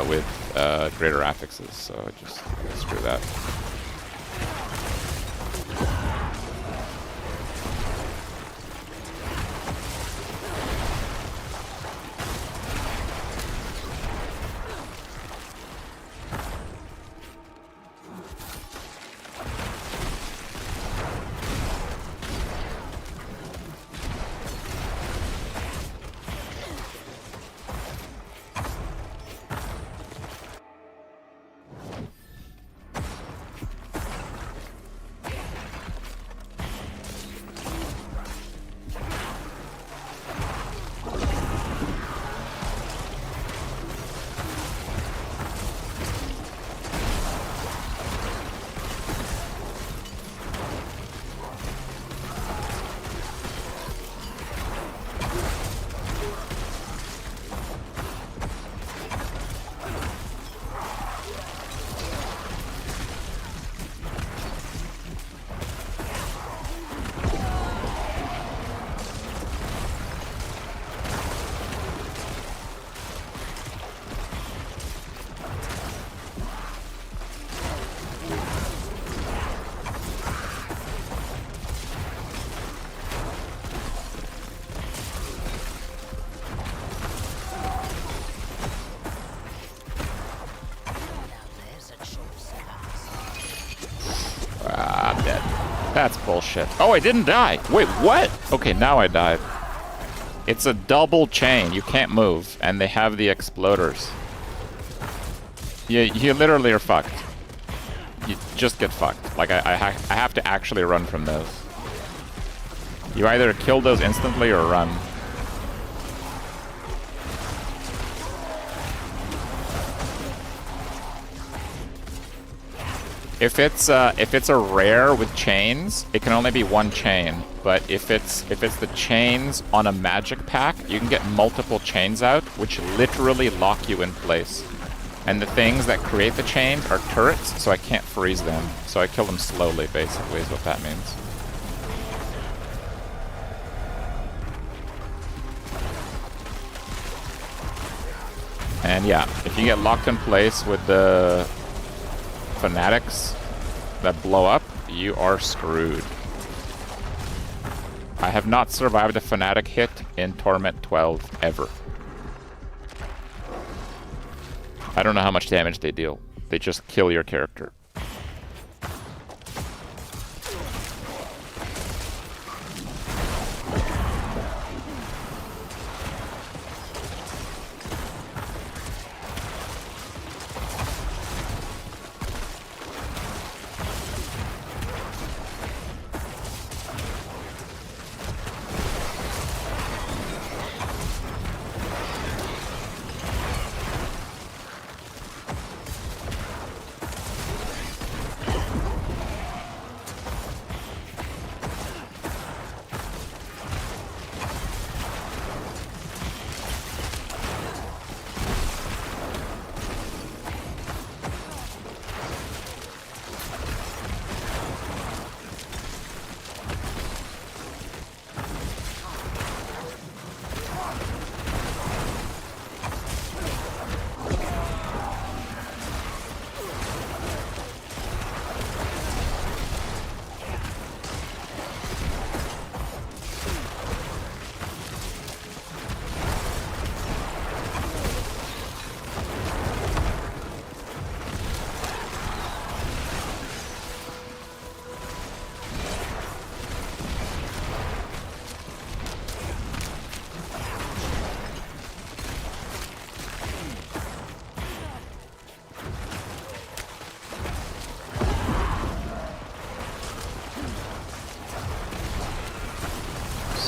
with greater affixes, so just screw that. That's bullshit. Oh, I didn't die. Wait, what? Okay, now I died. It's a double chain. You can't move, and they have the exploders. You literally are fucked. You just get fucked. Like, I have to actually run from those. You either kill those instantly or run. If it's a rare with chains, it can only be one chain. But if it's the chains on a magic pack, you can get multiple chains out, which literally lock you in place. And the things that create the chains are turrets, so I can't freeze them. So I kill them slowly, basically, is what that means. And yeah, if you get locked in place with the fanatics that blow up, you are screwed. I have not survived a fanatic hit in Torment 12 ever. I don't know how much damage they deal. They just kill your character.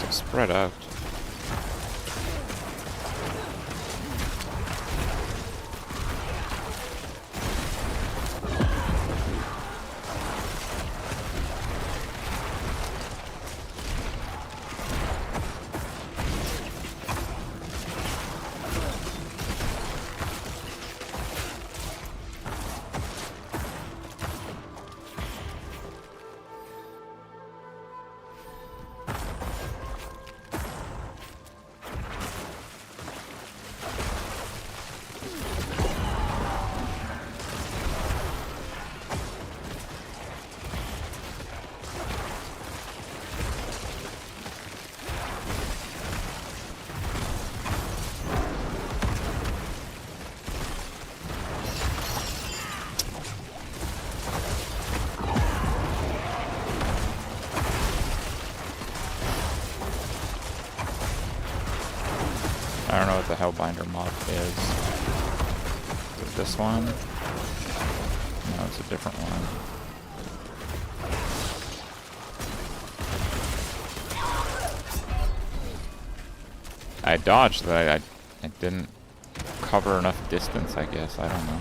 Spread out. I don't know what the Hellbinder mob is. Is it this one? No, it's a different one. I dodged that. I didn't cover enough distance, I guess. I don't know.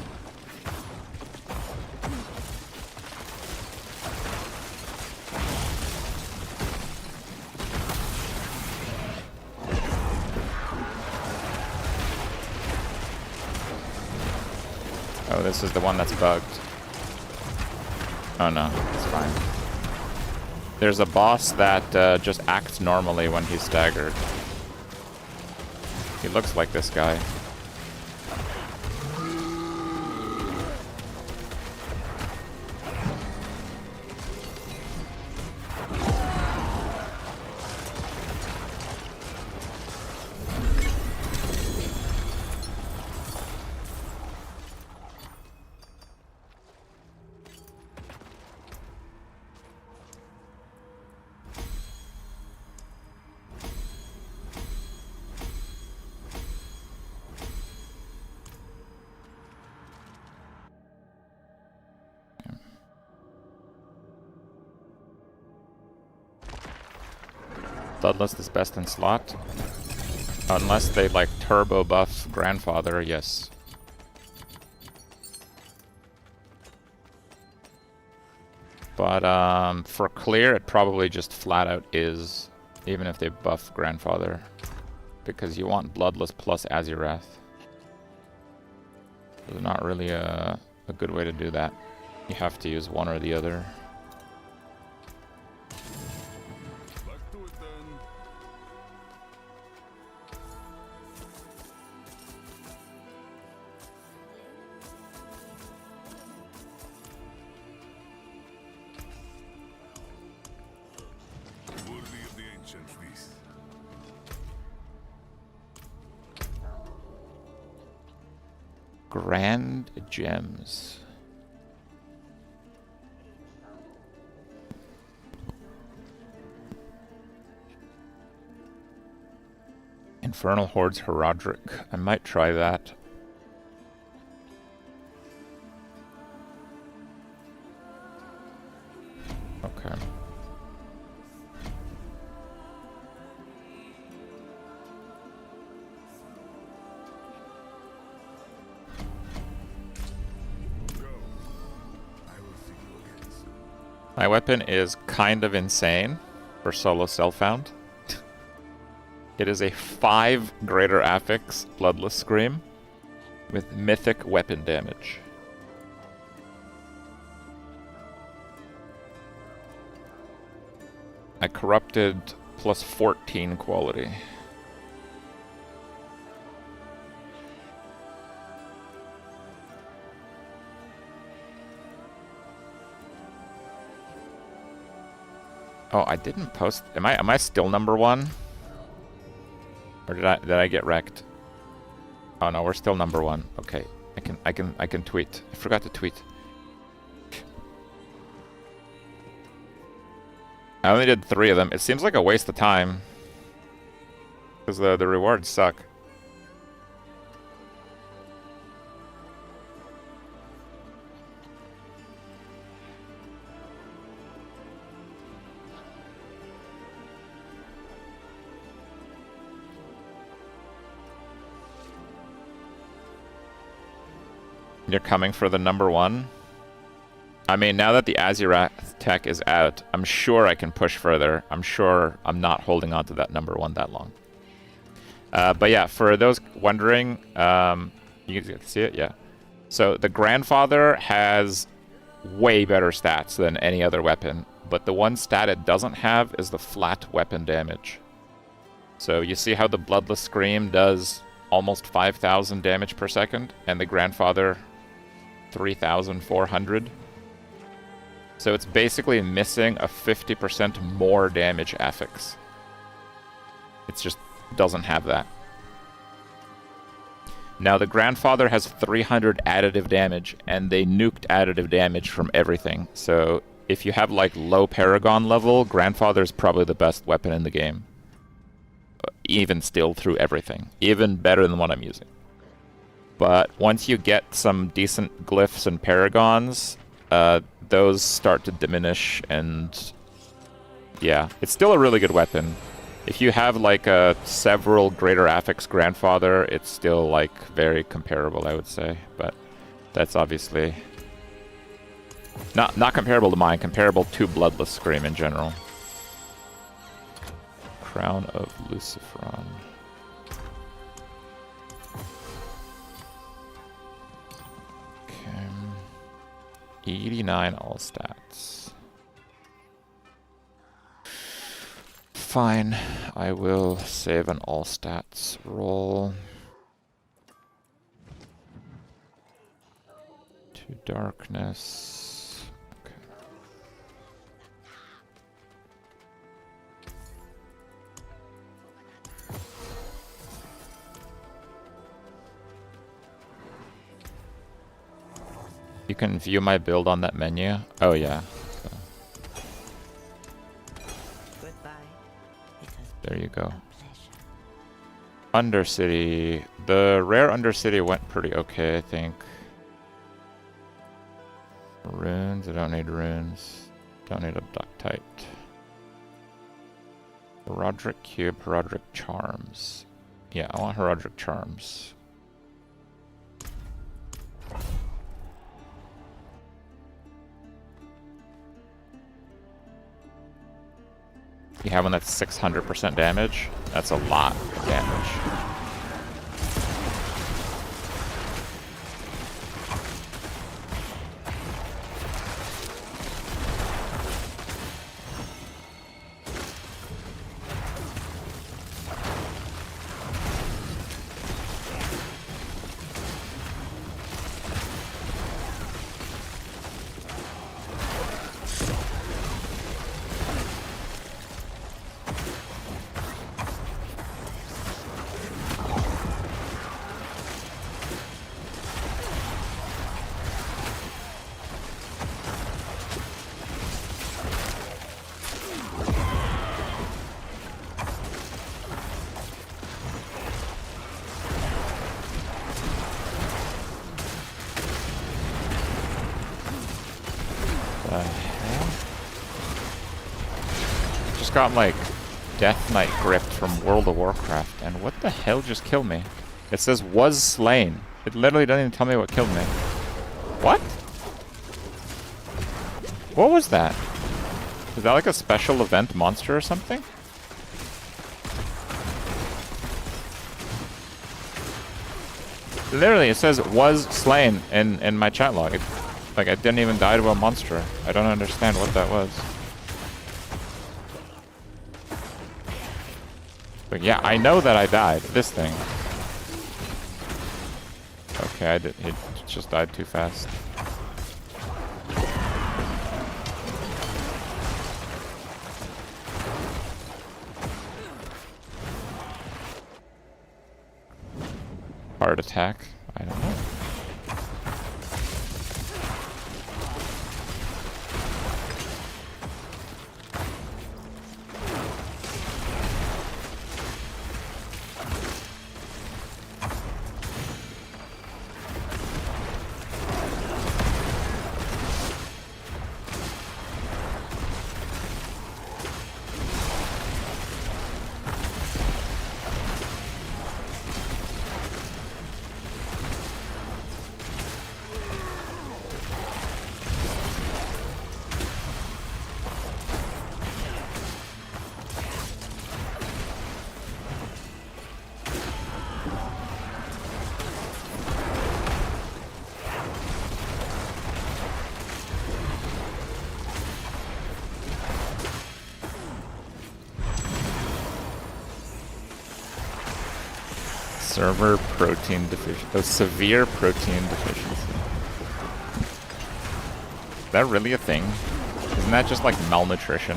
Oh, this is the one that's bugged. Oh no, it's fine. There's a boss that just acts normally when he's staggered. He looks like this guy. Bloodlust is best in slot. Unless they like turbo buff Grandfather, yes. But for clear, it probably just flat out is, even if they buff Grandfather. Because you want Bloodless plus Azirath. There's not really a good way to do that. You have to use one or the other. Let's do it then. Worthy of the ancient feast. Grand Gems. Infernal Hordes Herodric. I might try that. Okay. My weapon is kind of insane for solo self-found. It is a 5 greater affix Bloodless Scream with Mythic weapon damage. I corrupted plus 14 quality. Oh, I didn't post. Am I still number 1? Or did I get wrecked? Oh no, we're still number 1. Okay. I can tweet. I forgot to tweet. I only did 3 of them. It seems like a waste of time. Because the rewards suck. You're coming for the number 1? I mean, now that the Azirath tech is out, I'm sure I can push further. I'm sure I'm not holding on to that number 1 that long. But yeah, for those wondering, you can see it, yeah. So the Grandfather has way better stats than any other weapon, but the one stat it doesn't have is the flat weapon damage. So you see how the Bloodless Scream does almost 5,000 damage per second, and the Grandfather 3,400. So it's basically missing a 50% more damage affix. It just doesn't have that. Now the Grandfather has 300 additive damage, and they nuked additive damage from everything. So if you have like low Paragon level, Grandfather is probably the best weapon in the game. Even still through everything. Even better than what I'm using. But once you get some decent glyphs and paragons, those start to diminish, and yeah, it's still a really good weapon. If you have like a several greater affix Grandfather, it's still like very comparable, I would say. But that's obviously not comparable to mine, comparable to Bloodless Scream in general. Crown of Luciferon. Okay. 89 all stats. Fine. I will save an all stats roll. To darkness. Okay. You can view my build on that menu. Oh yeah. Okay. Goodbye. It has There you go. been a pleasure. Undercity. The rare Undercity went pretty okay, I think. Runes. I don't need runes. Don't need a Ductite. Herodric Cube, Herodric Charms. Yeah, I want Herodric Charms. You have one that's 600% damage. That's a lot of damage. Just got like Death Knight gripped from World of Warcraft, and what the hell just killed me? It says was slain. It literally doesn't even tell me what killed me. What? What was that? Is that like a special event monster or something? Literally, it says was slain in my chat log. Like, I didn't even die to a monster. I don't understand what that was. But yeah, I know that I died. This thing. Okay, it just died too fast. Heart attack. I don't know. Server protein deficiency. Oh, severe protein deficiency. Is that really a thing? Isn't that just like malnutrition?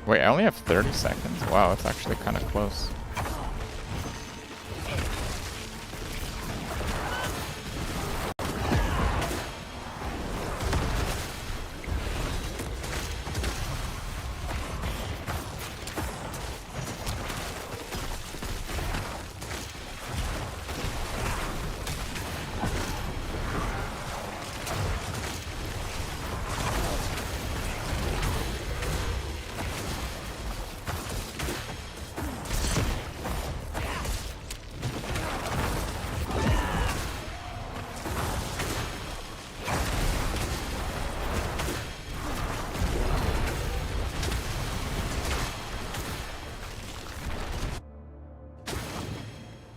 Wait, I only have 30 seconds. Wow, it's actually kind of close.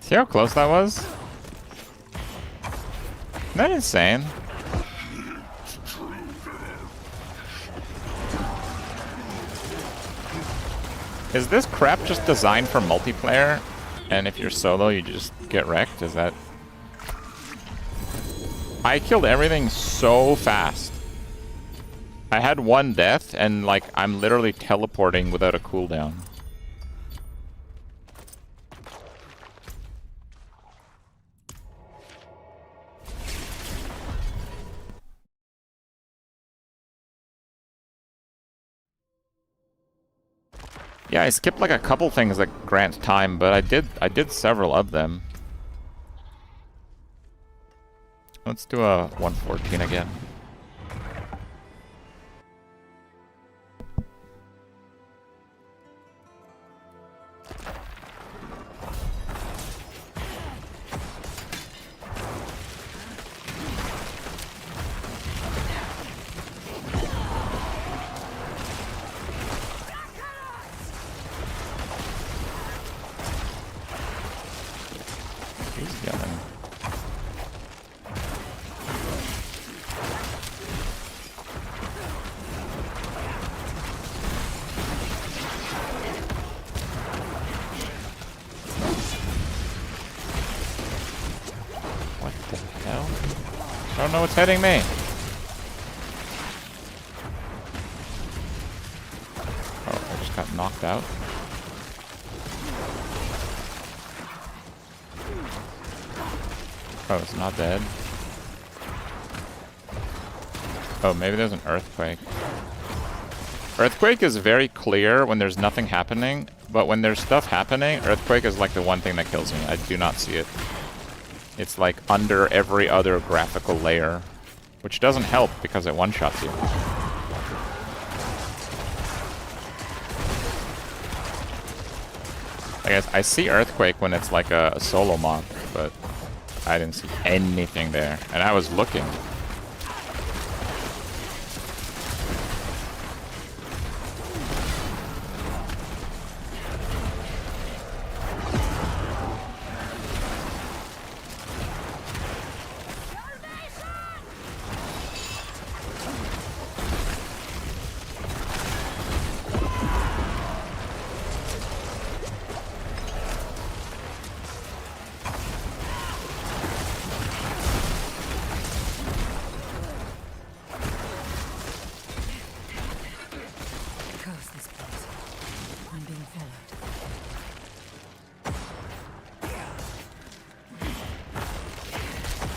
See how close that was? Isn't that insane? Is this crap just designed for multiplayer? And if you're solo, you just get wrecked? Is that... I killed everything so fast. I had one death, and like, I'm literally teleporting without a cooldown. Yeah, I skipped like a couple things that grant time, but I did several of them. Let's do a 114 again. He's yelling. What the hell? I don't know what's hitting me. Oh, I just got knocked out. Oh, it's not dead. Oh, maybe there's an earthquake. Earthquake is very clear when there's nothing happening, but when there's stuff happening, earthquake is like the one thing that kills me. I do not see it. It's like under every other graphical layer, which doesn't help because it one-shots you. I guess I see earthquake when it's like a solo mob, but I didn't see anything there, and I was looking. Curse this place. I'm being followed.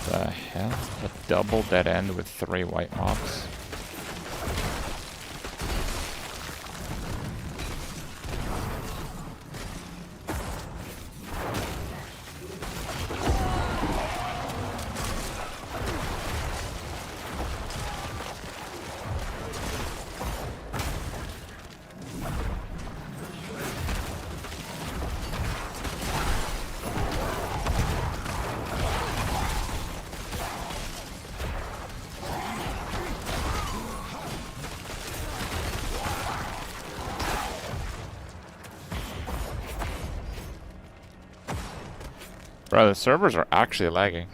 The hell? A double dead end with 3 white mobs. Bro, the servers are actually lagging.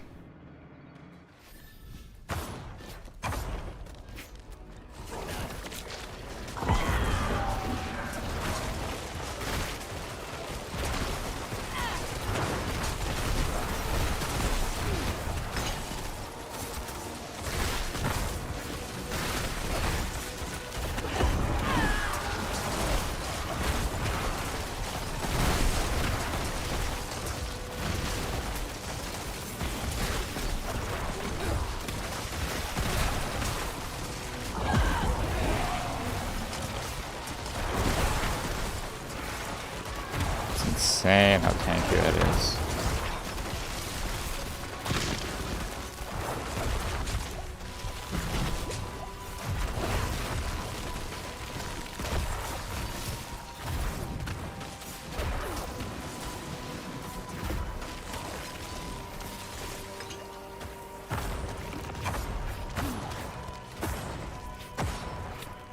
Insane how tanky that is.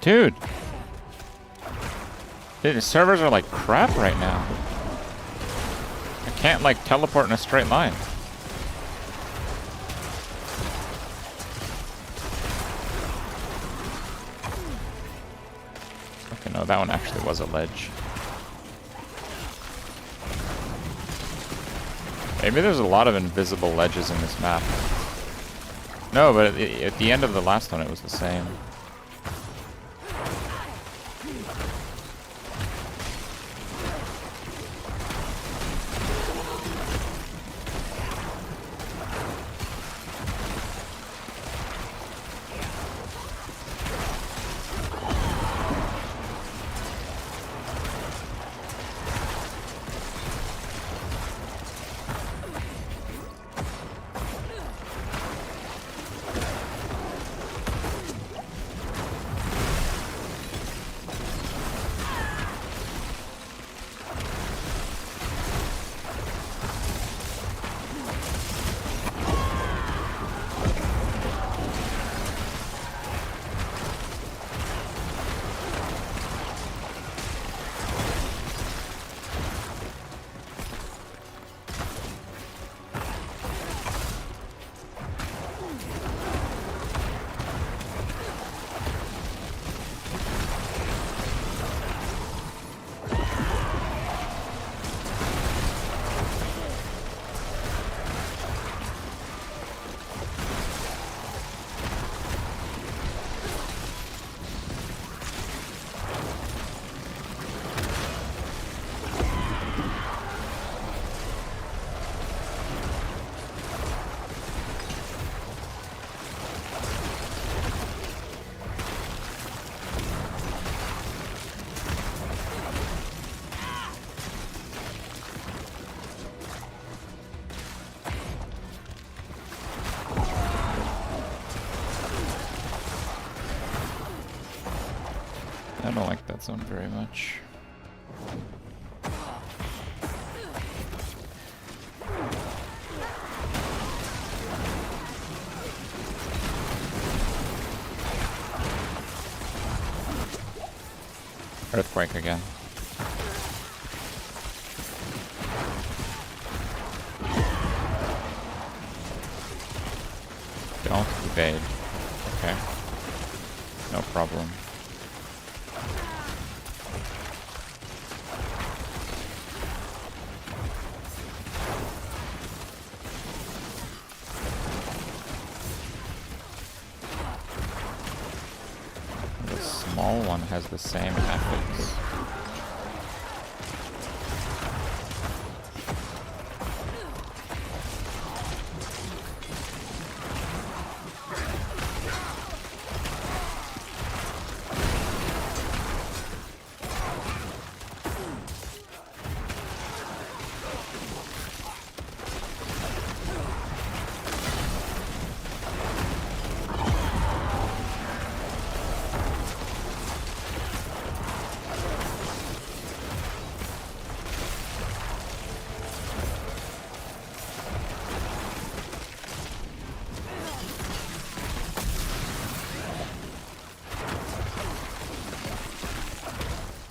Dude! Dude, the servers are like crap right now. I can't like teleport in a straight line. Okay, no, that one actually was a ledge. Maybe there's a lot of invisible ledges in this map. No, but at the end of the last one it was the same. I don't like that zone very much. Earthquake again. Don't evade. Okay. No problem. The small one has the same affix.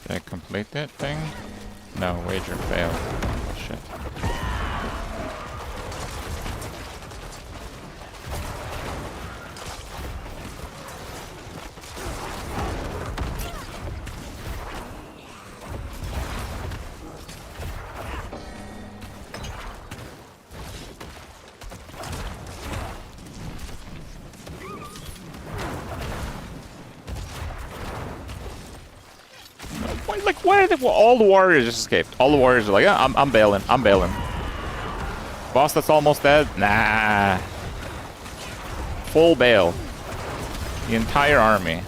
Did I complete that thing? No, wager failed. Shit. Why are they? Well, all the warriors just escaped. All the warriors are like, yeah, I'm bailing. I'm bailing. Boss that's almost dead? Nah. Full bail. The entire army.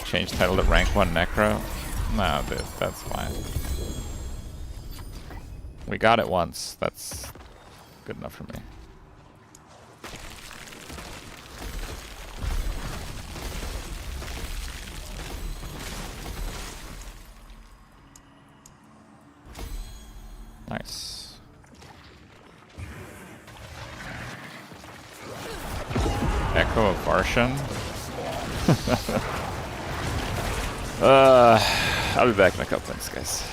Change title to rank 1 NECRO? Nah, dude, that's fine. We got it once. That's good enough for me. Nice. Echo of Varshan. I'll be back in a couple minutes, guys.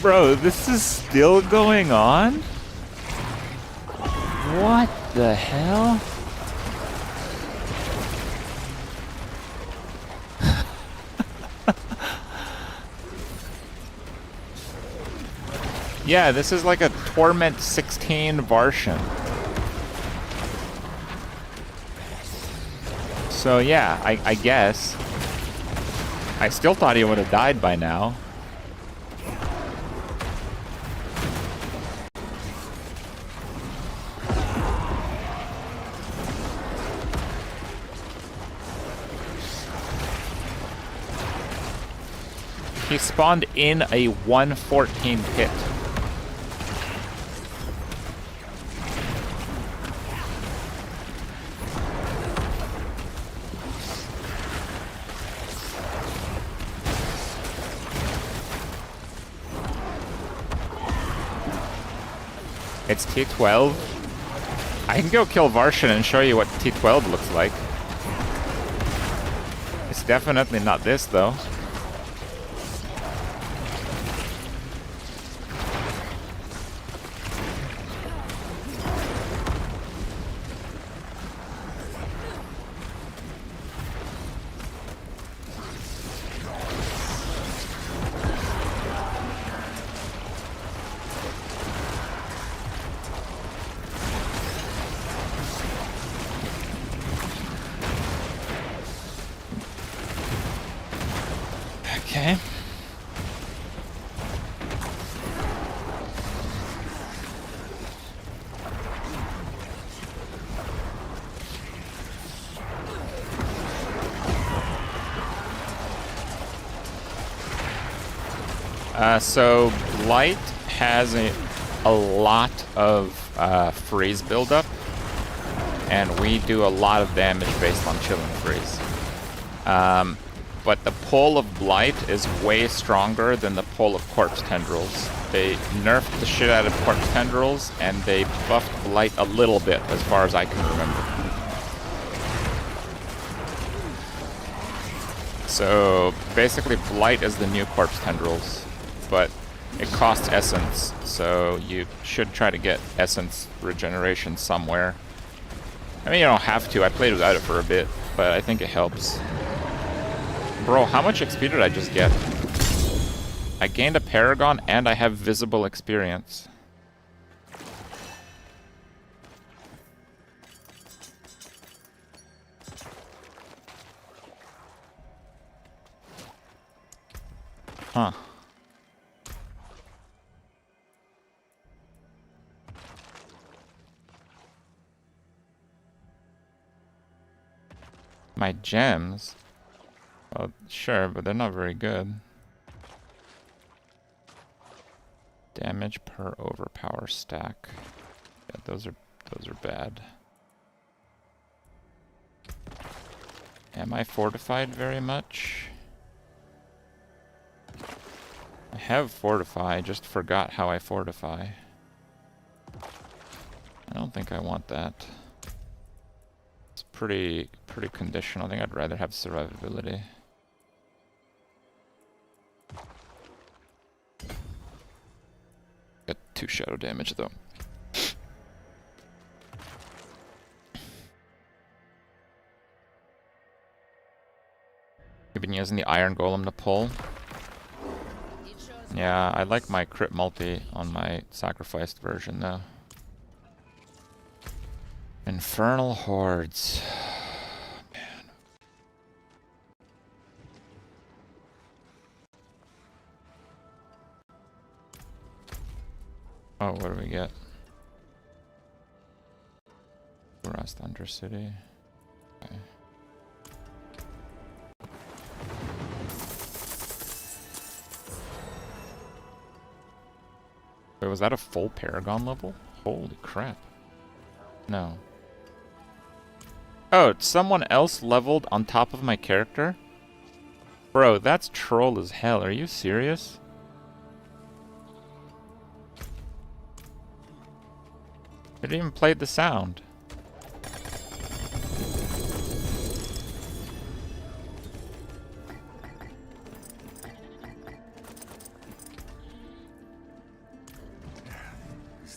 Bro, this is still going on? What the hell? Yeah, this is like a Torment 16 Varshan. So yeah, I guess. I still thought he would have died by now. He spawned in a 114 hit. It's T12. I can go kill Varshan and show you what T12 looks like. It's definitely not this, though. Okay. So Blight has a lot of freeze buildup, and we do a lot of damage based on chill and freeze. But the pull of Blight is way stronger than the pull of Corpse Tendrils. They nerfed the shit out of Corpse Tendrils, and they buffed Blight a little bit, as far as I can remember. So basically Blight is the new Corpse Tendrils, but it costs Essence, so you should try to get Essence regeneration somewhere. I mean, you don't have to. I played without it for a bit, but I think it helps. Bro, how much XP did I just get? I gained a Paragon and I have visible experience. Huh. My gems? Well, sure, but they're not very good. Damage per overpower stack. Yeah, those are bad. Am I fortified very much? I have fortify, I just forgot how I fortify. I don't think I want that. It's pretty conditional. I think I'd rather have survivability. Got 2 shadow damage though. You've been using the Iron Golem to pull. Yeah, I like my Kripp multi on my sacrificed version though. Infernal Hordes. Man. Oh, what do we get? Rust Undercity. Okay. Wait, was that a full Paragon level? Holy crap. No. Oh, someone else leveled on top of my character? Bro, that's troll as hell. Are you serious? It didn't even play the sound.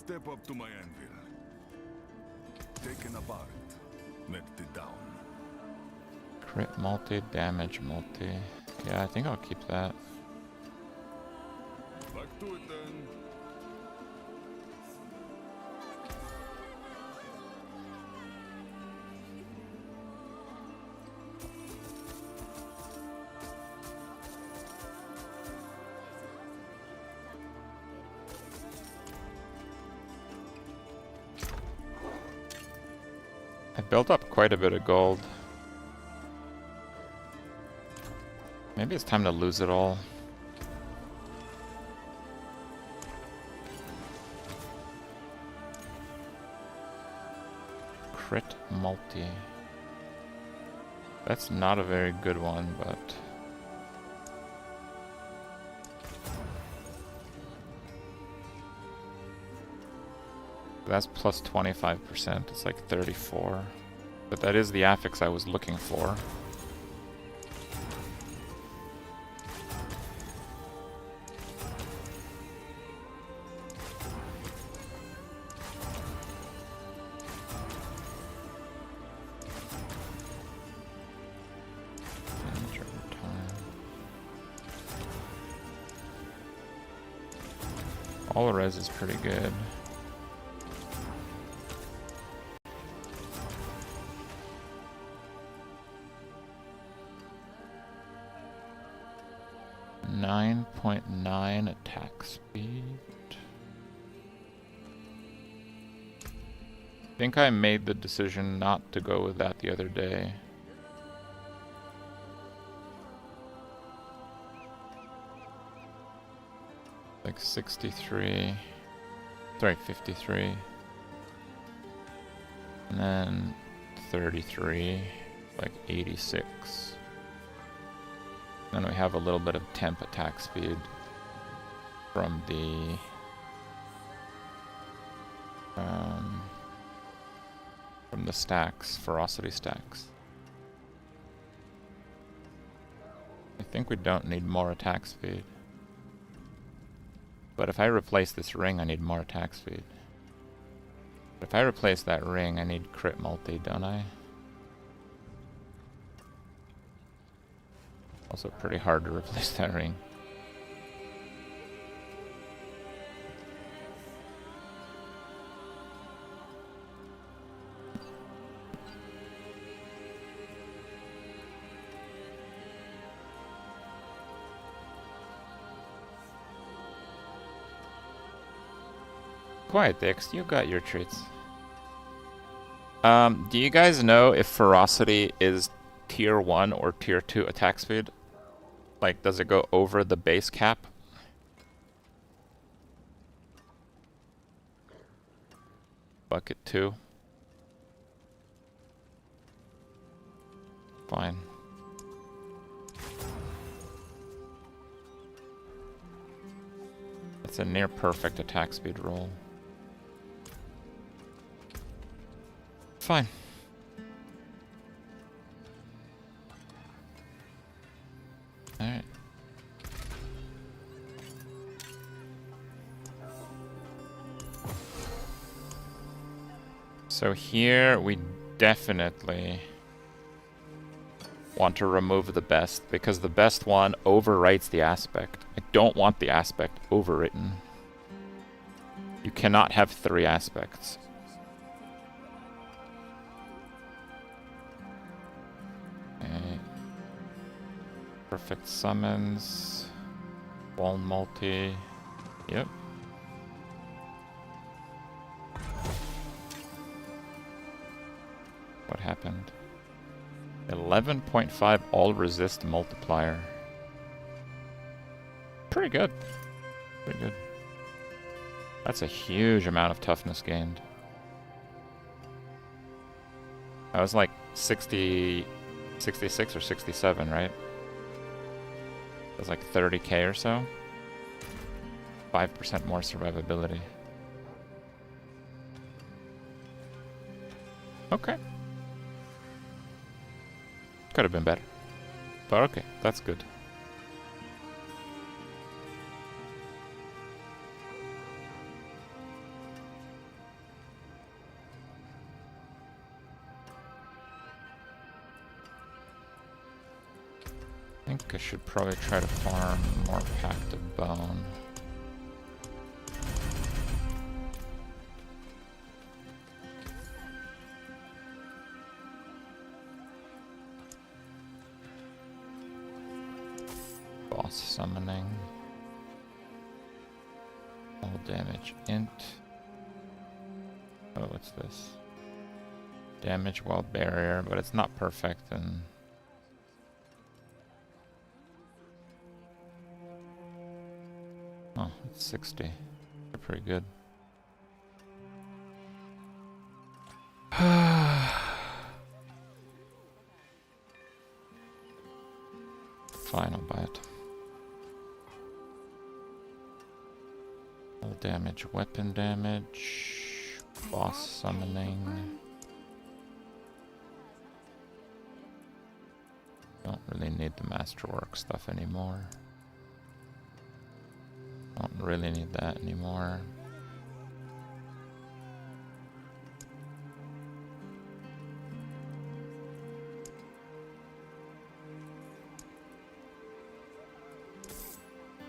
Step up to my anvil. Taken apart, melted down. Crit multi, damage multi. Yeah, I think I'll keep that. Back to it then. I built up quite a bit of gold. Maybe it's time to lose it all. Crit multi. That's not a very good one, but... That's plus 25%, it's like 34. But that is the affix I was looking for. Damage over time. All res is pretty good. .9 attack speed. I think I made the decision not to go with that the other day. Like 63. Sorry, 53. And then 33. Like 86. Then we have a little bit of temp attack speed from the stacks, ferocity stacks. I think we don't need more attack speed. But if I replace this ring, I need more attack speed. But if I replace that ring, I need crit multi, don't I? Also pretty hard to replace that ring. Quiet, Dix, you got your treats. Do you guys know if ferocity is tier 1 or tier 2 attack speed? Like, does it go over the base cap? Bucket 2. Fine. It's a near perfect attack speed roll. Fine. Alright. So here we definitely want to remove the best because the best one overwrites the aspect. I don't want the aspect overwritten. You cannot have 3 aspects. Okay. Perfect summons. Wall multi. Yep. What happened? 11.5 all resist multiplier. Pretty good. Pretty good. That's a huge amount of toughness gained. I was like 60, 66 or 67, right? It was like 30k or so. 5% more survivability. Okay. Could have been better. But okay, that's good. I think I should probably try to farm more Pact of Bone. Boss summoning. All damage int. Oh, what's this? Damage while barrier, but it's not perfect and oh, it's 60. They're pretty good. Fine, I'll buy it. All damage, weapon damage, boss summoning. Don't really need the masterwork stuff anymore. Don't really need that anymore.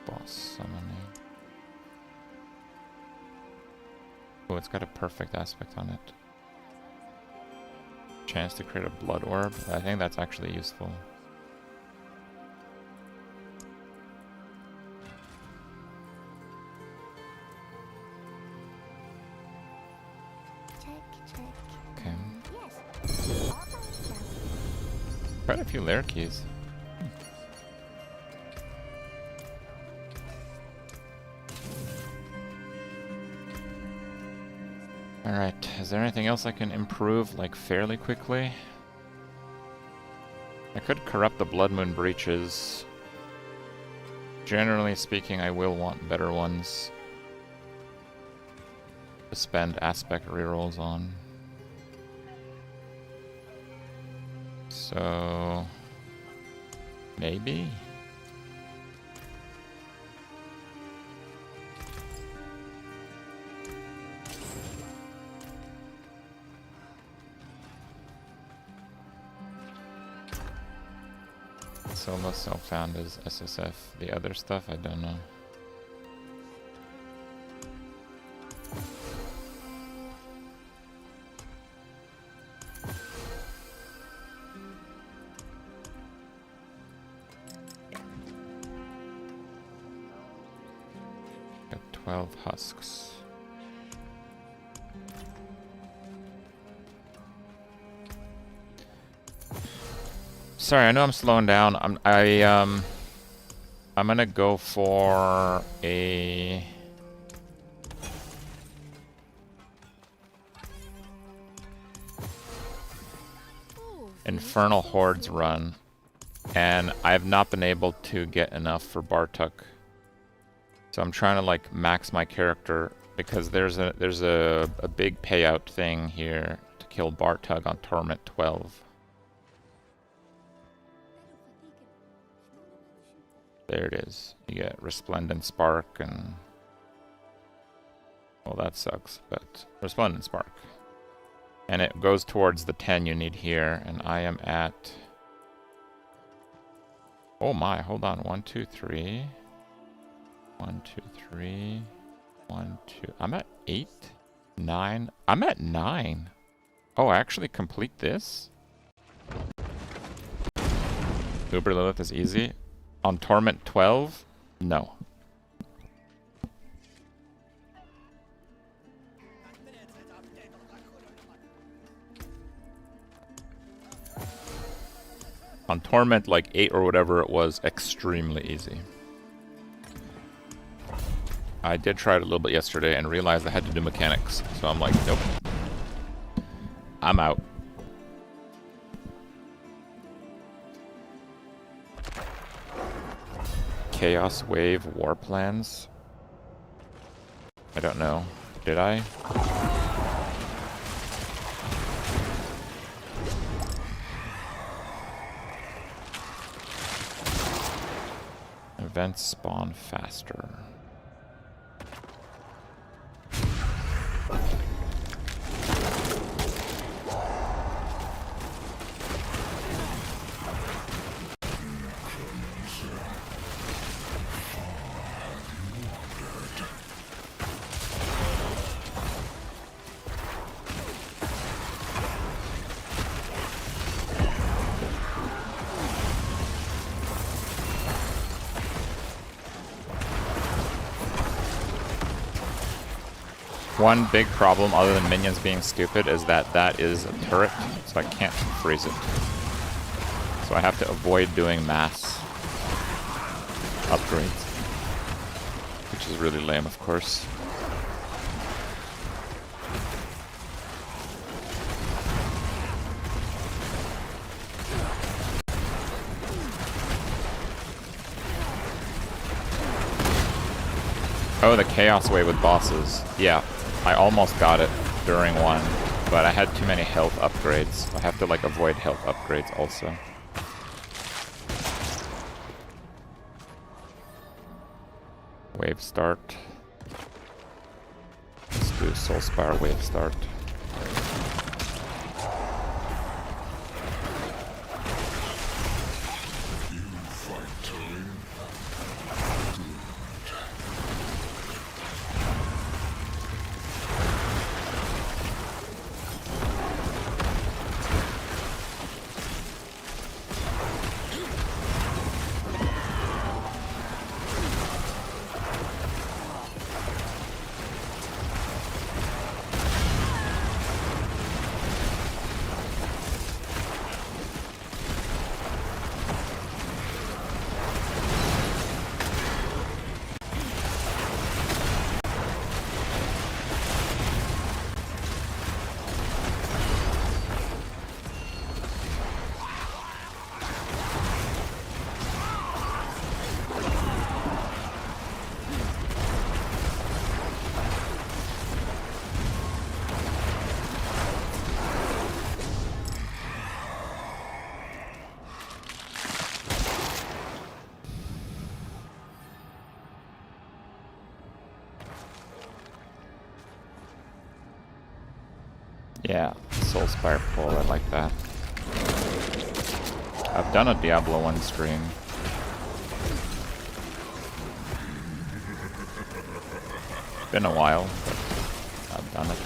Boss summoning. Oh, it's got a perfect aspect on it. Chance to create a blood orb. I think that's actually useful. Okay. Quite a few lair keys. Alright, is there anything else I can improve, like, fairly quickly? I could corrupt the Blood Moon breaches. Generally speaking, I will want better ones to spend aspect rerolls on. So maybe? Solo self-found is SSF. The other stuff, I don't know. Got 12 husks. Sorry, I know I'm slowing down. I'm gonna go for a Infernal Hordes run, and I have not been able to get enough for Bartuk. So I'm trying to like max my character because there's a big payout thing here to kill Bartuk on Torment 12. There it is. You get Resplendent Spark and... well, that sucks, but Resplendent Spark. And it goes towards the 10 you need here, and I am at... oh my, hold on. 1, 2, 3. 1, 2, 3. 1, 2... I'm at 8? 9? I'm at 9! Oh, I actually complete this? Uber Lilith is easy. On Torment 12? No. On Torment like 8 or whatever it was, extremely easy. I did try it a little bit yesterday and realized I had to do mechanics. So I'm like, nope. I'm out. Chaos Wave War Plans? I don't know. Did I? Events spawn faster. One big problem, other than minions being stupid, is that that is a turret, so I can't freeze it. So I have to avoid doing mass upgrades, which is really lame, of course. Oh, the Chaos Wave with bosses. Yeah, I almost got it during one, but I had too many health upgrades. I have to like avoid health upgrades also. Wave start. Let's do Soulspire wave start. Yeah, Soulspire pull, I like that. I've done a Diablo 1 stream. Been a while, but I've done it.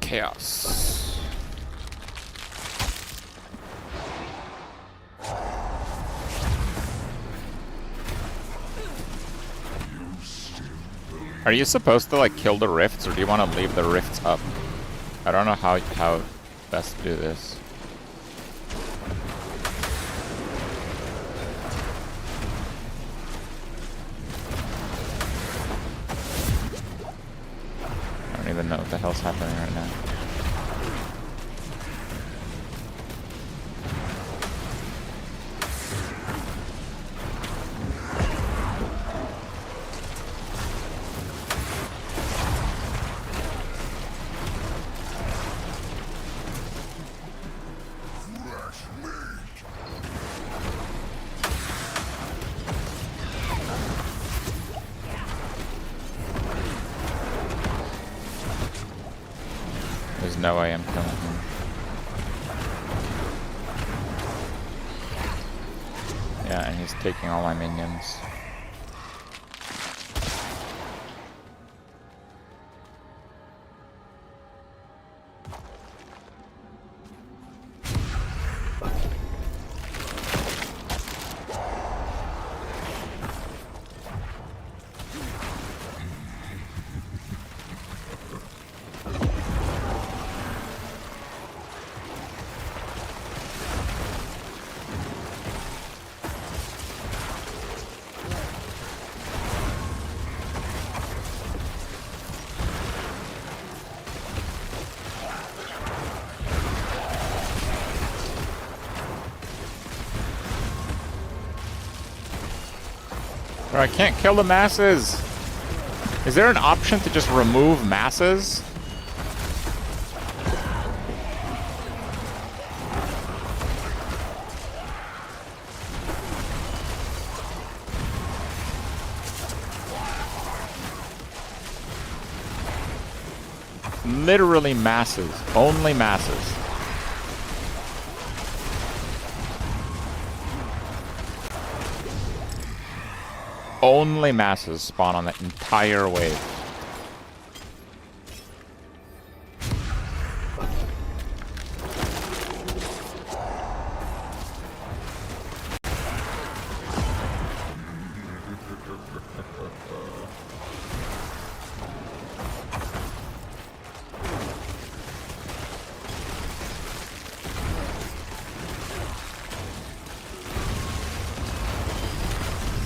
Chaos. Are you supposed to like kill the rifts, or do you want to leave the rifts up? I don't know how best to do this. I don't even know what the hell's happening right now. There's no way I'm killing him. Yeah, and he's taking all my minions. Bro, I can't kill the masses. Is there an option to just remove masses? Literally masses. Only masses. Only masses spawn on the entire wave.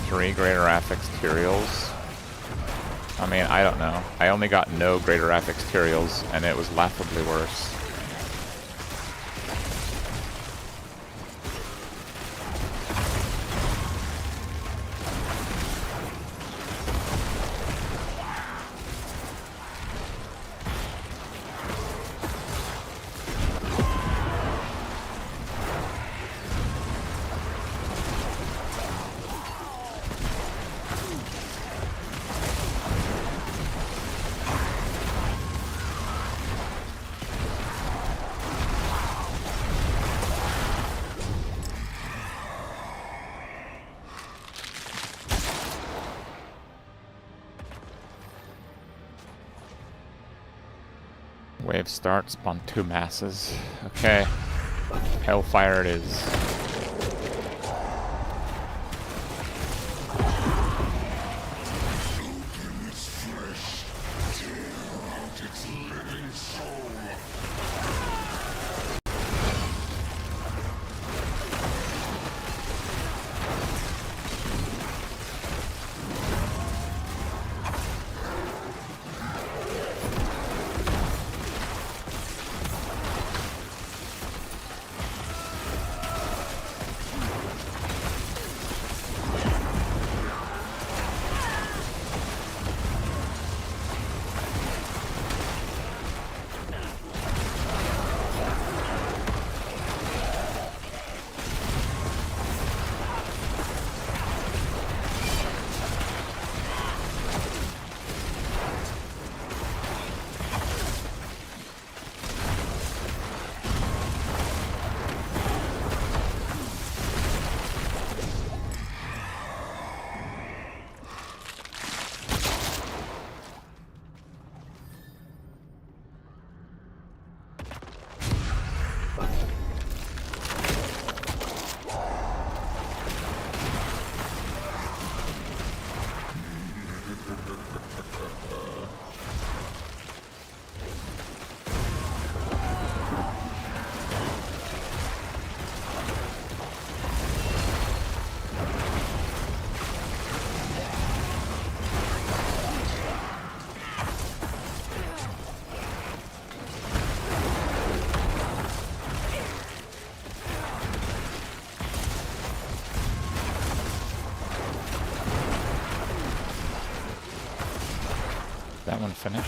Three greater affix materials. I mean, I don't know. I only got no greater affix materials, and it was laughably worse. Wave start, spawn 2 masses. Okay. Hellfire it is. That one finish.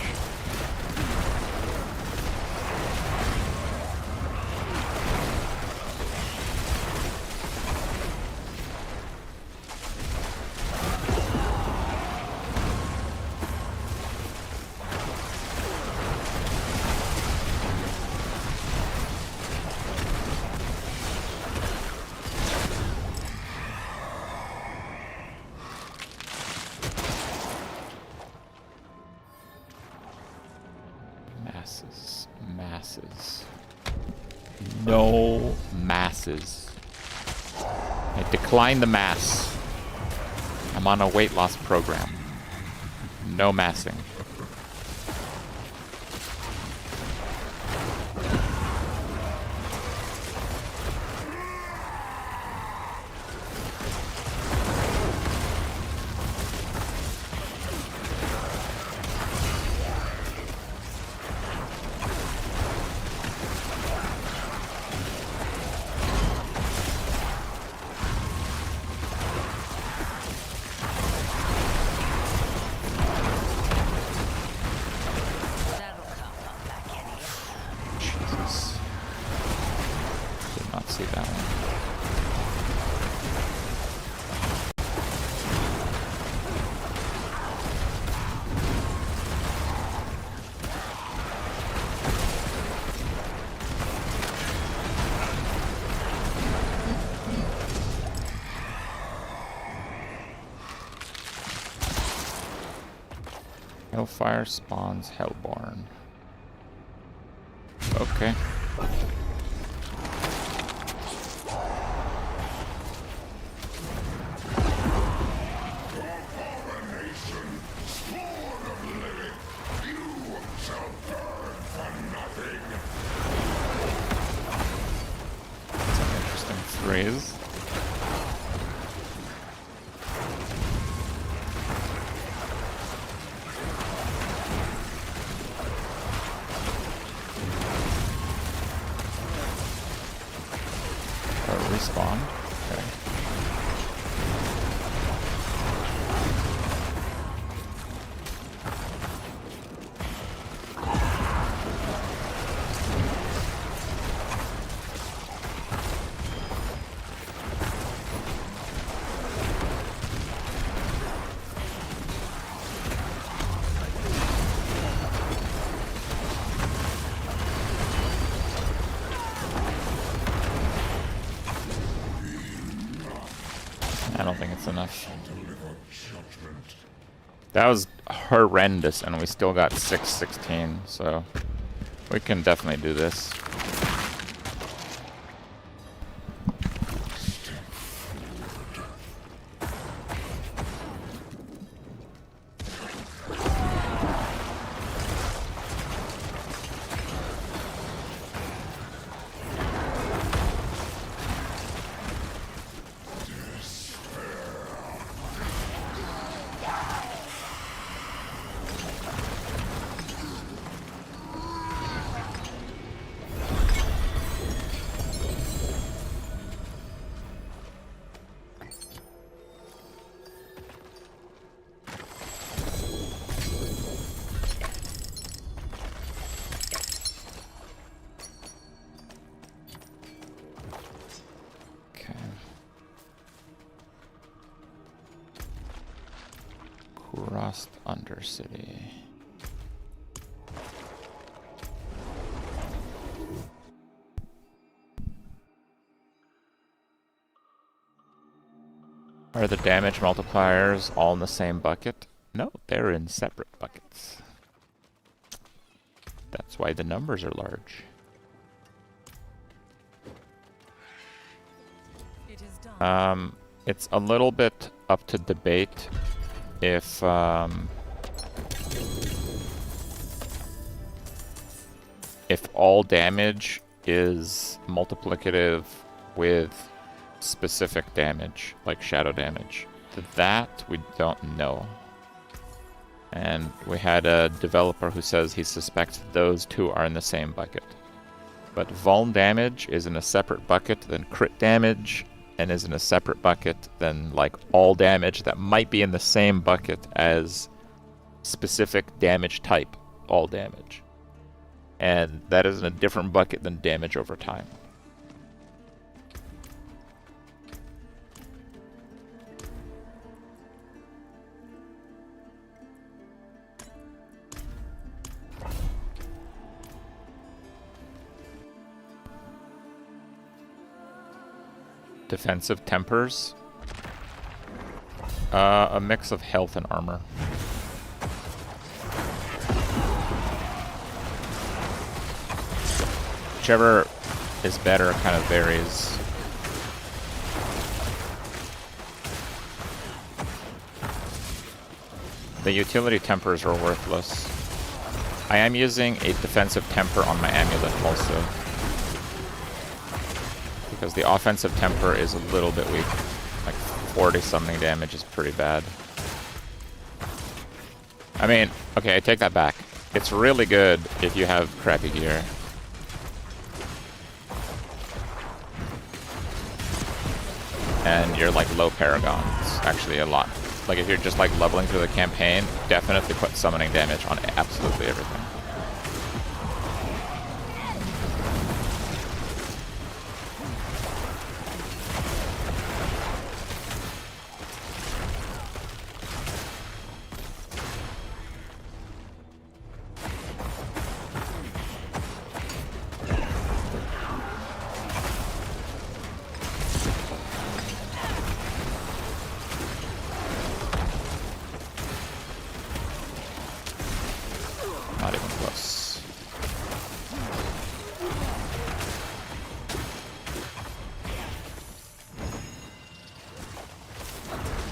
Masses. No masses. I decline the mass. I'm on a weight loss program. No massing. Hellfire spawns Hellborn. Okay. That's an interesting phrase. Respawn. Okay. I don't think it's enough. That was horrendous, and we still got 616, so we can definitely do this. Crossed Undercity. Are the damage multipliers all in the same bucket? No, they're in separate buckets. That's why the numbers are large. It's a little bit up to debate if all damage is multiplicative with specific damage, like shadow damage. That we don't know. And we had a developer who says he suspects those two are in the same bucket. But vuln damage is in a separate bucket than crit damage, and is in a separate bucket than like all damage that might be in the same bucket as specific damage type, all damage. And that is in a different bucket than damage over time. Defensive tempers. A mix of health and armor. Whichever is better kind of varies. The utility tempers are worthless. I am using a defensive temper on my amulet also, because the offensive temper is a little bit weak. Like 40 something damage is pretty bad. I mean, okay, I take that back. It's really good if you have crappy gear. And you're like low paragon. It's actually a lot. Like if you're just like leveling through the campaign, definitely put summoning damage on absolutely everything.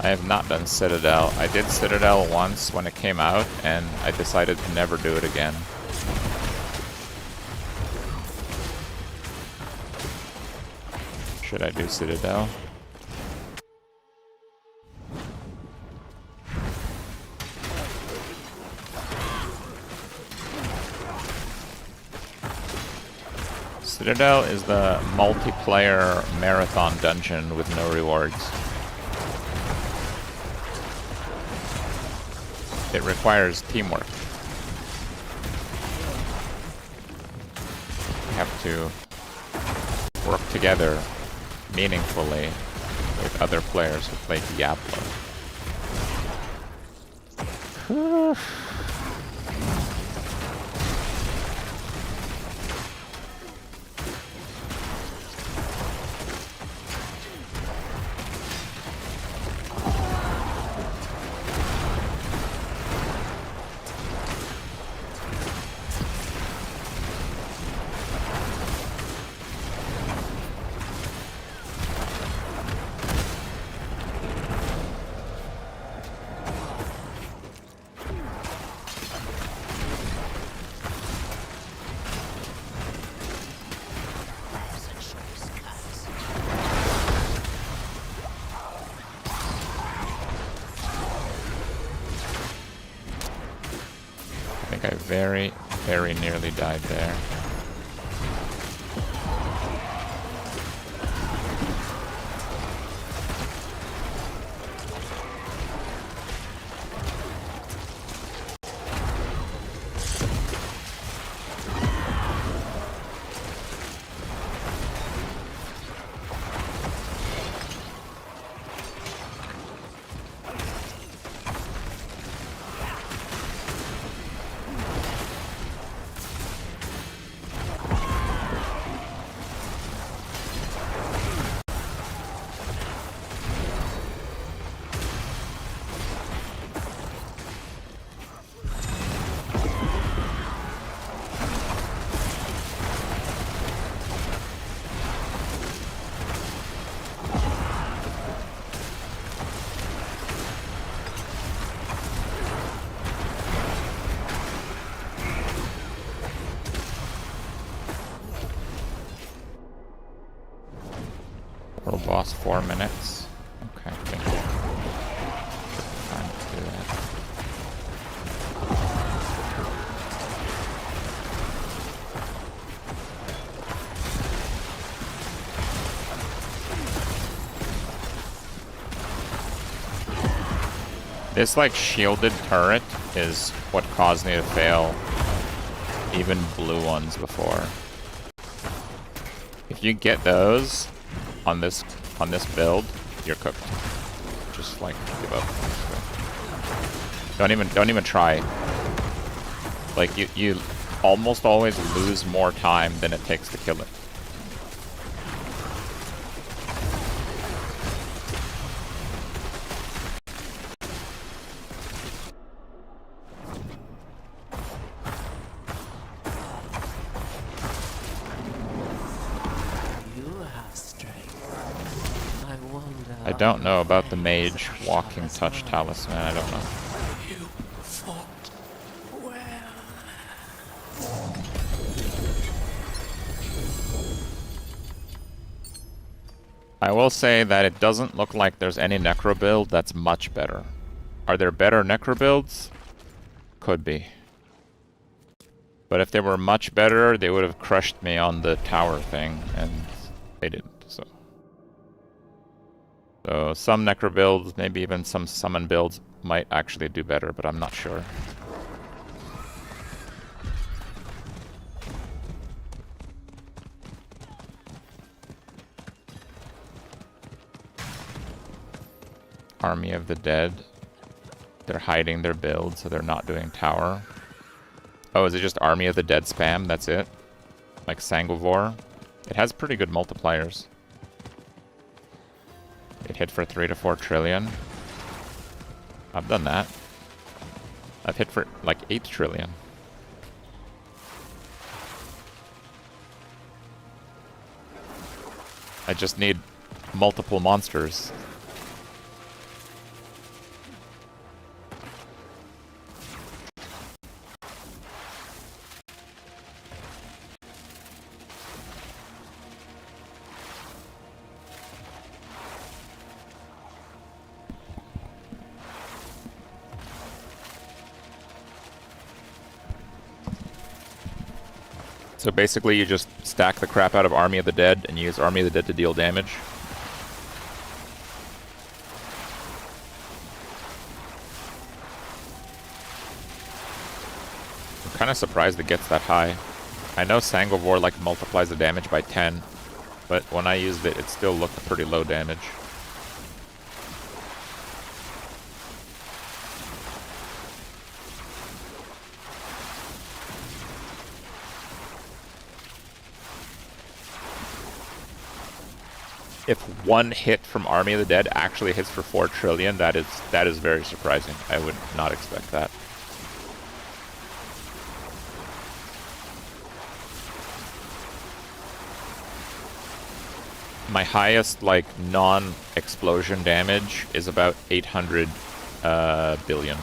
I have not done Citadel. I did Citadel once when it came out, and I decided to never do it again. Should I do Citadel? Citadel is the multiplayer marathon dungeon with no rewards. It requires teamwork. You have to work together meaningfully with other players who play Diablo. I think I very, very nearly died there. World boss 4 minutes. Okay, thank you. Time to do that. This like shielded turret is what caused me to fail even blue ones before. If you get those on this build, you're cooked. Just like give up. Don't even try. Like you almost always lose more time than it takes to kill it. I don't know about the mage walking touch talisman, I don't know. You fought well. I will say that it doesn't look like there's any necro build that's much better. Are there better necro builds? Could be. But if they were much better, they would have crushed me on the tower thing, and they didn't, so. So some necro builds, maybe even some summon builds might actually do better, but I'm not sure. Army of the Dead. They're hiding their build, so they're not doing tower. Oh, is it just Army of the Dead spam? That's it? Like Sanguivore? It has pretty good multipliers. It hit for 3 to 4 trillion. I've done that. I've hit for like 8 trillion. I just need multiple monsters. So basically you just stack the crap out of Army of the Dead and use Army of the Dead to deal damage. I'm kind of surprised it gets that high. I know Sangovor like multiplies the damage by 10, but when I used it, it still looked pretty low damage. If one hit from Army of the Dead actually hits for 4 trillion, that is very surprising. I would not expect that. My highest, like, non-explosion damage is about 800 billion.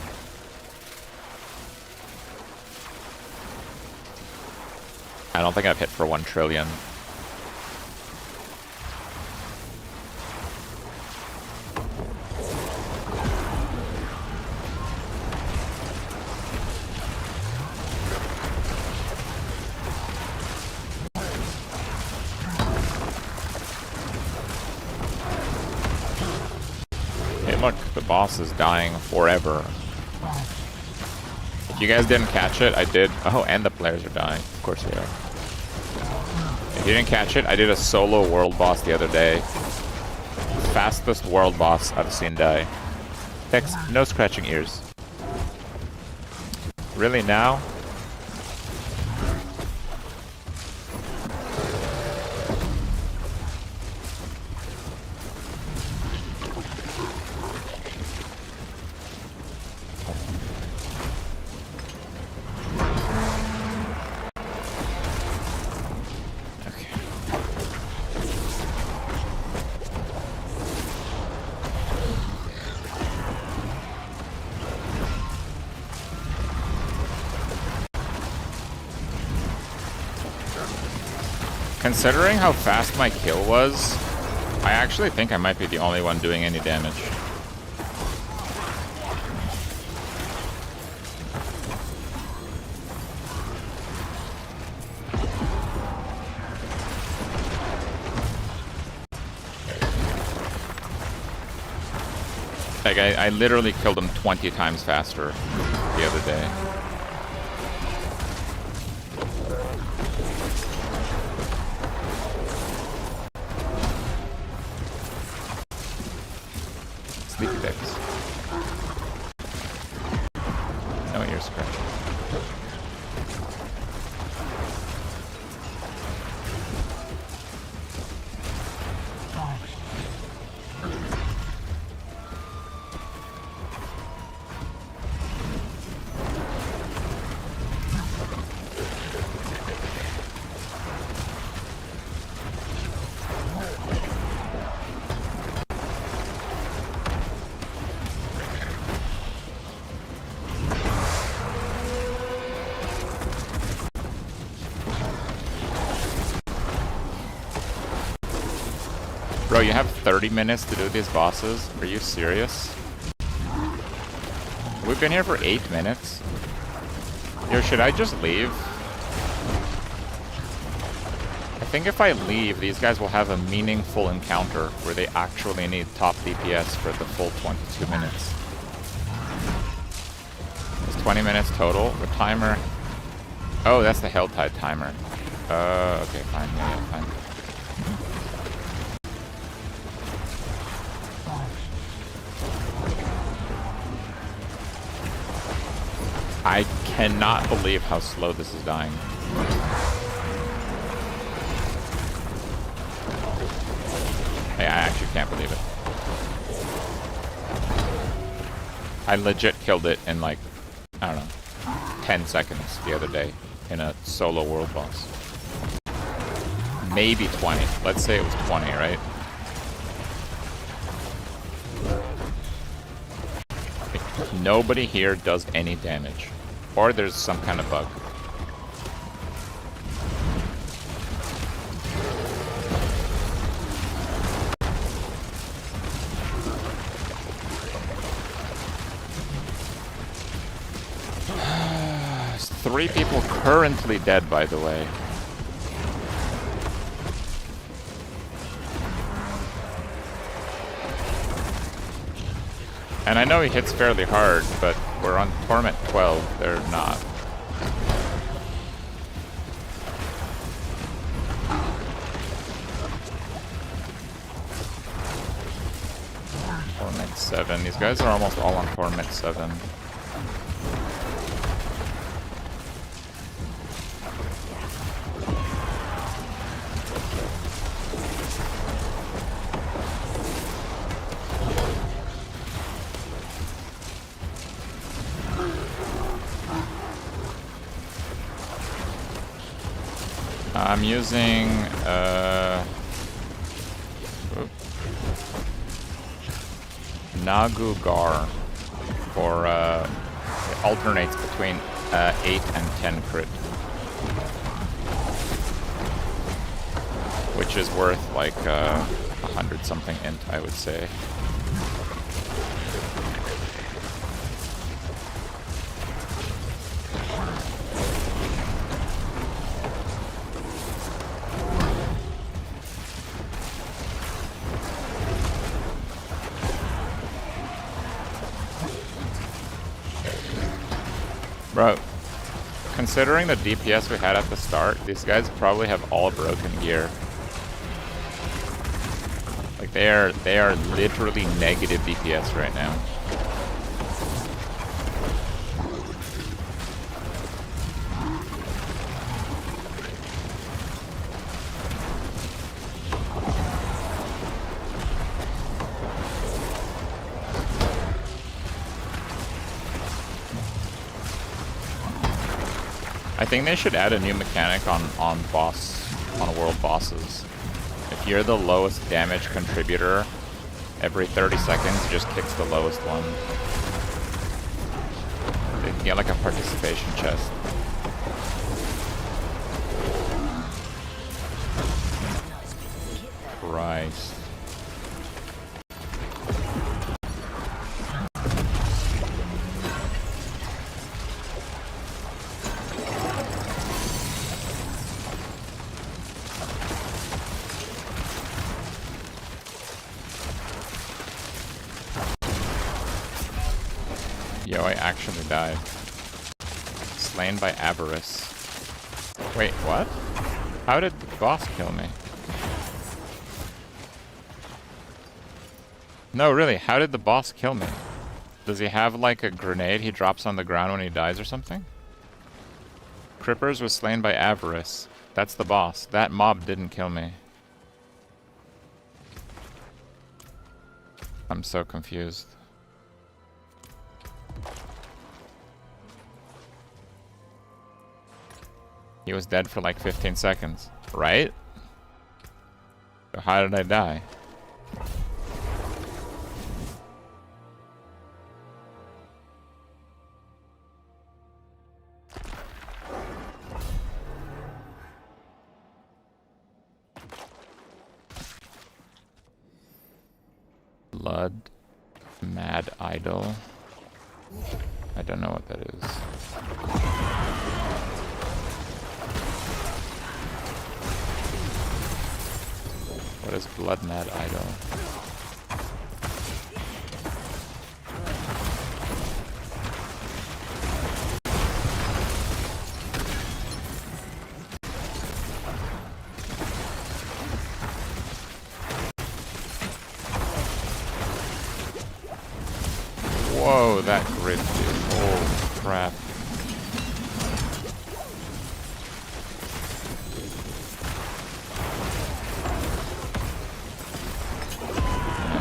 I don't think I've hit for 1 trillion. Look, the boss is dying forever. If you guys didn't catch it, I did. Oh, and the players are dying. Of course they are. If you didn't catch it, I did a solo world boss the other day. Fastest world boss I've seen die. Text, no scratching ears. Really now? Considering how fast my kill was, I actually think I might be the only one doing any damage. Like, I literally killed him 20 times faster the other day. Sleepy dicks. No ear scratch. Bro, you have 30 minutes to do these bosses? Are you serious? We've been here for 8 minutes. Yo, should I just leave? I think if I leave, these guys will have a meaningful encounter where they actually need top DPS for the full 22 minutes. It's 20 minutes total. The timer... Oh, that's the Helltide timer. Okay, fine. Yeah, fine. I cannot believe how slow this is dying. I actually can't believe it. I legit killed it in like, I don't know, 10 seconds the other day in a solo world boss. Maybe 20. Let's say it was 20, right? Nobody here does any damage. Or there's some kind of bug. There's 3 people currently dead, by the way. And I know he hits fairly hard, but we're on Torment 12, they're not. Torment 7. These guys are almost all on Torment 7. I'm using Nagugar for it alternates between 8 and 10 crit, which is worth like 100 something int, I would say. Bro, considering the DPS we had at the start, these guys probably have all broken gear. Like they are literally negative DPS right now. I think they should add a new mechanic on world bosses. If you're the lowest damage contributor, every 30 seconds just kicks the lowest one. They can get like a participation chest. Christ. Yo, I actually died. Slain by avarice. Wait, what? How did the boss kill me? No, really, how did the boss kill me? Does he have like a grenade he drops on the ground when he dies or something? Krippers was slain by avarice. That's the boss. That mob didn't kill me. I'm so confused. He was dead for like 15 seconds, right? So how did I die? Blood Mad Idol. I don't know what that is. What is Blood Mad Idol? Whoa, that grid, dude. Oh, crap.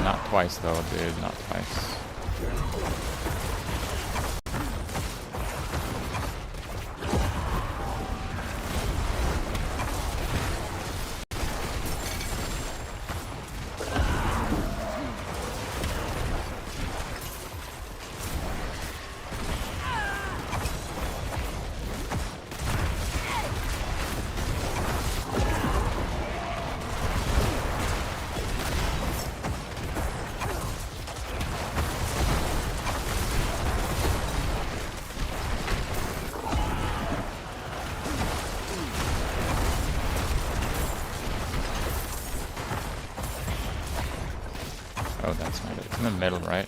Not twice though, dude, not twice. Oh, that's not it. It's in the middle, right?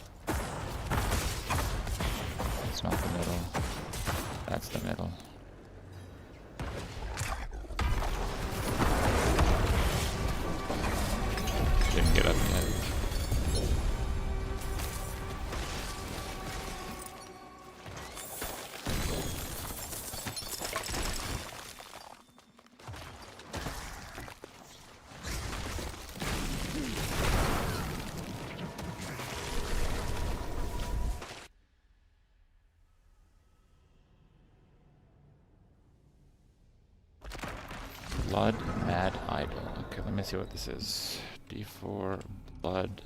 That's the middle. Didn't get up yet. Blood Mad Idol. Okay, let me see what this is. D4 Blood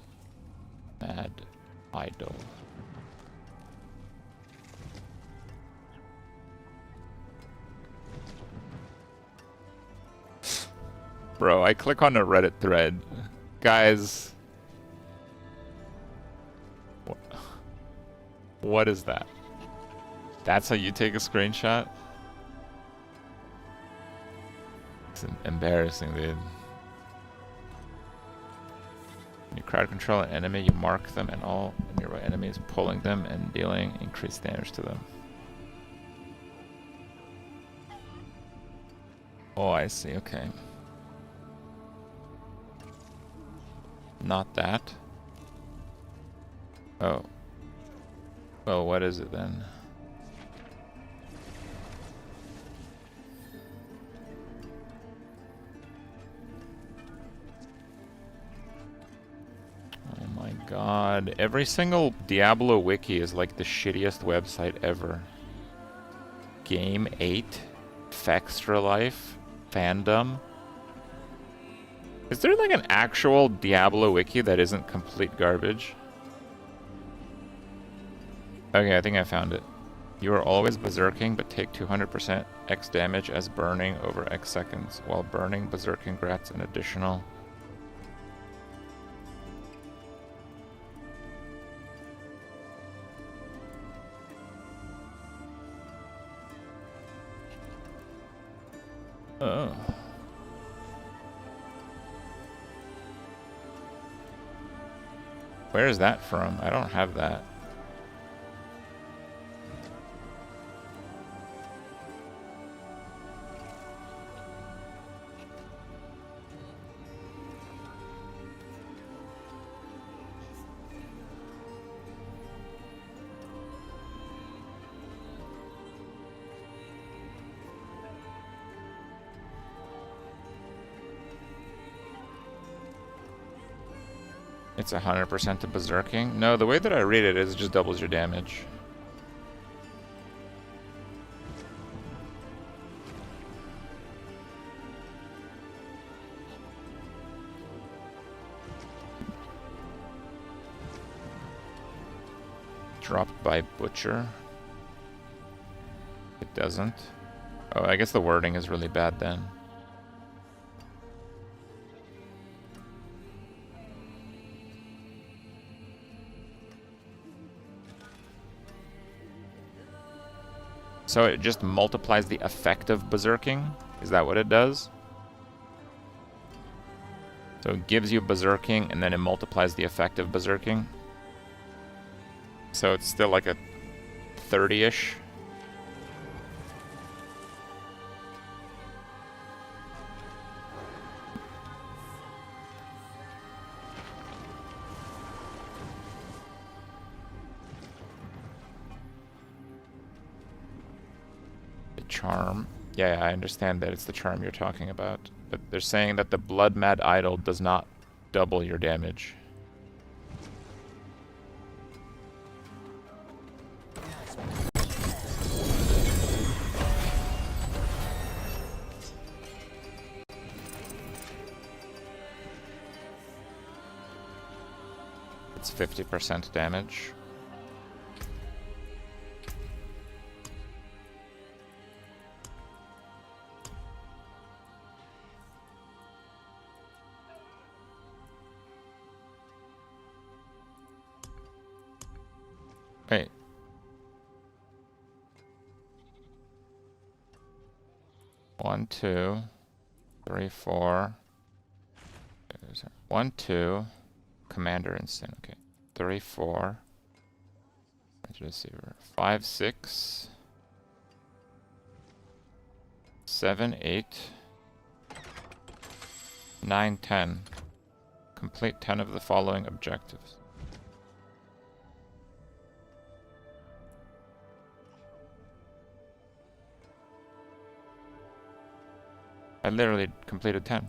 Mad Idol. Bro, I click on a Reddit thread. Guys. What is that? That's how you take a screenshot? It's embarrassing, dude. When you crowd control an enemy, you mark them and all nearby enemies, pulling them and dealing increased damage to them. Oh, I see, okay. Not that. Oh. Well, what is it then? Oh my god. Every single Diablo wiki is like the shittiest website ever. Game 8, Fextra Life, Fandom. Is there like an actual Diablo wiki that isn't complete garbage? Okay, I think I found it. You are always berserking, but take 200% X damage as burning over X seconds. While burning, berserking grants an additional... Oh. Where is that from? I don't have that. It's 100% to berserking? No, the way that I read it is it just doubles your damage. Dropped by Butcher. It doesn't. Oh, I guess the wording is really bad then. So it just multiplies the effect of berserking? Is that what it does? So it gives you berserking and then it multiplies the effect of berserking? So it's still like a 30-ish? Charm. Yeah, I understand that it's the charm you're talking about. But they're saying that the Blood Mad Idol does not double your damage. It's 50% damage. Wait. One, two, three, four. 1, 2. Commander instant. Okay. 3, 4. Receiver. 5, 6. 7, 8, 9, 10. Complete 10 of the following objectives. I literally completed 10.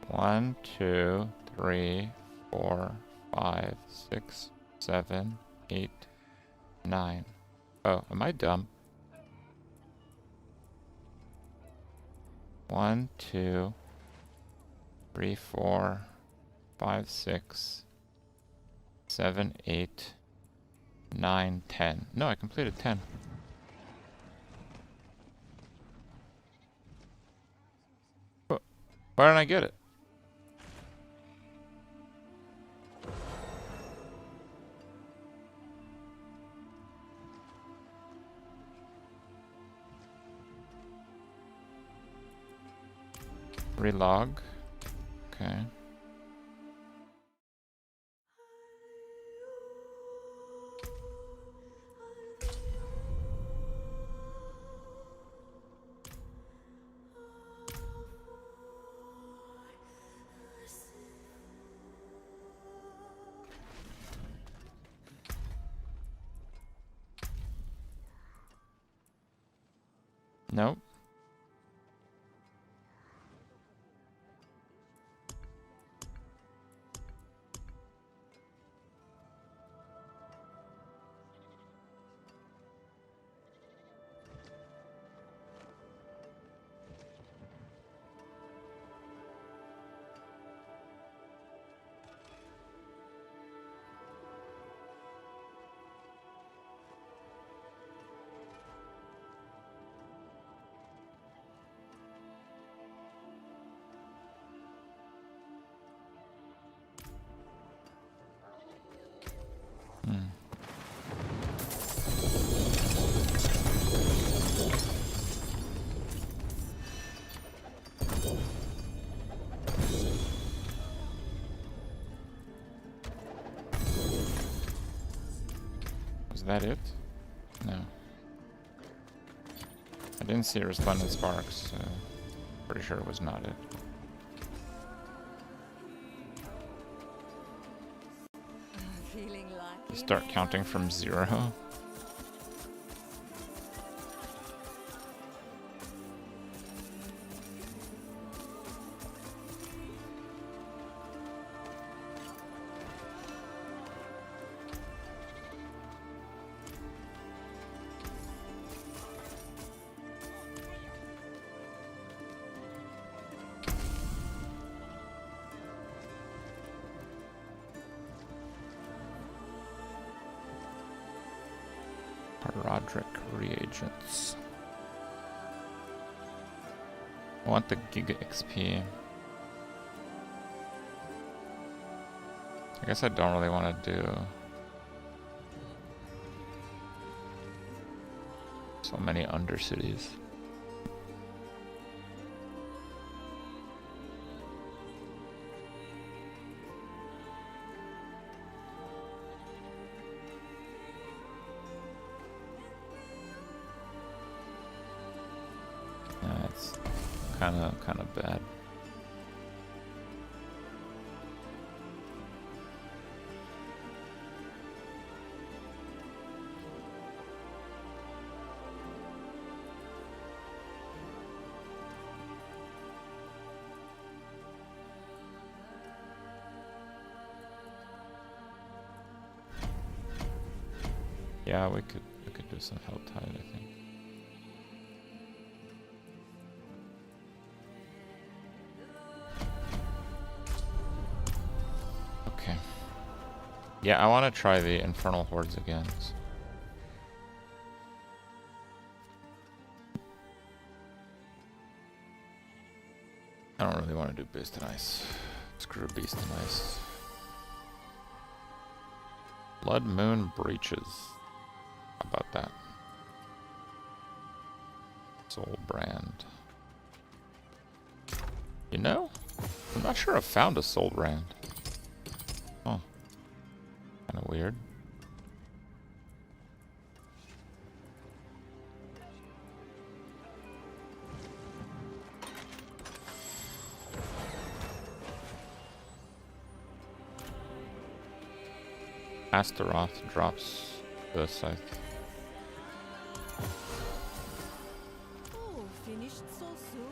One, 2, 3, 4, 5, 6, 7, 8, 9. Oh, am I dumb? 1, 2, 3, 4, 5, 6, 7, 8, 9, 10. No, I completed 10. Why didn't I get it? Relog. Okay. Nope. Was that it? No. I didn't see resplendent sparks, so pretty sure it was not it. Feeling lucky. Start counting from 0. Roderick reagents. I want the Giga XP. I guess I don't really want to do so many undercities. That's kind of bad. Yeah, we could do some Hell Tide, I think. Okay. Yeah, I want to try the Infernal Hordes again. So. I don't really want to do Beast and Ice. Screw Beast and Ice. Blood Moon Breaches. How about that? Soul Brand. You know, I'm not sure I've found a Soul Brand. of weird. Astaroth drops this, I Oh, finished so soon?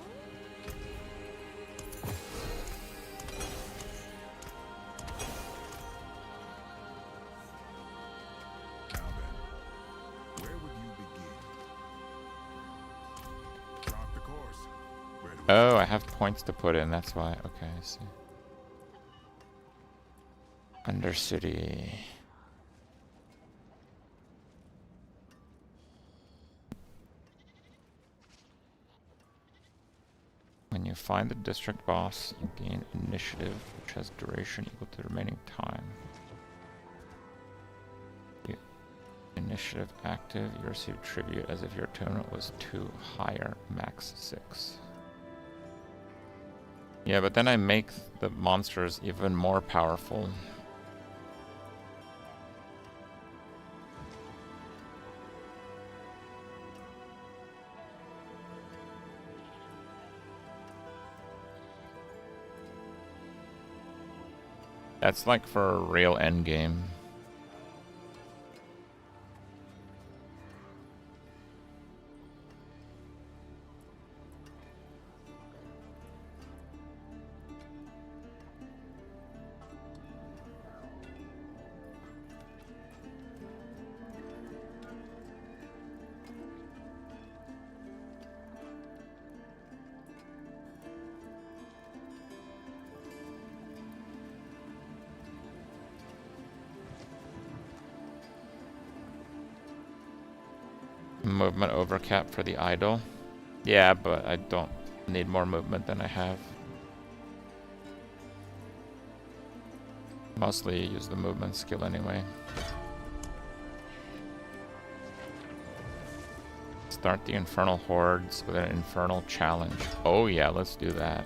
Now then, where would you begin? Chart the course. Where do we Oh, I have points to put in, that's why. Okay, I see. Undercity. When you find the district boss, you gain initiative, which has duration equal to the remaining time. Initiative active, you receive tribute as if your opponent was 2 higher, max 6. Yeah, but then I make the monsters even more powerful. That's like for a real endgame. Movement overcap for the idol. Yeah, but I don't need more movement than I have. Mostly use the movement skill anyway. Start the Infernal Hordes with an Infernal Challenge. Oh yeah, let's do that.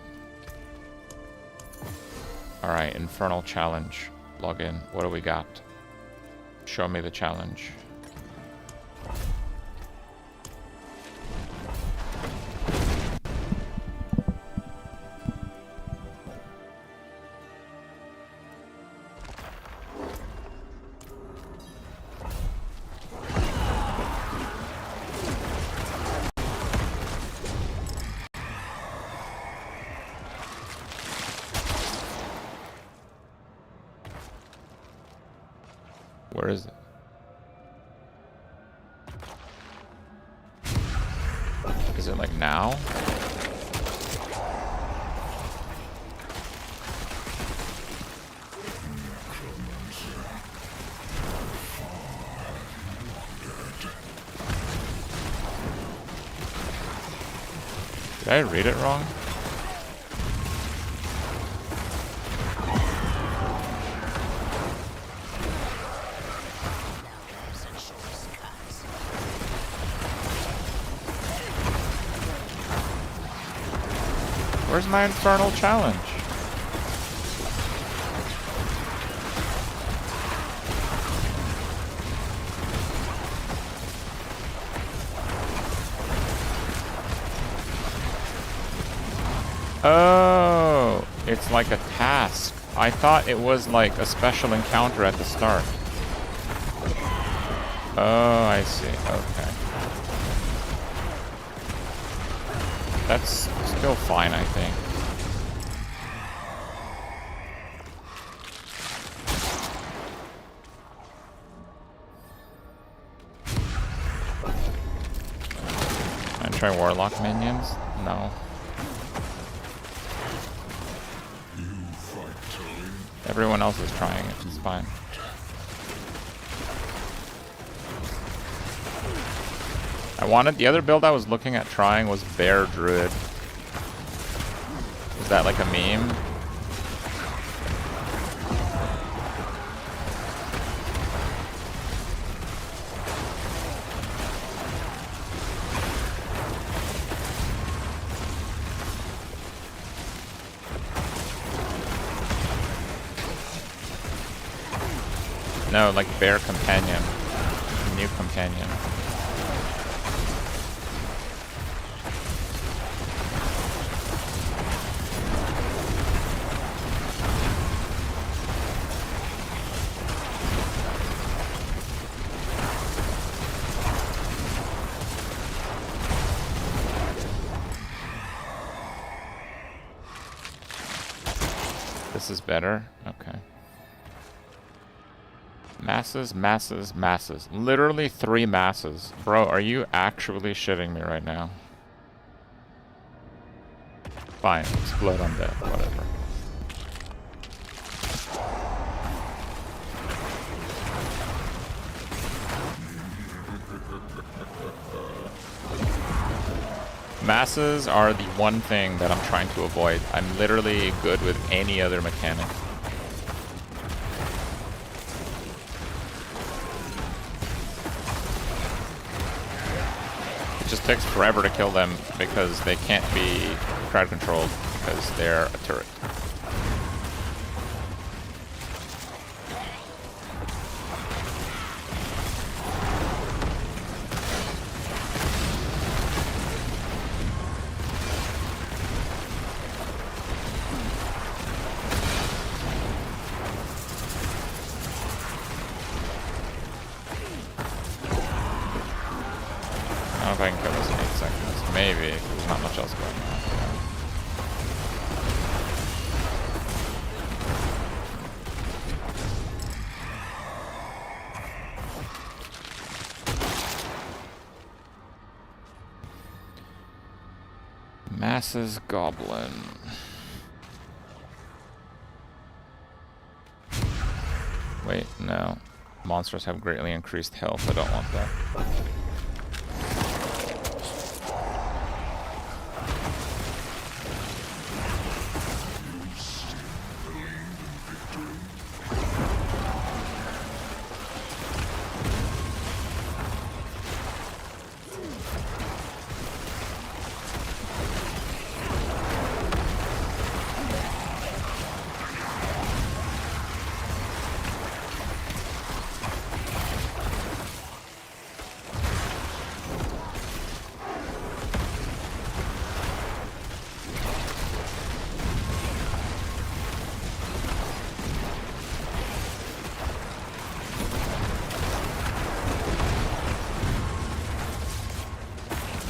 Alright, Infernal Challenge. Log in. What do we got? Show me the challenge. Where is it? Is it like now? Did I read it wrong? Where's my Infernal Challenge? Oh, it's like a task. I thought it was like a special encounter at the start. Oh, I see. Okay. That's still fine, I think. Can I try Warlock minions? No. Everyone else is trying it, it's fine. The other build I was looking at trying was Bear Druid. Is that like a meme? No, like bear companion. New companion. This is better? Okay. Masses, masses, masses. Literally 3 masses. Bro, are you actually shitting me right now? Fine, explode on death, whatever. Masses are the one thing that I'm trying to avoid. I'm literally good with any other mechanic. It just takes forever to kill them because they can't be crowd controlled because they're a turret. I don't know if I can kill this in 8 seconds. Maybe, 'cause there's not much else going on. Yeah. Masses Goblin. Wait, no. Monsters have greatly increased health. I don't want that.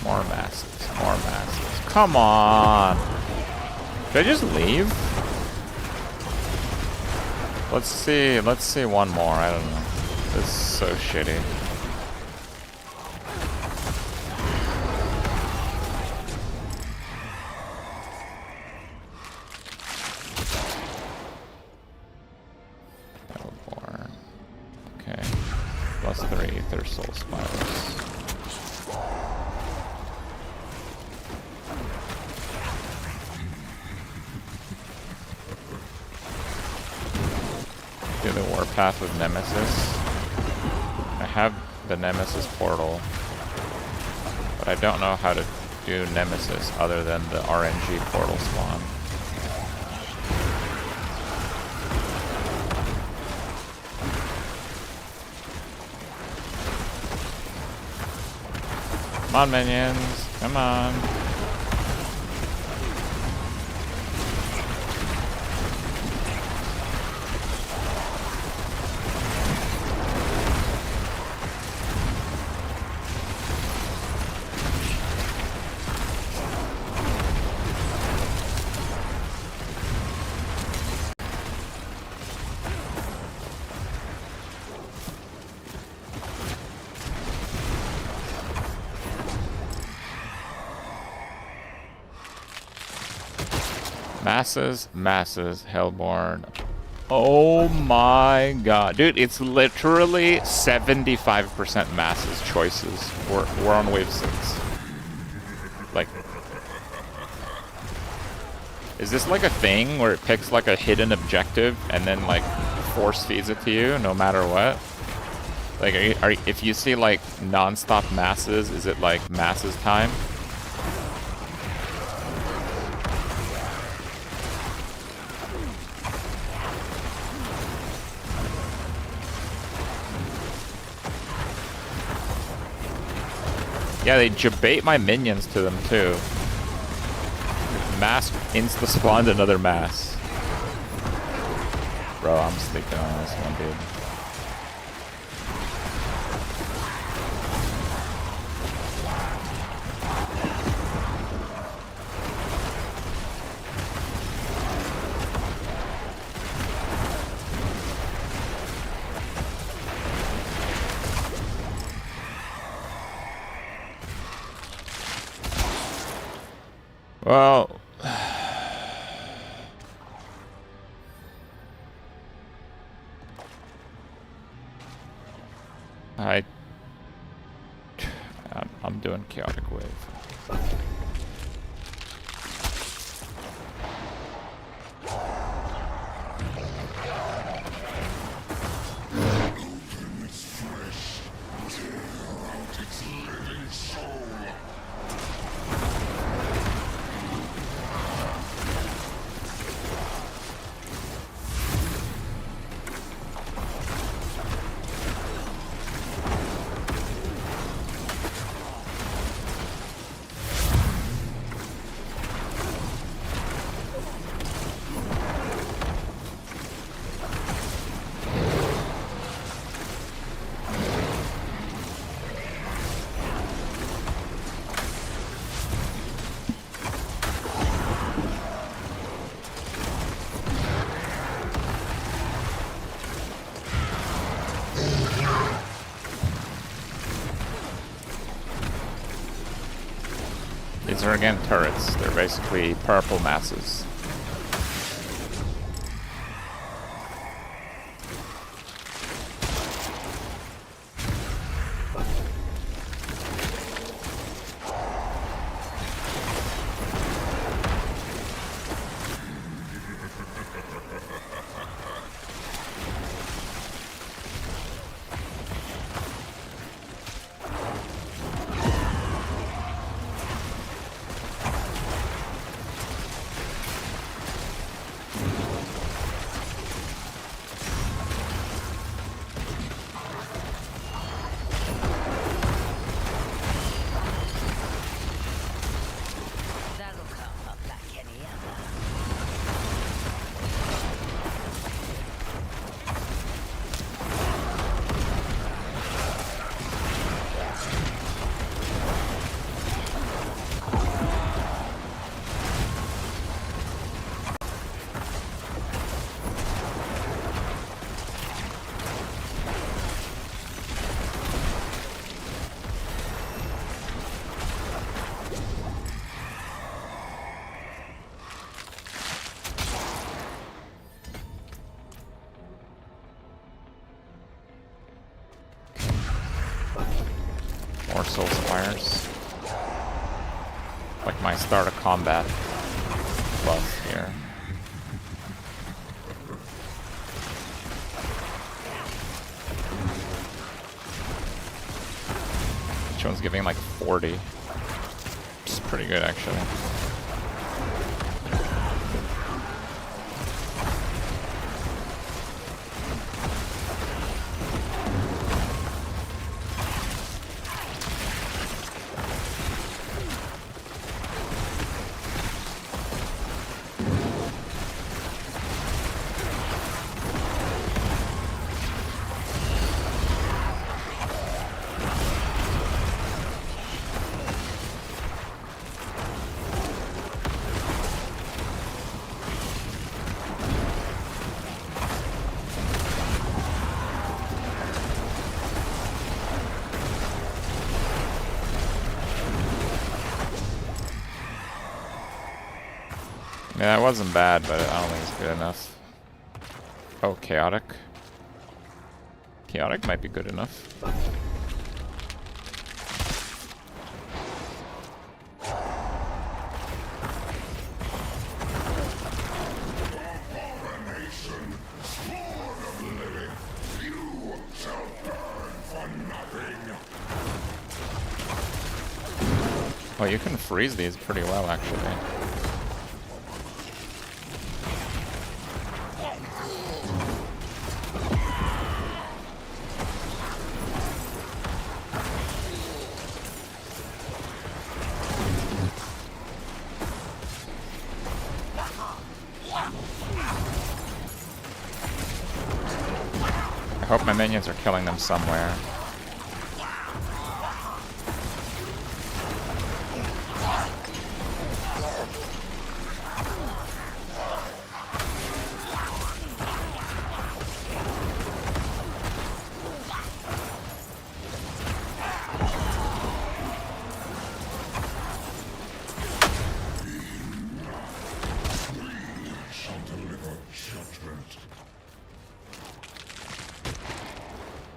More masses, more masses. Come on! Should I just leave? Let's see one more, I don't know. This is so shitty. Battleborn. Okay. +3 Ether Soul Spirals. Do the Warpath with Nemesis. I have the Nemesis portal, but I don't know how to do Nemesis other than the RNG portal spawn. Come on, minions. Come on. Masses, masses, Hellborn. Oh my god. Dude, it's literally 75% masses choices. We're on wave 6. Like, is this like a thing where it picks like a hidden objective and then like force feeds it to you no matter what? Like, if you see like non-stop masses, is it like masses time? Yeah, they debate my minions to them too. Mass insta-spawned another mass. Bro, I'm sleeping on this one, dude. Well, I'm doing chaotic wave. These are again turrets. They're basically purple masses. More soul spires. Like my start of combat buff here. Each one's giving like 40. It's pretty good actually. Yeah, that wasn't bad, but I don't think it's good enough. Oh, chaotic. Chaotic might be good enough. Oh, you can freeze these pretty well, actually. I hope my minions are killing them somewhere.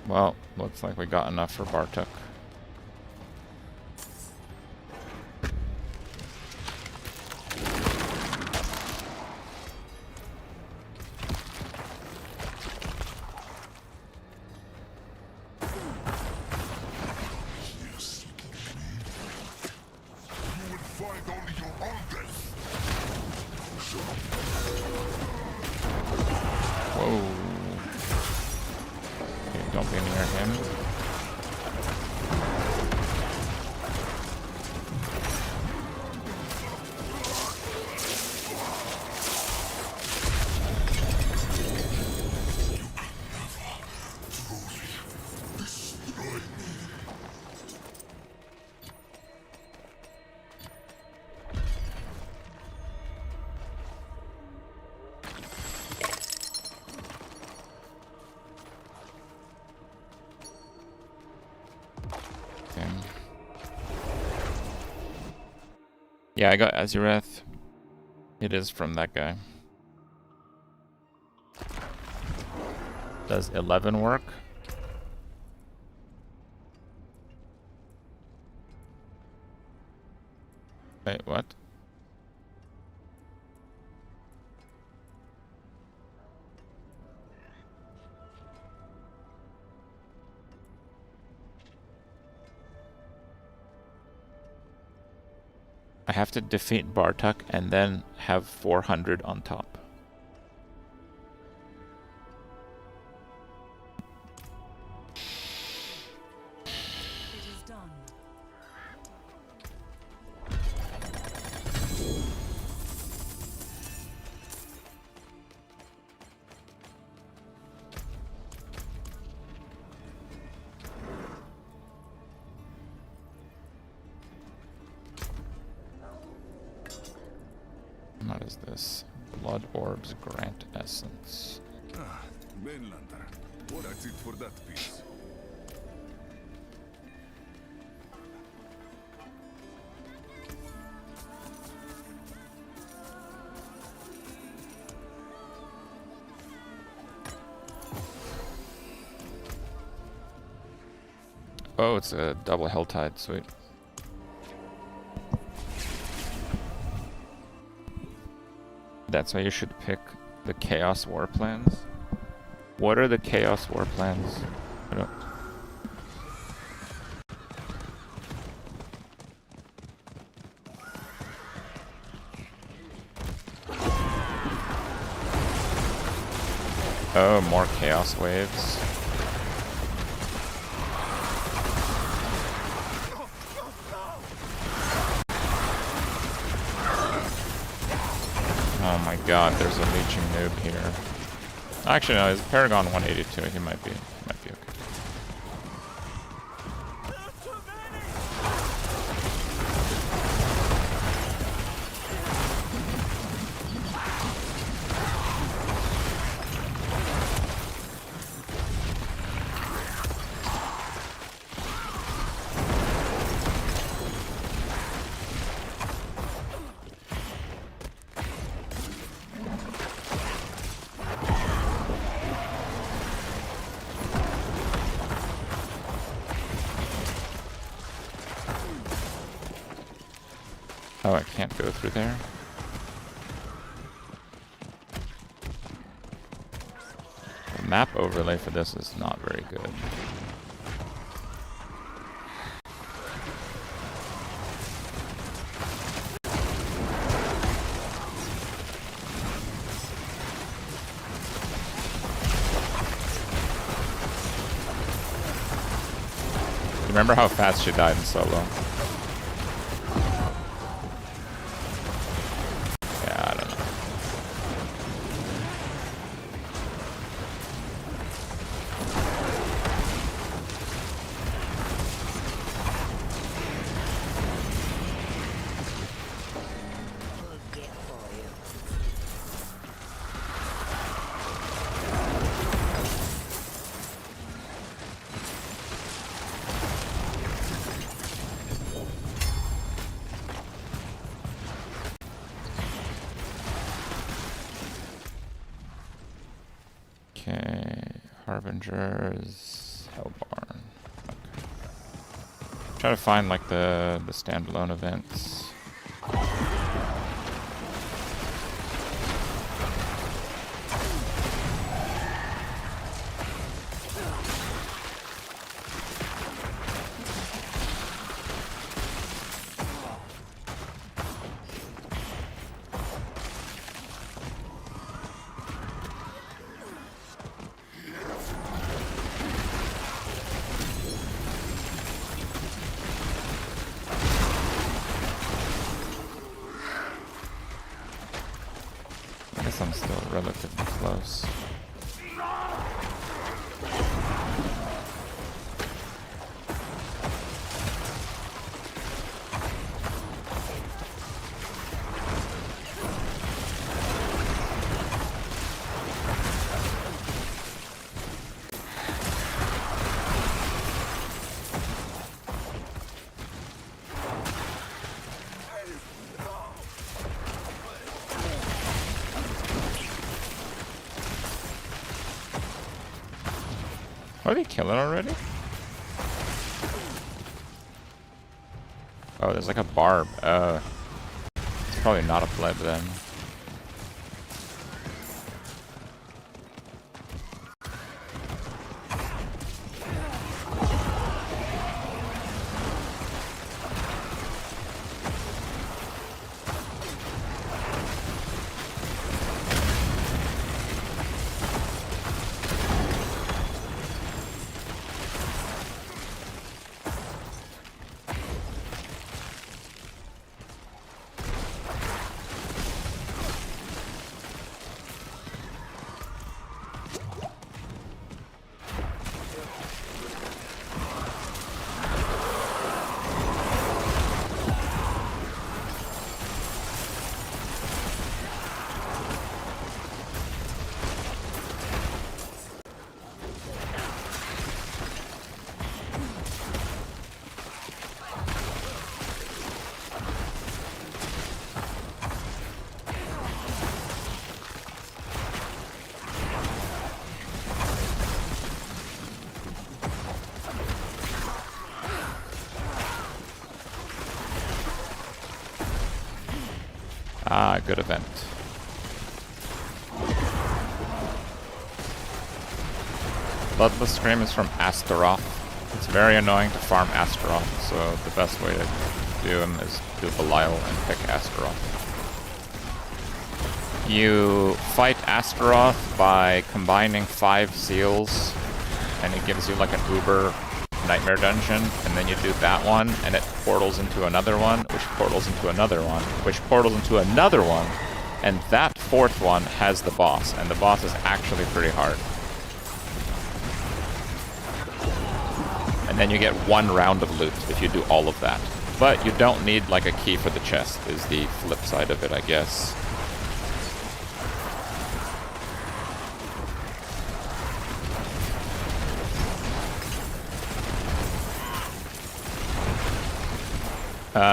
Well, looks like we got enough for Bartok. You would find only your own death. Whoa. Okay, don't be near him. Yeah, I got Azureth. It is from that guy. Does 11 work? Wait, what? I have to defeat Bartok and then have 400 on top. It is done. What is this? Blood orbs grant essence. Ah, Mainlander. What that's it for that piece? Oh, it's a double Helltide, sweet. That's why you should pick the Chaos War plans. What are the Chaos War plans? I don't... Oh, more Chaos Waves. Oh my god, there's a leeching noob here. Actually, no, it's Paragon 182. He might be okay. Oh, I can't go through there? The map overlay for this is not very good. Remember how fast she died in solo? Harbingers, Hellborn. Okay. Try to find like the standalone events. I guess I'm still relatively close. Oh, did he kill it already? Oh, there's like a barb. It's probably not a pleb then. Ah, good event. Bloodless Scream is from Astaroth. It's very annoying to farm Astaroth, so the best way to do him is do Belial and pick Astaroth. You fight Astaroth by combining 5 seals, and it gives you like an Uber Nightmare Dungeon, and then you do that one, and it portals into another one, which portals into another one, which portals into another one, and that 4th one has the boss, and the boss is actually pretty hard. And then you get 1 round of loot if you do all of that. But you don't need like a key for the chest, is the flip side of it, I guess.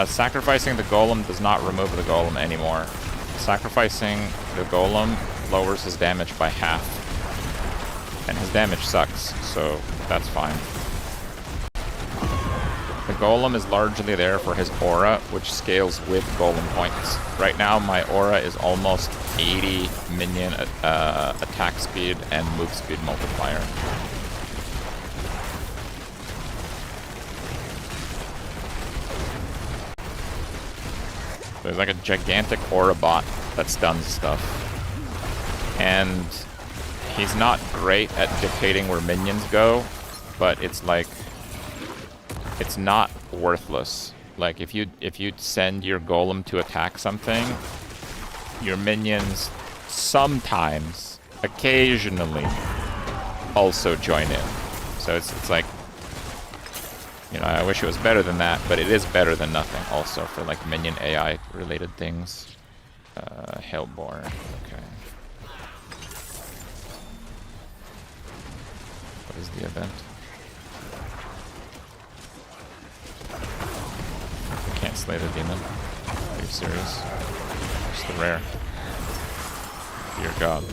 Sacrificing the golem does not remove the golem anymore. Sacrificing the golem lowers his damage by half. And his damage sucks, so that's fine. The golem is largely there for his aura, which scales with golem points. Right now my aura is almost 80 minion attack speed and move speed multiplier. There's like a gigantic aura bot that stuns stuff. And he's not great at dictating where minions go, but it's like, it's not worthless. Like if you send your golem to attack something, your minions sometimes, occasionally, also join in. So it's like, you know, I wish it was better than that, but it is better than nothing also for like minion AI related things. Hellborn, okay. What is the event? Can't slay the demon. Are you serious? Just the rare. Dear God.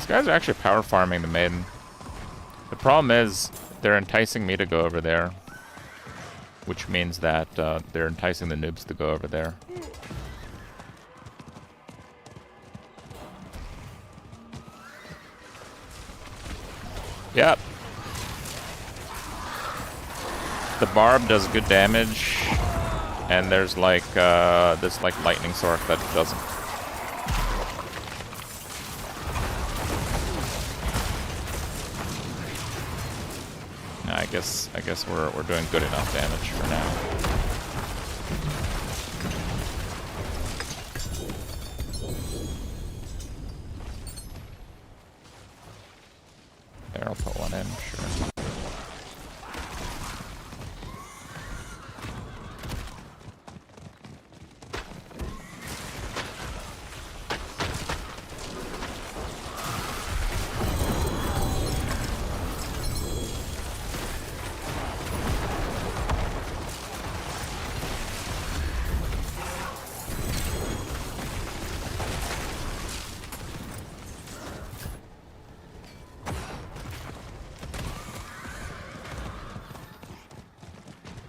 Those guys are actually power farming the maiden. The problem is they're enticing me to go over there, which means that they're enticing the noobs to go over there. Yep. The barb does good damage, and there's like this like lightning sword that doesn't. I guess we're doing good enough damage for now. There, I'll put one in, sure.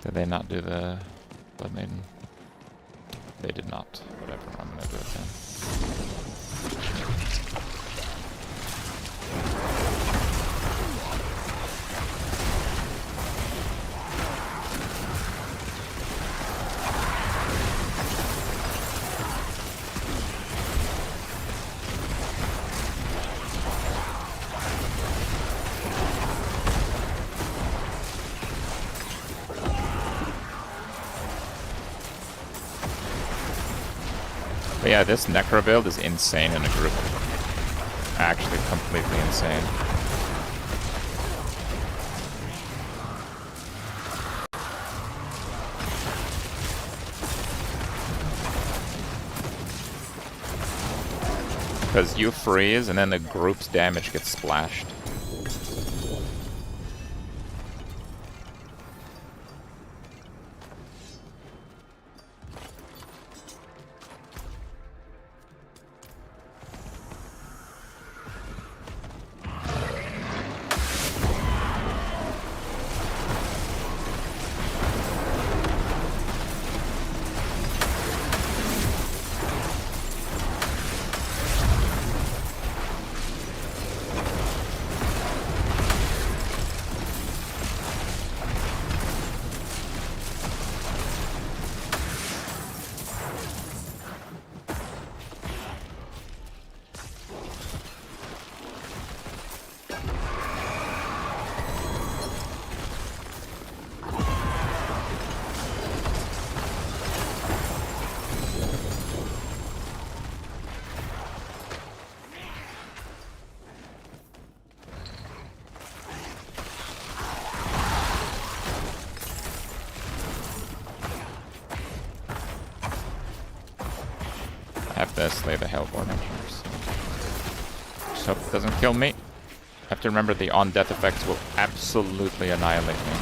Did they not do the Blood Maiden? They did not. Whatever, I'm gonna do it then. But yeah, this NECRO build is insane in a group. Actually, completely insane. Because you freeze, and then the group's damage gets splashed. I have to slay the Hellborn engineers. Just hope it doesn't kill me. I have to remember the on-death effects will absolutely annihilate me.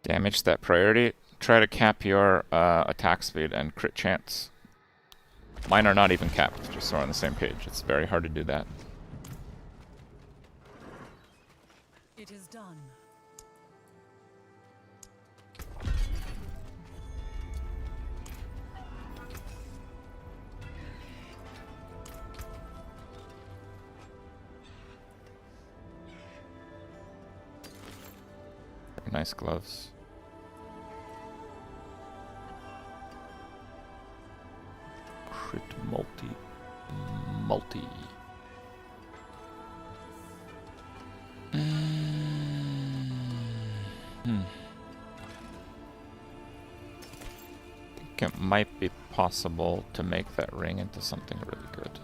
Damage that priority. Try to cap your attack speed and crit chance. Mine are not even capped, just so we're on the same page. It's very hard to do that. It is done. Very nice gloves. Crit multi. multi. I think it might be possible to make that ring into something really good.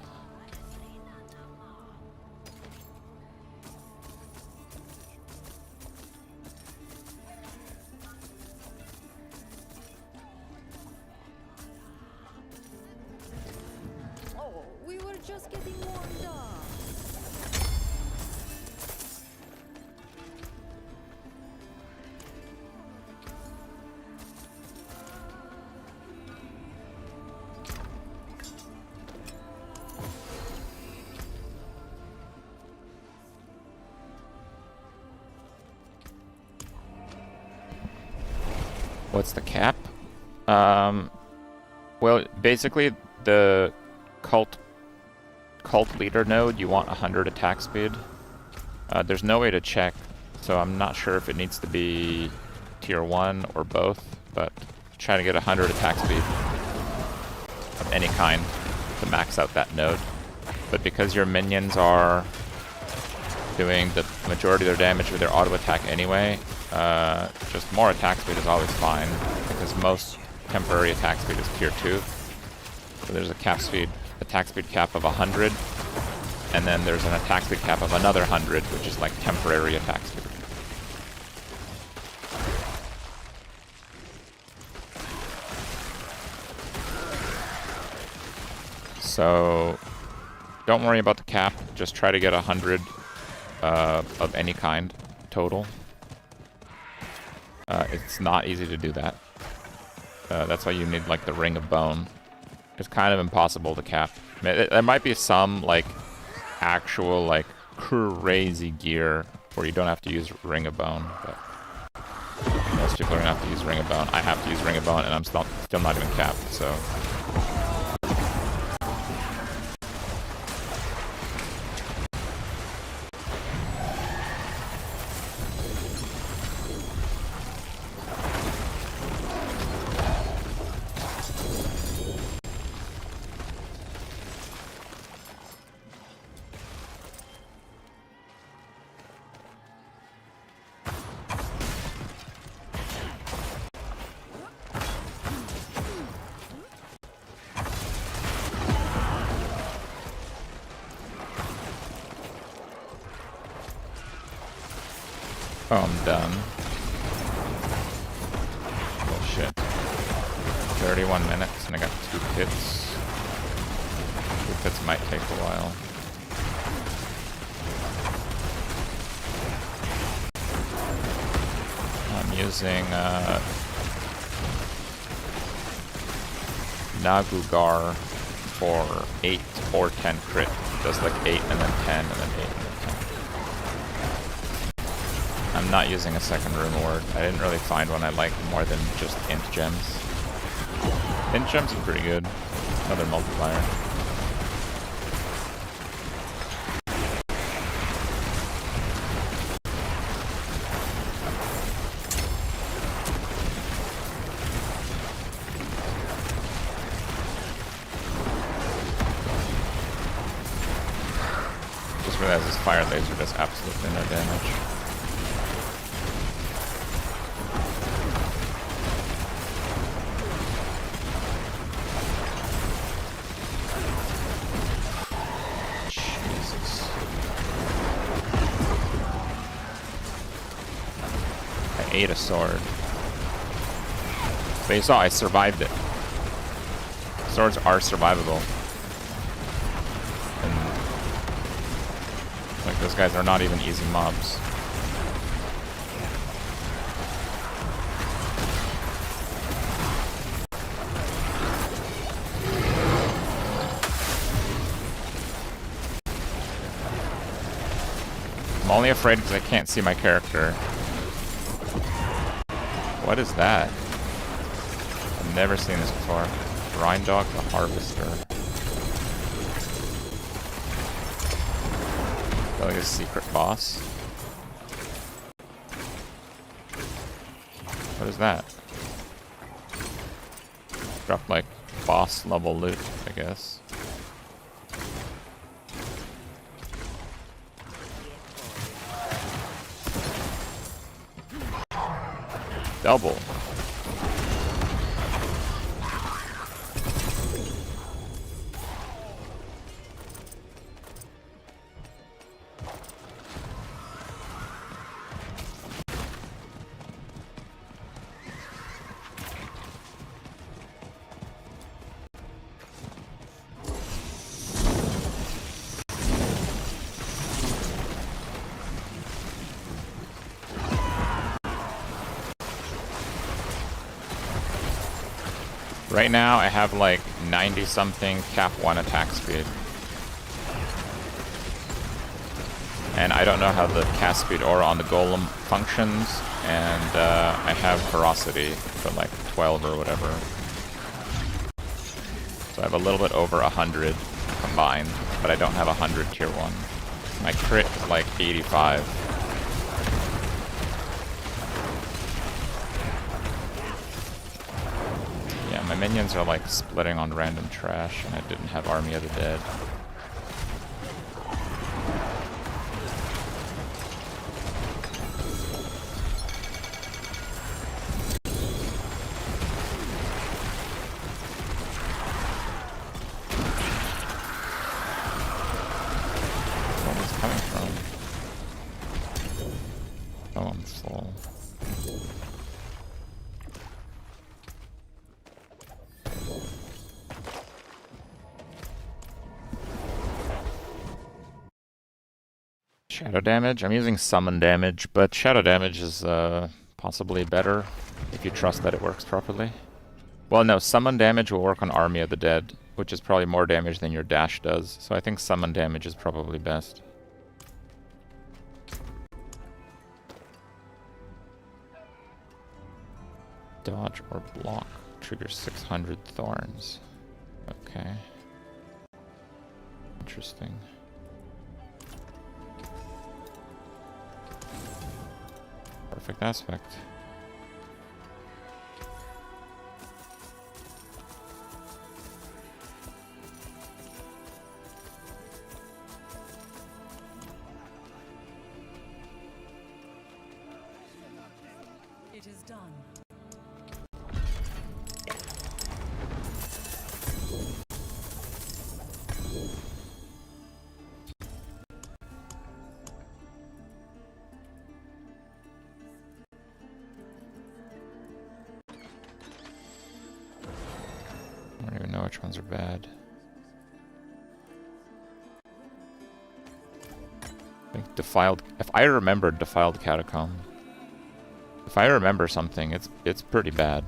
Oh, we were just getting warmed up. What's the cap? Well, basically the cult leader node, you want 100 attack speed. There's no way to check, so I'm not sure if it needs to be tier 1 or both, but try to get 100 attack speed of any kind to max out that node. But because your minions are doing the majority of their damage with their auto attack anyway, just more attack speed is always fine, because most temporary attack speed is tier 2. So there's a attack speed cap of 100, and then there's an attack speed cap of another 100, which is like temporary attack speed. So don't worry about the cap, just try to get 100 of any kind total. It's not easy to do that. That's why you need like the Ring of Bone. It's kind of impossible to cap. I mean, there might be some like actual like crazy gear where you don't have to use Ring of Bone, but most people are gonna have to use Ring of Bone. I have to use Ring of Bone, and I'm still not even capped, so. Oh, I'm done. Oh shit. 31 minutes and I got 2 pits. 2 pits might take a while. I'm using Nagugar for 8 or 10 crit. It does like 8 and then 10 and then 8 and then 10. I'm not using a second rune ward. I didn't really find one I liked more than just int gems. Int gems are pretty good. Another multiplier. Just realized this fire laser does absolutely no damage. Ate a sword. But you saw I survived it. Swords are survivable. And like those guys are not even easy mobs. I'm only afraid because I can't see my character. What is that? I've never seen this before. Rhindog the Harvester. Is that like a secret boss? What is that? Dropped like boss level loot, I guess. Double. Right now, I have like 90 something cap 1 attack speed. And I don't know how the cast speed aura on the golem functions, and I have ferocity for like 12 or whatever. So I have a little bit over 100 combined, but I don't have 100 tier 1. My crit is like 85. My minions are like splitting on random trash, and I didn't have Army of the Dead. Where is it coming from? Oh, I'm full. Shadow damage? I'm using summon damage, but shadow damage is possibly better if you trust that it works properly. Well, no, summon damage will work on Army of the Dead, which is probably more damage than your dash does, so I think summon damage is probably best. Dodge or block. Triggers 600 thorns. Okay. Interesting. Perfect aspect. It is done. I don't even know which ones are bad. I think Defiled... If I remembered Defiled Catacomb. If I remember something, it's pretty bad.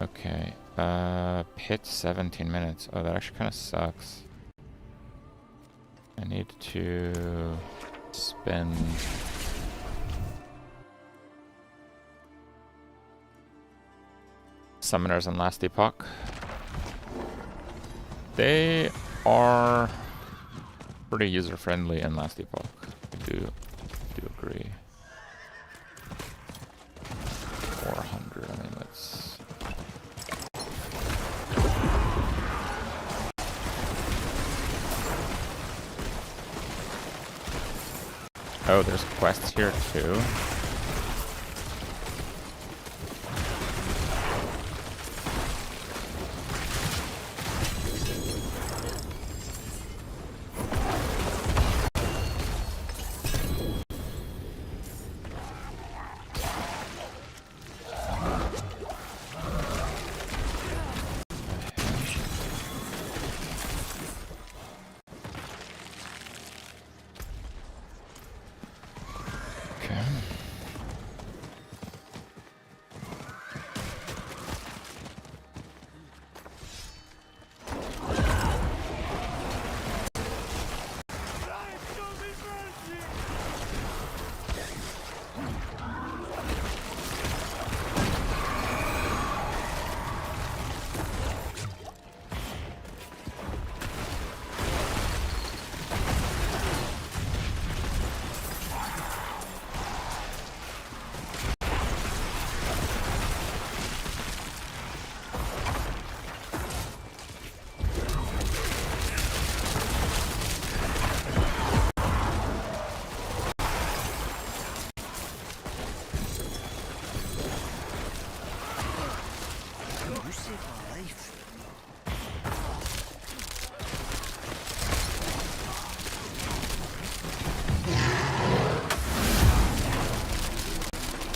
Okay. Pit 17 minutes. Oh, that actually kind of sucks. I need to spend... Summoners in Last Epoch. They are pretty user-friendly in Last Epoch. I do agree. 400, I mean, that's... Oh, there's quests here too.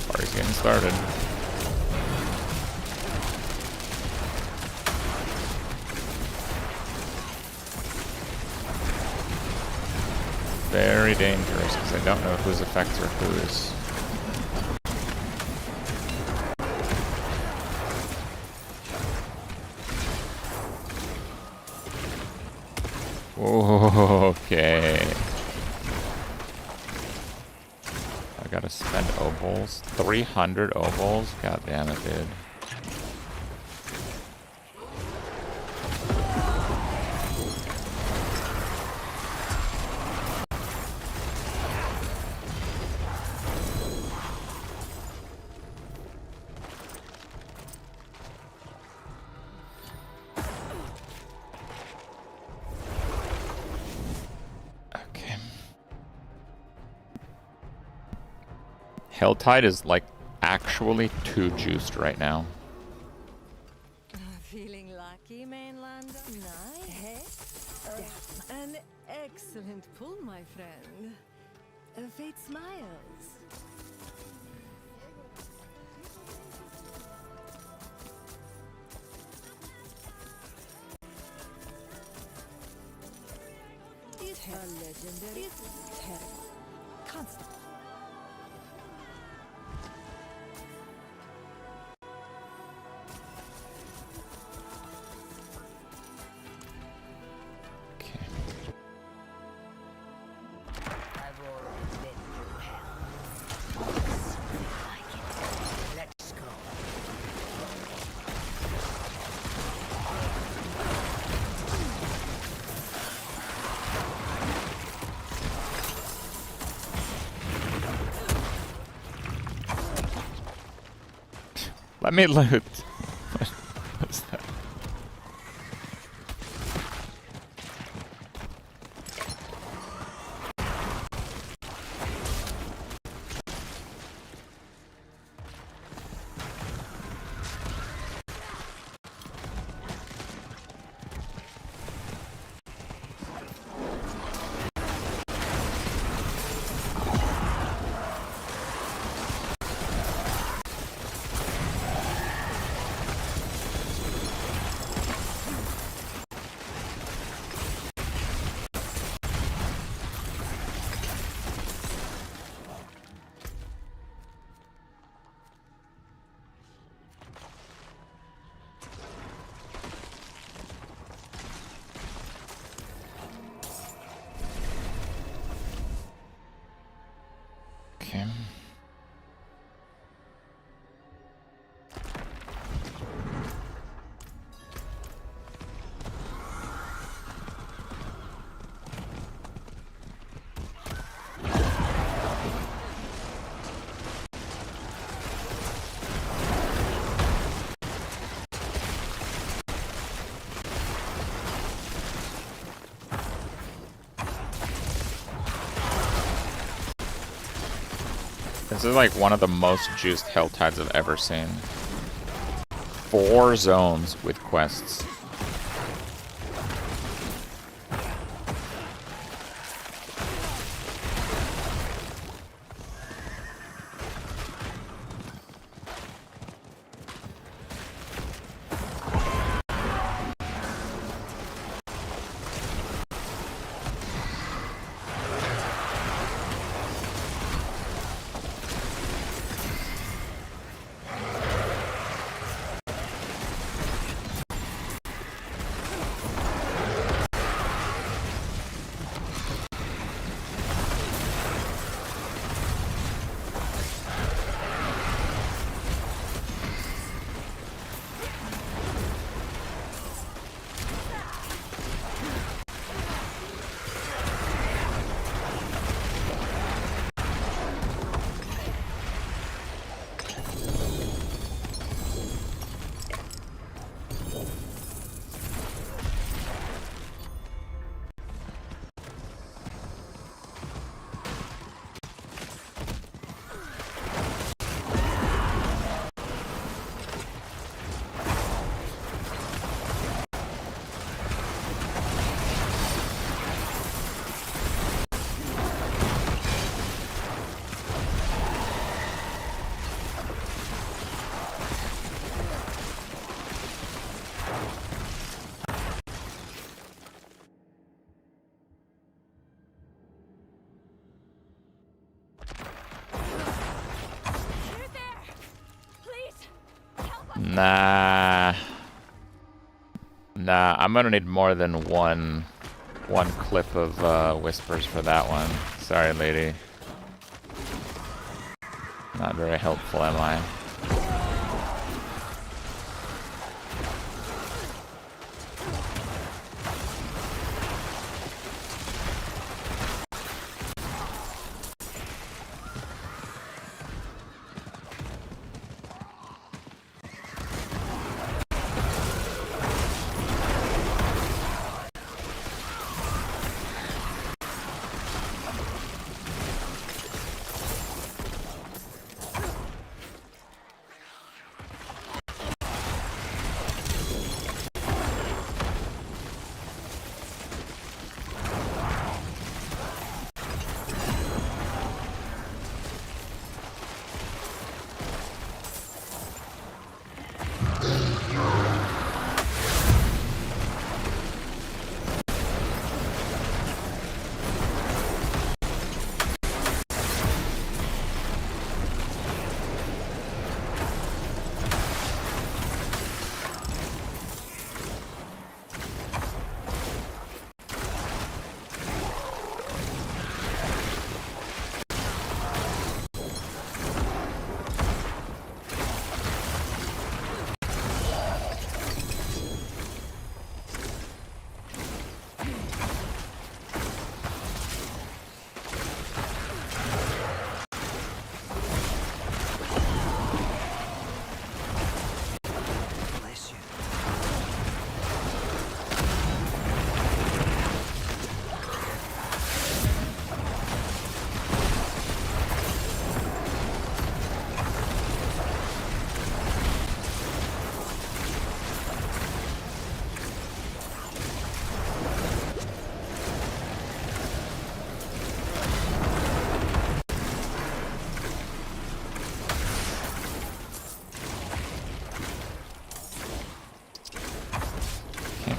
Party's getting started. Very dangerous because I don't know whose effects are whose. Okay. I gotta spend opals. 300 opals? God damn it, dude. Helltide is like actually too juiced right now. Feeling lucky, mainlander? Nice. An excellent pull, my friend. Fate smiles. It's a legendary. It's terrible. Constant. Let me loot. What's that? Okay. This is like one of the most juiced Helltides I've ever seen. 4 zones with quests. Nah. Nah, I'm gonna need more than one clip of whispers for that one. Sorry, lady. Not very helpful, am I?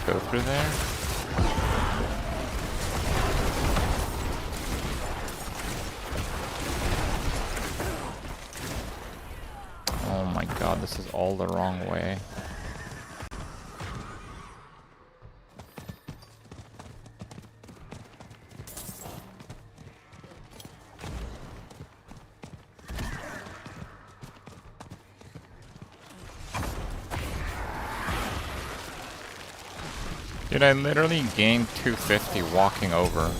Go through there. Oh my god, this is all the wrong way. Dude, I literally gained 250 walking over.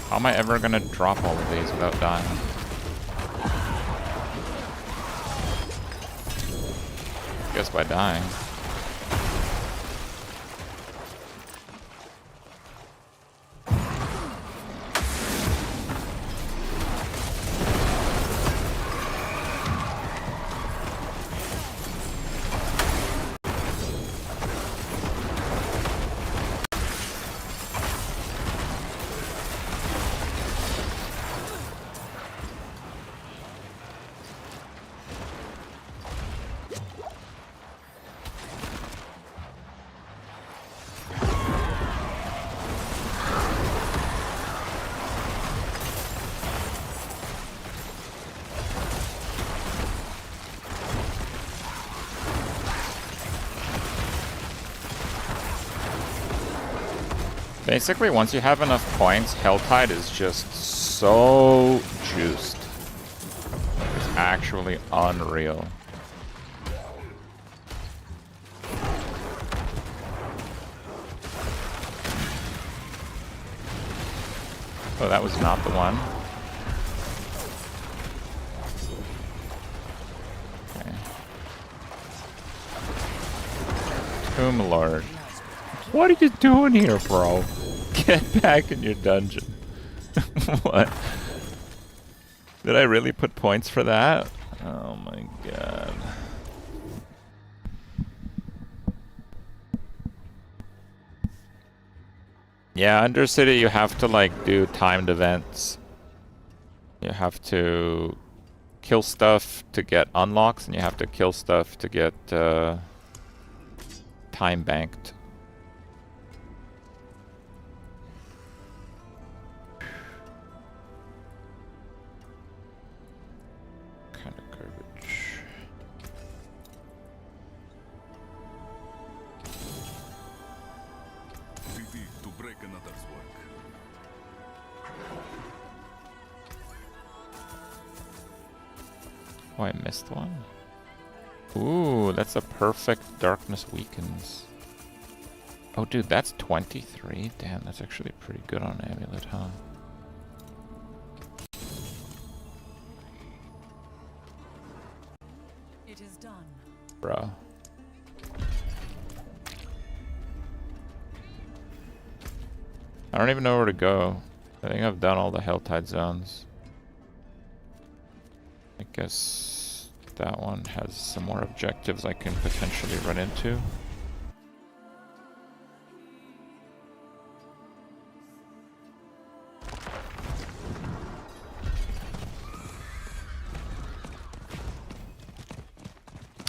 How am I ever gonna drop all of these without dying? Guess by dying. Basically, once you have enough points, Helltide is just so juiced. It's actually unreal. Oh, that was not the one. Okay. Tomb Lord. What are you doing here, bro? Get back in your dungeon. What? Did I really put points for that? Oh my god. Yeah, Undercity you have to like do timed events. You have to kill stuff to get unlocks, and you have to kill stuff to get time banked. Kind of garbage. Oh, I missed one? Ooh, that's a perfect darkness weakens. Oh, dude, that's 23? Damn, that's actually pretty good on Amulet, huh? It is done. Bro. I don't even know where to go. I think I've done all the Helltide zones. I guess that one has some more objectives I can potentially run into.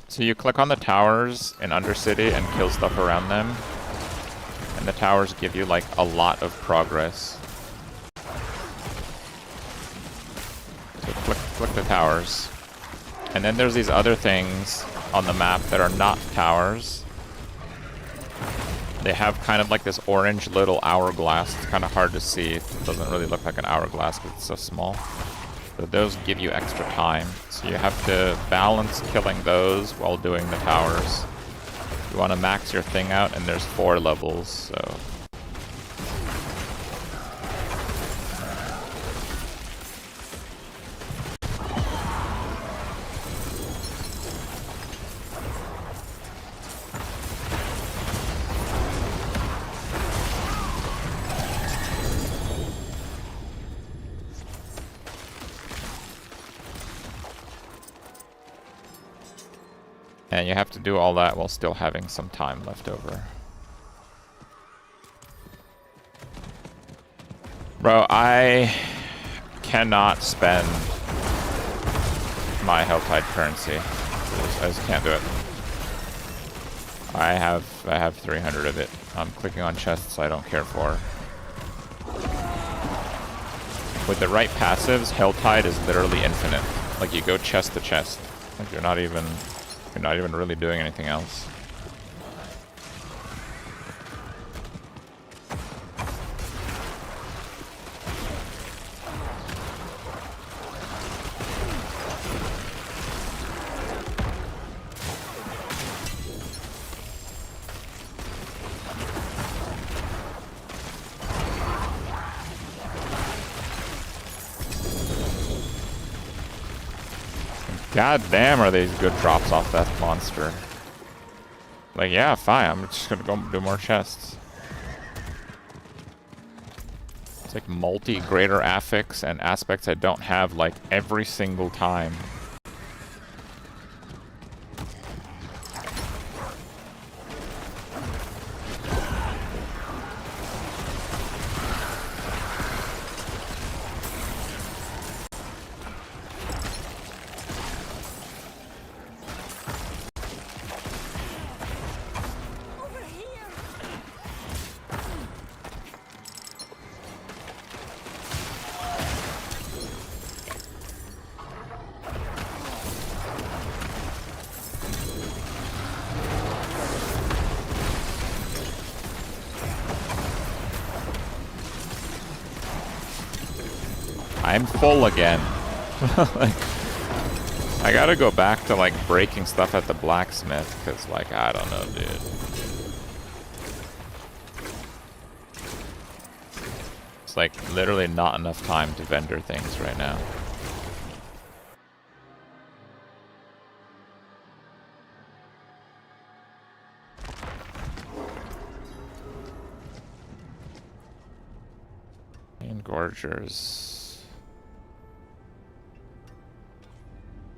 So you click on the towers in Undercity and kill stuff around them. And the towers give you like a lot of progress. So click the towers. And then there's these other things on the map that are not towers. They have kind of like this orange little hourglass. It's kind of hard to see. It doesn't really look like an hourglass because it's so small. But those give you extra time. So you have to balance killing those while doing the towers. You want to max your thing out, and there's 4 levels, so... And you have to do all that while still having some time left over. Bro, I cannot spend my Helltide currency. I just can't do it. I have 300 of it. I'm clicking on chests I don't care for. With the right passives, Helltide is literally infinite. Like you go chest to chest. Like you're not even really doing anything else. God damn, are these good drops off that monster. Like, yeah, fine, I'm just gonna go do more chests. It's like multi-greater affix and aspects I don't have, like, every single time. I'm full again. Like, I gotta go back to like breaking stuff at the blacksmith, cause like, I don't know, dude. It's like literally not enough time to vendor things right now. Engorgers.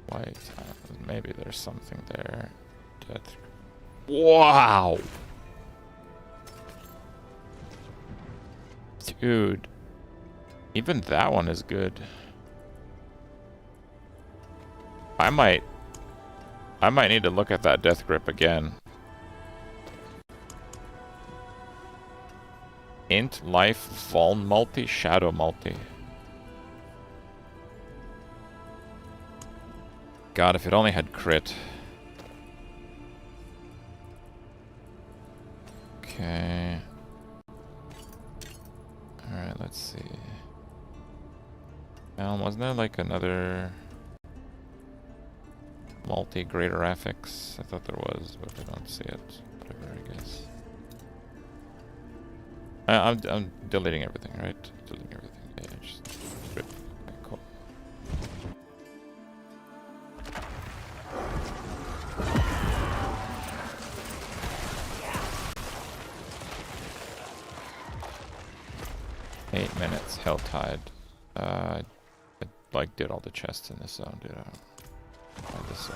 Blight. Maybe there's something there. Death. Wow! Dude. Even that one is good. I might need to look at that death grip again. Int, life, Vuln multi, shadow multi. God, if it only had crit. Okay. Alright, let's see. Wasn't there like another... multi-graphics. I thought there was, but I don't see it. Whatever, I guess. I'm deleting everything, right? Deleting everything. Yeah, just strip. Okay, cool. Eight minutes, Helltide. I like did all the chests in this zone, dude. I don't find this zone.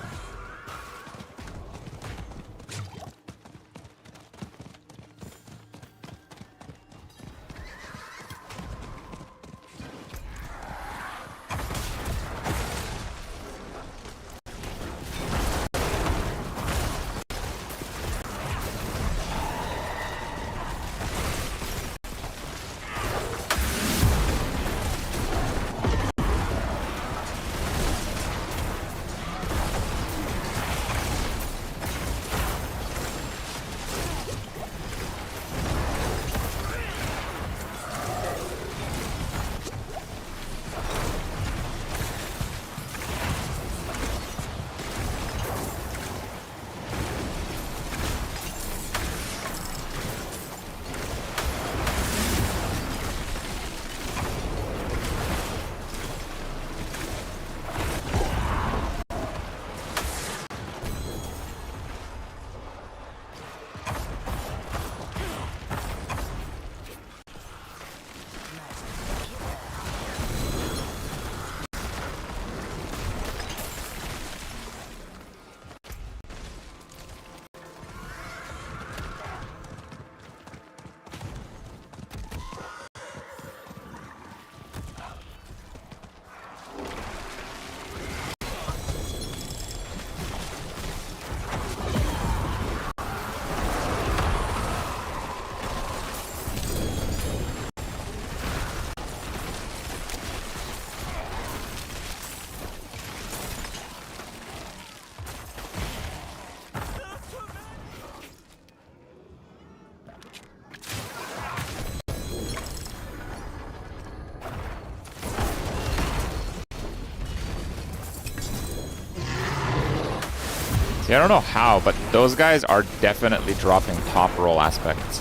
See, I don't know how, but those guys are definitely dropping top roll aspects.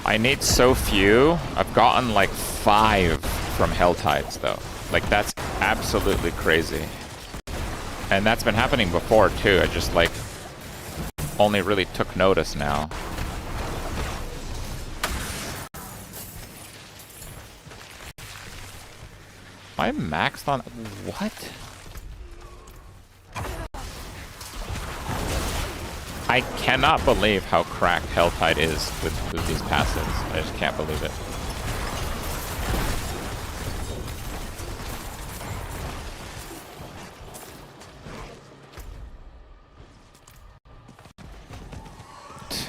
I need so few. I've gotten like 5 from Helltides though. Like that's absolutely crazy. And that's been happening before too. I just like only really took notice now. Am I maxed on what? I cannot believe how cracked Helltide is with these passives. I just can't believe it.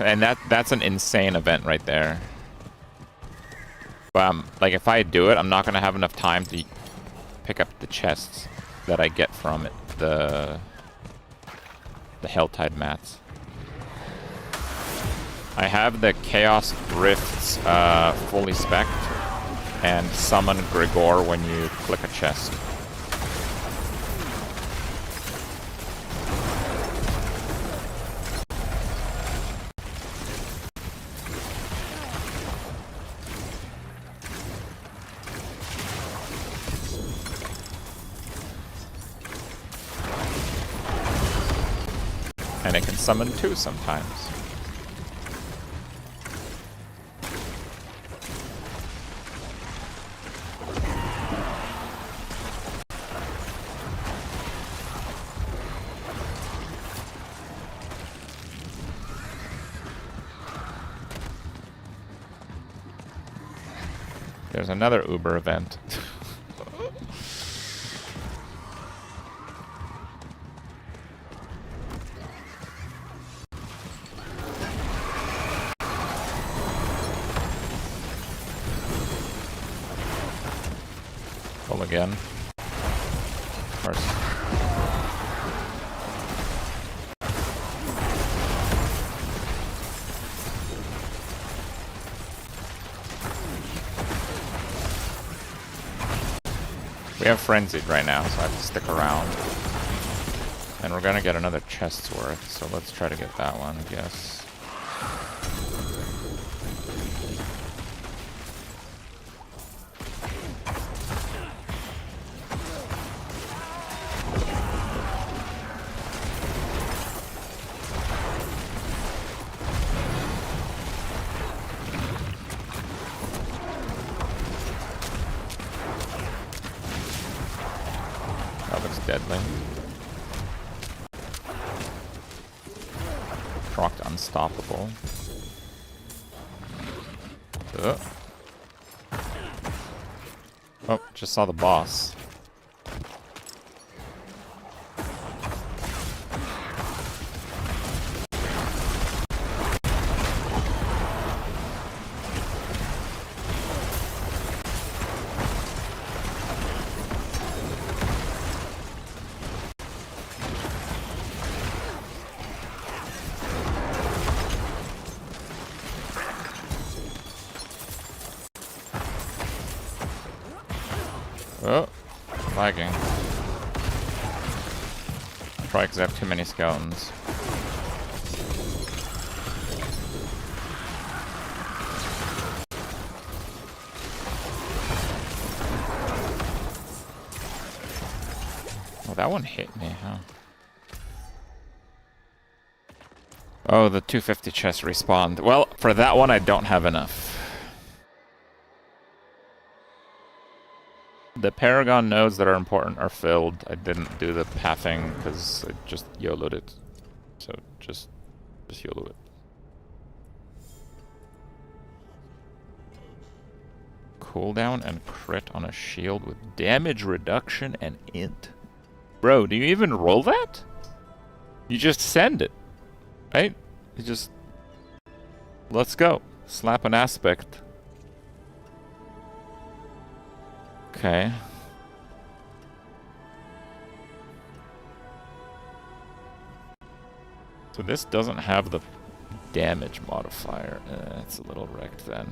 And that's an insane event right there. But like if I do it, I'm not gonna have enough time to pick up the chests that I get from it, the Helltide mats. I have the Chaos Rifts fully spec'd, and summon Grigor when you click a chest. And it can summon 2 sometimes. There's another Uber event. Full again. Of course. We have Frenzied right now, so I have to stick around. And we're gonna get another chest's worth, so let's try to get that one, I guess. That looks deadly. Proc unstoppable. Oh, just saw the boss. Oh, lagging. Probably because I have too many skeletons. Oh, that one hit me, huh? Oh, the 250 chest respawned. Well, for that one I don't have enough. The Paragon nodes that are important are filled. I didn't do the pathing because I just YOLO'd it. So just YOLO it. Cooldown and crit on a shield with damage reduction and int. Bro, do you even roll that? You just send it, right? You just... Let's go. Slap an aspect. Okay. So this doesn't have the damage modifier. It's a little wrecked then.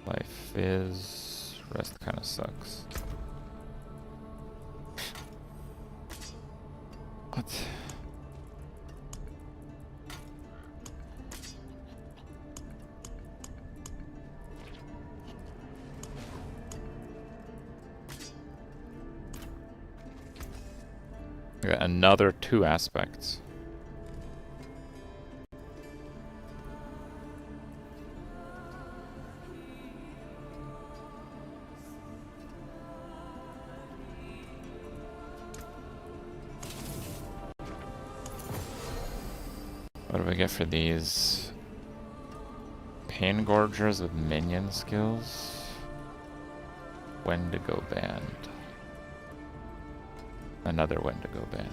Life is... Rest kind of sucks. What? Okay, another 2 aspects. What do we get for these? Pain Gorgers with minion skills? Wendigo Band. Another Wendigo Band.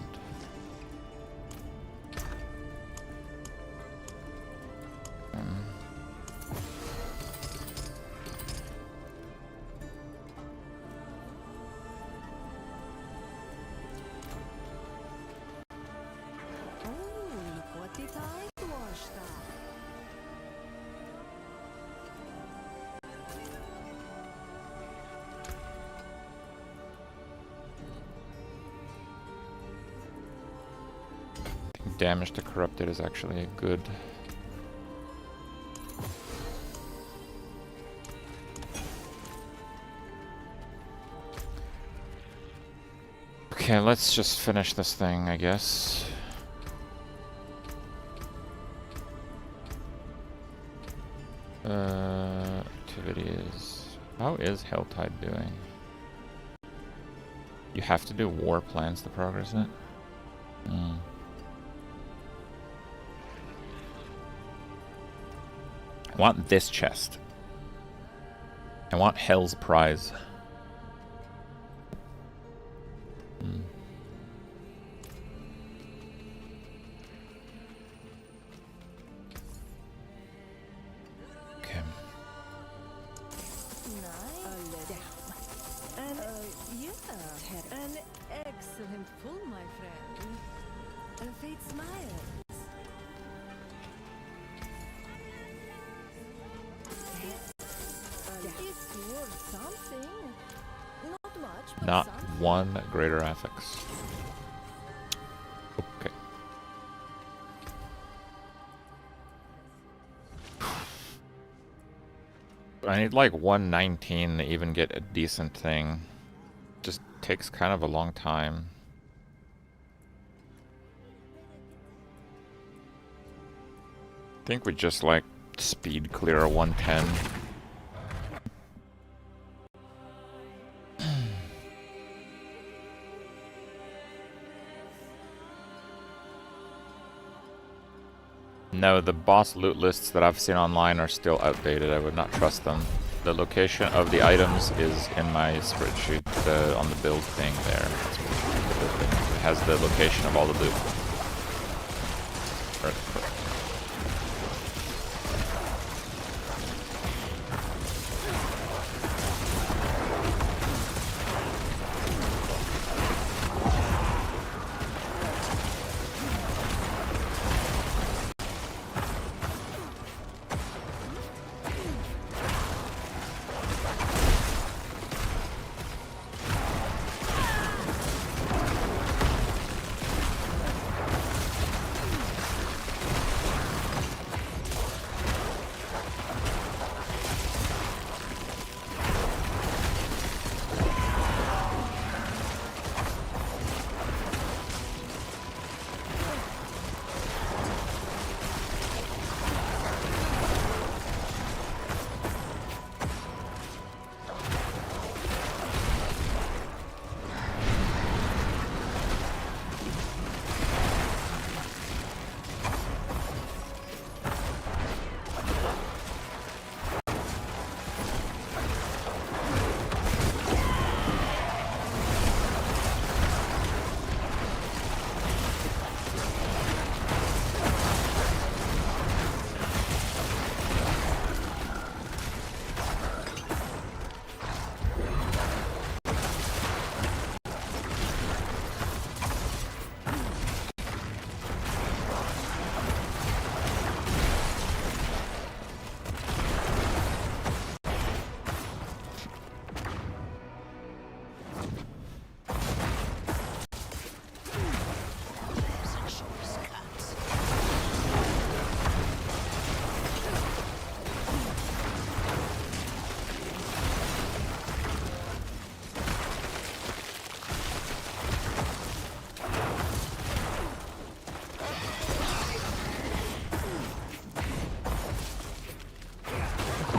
Damage to corrupted is actually a good... Okay, let's just finish this thing, I guess. Activities... How is Helltide doing? You have to do war plans to progress it? I want this chest. I want Hell's Prize. Okay. An excellent pull, my friend. A fate smiles. Not one greater affix. Okay. I need like 119 to even get a decent thing. Just takes kind of a long time. I think we just like speed clear a 110. No, the boss loot lists that I've seen online are still outdated. I would not trust them. The location of the items is in my spreadsheet on the build thing there. That's what the build thing. It has the location of all the loot.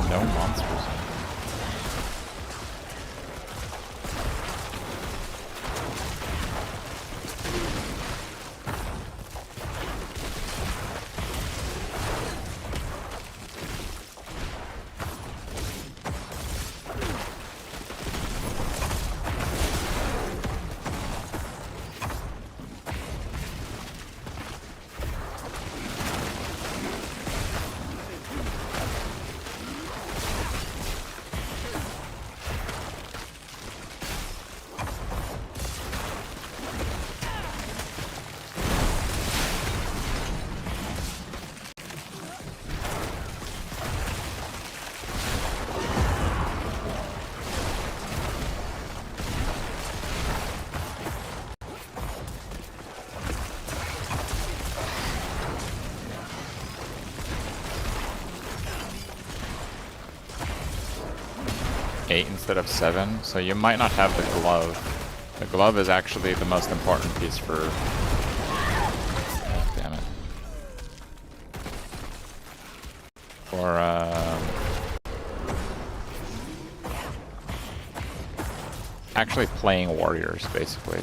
No monsters. Eight instead of 7, so you might not have the glove. The glove is actually the most important piece for... Oh, damn it. For, actually playing warriors, basically.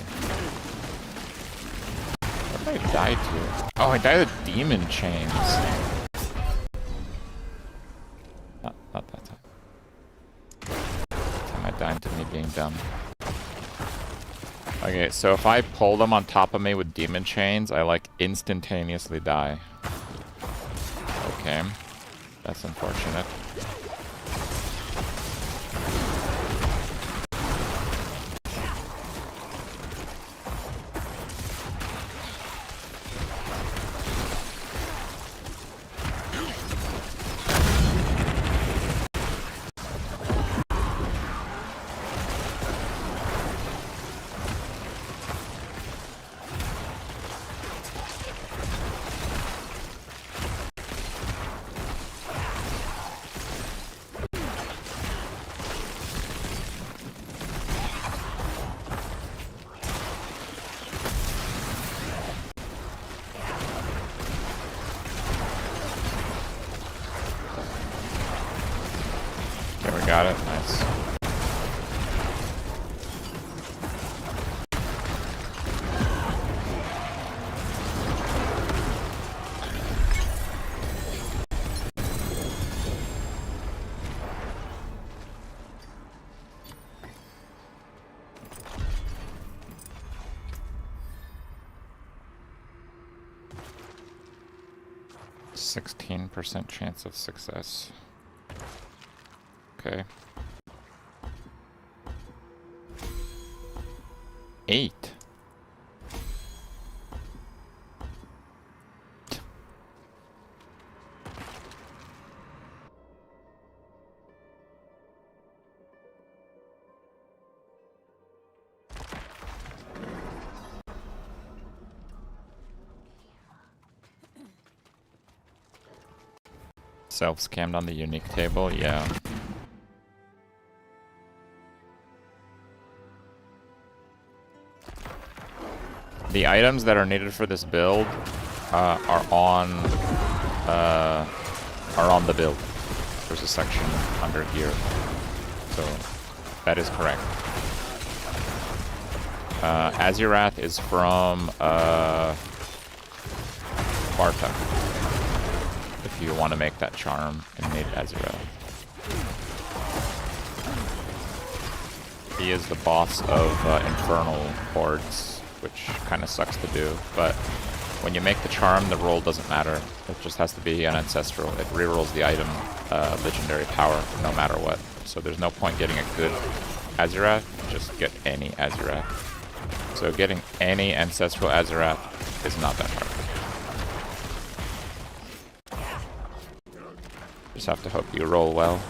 What did I die to? Oh, I died to demon chains. Not that time. I died to me being dumb. Okay, so if I pull them on top of me with demon chains, I like instantaneously die. Okay, that's unfortunate. got it. Nice. %, chance of success. Okay. 8. Self-scammed on the unique table, yeah. The items that are needed for this build are on the build. There's a section under here, so that is correct. Azurath is from Barta. If you want to make that charm and need Azurath. He is the boss of Infernal Hordes, which kind of sucks to do, but when you make the charm, the roll doesn't matter. It just has to be an ancestral. It rerolls the item legendary power no matter what. So there's no point getting a good Azurath, just get any Azurath. So getting any ancestral Azurath is not that hard. Just have to hope you roll well.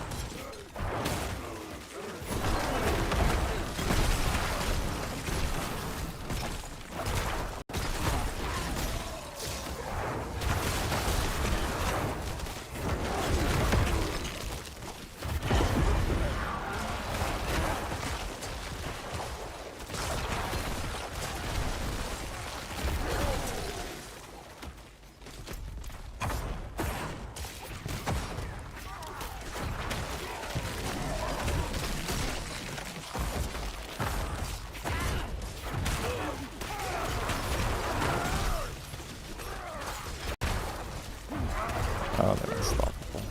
Oh, they're unstoppable.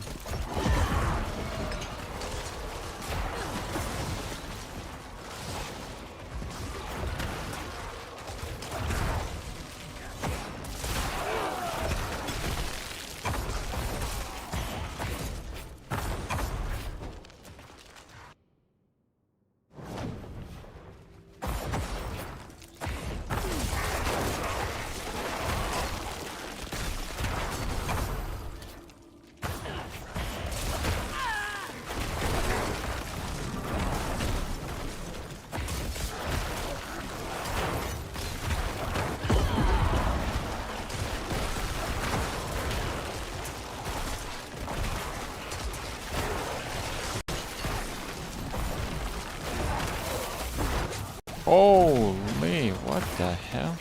Holy, what the hell?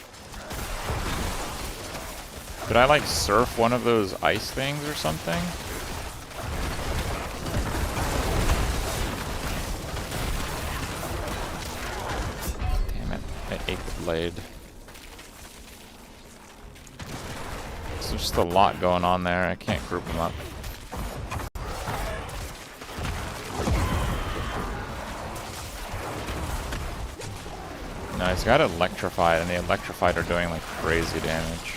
Did I like surf one of those ice things or something? Damn it, I ate the blade. There's just a lot going on there, I can't group them up. No, he's got electrified, and the electrified are doing like crazy damage.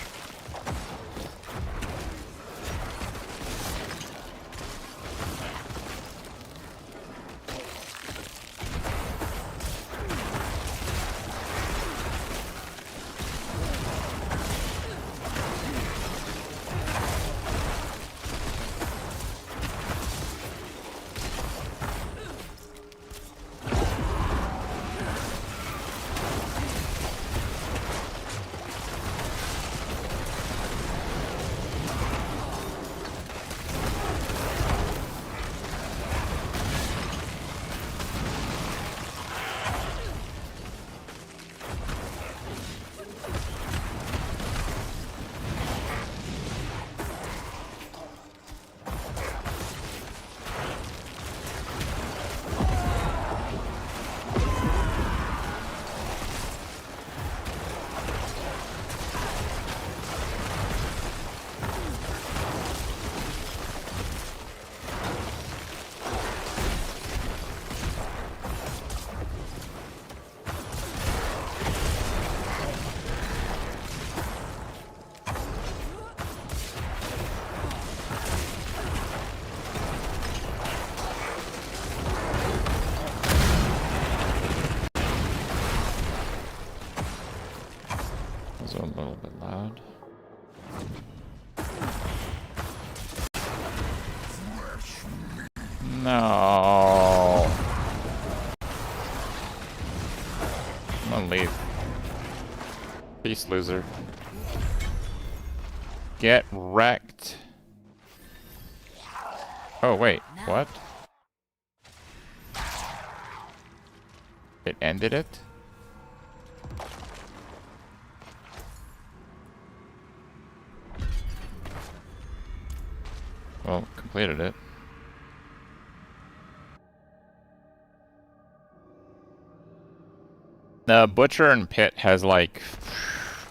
also a little bit loud. No. I'm gonna leave. Peace, loser. Get wrecked. Oh, wait. What? It ended it? Well, completed it. Butcher and Pit has like...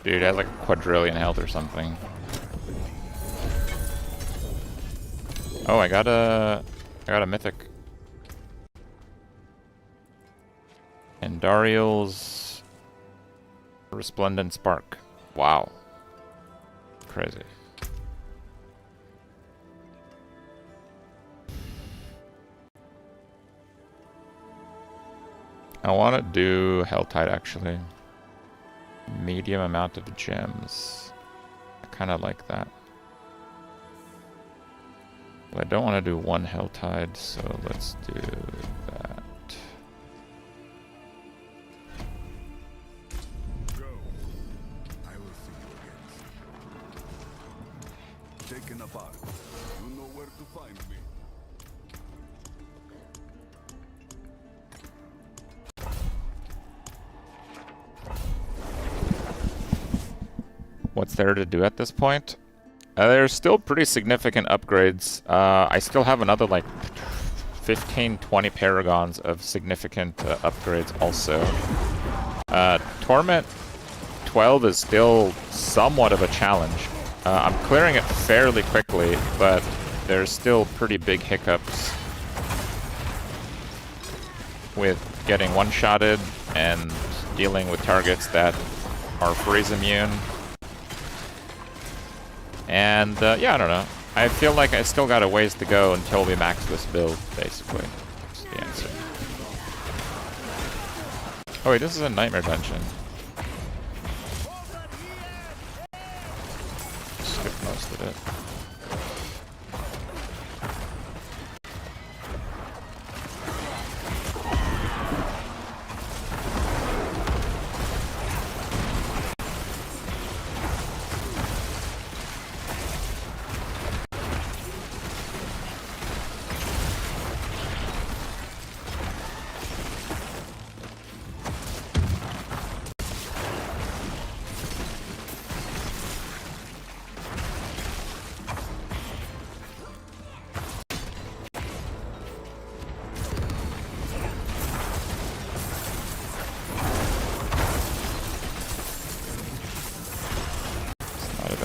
Dude, has like a quadrillion health or something. Oh, I got a Mythic. And Dariel's Resplendent Spark. Wow. Crazy. I want to do Helltide actually. Medium amount of gems. I kind of like that. But I don't want to do one Helltide, so let's do that. Go. I will see you again. Taken apart. You know where to find me. What's there to do at this point? There's still pretty significant upgrades. I still have another like 15-20 paragons of significant upgrades also. Torment 12 is still somewhat of a challenge. I'm clearing it fairly quickly, but there's still pretty big hiccups with getting one-shotted and dealing with targets that are freeze immune. And, yeah, I don't know. I feel like I still got a ways to go until we max this build, basically. That's the answer. Oh wait, this is a Nightmare Dungeon. Skip most of it.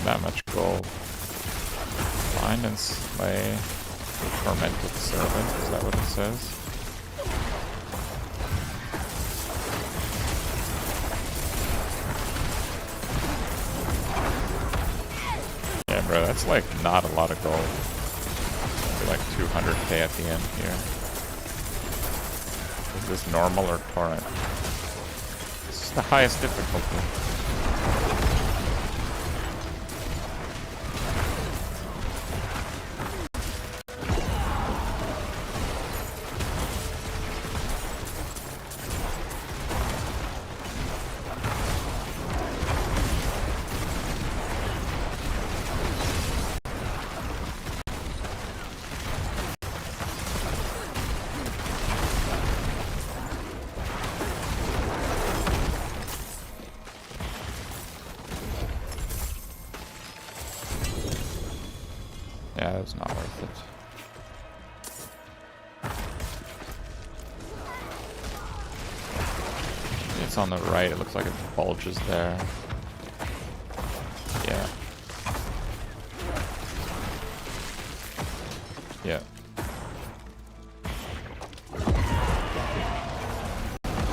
That much gold. Find and slay the tormented servant. Is that what it says? Yeah, bro, that's like not a lot of gold. Maybe like 200k at the end here. Is this normal or torrent? This is the highest difficulty. Yeah, it was not worth it. It's on the right, it looks like it bulges there. Yeah. Yeah.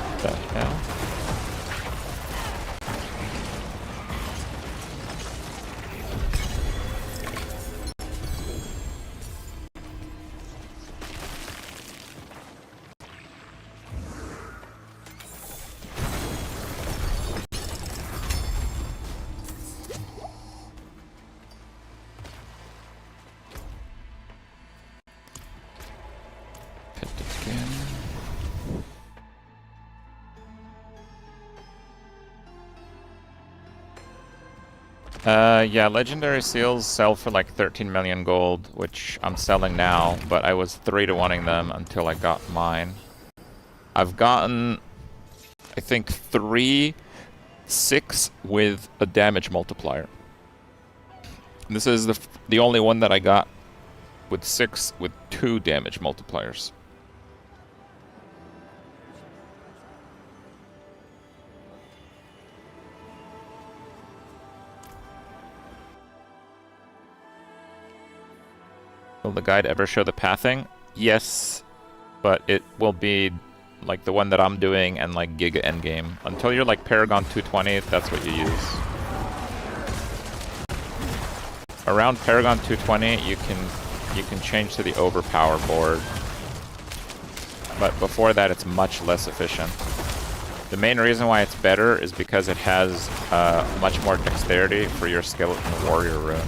What the hell? Yeah, legendary seals sell for like 13 million gold, which I'm selling now, but I was 3-to-1ing them until I got mine. I've gotten, I think, 3, 6 with a damage multiplier. This is the only one that I got with 6 with 2 damage multipliers. Will the guide ever show the pathing? Yes, but it will be like the one that I'm doing and like Giga Endgame. Until you're like Paragon 220, that's what you use. Around Paragon 220, you can change to the overpower board. But before that, it's much less efficient. The main reason why it's better is because it has much more dexterity for your Skeleton Warrior rune.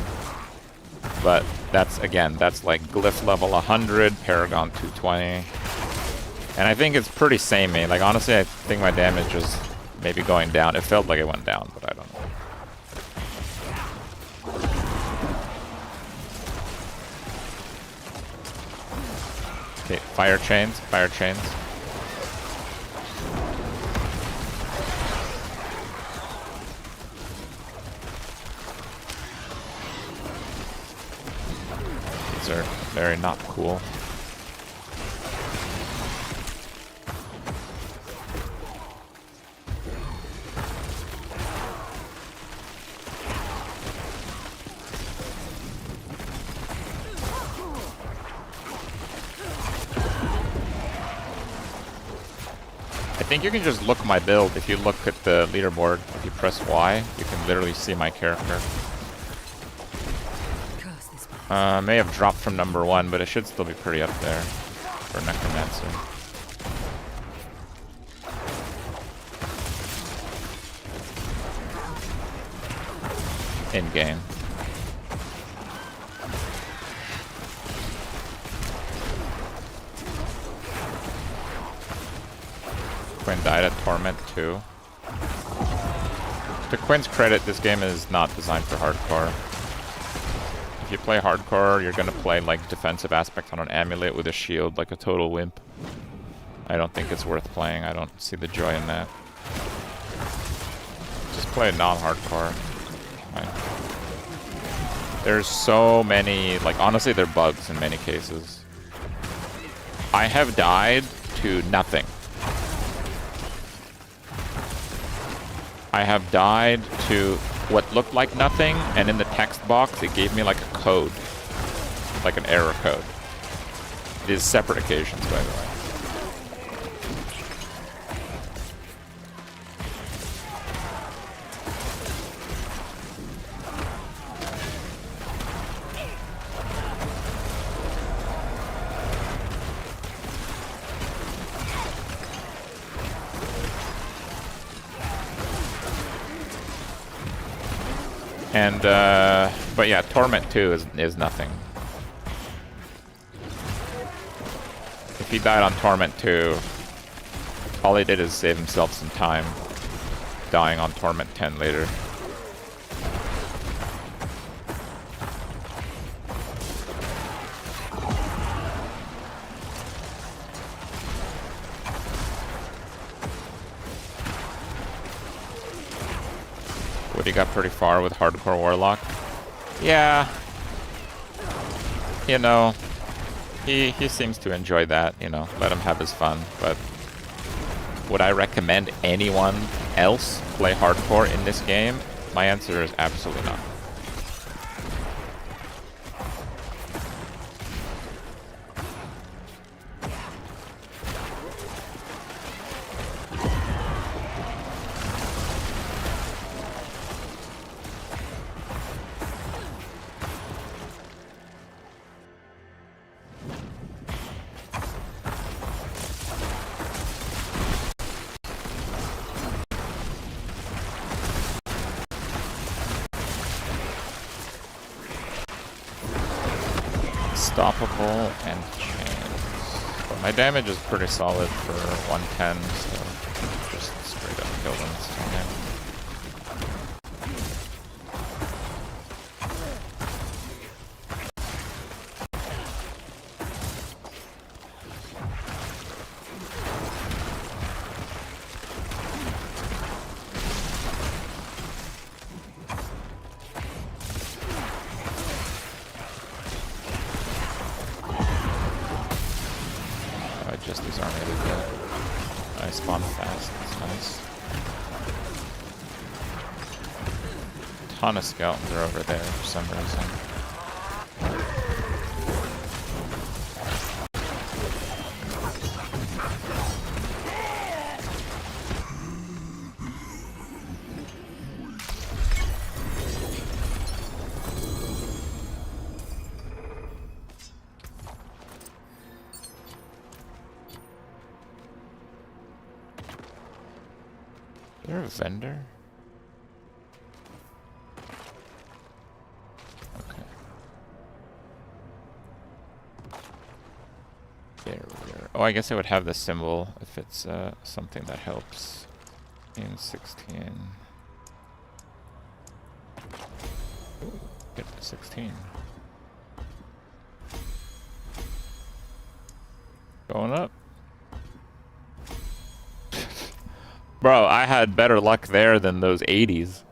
But that's like Glyph level 100, Paragon 220. And I think it's pretty samey. Like, honestly, I think my damage is maybe going down. It felt like it went down, but I don't know. Okay, fire chains, fire chains. These are very not cool. I think you can just look my build. If you look at the leaderboard, if you press Y, you can literally see my character. May have dropped from number 1, but it should still be pretty up there for Necromancer. In game. Quinn died at Torment 2. To Quinn's credit, this game is not designed for hardcore. If you play hardcore, you're gonna play like defensive aspect on an amulet with a shield like a total wimp. I don't think it's worth playing. I don't see the joy in that. Just play non-hardcore. There's so many, like, honestly, they're bugs in many cases. I have died to nothing. I have died to what looked like nothing, and in the text box it gave me like a code. Like an error code. It is separate occasions, by the way. And, but yeah, Torment 2 is nothing. If he died on Torment 2, all he did is save himself some time, dying on Torment 10 later. He got pretty far with Hardcore Warlock. Yeah. You know, he seems to enjoy that, you know, let him have his fun, but would I recommend anyone else play Hardcore in this game? My answer is absolutely not. Unstoppable and chains. But my damage is pretty solid for 110, so just straight up kill them this time. ton of skeletons are over there for some reason. Is there a vendor? Okay. Barrier. Oh, I guess it would have the symbol if it's something that helps. In 16. Ooh, get to 16. Going up. Bro, I had better luck there than those 80s.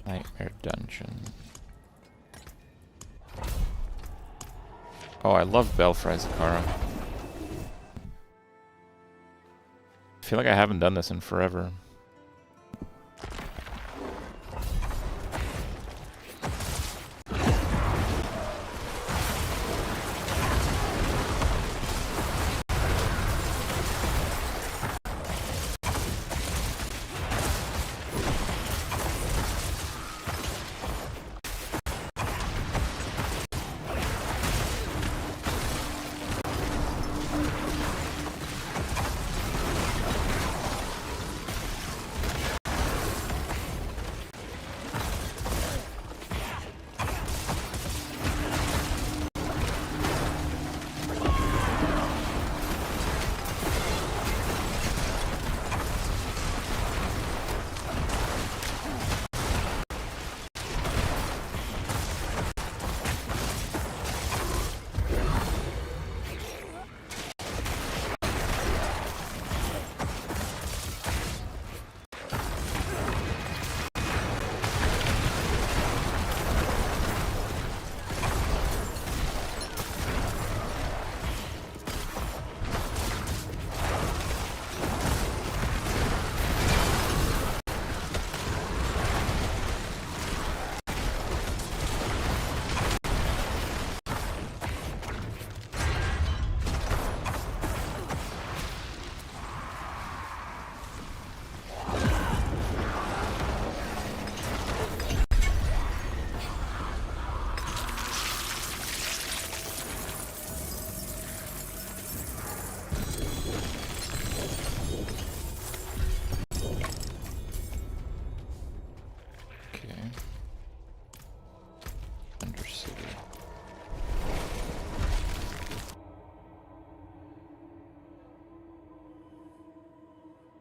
Nightmare dungeon. Oh, I love Belfry Zakara. I feel like I haven't done this in forever.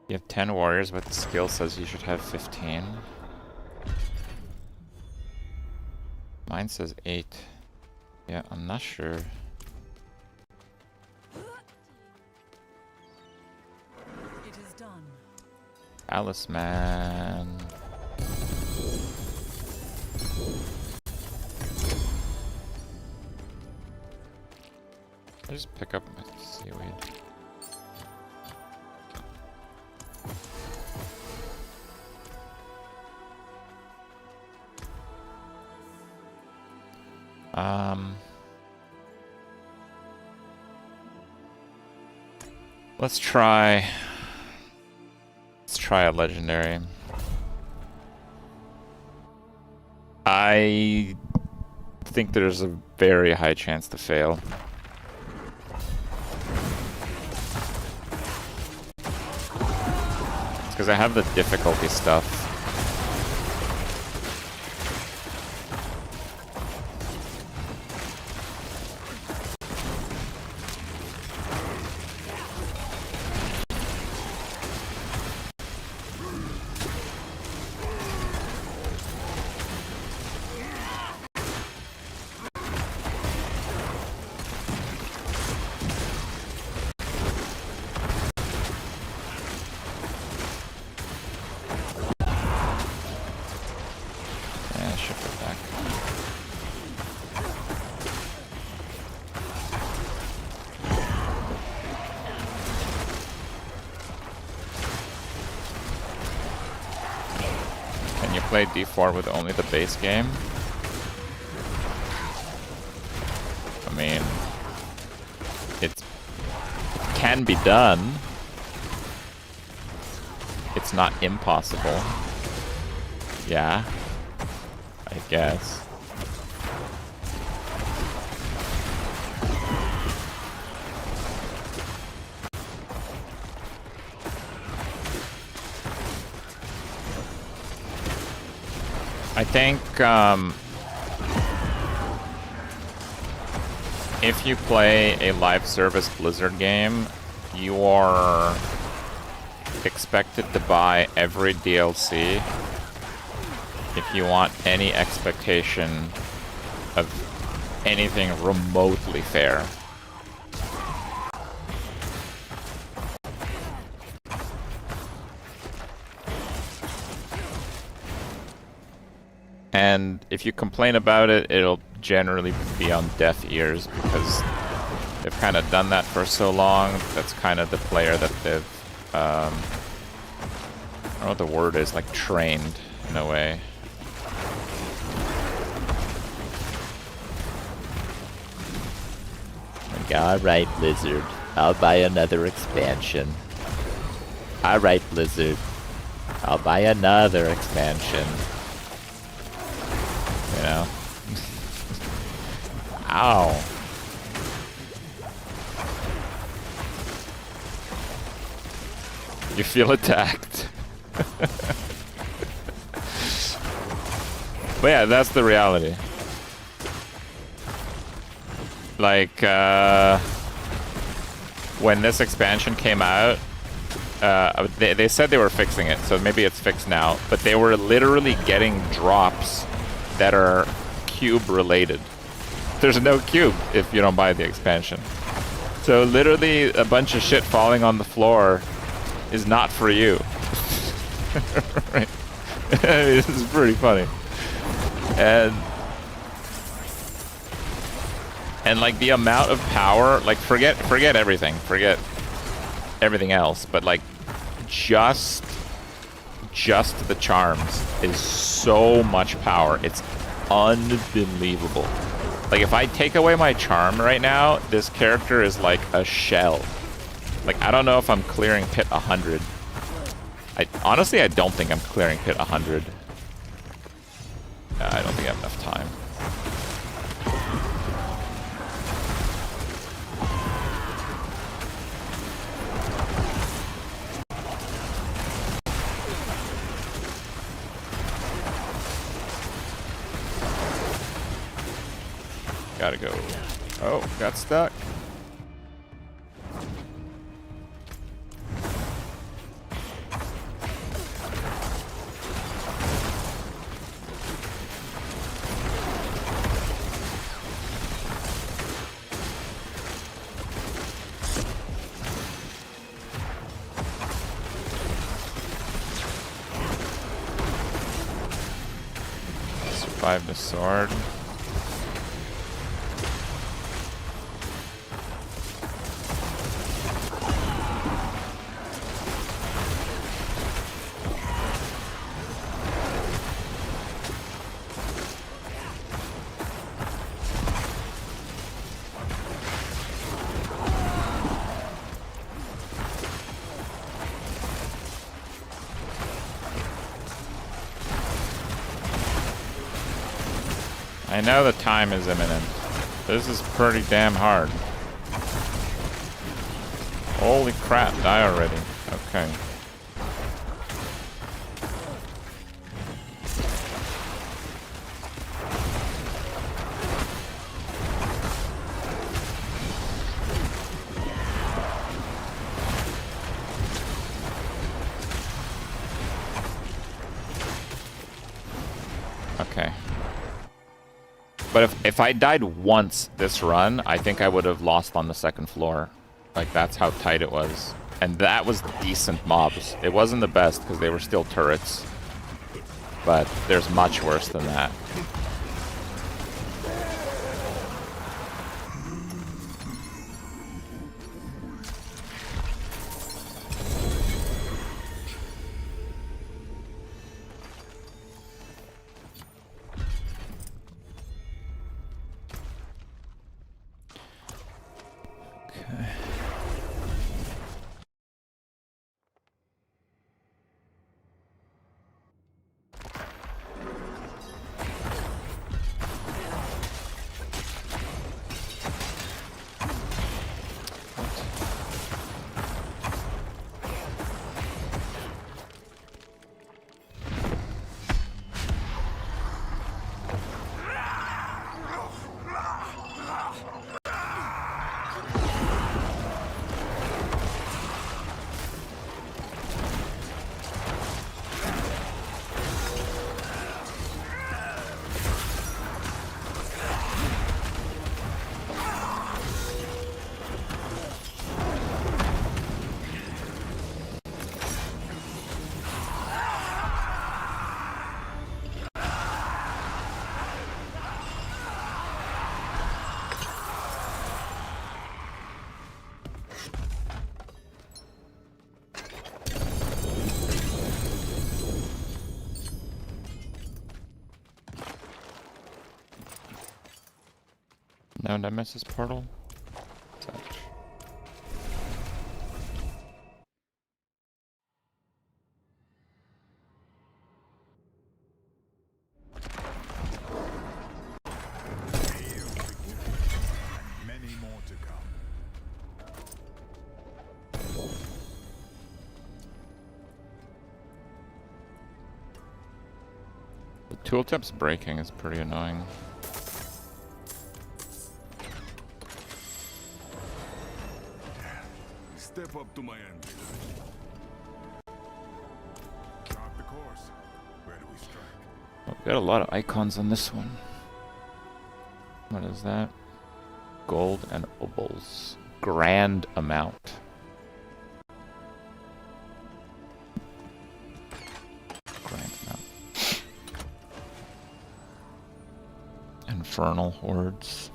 You have 10 warriors, but the skill says you should have 15. Mine says 8. Yeah, I'm not sure. It is done. Alice, man. I just pick up my seaweed. Let's try a legendary. I think there's a very high chance to fail. It's because I have the difficulty stuff. play D4 with only the base game? I mean, it can be done. It's not impossible. Yeah, I guess. I think if you play a live service Blizzard game, you are expected to buy every DLC if you want any expectation of anything remotely fair. And if you complain about it, it'll generally be on deaf ears because they've kind of done that for so long. That's kind of the player that they've, I don't know what the word is, like trained in a way. Like, alright, Blizzard, I'll buy another expansion. Alright, Blizzard, I'll buy another expansion. You know? Ow. You feel attacked. But yeah, that's the reality. Like, when this expansion came out, they said they were fixing it, so maybe it's fixed now, but they were literally getting drops that are cube related. There's no cube if you don't buy the expansion. So literally a bunch of shit falling on the floor is not for you. Right? This is pretty funny. And like the amount of power, like forget everything. Forget everything else, but like just the charms is so much power. It's unbelievable. Like if I take away my charm right now, this character is like a shell. Like I don't know if I'm clearing pit 100. Honestly, I don't think I'm clearing pit 100. I don't think I have enough time. Gotta go. Oh, got stuck. Survive the sword. I know the time is imminent. This is pretty damn hard. Holy crap, die already. Okay. Okay. But if I died once this run, I think I would have lost on the second floor. Like, that's how tight it was. And that was decent mobs. It wasn't the best, because they were still turrets. But there's much worse than that. did I miss this portal? Such. Many more to come. The tooltip's breaking is pretty annoying. Step up to my end. Chart the course. Where do we strike? Oh, we got a lot of icons on this one. What is that? Gold and opals. Grand amount. Grand amount. Infernal hordes.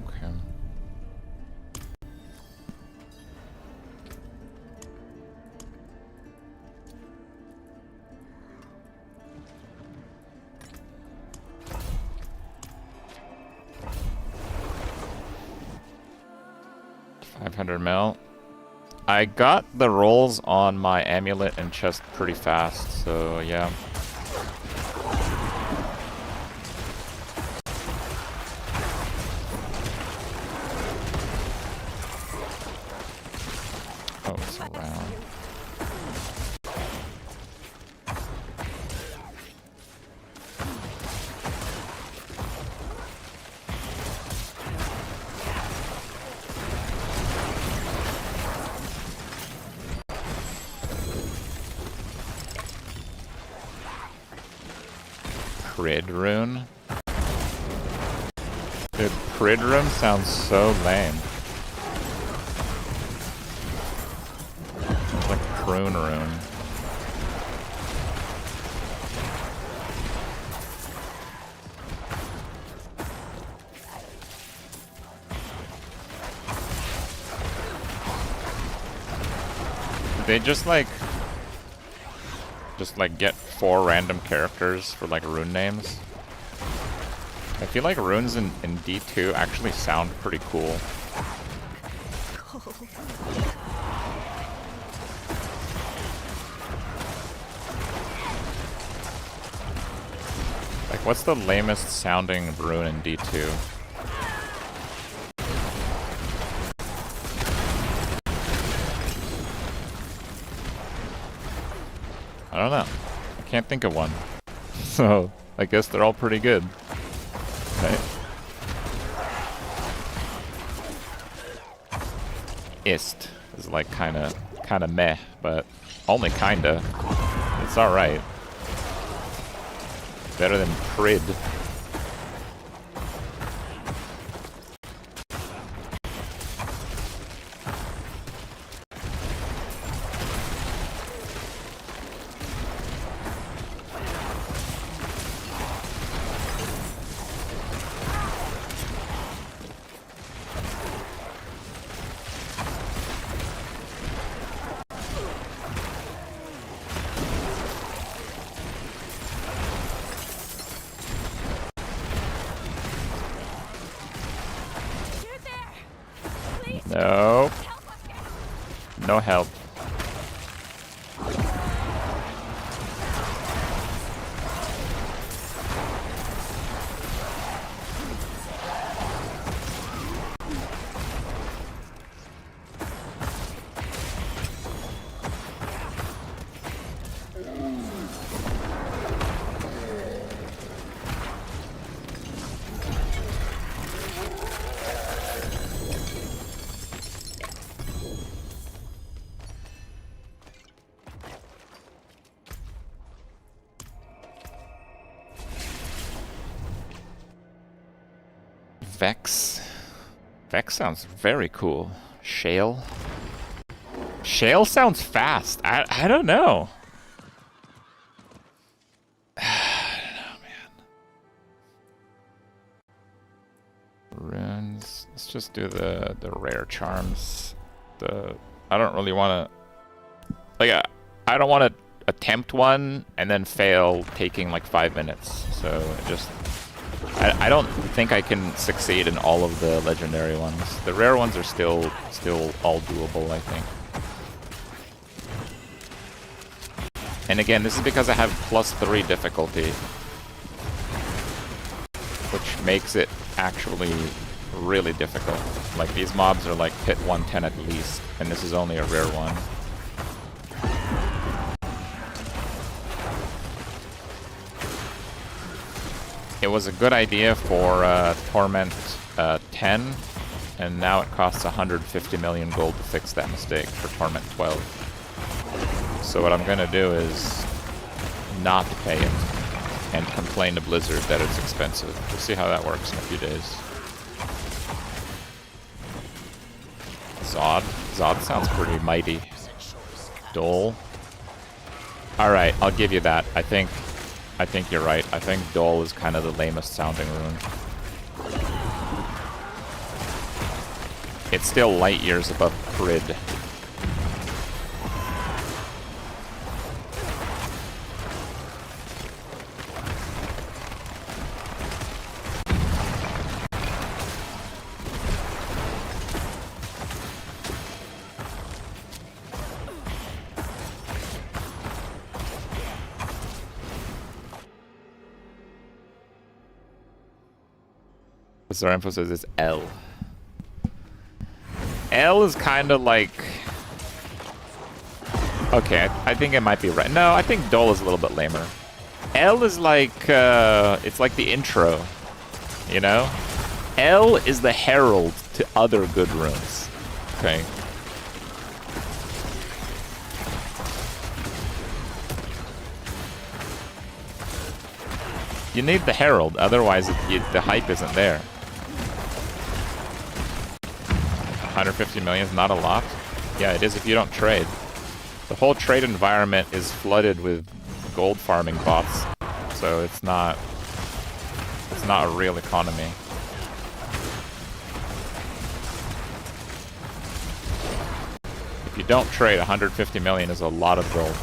Okay. $500 I got the rolls on my amulet and chest pretty fast, so yeah. Oh, it's around. Prid rune? Dude, Prid rune sounds so lame. It's like prune rune. Did they just like get 4 random characters for like rune names? I feel like runes in D2 actually sound pretty cool. Like, what's the lamest sounding rune in D2? I don't know. I can't think of one. So, I guess they're all pretty good. Right? Ist is like kinda meh, but only kinda. It's alright. Better than Prid. No. No help. Vex. Vex sounds very cool. Shale. Shale sounds fast. I don't know. I don't know, man. Runes. Let's just do the rare charms. I don't really want to. Like, I don't want to attempt one and then fail, taking like 5 minutes. So it just, I don't think I can succeed in all of the legendary ones. The rare ones are still all doable, I think. And again, this is because I have +3 difficulty, which makes it actually really difficult. Like, these mobs are like pit 110 at least, and this is only a rare one. It was a good idea for Torment 10, and now it costs 150 million gold to fix that mistake for Torment 12. So what I'm gonna do is not pay it and complain to Blizzard that it's expensive. We'll see how that works in a few days. Zod. Zod sounds pretty mighty. Dole. Alright, I'll give you that. I think you're right. I think Dole is kind of the lamest sounding rune. It's still light years above Kripp. Our emphasis is L. L is kind of like... Okay, I think it might be right. No, I think Dole is a little bit lamer. L is like, it's like the intro, you know? L is the herald to other good runes. Okay. You need the herald, otherwise the hype isn't there. 150 million is not a lot. Yeah, it is if you don't trade. The whole trade environment is flooded with gold farming bots, so it's not a real economy. If you don't trade, 150 million is a lot of gold.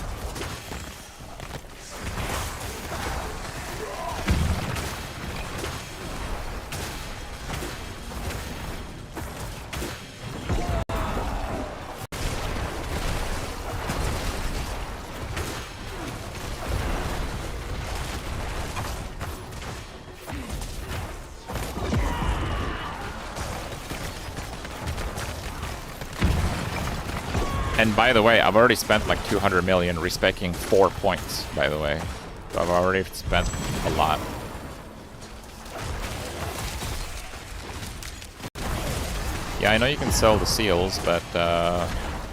And by the way, I've already spent like 200 million respecking 4 points, by the way. So I've already spent a lot. Yeah, I know you can sell the seals, but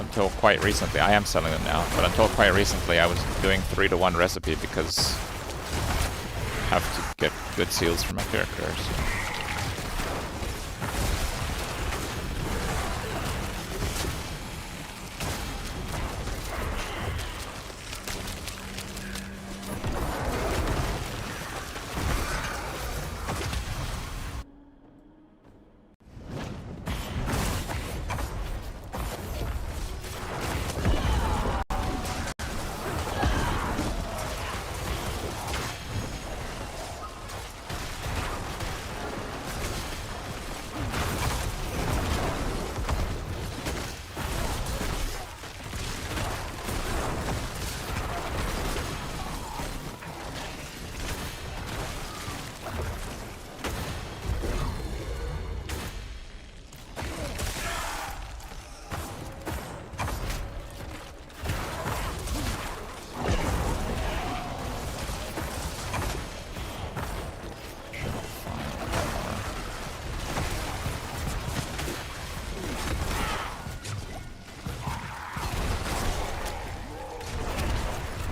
until quite recently, I am selling them now, but until quite recently I was doing 3-to-1 recipe because I have to get good seals for my characters.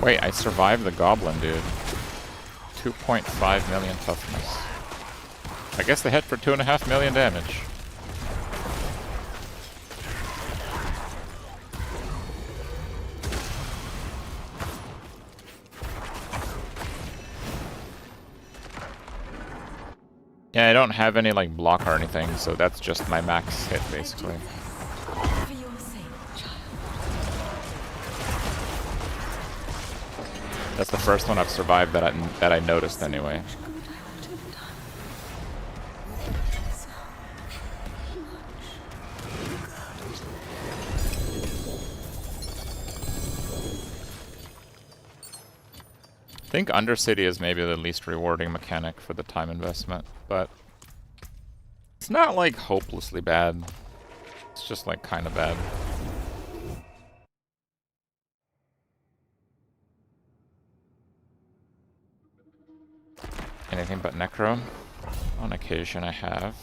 Wait, I survived the goblin, dude. 2.5 million toughness. I guess they hit for 2.5 million damage. Yeah, I don't have any like block or anything, so that's just my max hit basically. For your sake, child. That's the first one I've survived that I noticed anyway. I think Undercity is maybe the least rewarding mechanic for the time investment, but it's not like hopelessly bad. It's just like kind of bad. Anything but Necro? On occasion I have.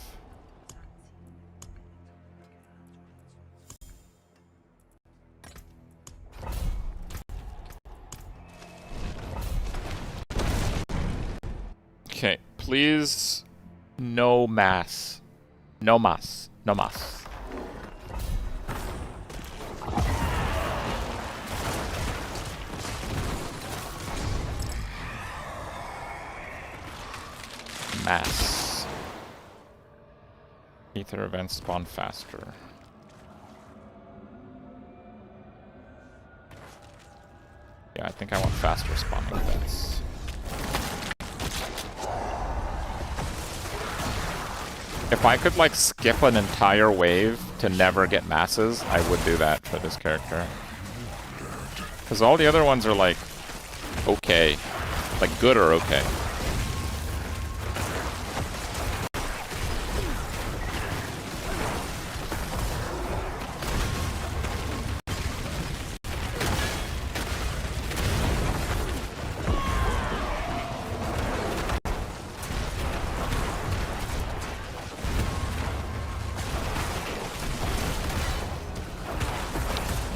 Okay, please, no mass. No mas. No mas. Mass. Ether events spawn faster. Yeah, I think I want faster spawning events. If I could, like, skip an entire wave to never get masses, I would do that for this character. Because all the other ones are, like, okay. Like, good or okay.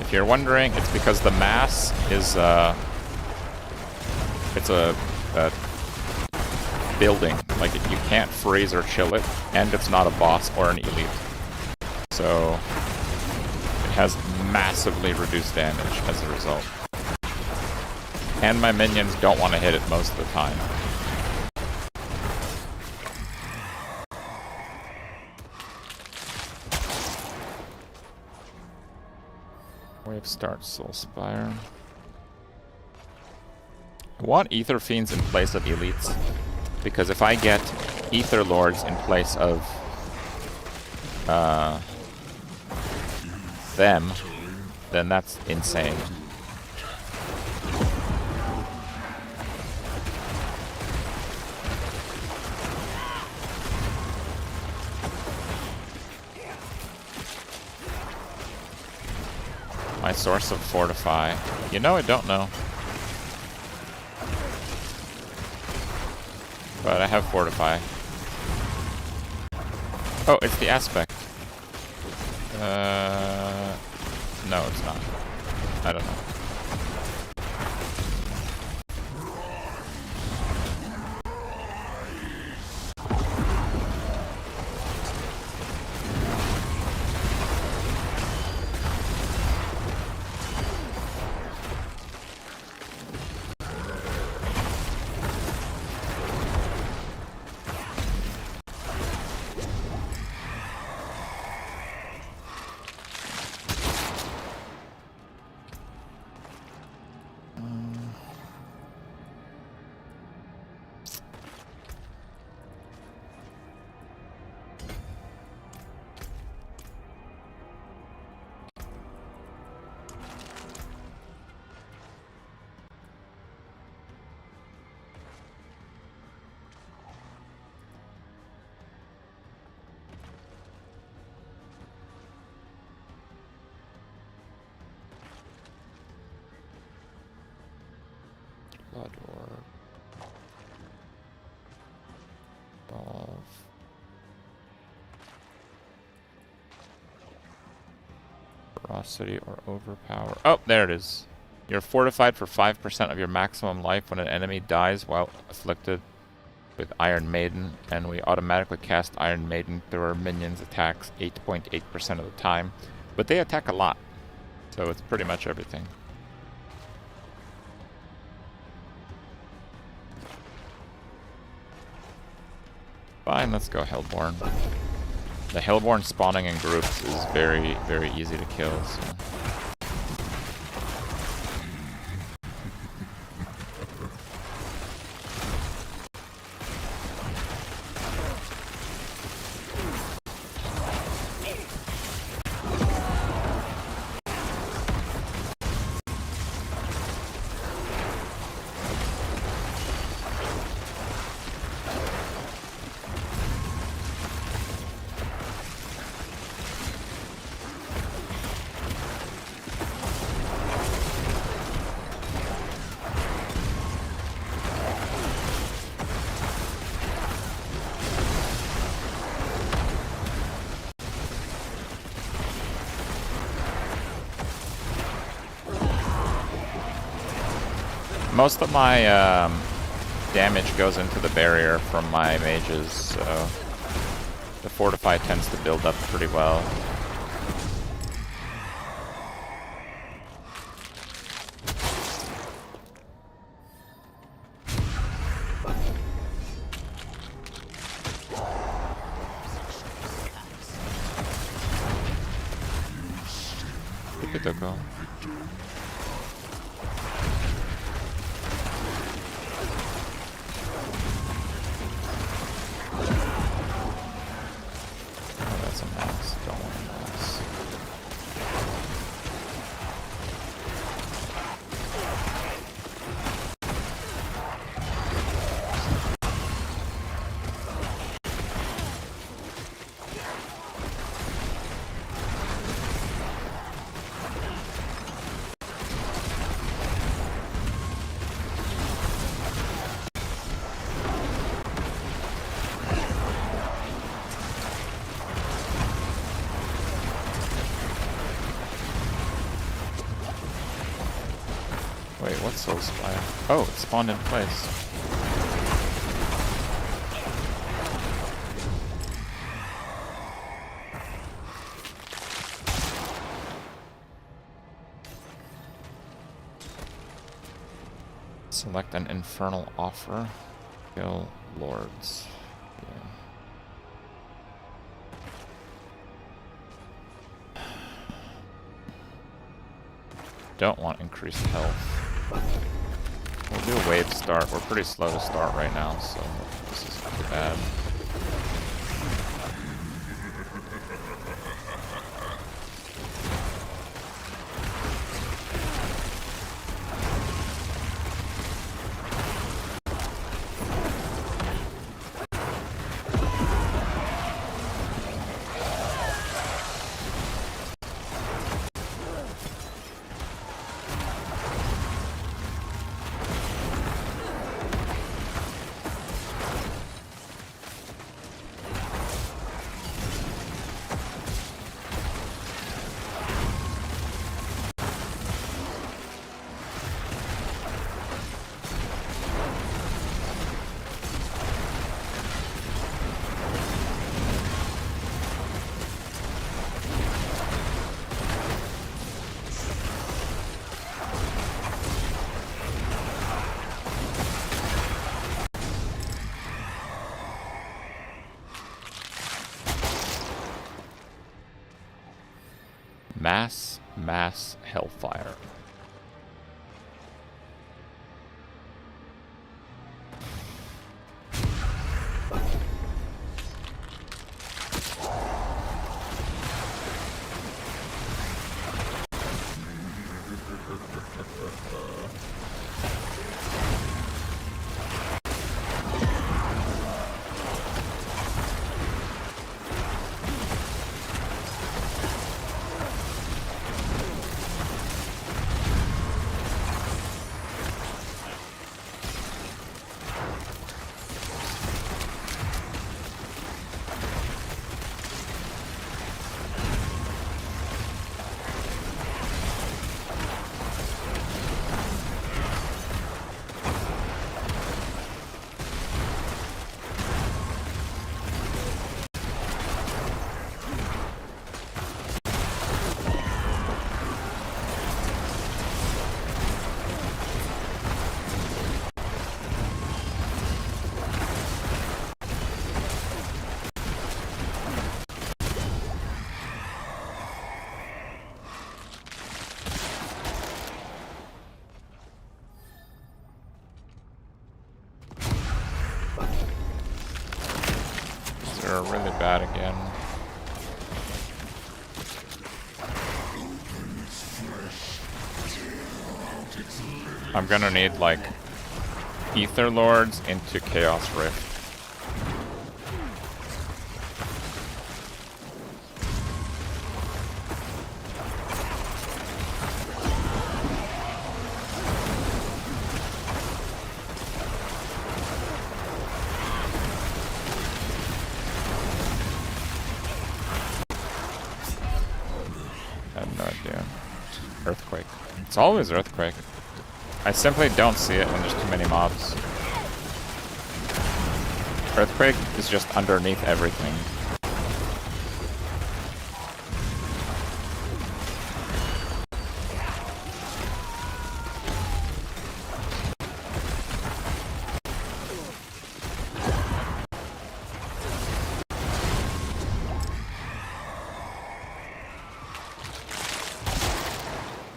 If you're wondering, it's because the mass is it's a building. Like, you can't freeze or chill it, and it's not a boss or an elite. So it has massively reduced damage as a result. And my minions don't want to hit it most of the time. Wave start Soul Spire. I want Ether Fiends in place of Elites, because if I get Ether Lords in place of them, then that's insane. My source of Fortify. You know, I don't know. But I have Fortify. Oh, it's the aspect. No, it's not. I don't know. Blood Orb. Evolve. Ferocity or Overpower. Oh, there it is. You're fortified for 5% of your maximum life when an enemy dies while afflicted with Iron Maiden, and we automatically cast Iron Maiden through our minions' attacks 8.8% of the time. But they attack a lot, so it's pretty much everything. Fine, let's go Hellborn. The Hellborn spawning in groups is very, very easy to kill, so. Most of my damage goes into the barrier from my mages, so the Fortify tends to build up pretty well. Go. Oh, that's a max. Don't want a max. Wait, what's Soul Spire? Oh, it spawned in place. Select an infernal offer. Kill lords. Yeah. Don't want increased health. We'll do a wave start. We're pretty slow to start right now, so this isn't too bad. Mass Hellfire. They're really bad again. I'm gonna need like Ether Lords into Chaos Rift. I have no idea. Earthquake. It's always Earthquake. I simply don't see it when there's too many mobs. Earthquake is just underneath everything.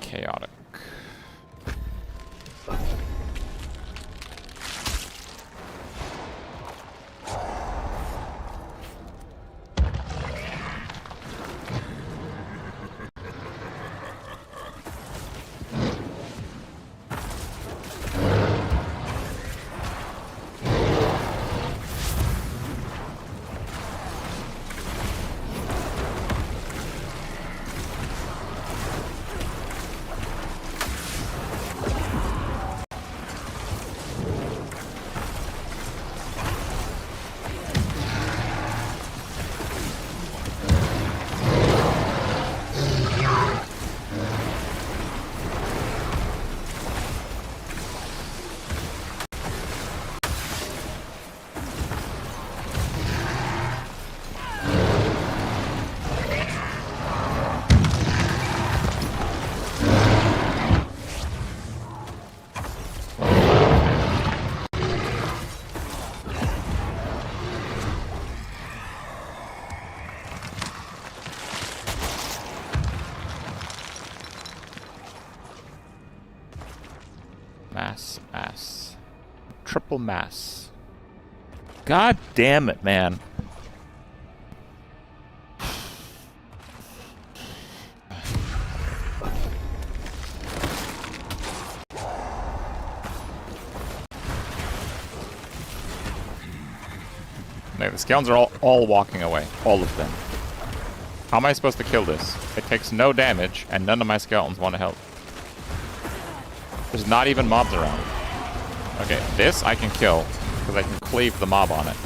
Chaotic. Mass. Triple mass. God damn it, man. No, the skeletons are all walking away. All of them. How am I supposed to kill this? It takes no damage, and none of my skeletons want to help. There's not even mobs around. Okay, this I can kill, because I can cleave the mob on it.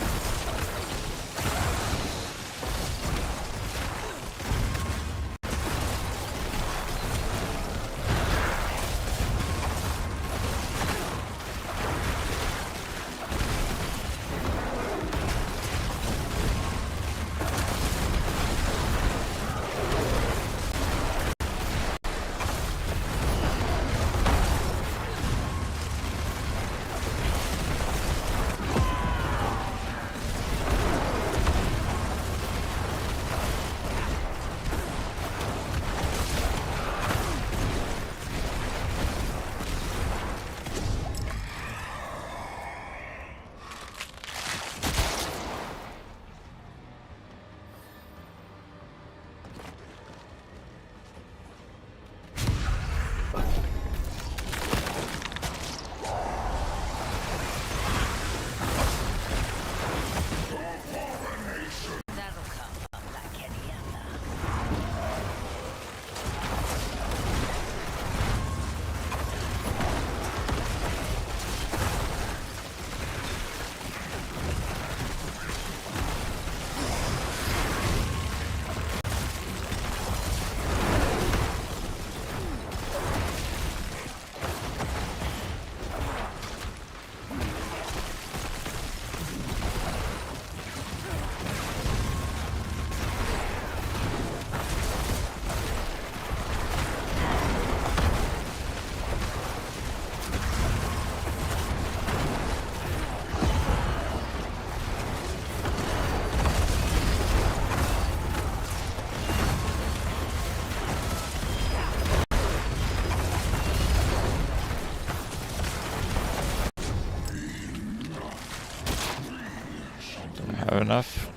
Have enough?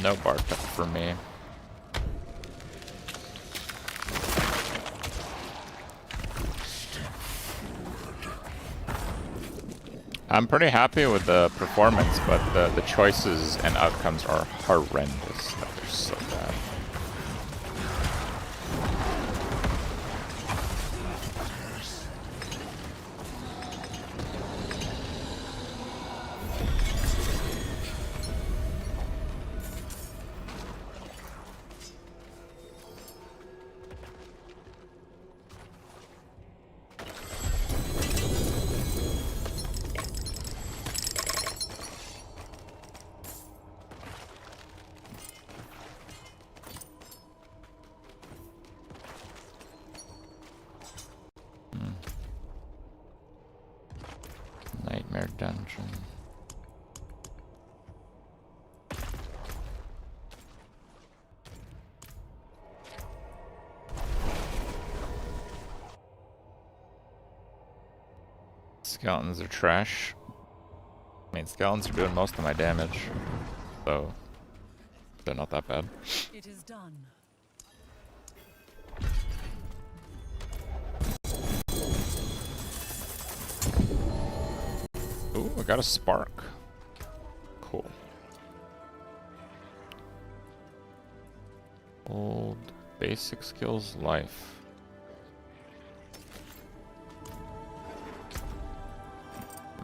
No bar tech for me. I'm pretty happy with the performance, but the choices and outcomes are horrendous. They're so bad. potion. Skeletons are trash. I mean, skeletons are doing most of my damage, so they're not that bad. It is done. Ooh, I got a spark. Cool. Old basic skills life.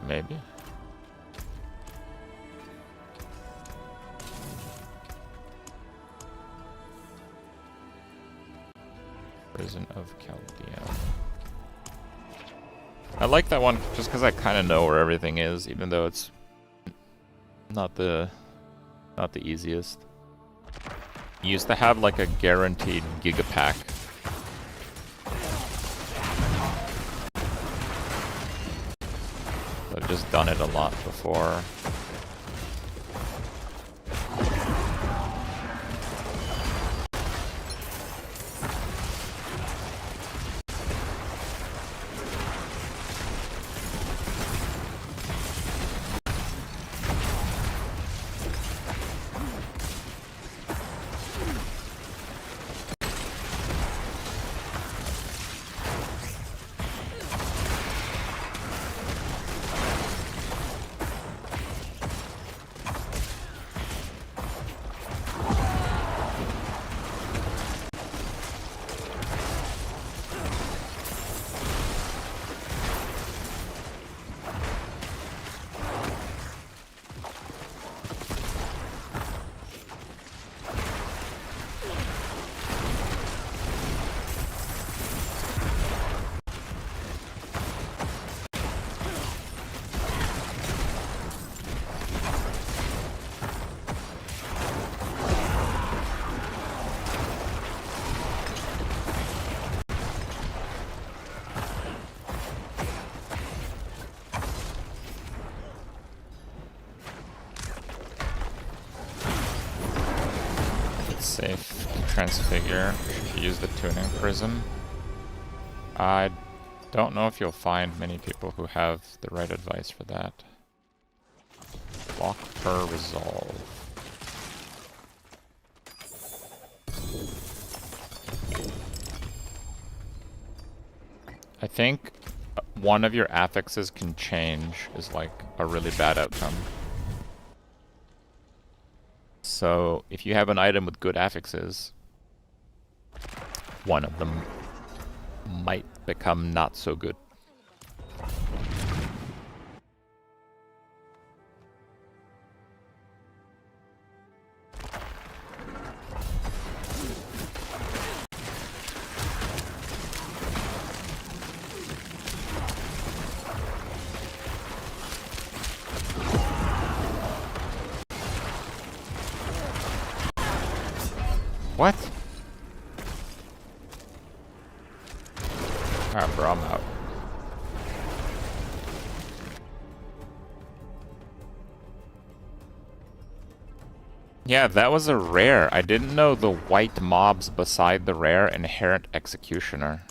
Maybe. Prison of Chaldean. I like that one just because I kind of know where everything is, even though it's not the easiest. You used to have like a guaranteed gigapack. I've just done it a lot before. Safe to transfigure if you use the tuning prism. I don't know if you'll find many people who have the right advice for that. Lock per resolve. I think one of your affixes can change is like a really bad outcome. So, if you have an item with good affixes, one of them might become not so good. What? Alright, bro, I'm out. Yeah, that was a rare. I didn't know the white mobs beside the rare inherent executioner.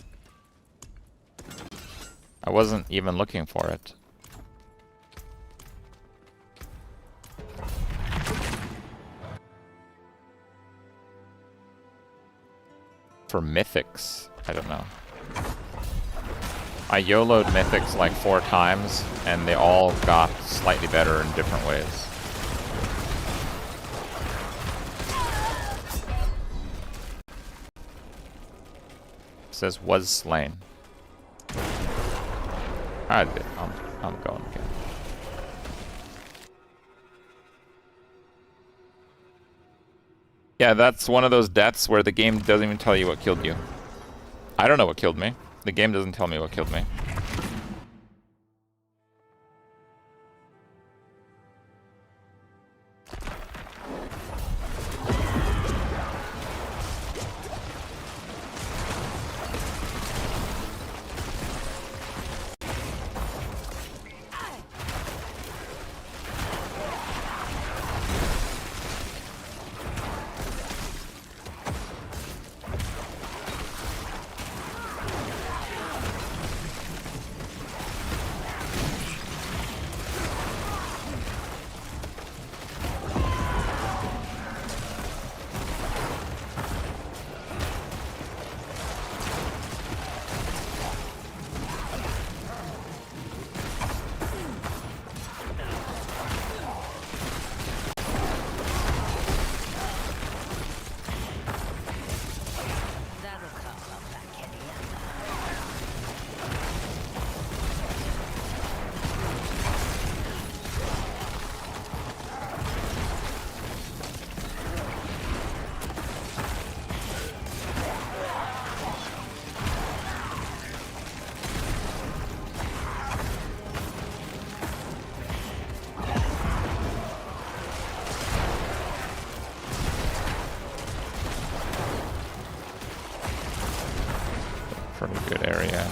I wasn't even looking for it. For mythics, I don't know. I YOLO'd mythics like 4 times, and they all got slightly better in different ways. It says was slain. I'm going again. Yeah, that's one of those deaths where the game doesn't even tell you what killed you. I don't know what killed me. The game doesn't tell me what killed me. pretty good area.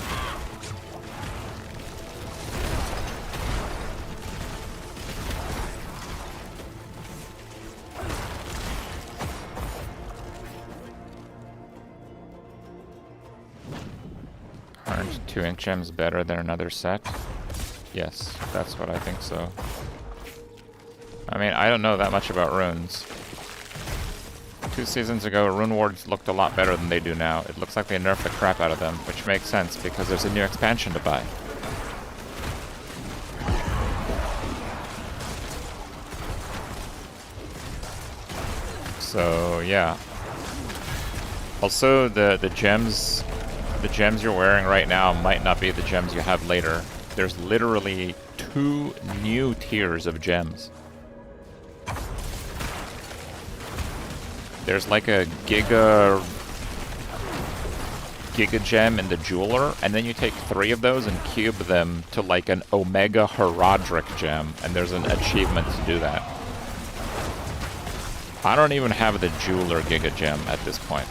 Aren't 2-inch gems better than another set? Yes, that's what I think so. I mean, I don't know that much about runes. 2 seasons ago, rune wards looked a lot better than they do now. It looks like they nerfed the crap out of them, which makes sense because there's a new expansion to buy. So yeah. Also, the gems you're wearing right now might not be the gems you have later. There's literally 2 new tiers of gems. There's like a Giga gem in the jeweler, and then you take 3 of those and cube them to like an Omega Herodric gem, and there's an achievement to do that. I don't even have the jeweler Giga gem at this point.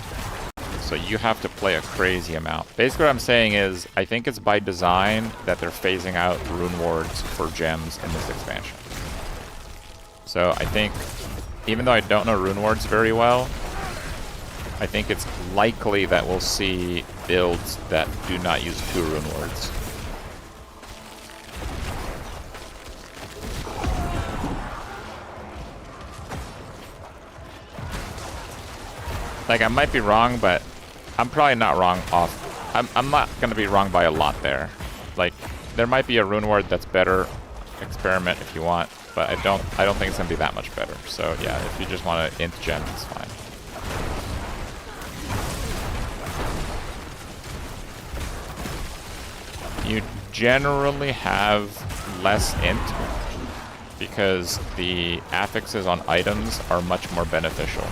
So you have to play a crazy amount. Basically what I'm saying is, I think it's by design that they're phasing out rune wards for gems in this expansion. So I think, even though I don't know rune wards very well, I think it's likely that we'll see builds that do not use 2 rune wards. Like, I might be wrong, but I'm probably not wrong off. I'm not gonna be wrong by a lot there. Like, there might be a rune ward that's better. Experiment if you want, but I don't think it's gonna be that much better. So yeah, if you just want to int gem, it's fine. You generally have less int because the affixes on items are much more beneficial.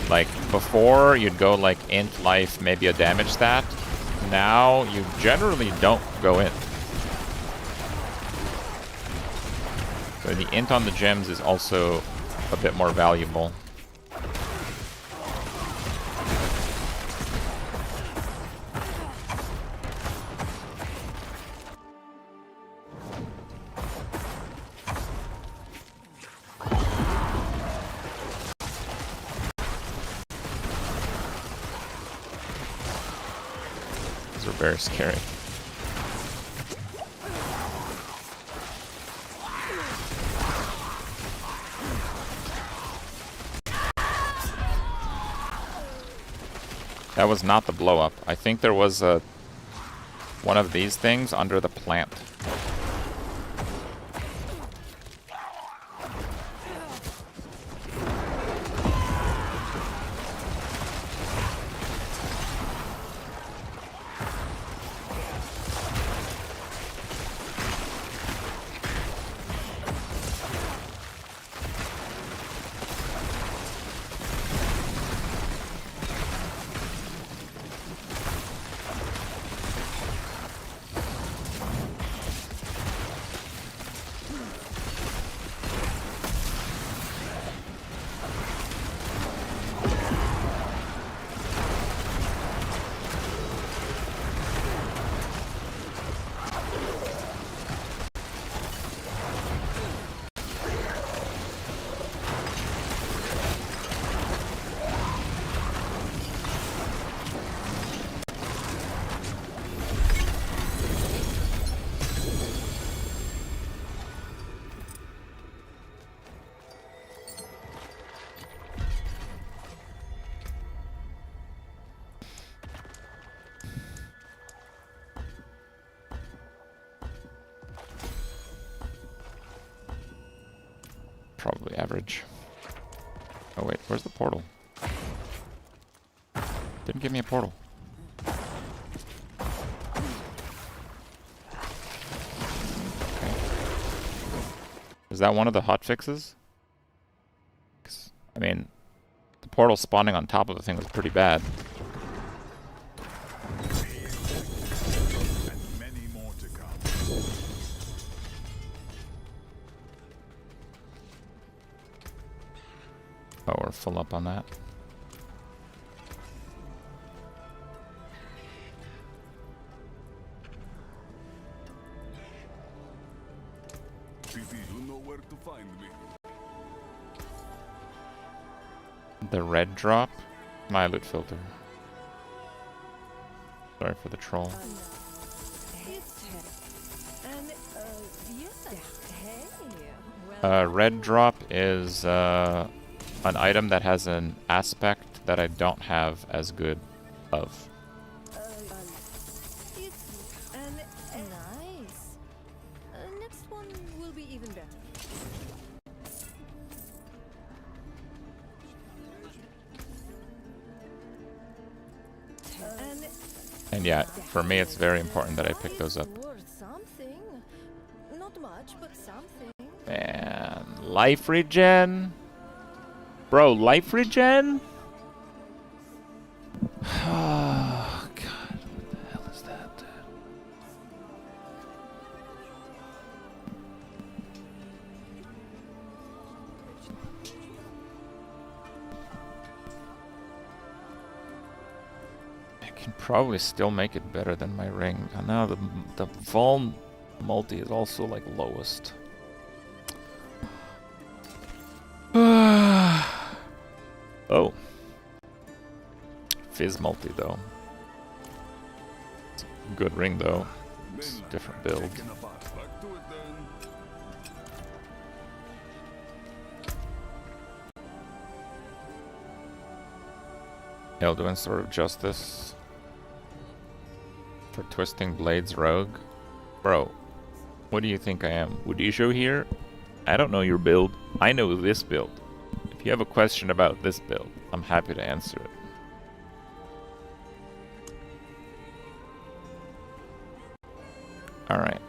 Like, before, you'd go like int life, maybe a damage stat. Now, you generally don't go int. So the int on the gems is also a bit more valuable. These are very scary. That was not the blow up. I think there was one of these things under the plant. Probably average. Oh wait, where's the portal? Didn't give me a portal. Okay. Is that one of the hotfixes? I mean, the portal spawning on top of the thing was pretty bad. And many more to come. Oh, we're full up on that. You know where to find me. The red drop? My loot filter. Sorry for the troll. Red drop is an item that has an aspect that I don't have as good of. Nice. Next one will be even better. And yeah, for me it's very important that I pick those up. Worth something. Not much, but something. And life regen? Bro, life regen? Oh god, what the hell is that, dude? I can probably still make it better than my ring. And now the Vuln multi is also like lowest. Oh. Fizz multi though. It's a good ring though. It's a different build. Taken apart. Back to it then. Elduin Sword of Justice. For Twisting Blades Rogue. Bro, what do you think I am? Woodisho here? I don't know your build. I know this build. If you have a question about this build, I'm happy to answer it. Alright.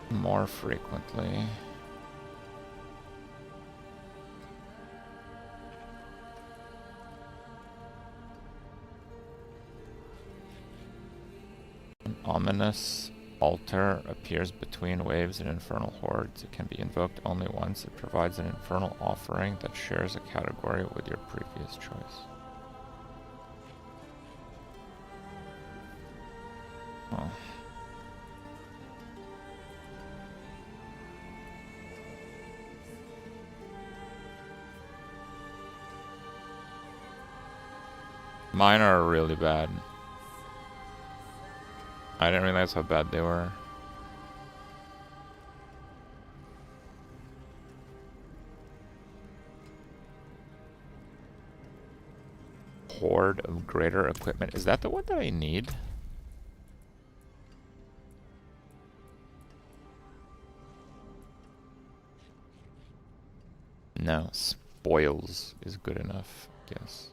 More frequently. An ominous altar appears between waves and infernal hordes. It can be invoked only once. It provides an infernal offering that shares a category with your previous choice. Oh. Mine are really bad. I didn't realize how bad they were. Horde of greater equipment. Is that the one that I need? No, spoils is good enough, yes.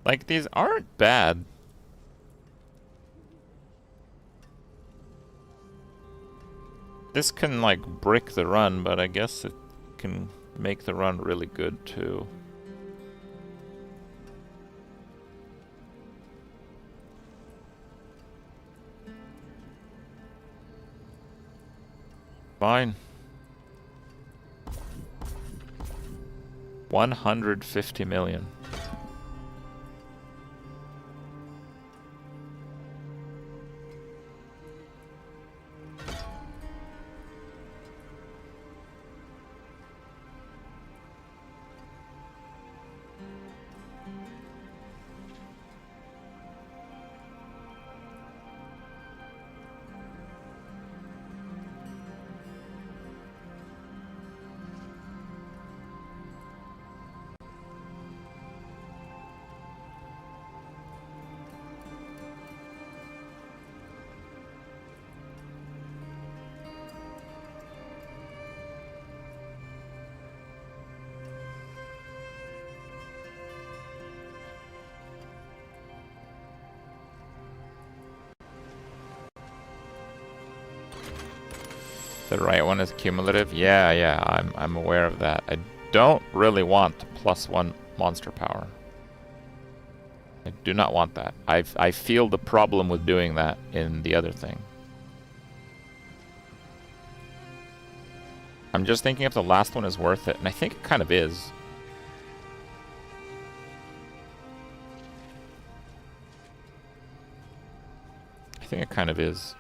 Like, these aren't bad. This can, like, brick the run, but I guess it can make the run really good, too. Fine. 150 million. The right one is cumulative? Yeah, I'm aware of that. I don't really want +1 monster power. I do not want that. I feel the problem with doing that in the other thing. I'm just thinking if the last one is worth it, and I think it kind of is. I think it kind of is.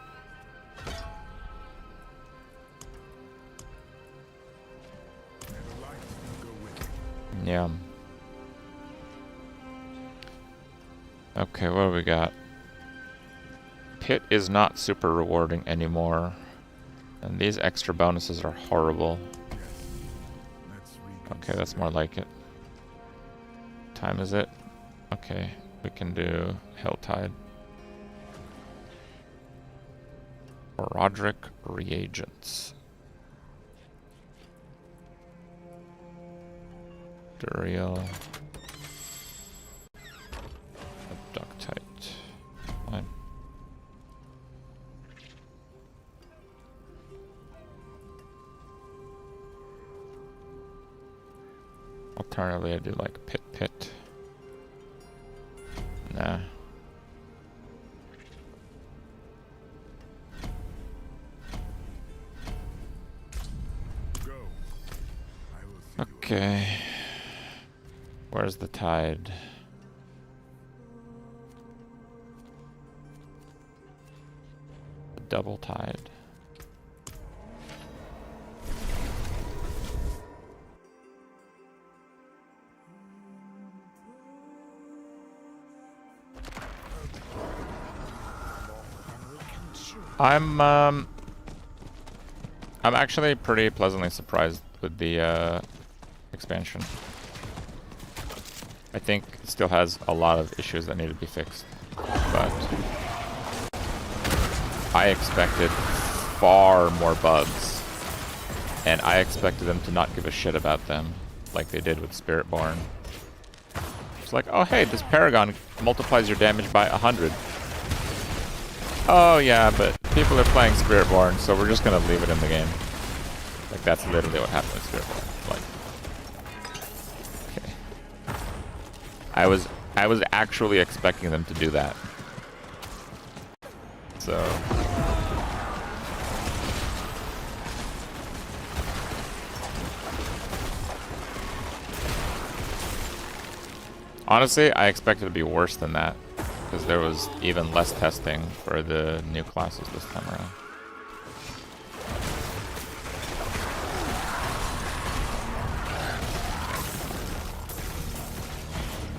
Yeah. Okay, what do we got? Pit is not super rewarding anymore. And these extra bonuses are horrible. Okay, that's more like it. Time is it? Okay, we can do Helltide. Roderick reagents. Duriel. Abductite. Fine. Alternatively, I do like pit. Nah. Okay. Where's the tide? Double tide. I'm actually pretty pleasantly surprised with the expansion. I think it still has a lot of issues that need to be fixed, but I expected far more bugs, and I expected them to not give a shit about them like they did with Spiritborn. It's like, oh hey, this Paragon multiplies your damage by 100. Oh yeah, but people are playing Spiritborn, so we're just gonna leave it in the game. Like, that's literally what happened with Spiritborn. Like, okay. I was actually expecting them to do that. So honestly, I expected it to be worse than that, because there was even less testing for the new classes this time around.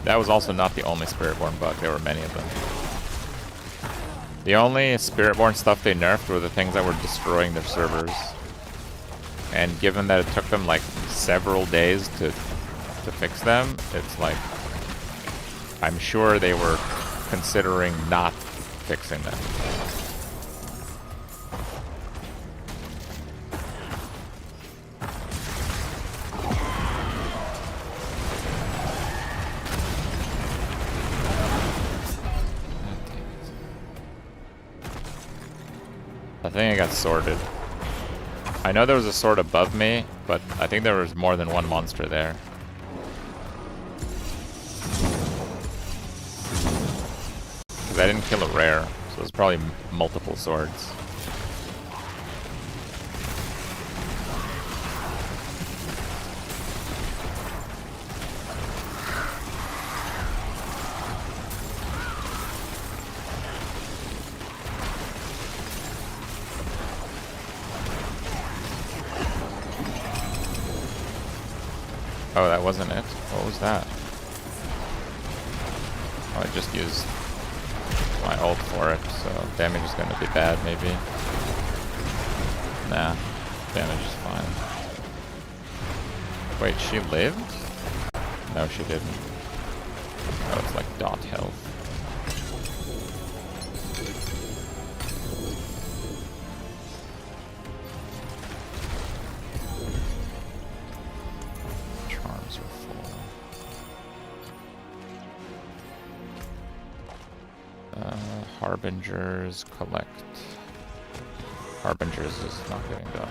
That was also not the only Spiritborn bug, there were many of them. The only Spiritborn stuff they nerfed were the things that were destroying their servers. And given that it took them like several days to fix them, it's like, I'm sure they were considering not fixing them. I think I got sorted. I know there was a sword above me, but I think there was more than one monster there. Because I didn't kill a rare, so it was probably multiple swords. Oh, that wasn't it? What was that? Oh, I just used my ult for it, so damage is gonna be bad, maybe. Nah, damage is fine. Wait, she lived? No, she didn't. Oh, it's like dot health. Charms are full. Harbingers collect. Harbingers is not getting done.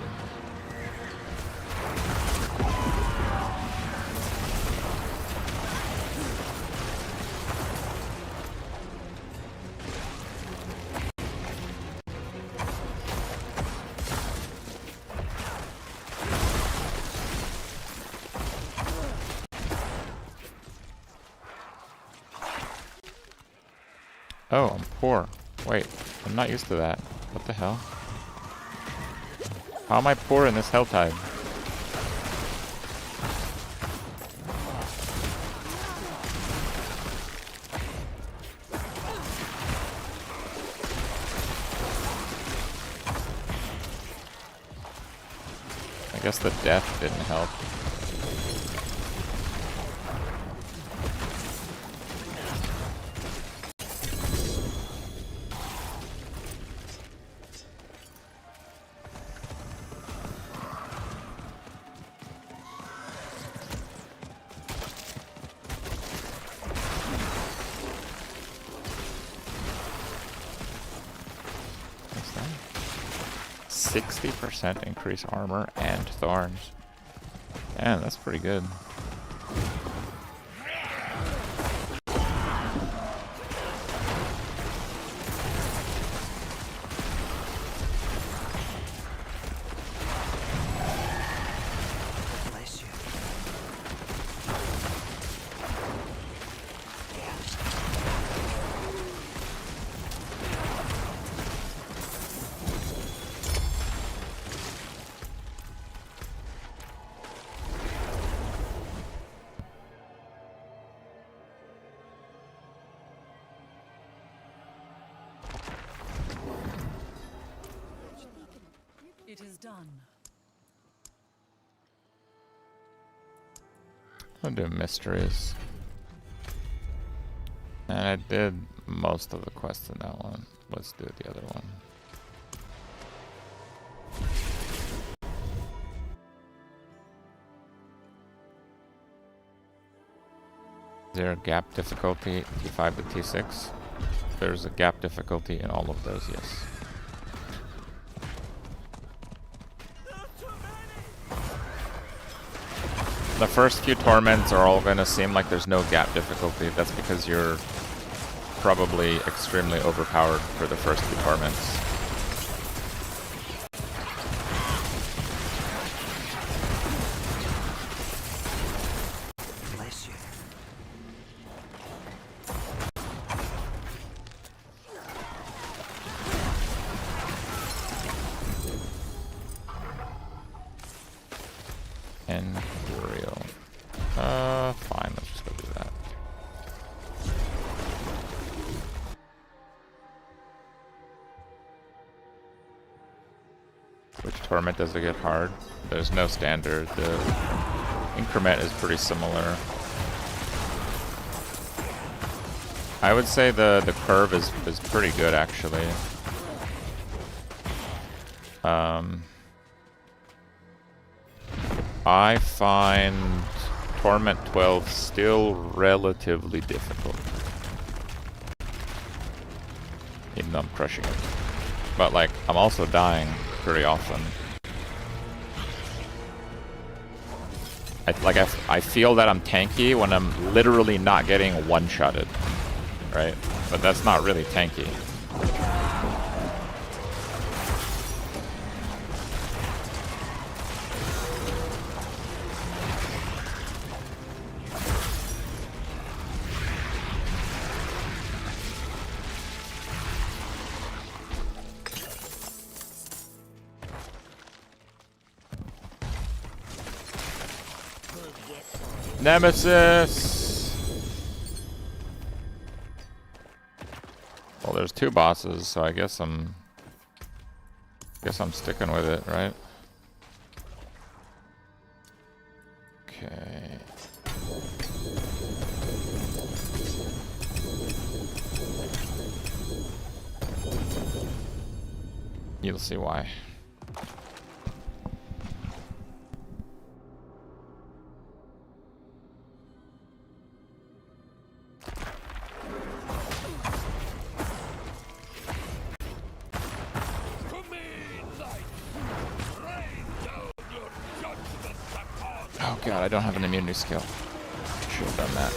Oh, I'm poor. Wait, I'm not used to that. What the hell? How am I poor in this Helltide? I guess the death didn't help. What's that? 60% increase armor and thorns. Man, that's pretty good. It is done. I'll do mysteries. And I did most of the quests in that one. Let's do the other one. Is there a gap difficulty T5 to T6? There's a gap difficulty in all of those, yes. The first few torments are all gonna seem like there's no gap difficulty. That's because you're probably extremely overpowered for the first few torments. Bless you. Imperial. Fine, let's just go do that. Which torment does it get hard? There's no standard. The increment is pretty similar. I would say the curve is pretty good actually. I find Torment 12 still relatively difficult. Even though I'm crushing it. But like, I'm also dying pretty often. I feel that I'm tanky when I'm literally not getting one-shotted. Right? But that's not really tanky. Nemesis! Well, there's two bosses, so I guess I'm sticking with it, right? Okay. You'll see why. god, I don't have an immunity skill. Should have done that.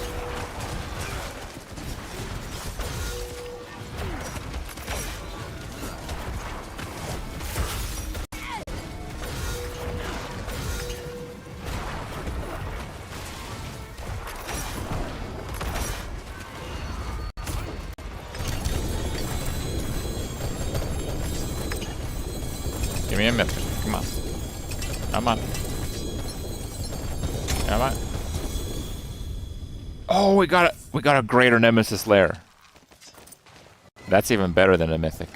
Give me a mythic. Come on. Come on. Come on. Oh, we got a greater nemesis lair. That's even better than a mythic.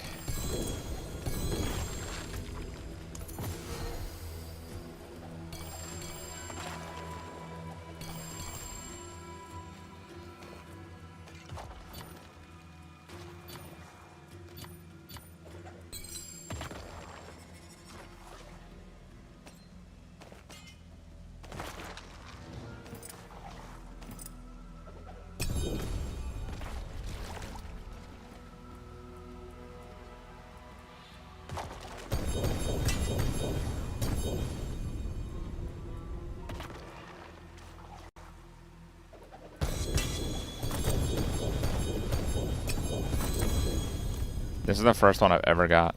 This is the first one I've ever got.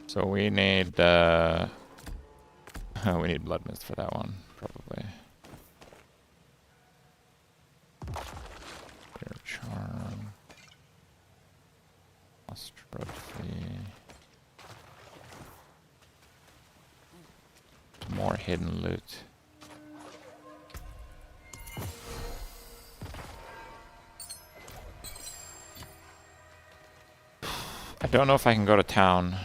So we need we need blood mist for that one, probably. Pure charm. Lost trophy. More hidden loot. I don't know if I can go to town.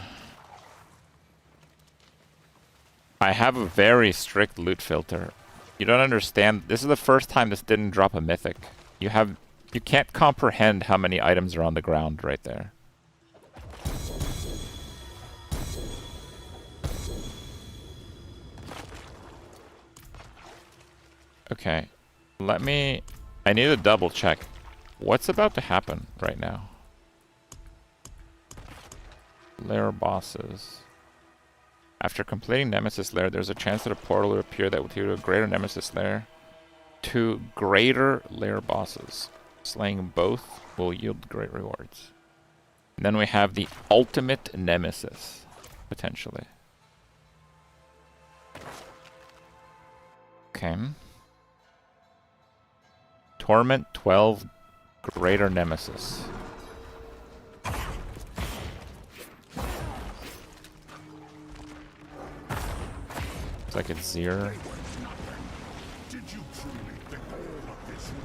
I have a very strict loot filter. You don't understand. This is the first time this didn't drop a mythic. You can't comprehend how many items are on the ground right there. Okay. I need to double check. What's about to happen right now? Lair bosses. After completing Nemesis Lair, there's a chance that a portal will appear that will lead to a greater Nemesis Lair. 2 greater lair bosses. Slaying both will yield great rewards. And then we have the ultimate Nemesis, potentially. Okay. Torment 12 greater Nemesis. It's like it's Zir.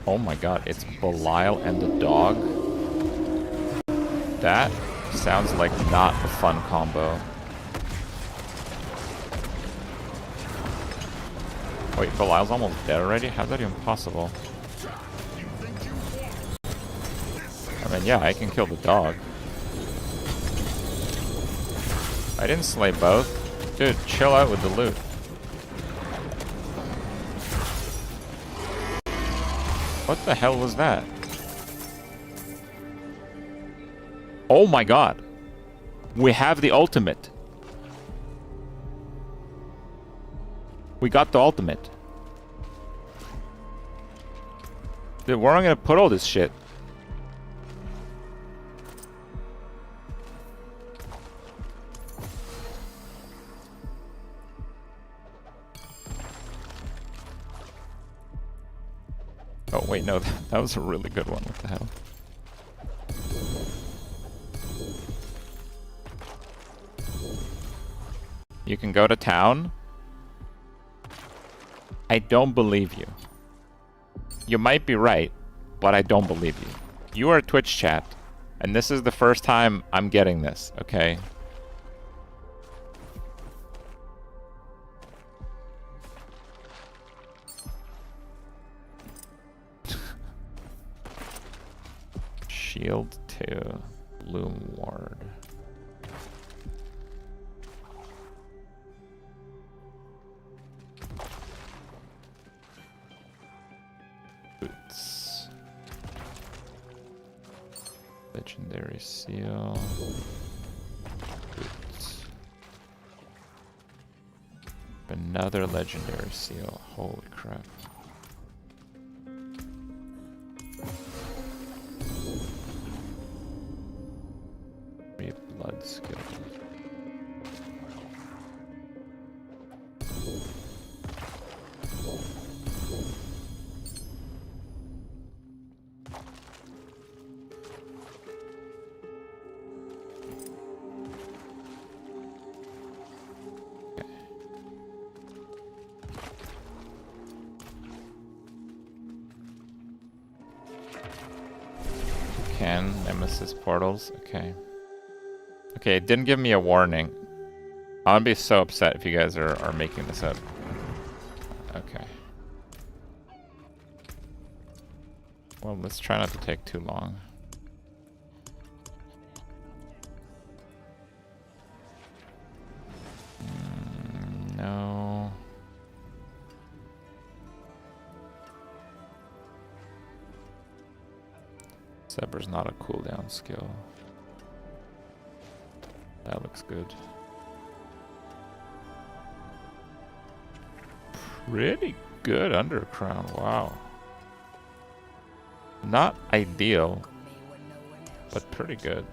Oh my god, it's Belial and the dog. That sounds like not a fun combo. Wait, Belial's almost dead already? How's that even possible? I mean, yeah, I can kill the dog. I didn't slay both. Dude, chill out with the loot. What the hell was that? Oh my god. We have the ultimate. We got the ultimate. Dude, where am I gonna put all this shit? Oh wait, no, that was a really good one. What the hell? You can go to town? I don't believe you. You might be right, but I don't believe you. You are Twitch chat, and this is the first time I'm getting this, okay? Shield to Loom Ward. Boots. Legendary Seal. Boots. Another legendary seal. Holy crap. 3 blood skills. Nemesis portals, okay. Okay, it didn't give me a warning. I'll be so upset if you guys are making this up. Okay. Well, let's try not to take too long. No. Sever's not a cooldown skill. That looks good. Pretty good undercrown, wow. Not ideal, but pretty good.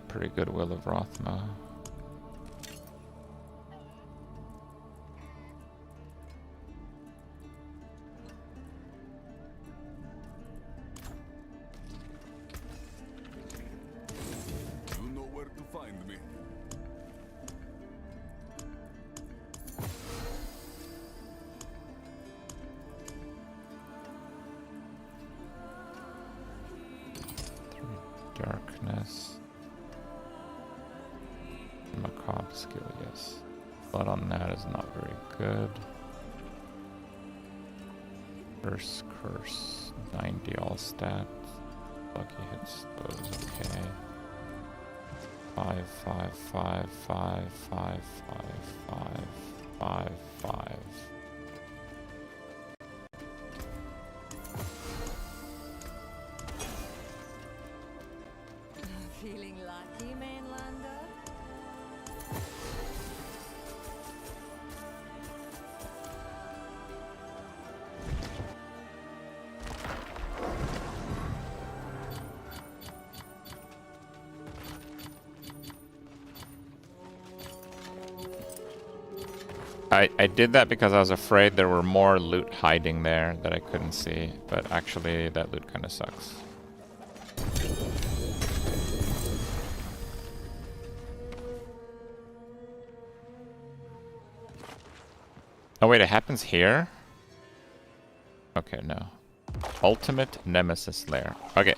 Pretty good Will of Rothma. Darkness. Macabre skill, yes. Blood on that is not very good. First curse, 90 all stats. Lucky hits those, okay. 5, 5, 5, 5, 5, 5, 5, 5, 5. Feeling lucky, Mainlander? I did that because I was afraid there were more loot hiding there that I couldn't see, but actually that loot kind of sucks. Oh wait, it happens here? Okay, no. Ultimate Nemesis Lair. Okay.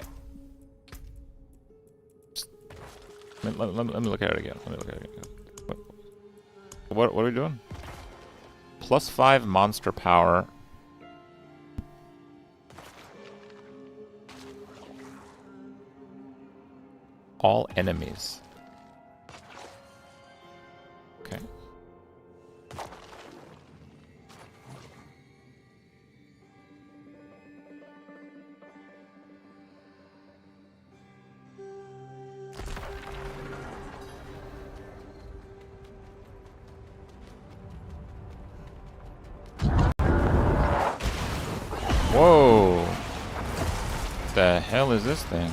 Let me look at it again. Let me look at it again. What are we doing? +5 monster power. All enemies. Okay. Whoa! The hell is this thing?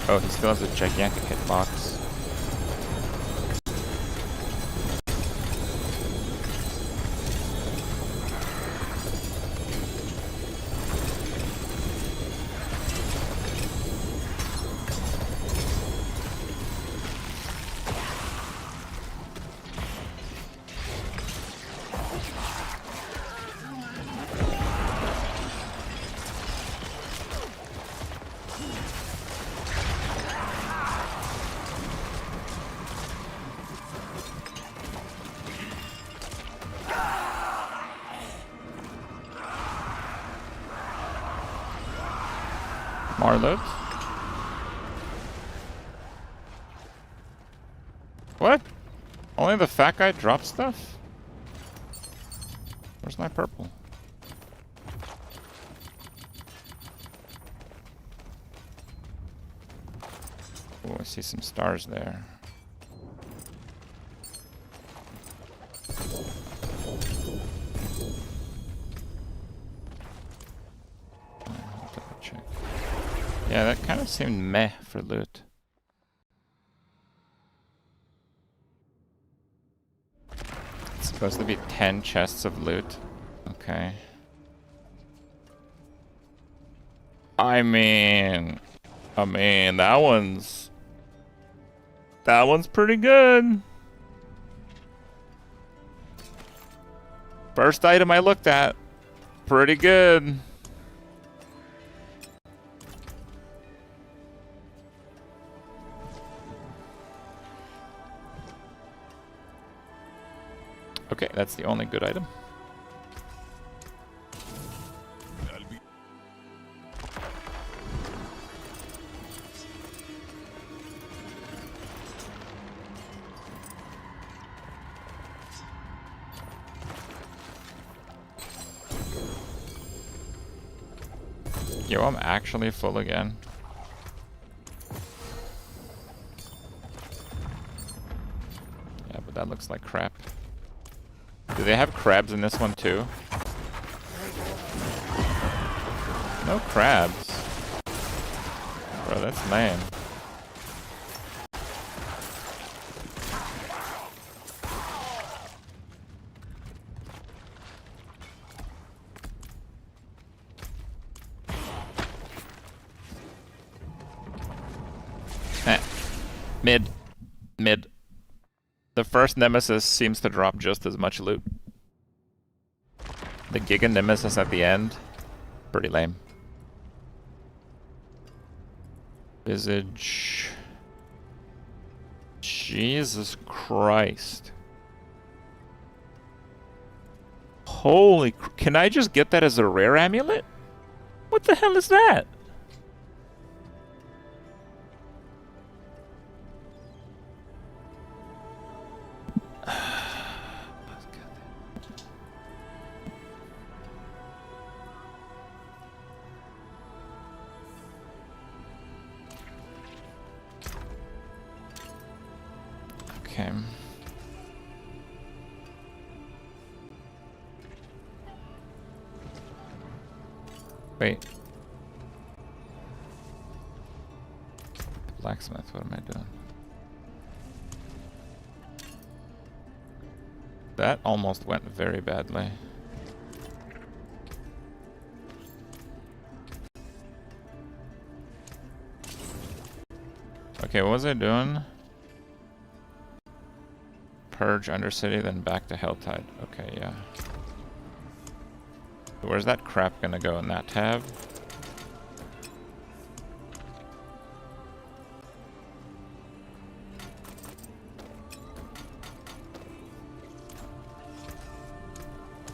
Oh, he still has a gigantic hitbox. More loot. What? Only the fat guy drops stuff? Where's my purple? Oh, I see some stars there. I'll double check. Yeah, that kind of seemed meh for loot. It's supposed to be 10 chests of loot. Okay. I mean, that one's pretty good. First item I looked at, pretty good. Okay, that's the only good item. Yo, I'm actually full again. Yeah, but that looks like crap. Do they have crabs in this one too? No crabs. Bro, that's lame. Mid. The first Nemesis seems to drop just as much loot. The Giga Nemesis at the end, pretty lame. Visage. Jesus Christ. Holy, can I just get that as a rare amulet? What the hell is that? Okay. Wait. Blacksmith, what am I doing? That almost went very badly. Okay, what was I doing? Purge Undercity, then back to Helltide. Okay, yeah. Where's that crap gonna go in that tab?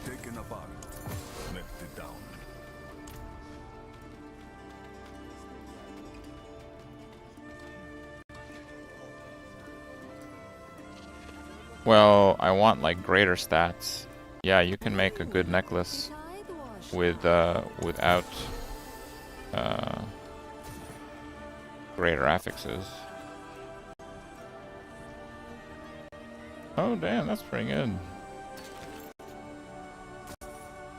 Taken apart, melted down. Well, I want like greater stats. Yeah, you can make a good necklace with without greater affixes. Oh damn, that's pretty good.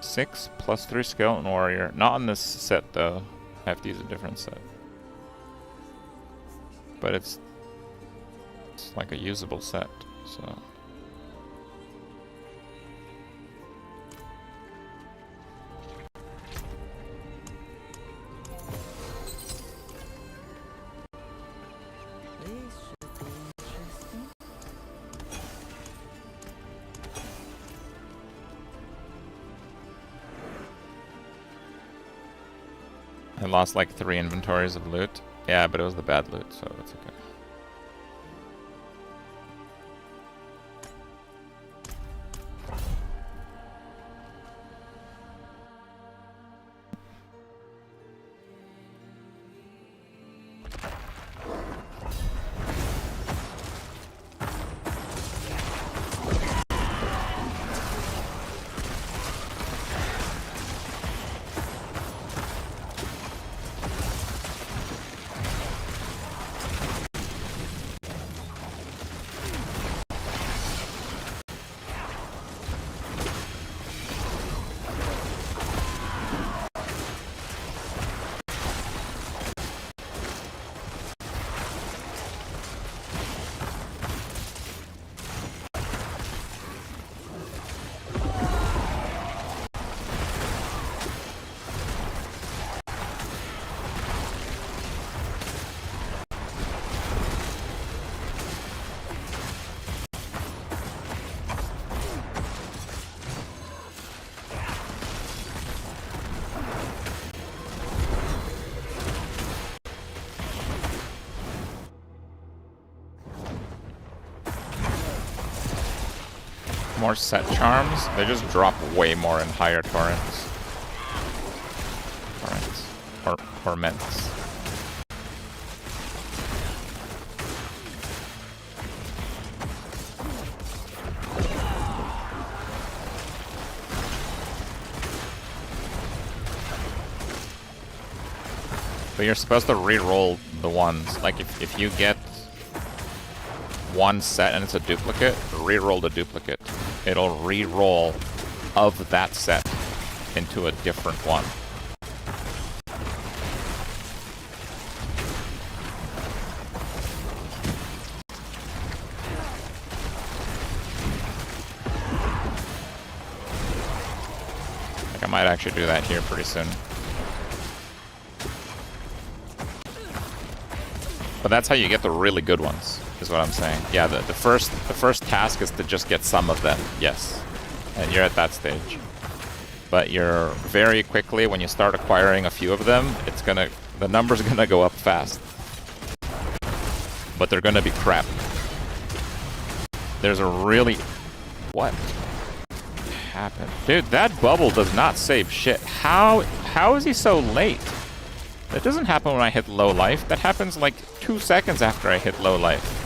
6 plus 3 skeleton warrior. Not on this set though. I have to use a different set. But it's like a usable set, so. I lost like 3 inventories of loot. Yeah, but it was the bad loot, so it's okay. more set charms, they just drop way more in higher torrents. Torments. But you're supposed to re-roll the ones. Like if you get one set and it's a duplicate, re-roll the duplicate. It'll re-roll of that set into a different one. Like I might actually do that here pretty soon. But that's how you get the really good ones, is what I'm saying. Yeah, the first task is to just get some of them, yes. And you're at that stage. But you're very quickly, when you start acquiring a few of them, the number's gonna go up fast. But they're gonna be crap. There's a really... What happened? Dude, that bubble does not save shit. How is he so late? That doesn't happen when I hit low life. That happens like 2 seconds after I hit low life.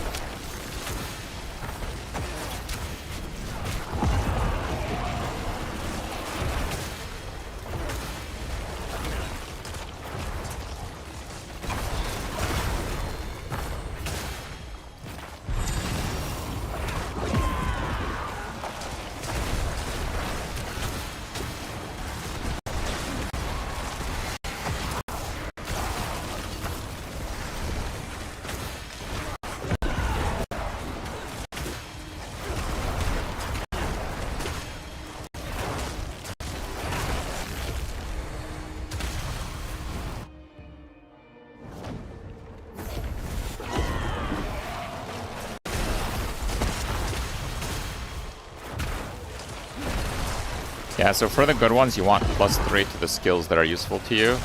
Yeah, so for the good ones, you want +3 to the skills that are useful to you,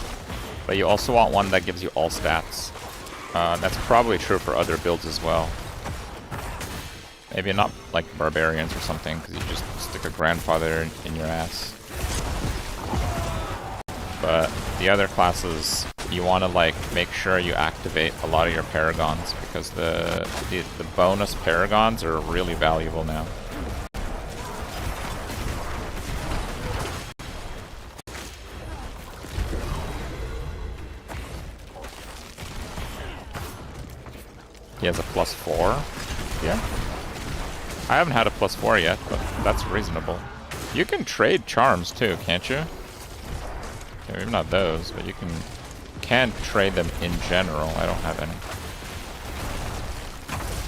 but you also want one that gives you all stats. That's probably true for other builds as well. Maybe not like barbarians or something, because you just stick a grandfather in your ass. But the other classes, you want to like make sure you activate a lot of your paragons, because the bonus paragons are really valuable now. He has a +4. Yeah. I haven't had a +4 yet, but that's reasonable. You can trade charms too, can't you? Okay, maybe not those, but you can trade them in general. I don't have any.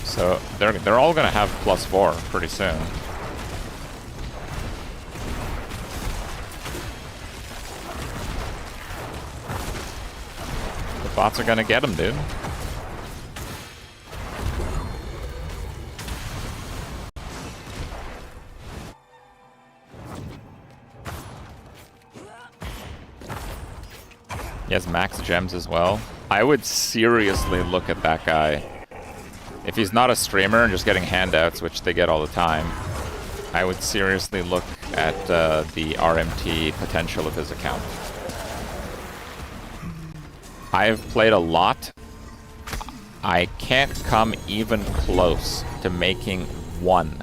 So they're all gonna have +4 pretty soon. The bots are gonna get them, dude. He has max gems as well. I would seriously look at that guy. If he's not a streamer and just getting handouts, which they get all the time, I would seriously look at the RMT potential of his account. I've played a lot. I can't come even close to making one.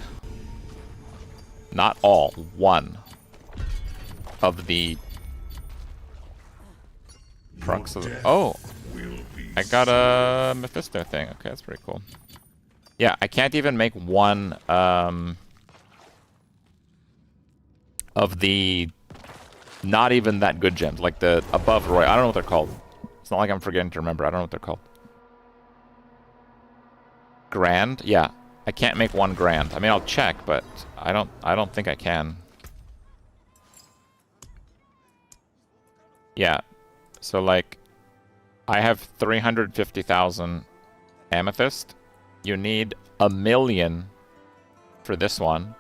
Not all, one. Of the... Oh, I got a Mephisto thing. Okay, that's pretty cool. Yeah, I can't even make one of the not even that good gems, like the above Roy. I don't know what they're called. It's not like I'm forgetting to remember. I don't know what they're called. Grand? Yeah, I can't make one grand. I mean, I'll check, but I don't think I can. Yeah. So, like, I have 350,000 amethyst. You need 1 million for this one.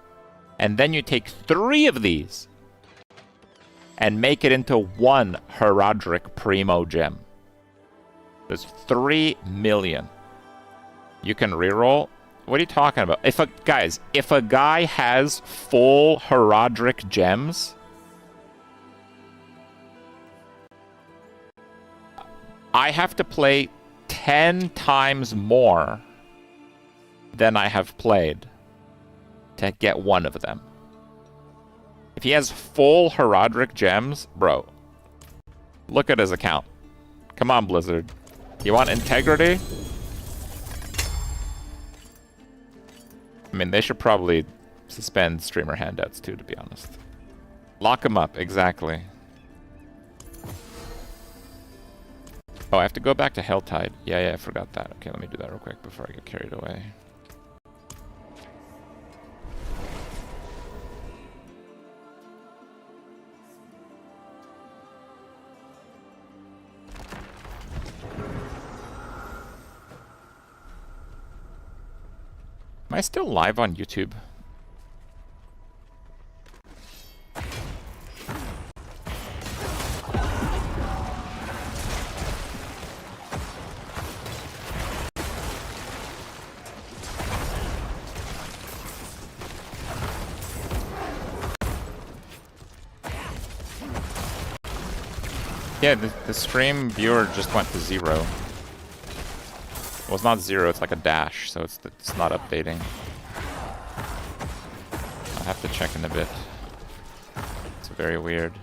And then you take 3 of these and make it into 1 Herodric Primo gem. There's 3 million. You can reroll. What are you talking about? If a guy has full Heraldric gems, I have to play 10 times more than I have played to get one of them. If he has full Heraldric gems, bro, look at his account. Come on, Blizzard. You want integrity? I mean, they should probably suspend streamer handouts too, to be honest. Lock him up, exactly. Oh, I have to go back to Helltide. Yeah, I forgot that. Okay, let me do that real quick before I get carried away. Am I still live on YouTube? Yeah, the stream viewer just went to 0. Well, it's not 0, it's like a dash, so it's not updating. I'll have to check in a bit. It's very weird.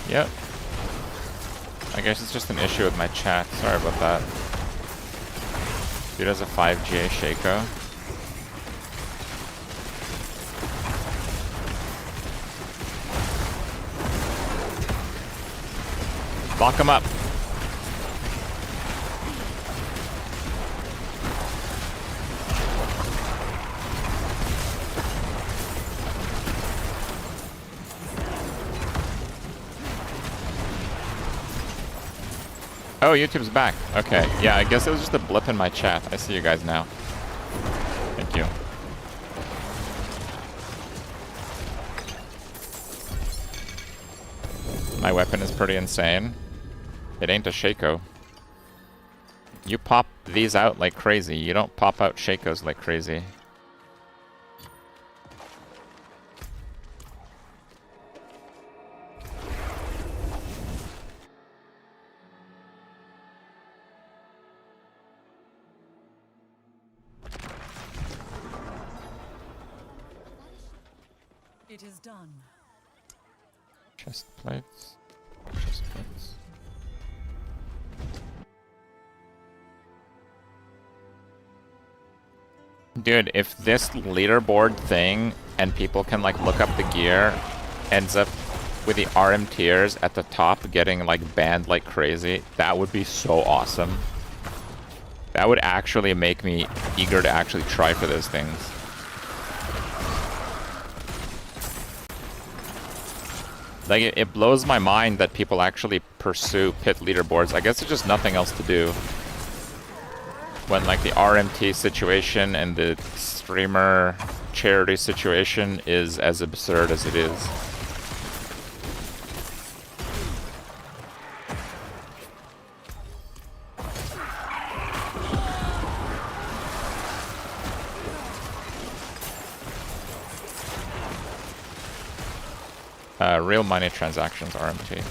Yep. I guess it's just an issue with my chat. Sorry about that. Dude has a 5GA Shaco. Lock him up. Oh, YouTube's back. Okay. Yeah, I guess it was just a blip in my chat. I see you guys now. Thank you. My weapon is pretty insane. It ain't a Shaco. You pop these out like crazy. You don't pop out Shacos like crazy. It is done. Chest plates. Chest plates. Dude, if this leaderboard thing and people can like look up the gear ends up with the RM tiers at the top getting like banned like crazy, that would be so awesome. That would actually make me eager to actually try for those things. Like, it blows my mind that people actually pursue pit leaderboards. I guess there's just nothing else to do. When, like, the RMT situation and the streamer charity situation is as absurd as it is. Real money transactions, RMT.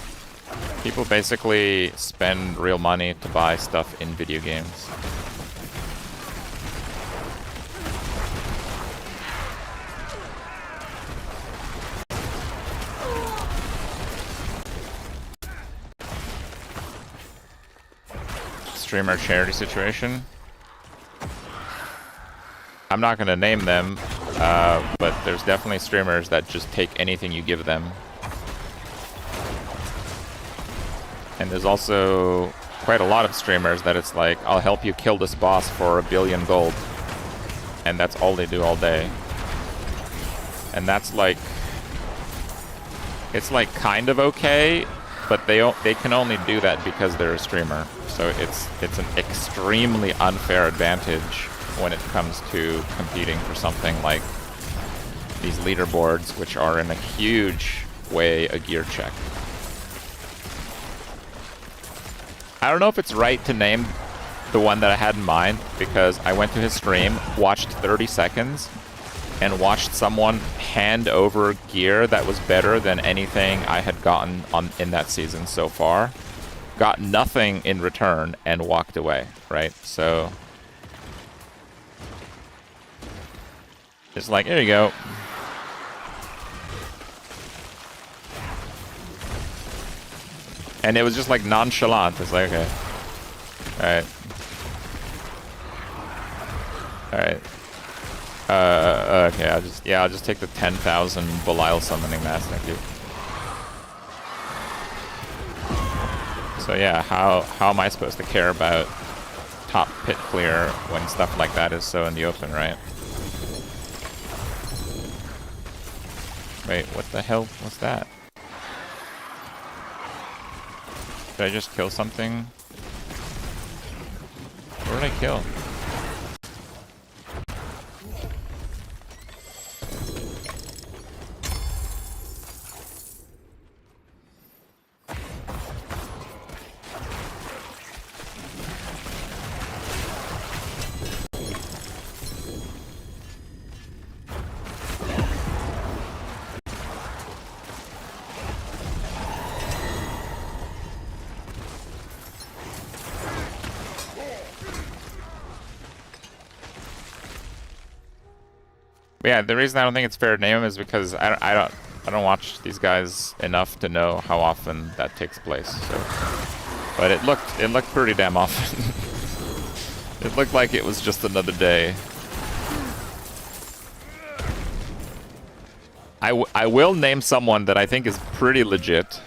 People basically spend real money to buy stuff in video games. Streamer charity situation. I'm not going to name them, but there's definitely streamers that just take anything you give them. And there's also quite a lot of streamers that it's like, I'll help you kill this boss for 1 billion gold. And that's all they do all day. And that's like, it's like kind of okay, but they can only do that because they're a streamer. So it's an extremely unfair advantage when it comes to competing for something like these leaderboards, which are in a huge way a gear check. I don't know if it's right to name the one that I had in mind, because I went to his stream, watched 30 seconds, and watched someone hand over gear that was better than anything I had gotten in that season so far. Got nothing in return and walked away, right? So it's like, here you go. And it was just like nonchalant. It's like, okay. Alright. Alright. Okay, I'll just take the 10,000 Belial summoning mass, thank you. So yeah, how am I supposed to care about top pit clear when stuff like that is so in the open, right? Wait, what the hell was that? Did I just kill something? What did I kill? Yeah, the reason I don't think it's fair to name him is because I don't watch these guys enough to know how often that takes place. So, but it looked pretty damn often. It looked like it was just another day. I will name someone that I think is pretty legit.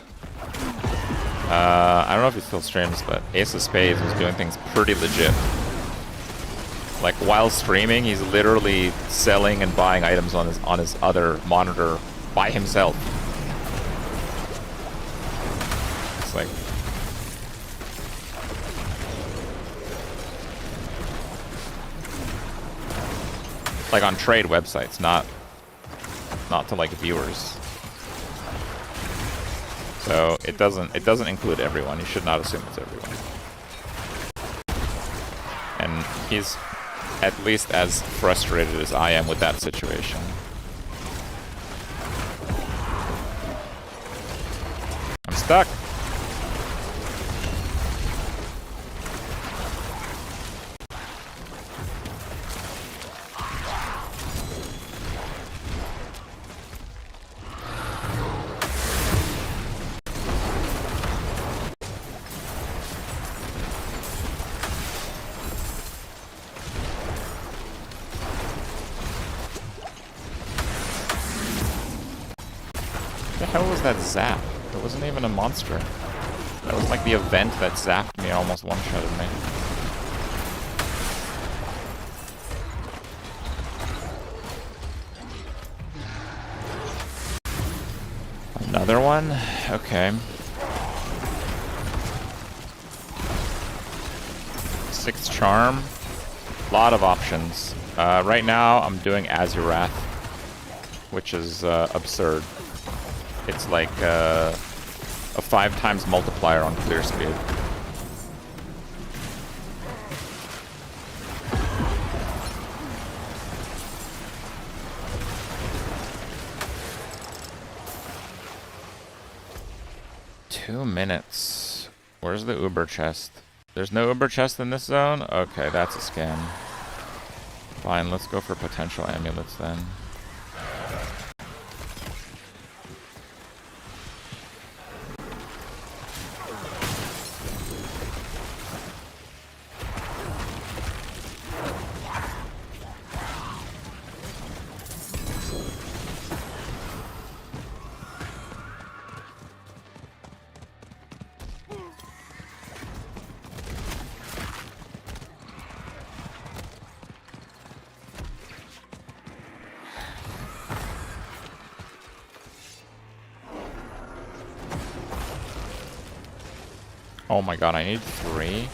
I don't know if he still streams, but Ace of Spades was doing things pretty legit. Like while streaming, he's literally selling and buying items on his other monitor by himself. It's like, on trade websites, not to like viewers. So it doesn't include everyone. You should not assume it's everyone. And he's at least as frustrated as I am with that situation. I'm stuck. What the hell was that zap? It wasn't even a monster. That was like the event that zapped me and almost one-shotted me. Another one? Okay. 6 charm. Lot of options. Right now I'm doing Azurath, which is absurd. It's like a 5 times multiplier on clear speed. Two minutes. Where's the Uber chest? There's no Uber chest in this zone? Okay, that's a scam. Fine, let's go for potential amulets then. Oh my god, I need 3.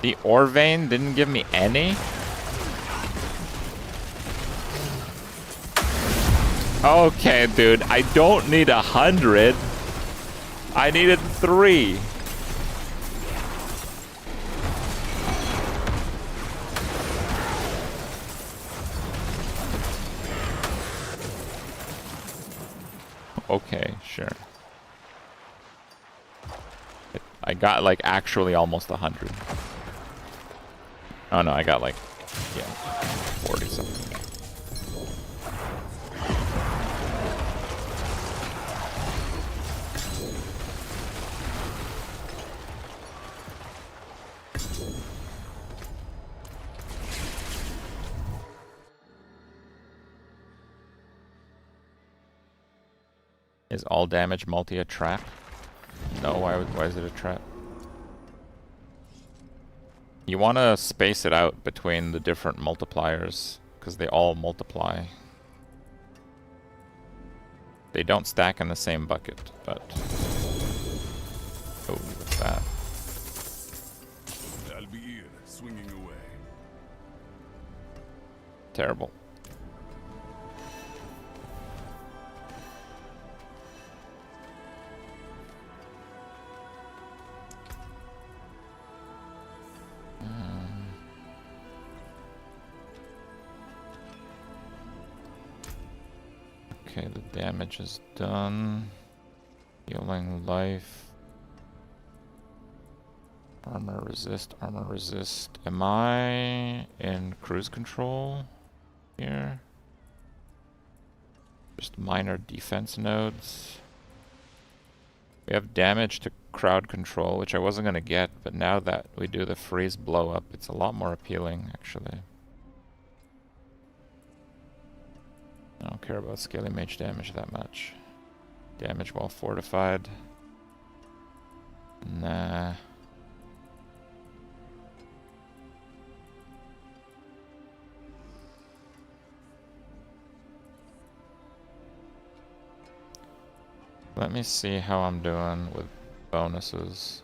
The ore vein didn't give me any? Okay, dude, I don't need 100. I needed 3. Okay, sure. I got like actually almost 100. Oh no, I got like, yeah, 40 something. Is all damage multi a trap? No, why is it a trap? You want to space it out between the different multipliers, because they all multiply. They don't stack in the same bucket, but... Oh, what's that? I'll be here, swinging away. Terrible. Okay, the damage is done. Healing life. Armor resist, armor resist. Am I in cruise control here? Just minor defense nodes. We have damage to crowd control, which I wasn't going to get, but now that we do the freeze blow up, it's a lot more appealing, actually. I don't care about scaling mage damage that much. Damage while fortified. Nah. Let me see how I'm doing with bonuses.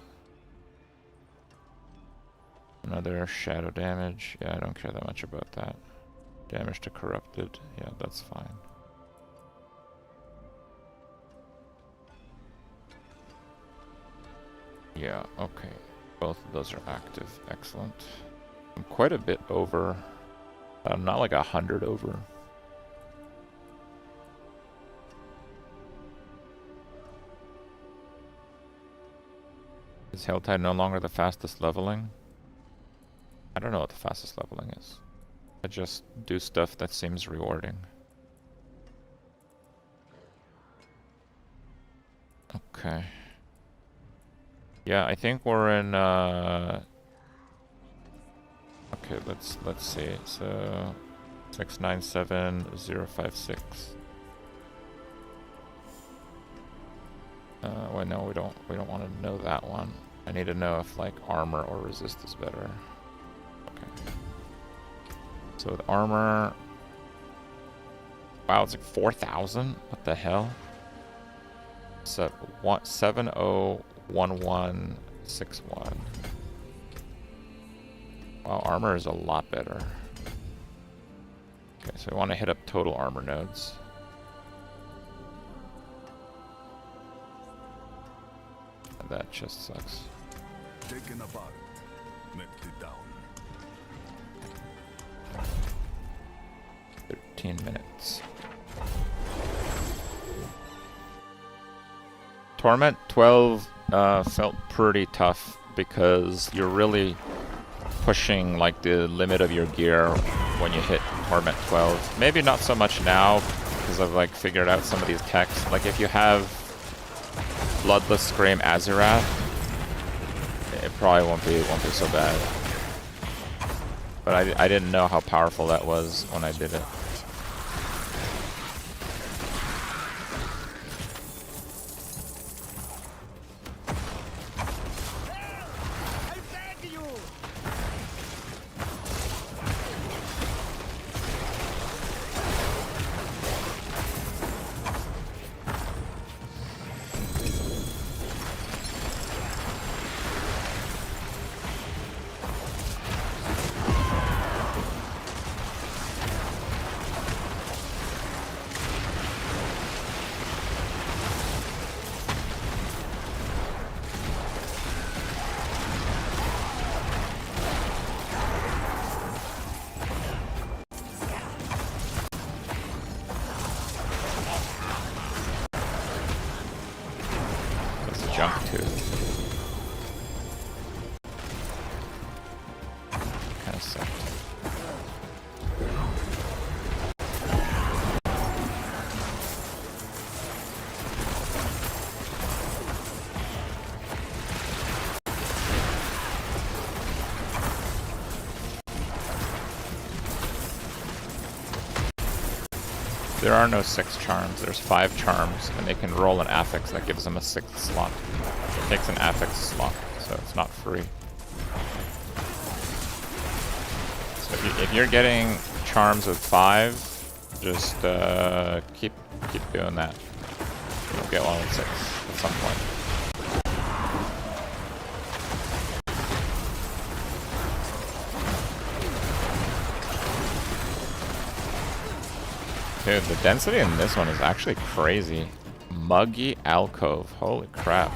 Another shadow damage. Yeah, I don't care that much about that. Damage to corrupted. Yeah, that's fine. Yeah, okay. Both of those are active. Excellent. I'm quite a bit over. I'm not like 100 over. Is Helltide no longer the fastest leveling? I don't know what the fastest leveling is. I just do stuff that seems rewarding. Okay. Yeah, I think we're in okay, let's see. So 697056. Wait, no, we don't want to know that one. I need to know if like armor or resist is better. Okay. So with armor, wow, it's like 4,000. What the hell? So 701161. Wow, armor is a lot better. Okay, so we want to hit up total armor nodes. That just sucks. Taken apart, melted down. 13 minutes. Torment 12 felt pretty tough because you're really pushing like the limit of your gear when you hit Torment 12. Maybe not so much now because I've like figured out some of these techs. Like if you have Bloodless Scream Azirath, it probably won't be so bad. But I didn't know how powerful that was when I did it. too. Kind of sucked. There are no 6 charms, there's 5 charms, and they can roll an affix that gives them a 6th slot. It takes an affix slot, so it's not free. So if you're getting charms with 5, just keep doing that. You'll get one with 6 at some point. Dude, the density in this one is actually crazy. Muggy Alcove, holy crap.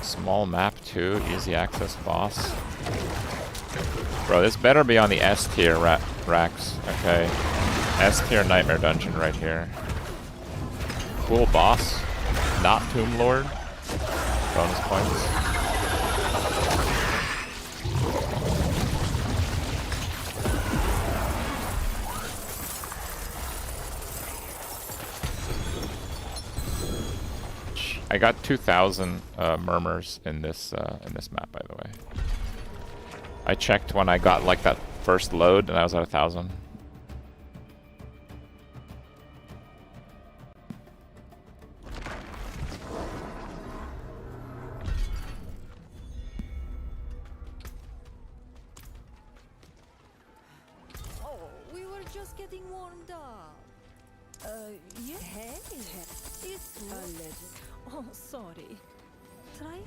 Small map too, easy access boss. Bro, this better be on the S tier racks, okay. S tier Nightmare Dungeon right here. Cool boss, not Tomb Lord. Bonus points. I got 2,000 murmurs in this map, by the way. I checked when I got like that first load, and I was at 1,000. Oh, we were just getting warmed up. Yeah. Hey, it's a legend. Oh, sorry. Try.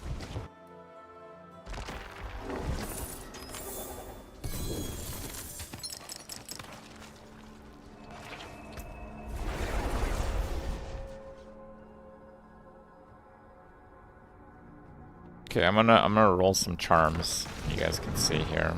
Okay, I'm gonna roll some charms. You guys can see here.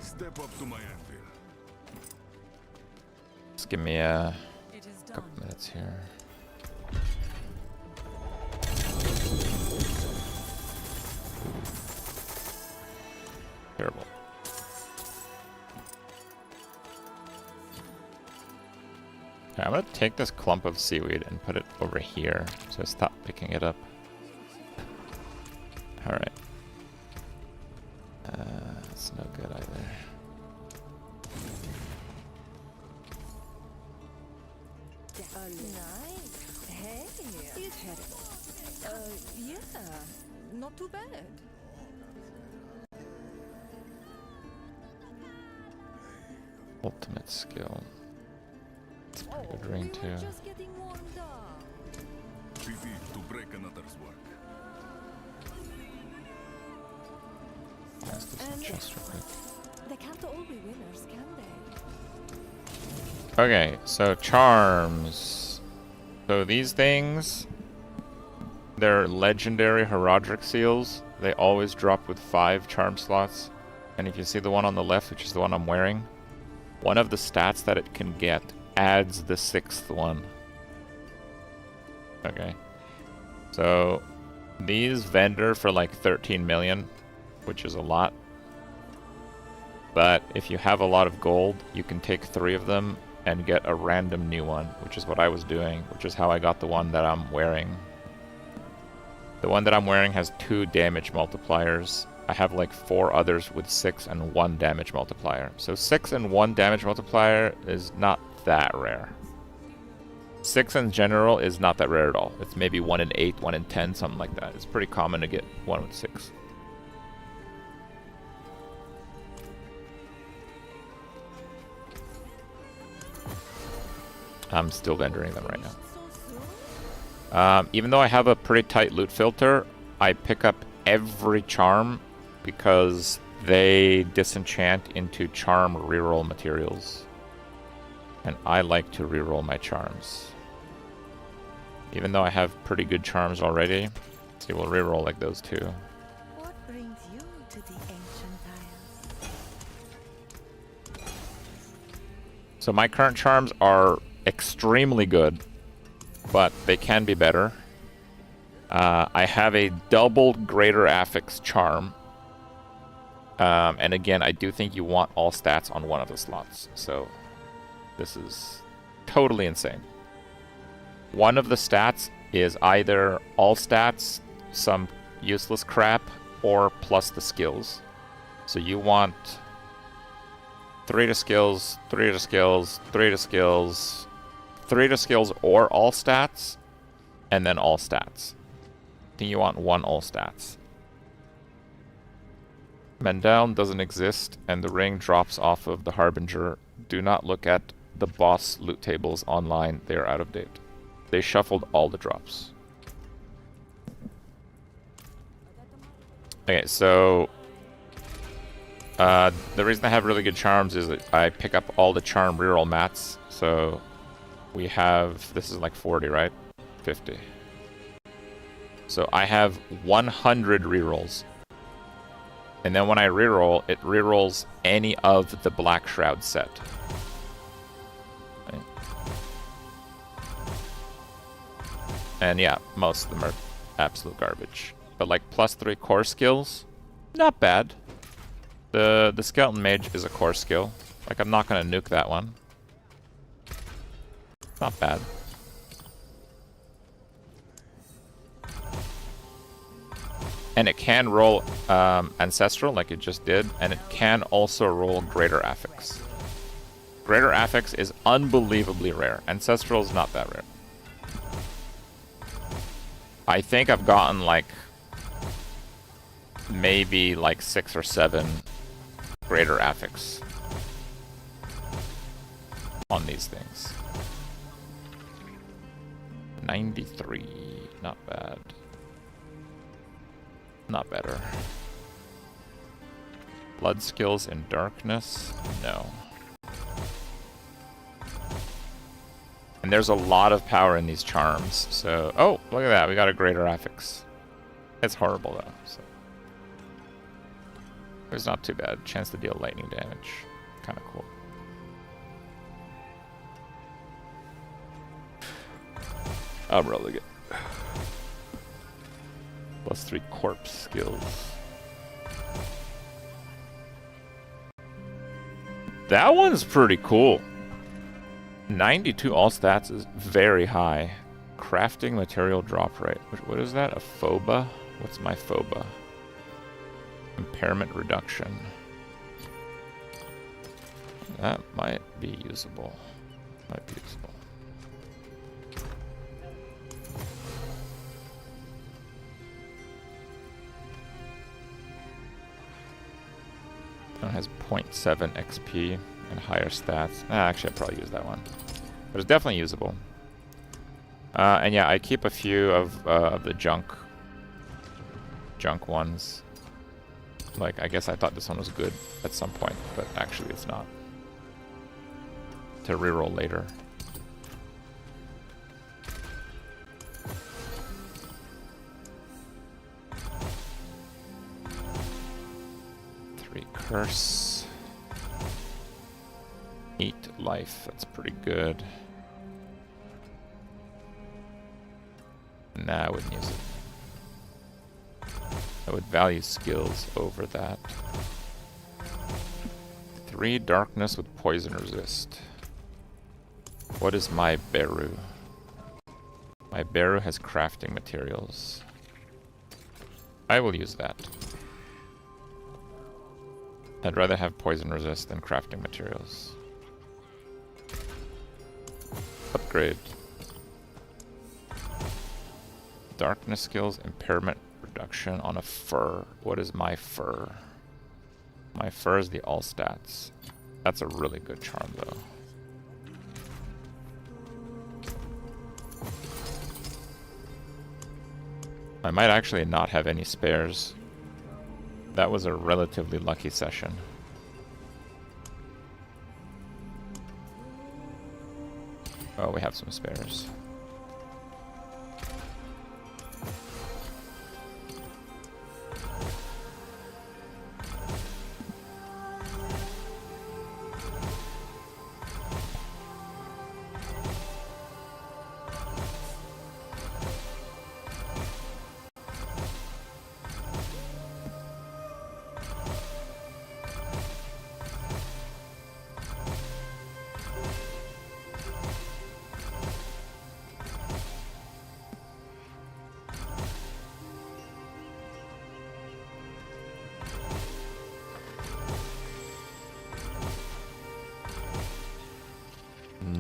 Step up to my anvil. Just give me a couple minutes here. Terrible. Okay, I'm gonna take this clump of seaweed and put it over here, so I stop picking it up. Alright. That's no good either. Nice. Hey, yeah, not too bad. Ultimate skill. It's a pretty good ring too. Just getting warmed up. Pity to break another's work. Let's do some chest real quick. They can't all be winners, can they? Okay, so charms. So these things, they're legendary heraldric seals. They always drop with 5 charm slots. And if you see the one on the left, which is the one I'm wearing, one of the stats that it can get adds the 6th one. Okay. So these vendor for like 13 million, which is a lot. But if you have a lot of gold, you can take 3 of them and get a random new one, which is what I was doing, which is how I got the one that I'm wearing. The one that I'm wearing has 2 damage multipliers. I have like 4 others with 6 and 1 damage multiplier. So 6 and 1 damage multiplier is not that rare. 6 in general is not that rare at all. It's maybe 1 in 8, 1 in 10, something like that. It's pretty common to get 1 with 6. I'm still vendoring them right now. Even though I have a pretty tight loot filter, I pick up every charm because they disenchant into charm reroll materials. And I like to reroll my charms. Even though I have pretty good charms already. See, we'll reroll like those two. What brings you to the ancient isles? So my current charms are extremely good, but they can be better. I have a double Greater Affix charm. And again, I do think you want all stats on one of the slots. So this is totally insane. One of the stats is either all stats, some useless crap, or plus the skills. So you want 3 to skills, 3 to skills, 3 to skills, 3 to skills, or all stats, and then all stats. I think you want 1 all stats. Mendown doesn't exist, and the ring drops off of the Harbinger. Do not look at the boss loot tables online. They are out of date. They shuffled all the drops. Okay, so the reason I have really good charms is that I pick up all the charm reroll mats. So we have, this is like 40, right? 50. So I have 100 rerolls. And then when I reroll, it rerolls any of the Black Shroud set. Right. And yeah, most of them are absolute garbage. But like +3 core skills, not bad. The Skeleton Mage is a core skill. Like, I'm not gonna nuke that one. Not bad. And it can roll Ancestral, like it just did, and it can also roll Greater Affix. Greater Affix is unbelievably rare. Ancestral is not that rare. I think I've gotten like maybe like 6 or 7 Greater Affix on these things. 93, not bad. Not better. Blood skills in darkness? No. And there's a lot of power in these charms, so... Oh, look at that, we got a Greater Affix. It's horrible though, so... It's not too bad. Chance to deal lightning damage. Kinda cool. I'm really good. +3 corpse skills. That one's pretty cool. 92 all stats is very high. Crafting material drop rate. What is that? A phoba? What's my phoba? Impairment reduction. That might be usable. Might be usable. That has 0.7 XP and higher stats. Actually, I'd probably use that one. But it's definitely usable. And yeah, I keep a few of the junk ones. Like, I guess I thought this one was good at some point, but actually it's not. To reroll later. Curse. 8 life, that's pretty good. Nah, I wouldn't use it. I would value skills over that. 3 darkness with poison resist. What is my Beru? My Beru has crafting materials. I will use that. I'd rather have poison resist than crafting materials. Upgrade. Darkness skills, impairment reduction on a fur. What is my fur? My fur is the all stats. That's a really good charm though. I might actually not have any spares. That was a relatively lucky session. Oh, we have some spares.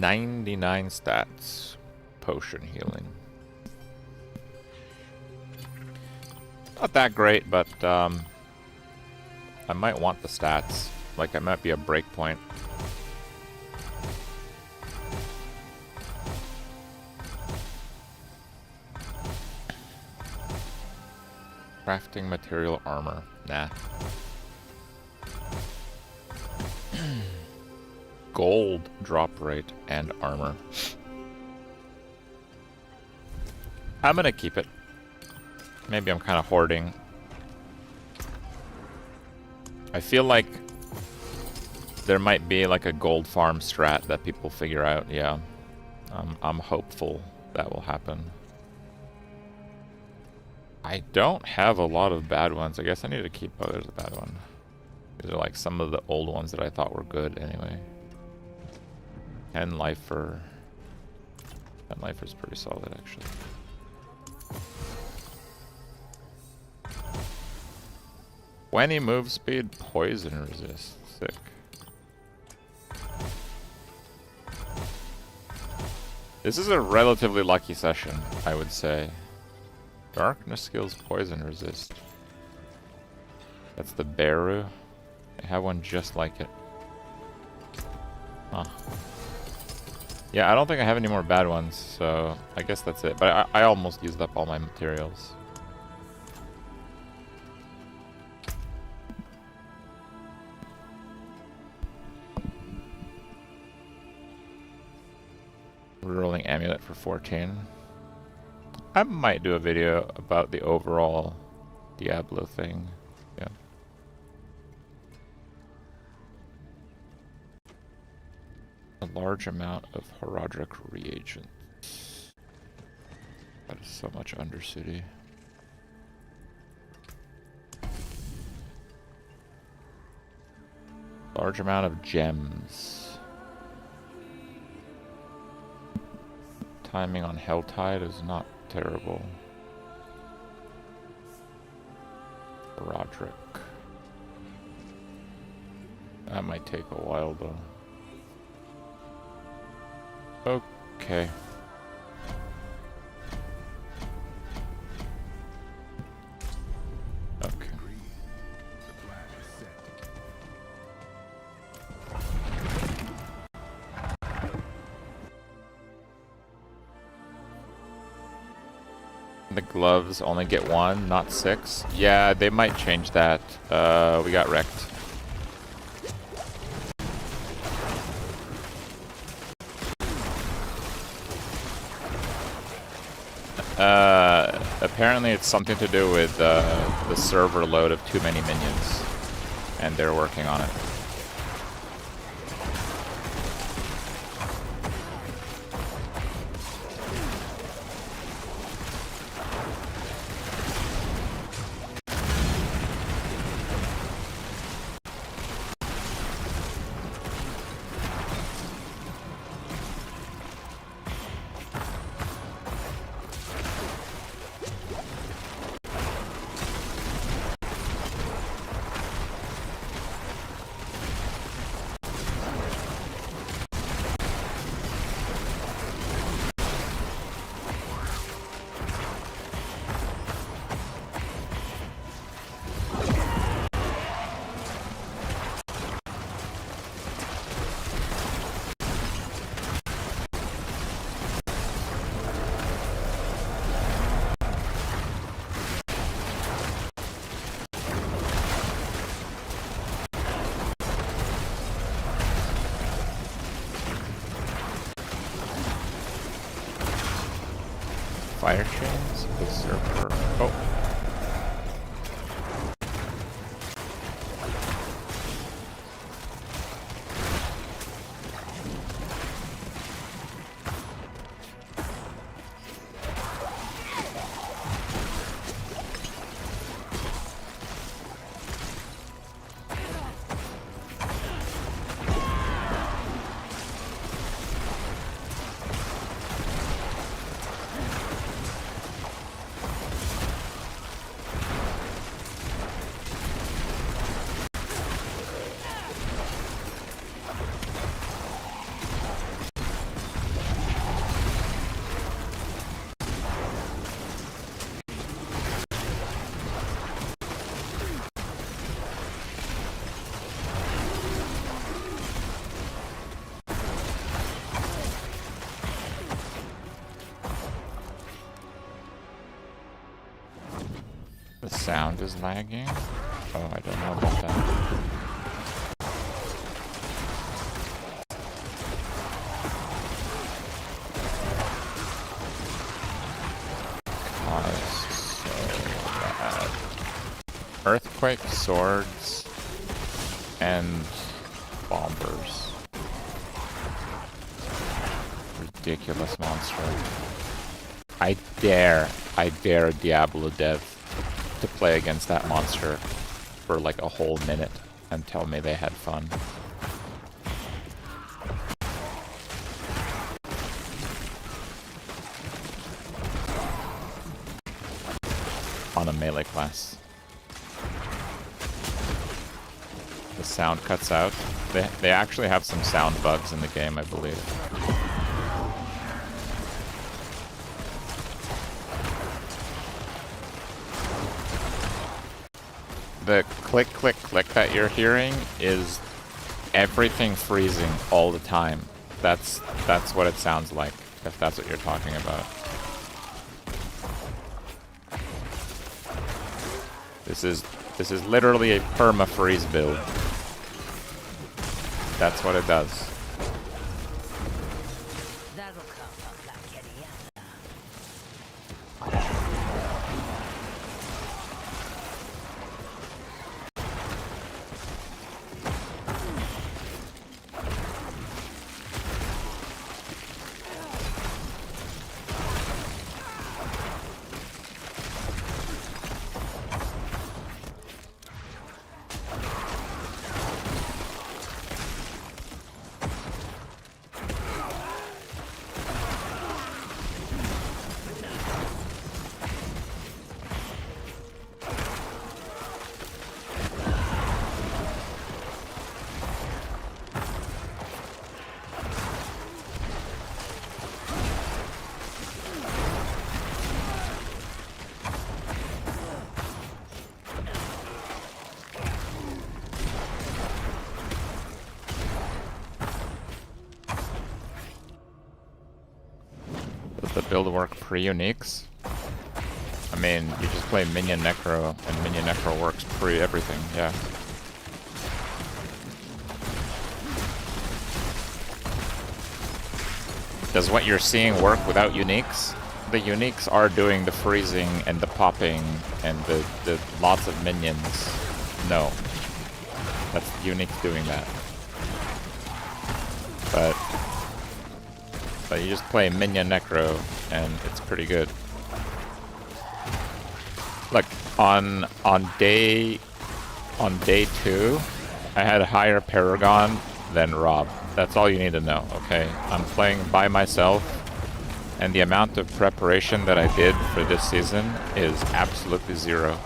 99 stats. Potion healing. Not that great, but I might want the stats. Like, it might be a break point. Crafting material armor. Nah. Gold drop rate and armor. I'm gonna keep it. Maybe I'm kind of hoarding. I feel like there might be like a gold farm strat that people figure out. Yeah. I'm hopeful that will happen. I don't have a lot of bad ones. I guess I need to keep... Oh, there's a bad one. These are like some of the old ones that I thought were good anyway. 10 lifer. 10 lifer is pretty solid, actually. When he moves speed, poison resist. Sick. This is a relatively lucky session, I would say. Darkness skills poison resist. That's the Beru. I have one just like it. Huh. Yeah, I don't think I have any more bad ones, so I guess that's it. But I almost used up all my materials. Rerolling Amulet for 14. I might do a video about the overall Diablo thing. Yeah. A large amount of Horadric reagents. That is so much Undercity. Large amount of gems. Timing on Helltide is not terrible. Roderick. That might take a while though. Okay. Okay. The gloves only get 1, not 6. Yeah, they might change that. We got wrecked. Apparently it's something to do with the server load of too many minions. And they're working on it. Fire chains, berserker. Oh. sound is lagging? Oh, I don't know about that. Earthquake, swords, and bombers. Ridiculous monster. I dare a Diablo dev to play against that monster for like a whole minute and tell me they had fun. On a melee class. The sound cuts out. They actually have some sound bugs in the game, I believe. The click, click, click that you're hearing is everything freezing all the time. That's what it sounds like, if that's what you're talking about. This is literally a perma-freeze build. That's what it does. That'll come up like any other. Does the build work pre-uniques? I mean, you just play Minion NECRO, and Minion NECRO works pre-everything, yeah. Does what you're seeing work without uniques? The uniques are doing the freezing and the popping and the lots of minions. No. That's uniques doing that. But you just play Minion NECRO and it's pretty good. Look, on day 2, I had a higher Paragon than Rob. That's all you need to know, okay? I'm playing by myself, and the amount of preparation that I did for this season is absolutely zero.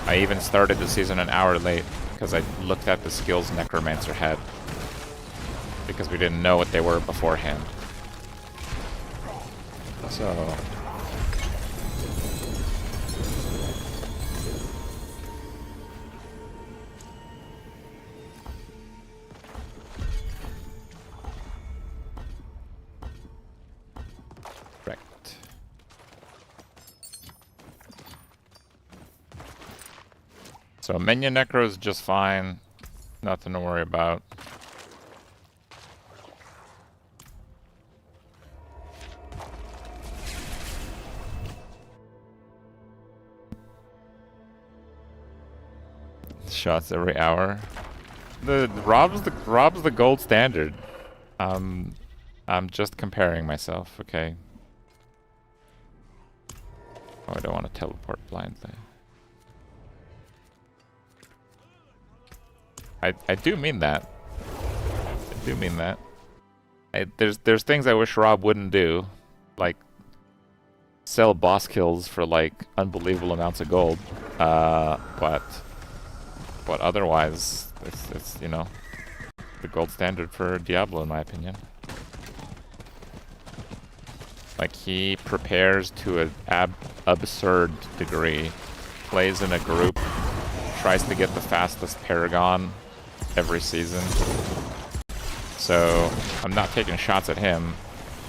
I even started the season an hour late because I looked at the skills Necromancer had, because we didn't know what they were beforehand. So... Correct. So Minion NECRO is just fine. Nothing to worry about. Shots every hour. Rob's the gold standard. I'm just comparing myself, okay? Oh, I don't want to teleport blindly. I do mean that. I do mean that. There's things I wish Rob wouldn't do, like sell boss kills for like unbelievable amounts of gold. But otherwise, it's you know, the gold standard for Diablo in my opinion. Like, he prepares to an absurd degree, plays in a group, tries to get the fastest Paragon every season. So I'm not taking shots at him.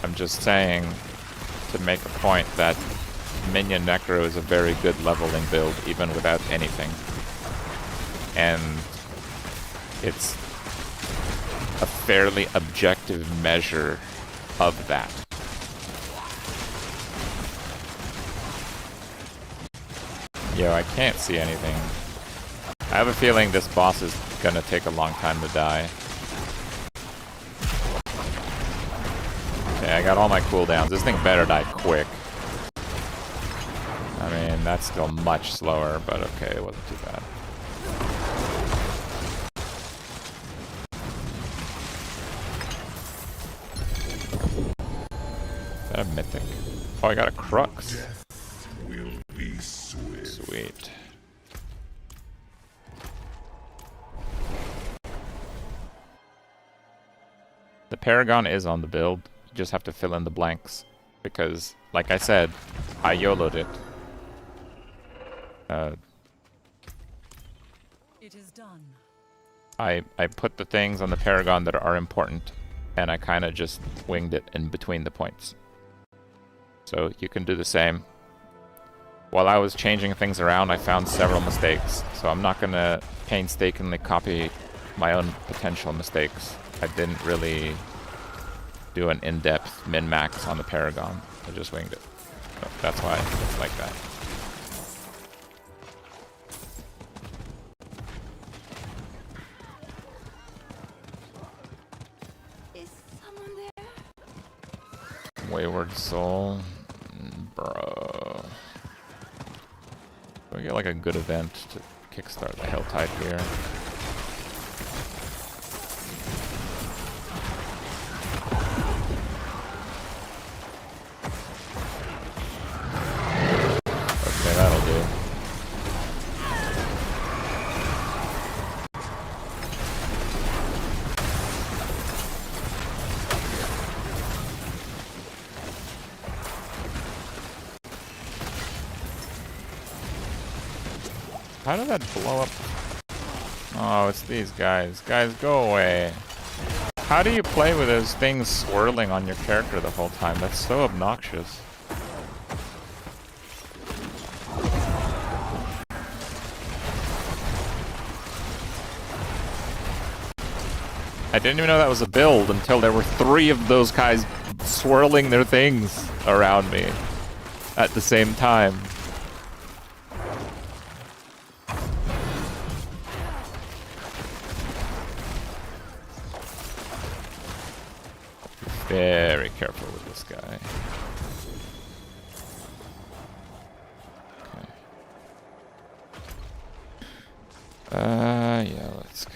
I'm just saying to make a point that Minion Necro is a very good leveling build, even without anything. And it's a fairly objective measure of that. Yo, I can't see anything. I have a feeling this boss is gonna take a long time to die. Okay, I got all my cooldowns. This thing better die quick. I mean, that's still much slower, but okay, it wasn't too bad. Is that a Mythic? Oh, I got a Crux. Will be swift. Sweet. The Paragon is on the build. You just have to fill in the blanks. Because, like I said, I YOLO'd it. It is done. I put the things on the Paragon that are important, and I kind of just winged it in between the points. So you can do the same. While I was changing things around, I found several mistakes, so I'm not gonna painstakingly copy my own potential mistakes. I didn't really do an in-depth min-max on the Paragon. I just winged it. So that's why it's like that. Is someone there? Wayward Soul. Bro. We get like a good event to kickstart the Helltide here. Okay, that'll do. How did that blow up? Oh, it's these guys. Guys, go away. How do you play with those things swirling on your character the whole time? That's so obnoxious. I didn't even know that was a build until there were 3 of those guys swirling their things around me at the same time. Very careful with this guy. Okay. Yeah, let's go.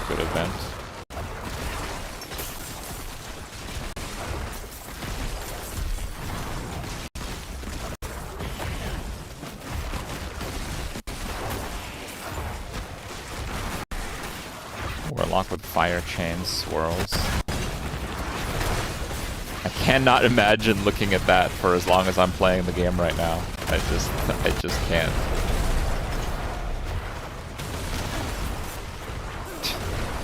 Good event. Warlock with fire chain swirls. I cannot imagine looking at that for as long as I'm playing the game right now. I just can't.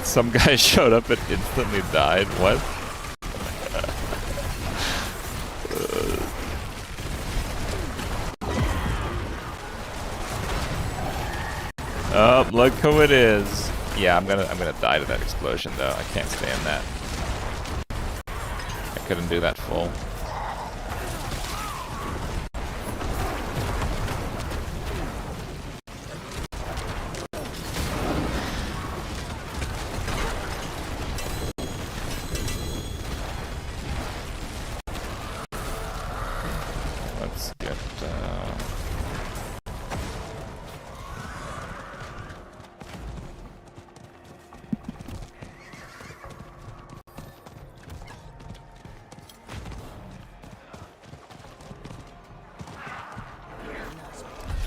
Some guy showed up and instantly died. What? Oh, look who it is. Yeah, I'm gonna die to that explosion though. I can't stand that. I couldn't do that full. Let's get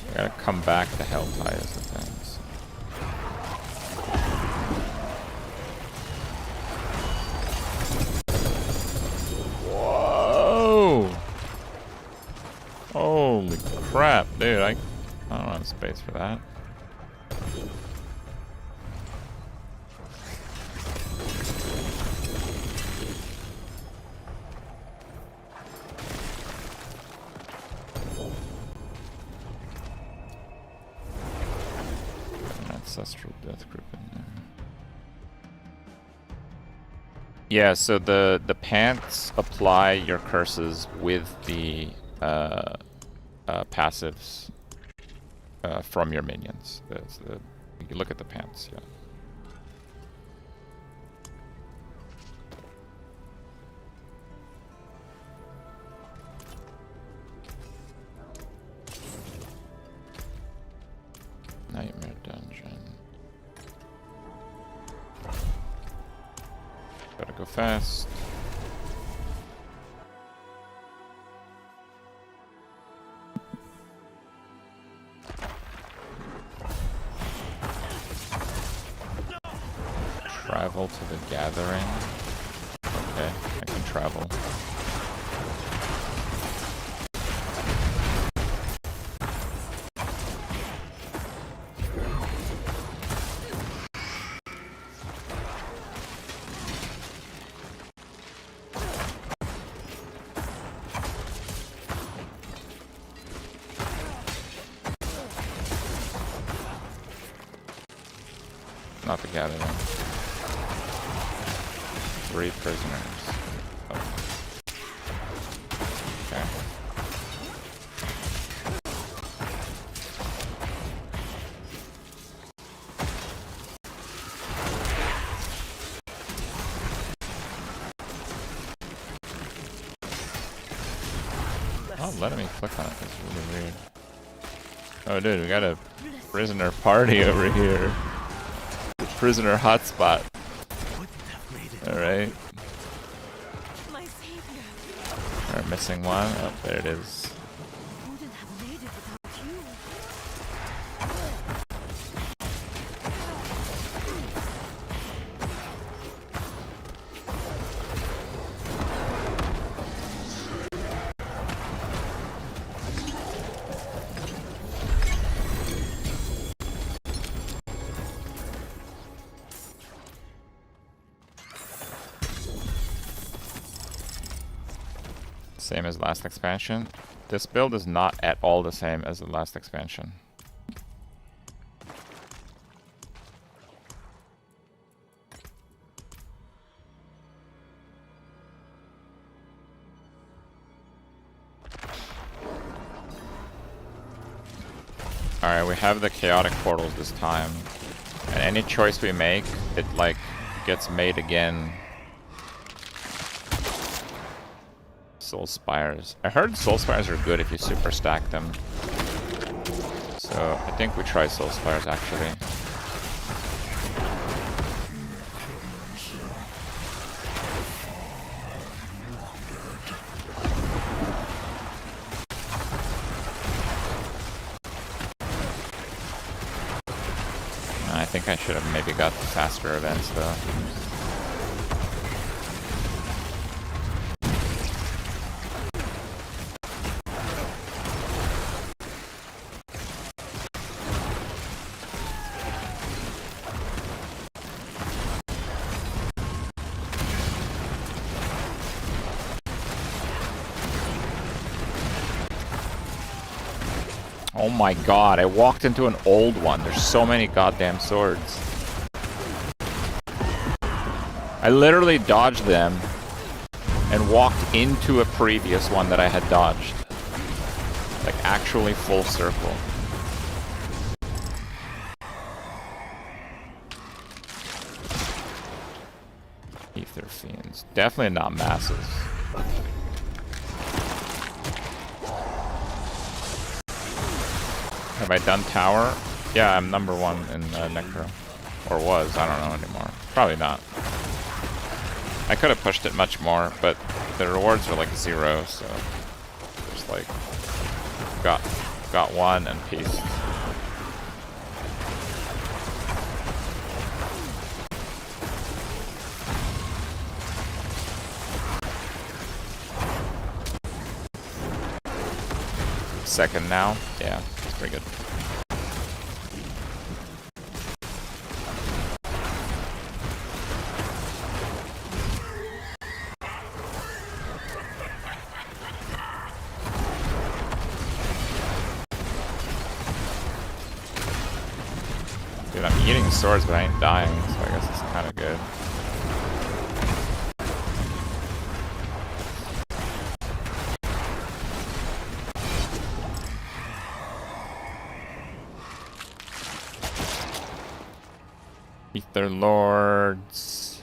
I gotta come back to Helltide as the thing, so. I don't have space for that. An ancestral death group in there. Yeah, so the pants apply your curses with the passives from your minions. You can look at the pants, yeah. Nightmare dungeon. Gotta go fast. Travel to the gathering. Okay, I can travel. Not the gathering. 3 prisoners. Oh. Okay. Oh, letting me click on it. That's really weird. Oh, dude, we got a prisoner party over here. The prisoner hotspot. Alright. My savior. We're missing one. Oh, there it is. Wouldn't have made it without you. Same as last expansion. This build is not at all the same as the last expansion. Alright, we have the chaotic portals this time. And any choice we make, it like gets made again. Soul Spires. I heard Soul Spires are good if you super stack them. So I think we try Soul Spires actually. I think I should have maybe got the faster events though. Oh my god, I walked into an old one. There's so many goddamn swords. I literally dodged them and walked into a previous one that I had dodged. Like actually full circle. Ether Fiends. Definitely not masses. Have I done tower? Yeah, I'm number 1 in NECRO. Or was, I don't know anymore. Probably not. I could have pushed it much more, but the rewards are like 0, so just like got 1 and peace. Second now? Yeah, it's pretty good. Dude, I'm eating swords, but I ain't dying, so I guess it's kind of good. Ether Lords.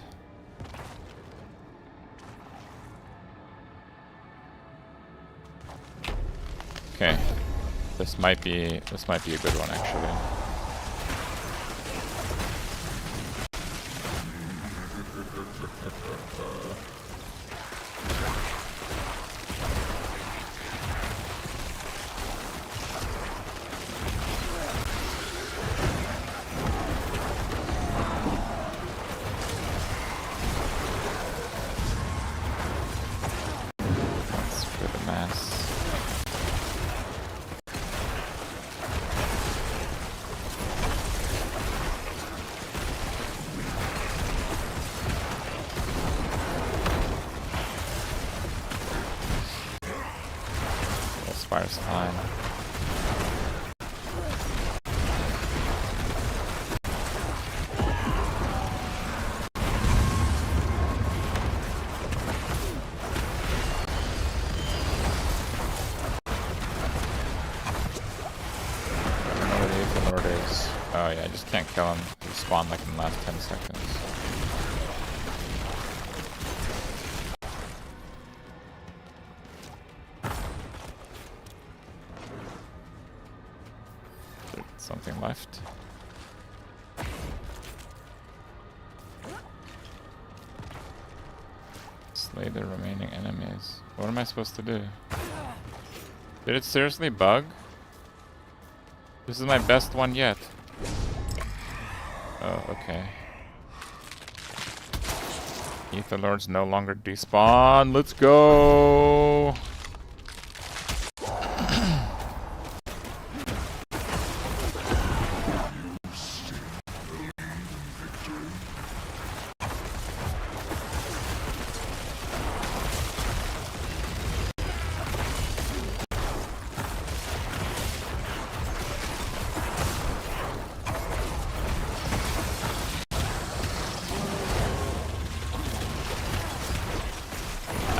Okay. This might be a good one actually. That's for the mass. Spire's fine. Oh yeah, I just can't kill him. He spawned like in the last 10 seconds. Is there something left? Slay the remaining enemies. What am I supposed to do? Did it seriously bug? This is my best one yet. Oh, okay. Ether Lords no longer despawn. Let's go!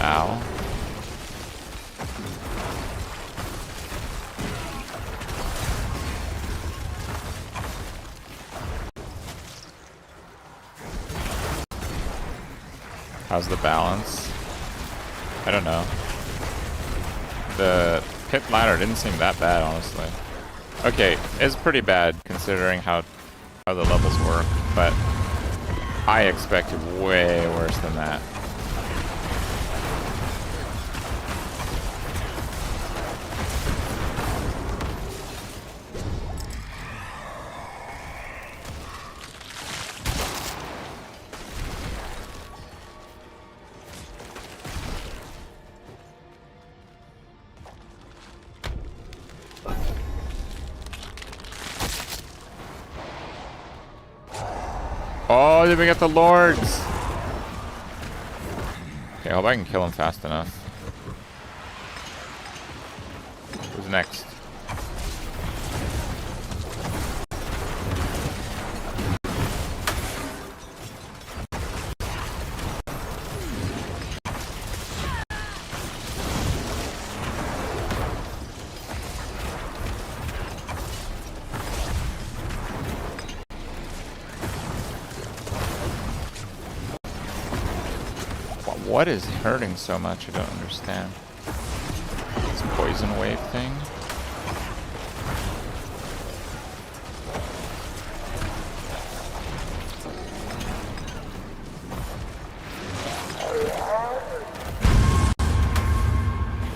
Ow. How's the balance? I don't know. The pit ladder didn't seem that bad, honestly. Okay, it's pretty bad considering how the levels work, but I expected way worse than that. Oh, did we get the Lords? Okay, I hope I can kill him fast enough. Who's next? What is hurting so much? I don't understand. This poison wave thing.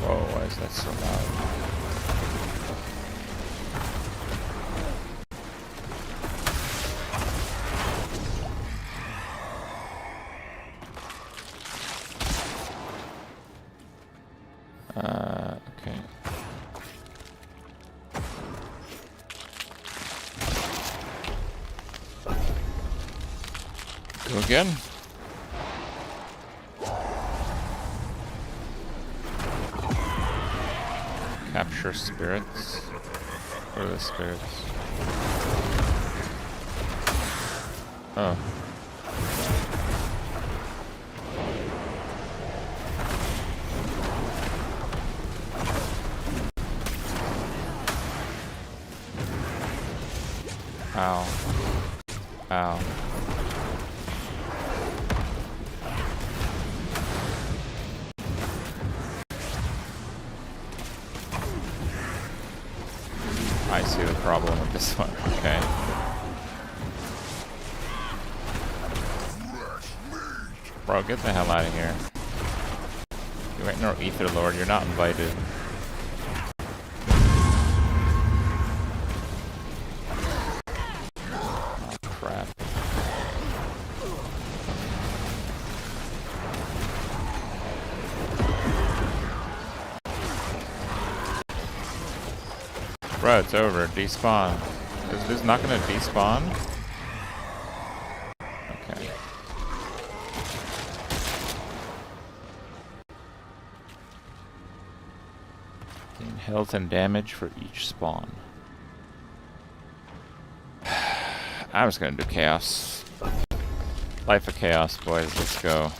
Whoa, why is that so loud? Okay. Go again. Capture spirits. What are the spirits? Oh. Ow. Ow. I see the problem with this one. Okay. Bro, get the hell out of here. You ain't no Ether Lord, you're not invited. Oh, crap. Bro, it's over. Despawn. Is this not gonna despawn? Okay. Gain health and damage for each spawn. I'm just gonna do chaos. Life of chaos, boys. Let's go.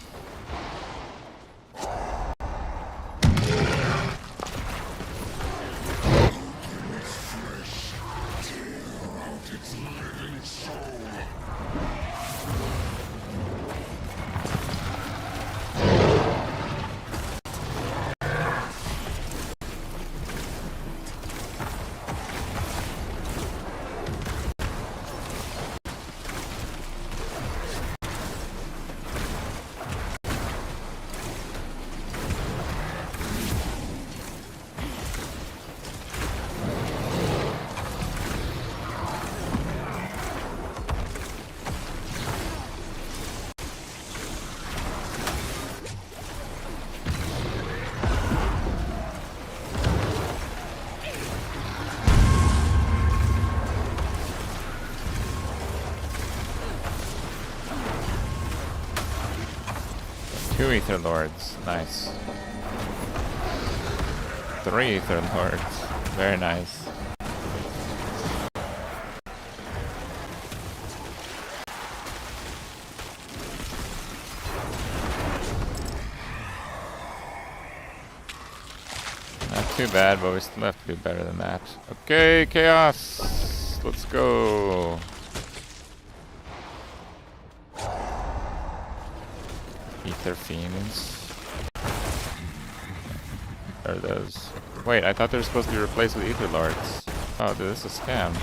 Two Ether Lords. Nice. 3 Ether Lords. Very nice. Not too bad, but we still have to do better than that. Okay, Chaos! Let's go! Ether Fiends. Are those... Wait, I thought they were supposed to be replaced with Ether Lords. Oh, dude, this is a scam.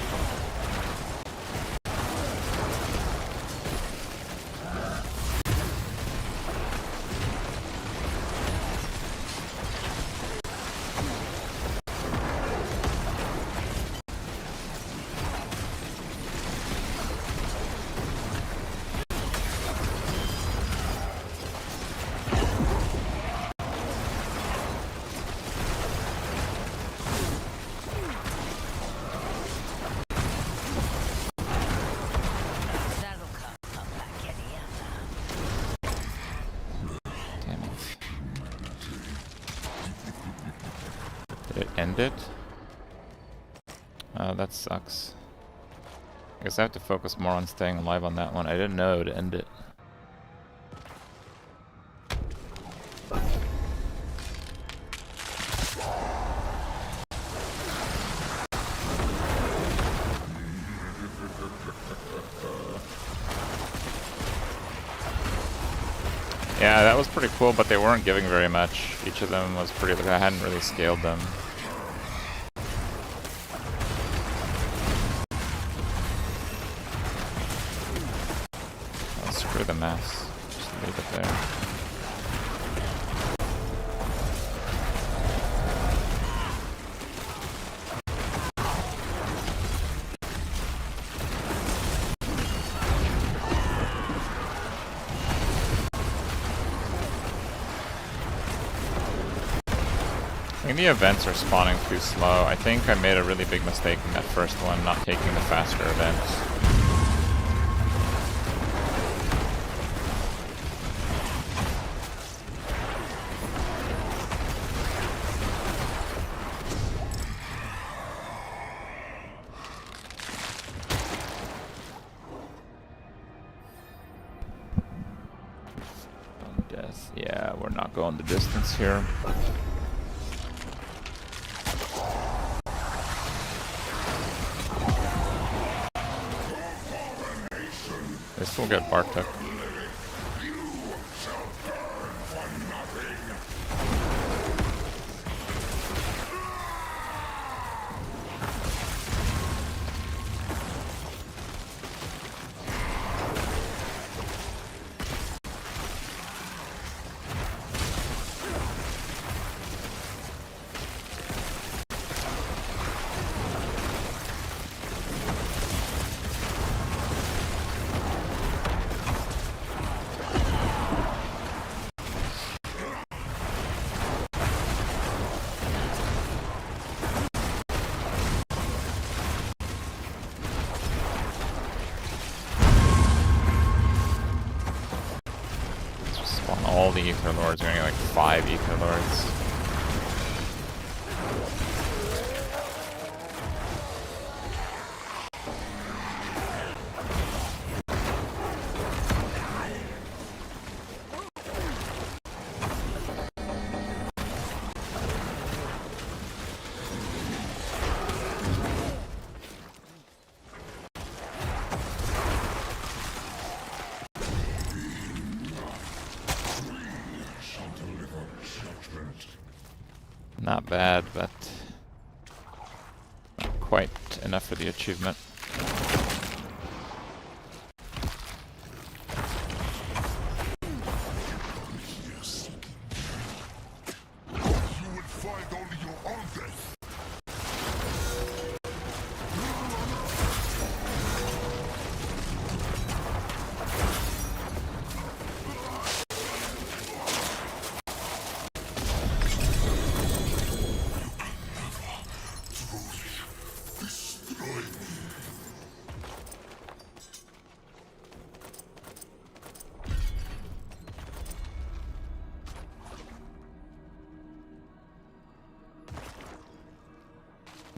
Did it end it? Oh, that sucks. I guess I have to focus more on staying alive on that one. I didn't know it would end it. Yeah, that was pretty cool, but they weren't giving very much. Each of them was pretty... I hadn't really scaled them. Oh, screw the mess. Just leave it there. I think the events are spawning too slow. I think I made a really big mistake in that first one, not taking the faster events. Yeah, we're not going the distance here. This will get Bartek. All the Ether Lords, we're gonna get like 5 Ether Lords. Not bad, but not quite enough for the achievement. You would find only your own death.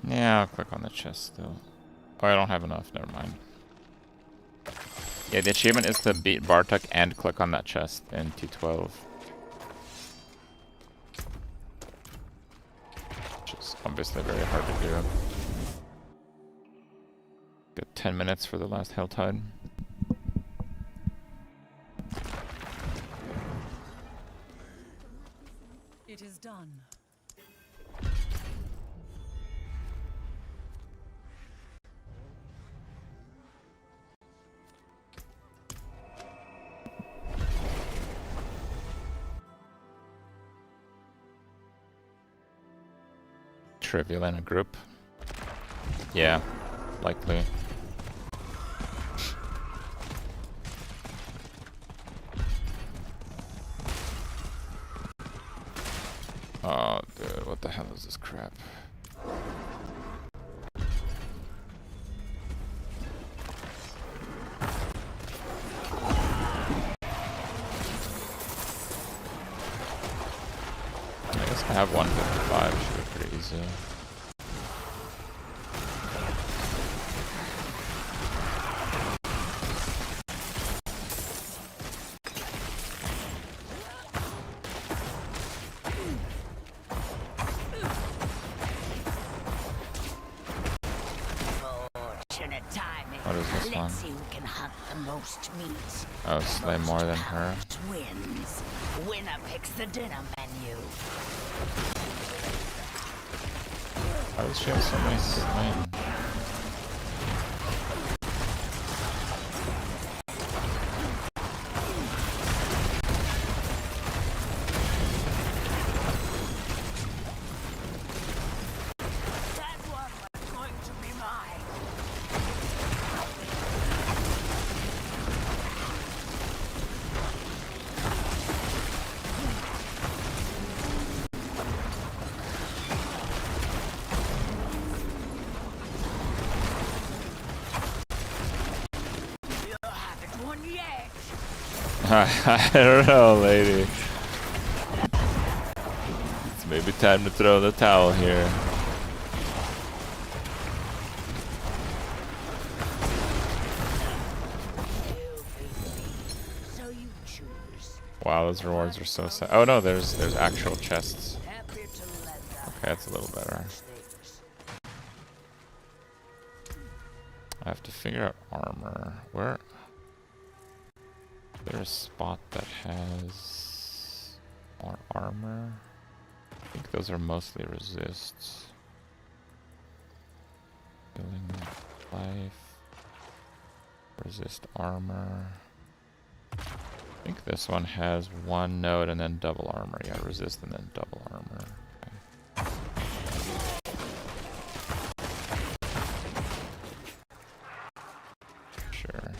Yeah, I'll click on the chest still. Oh, I don't have enough, never mind. Yeah, the achievement is to beat Bartek and click on that chest in T12. Which is obviously very hard to do. Got 10 minutes for the last Helltide. It is done. Trivial in a group. Yeah, likely. Oh, dude, what the hell is this crap? I guess I have 155, should be pretty easy. What is this one? See who can hunt the most meat. Oh, slay more than her. Wins. Winner picks the dinner menu. Why does she have so many slain? That one was going to be mine. You haven't won yet. I don't know, lady. It's maybe time to throw the towel here. So you choose. Wow, those rewards are so sad. Oh no, there's actual chests. Happy to lend a Okay, that's a little better. hand with things. I have to figure out armor. Where? Is there a spot that has more armor? I think those are mostly resists. Healing life. Resist armor. I think this one has one node and then double armor. Yeah, resist and then double armor. Okay. Sure.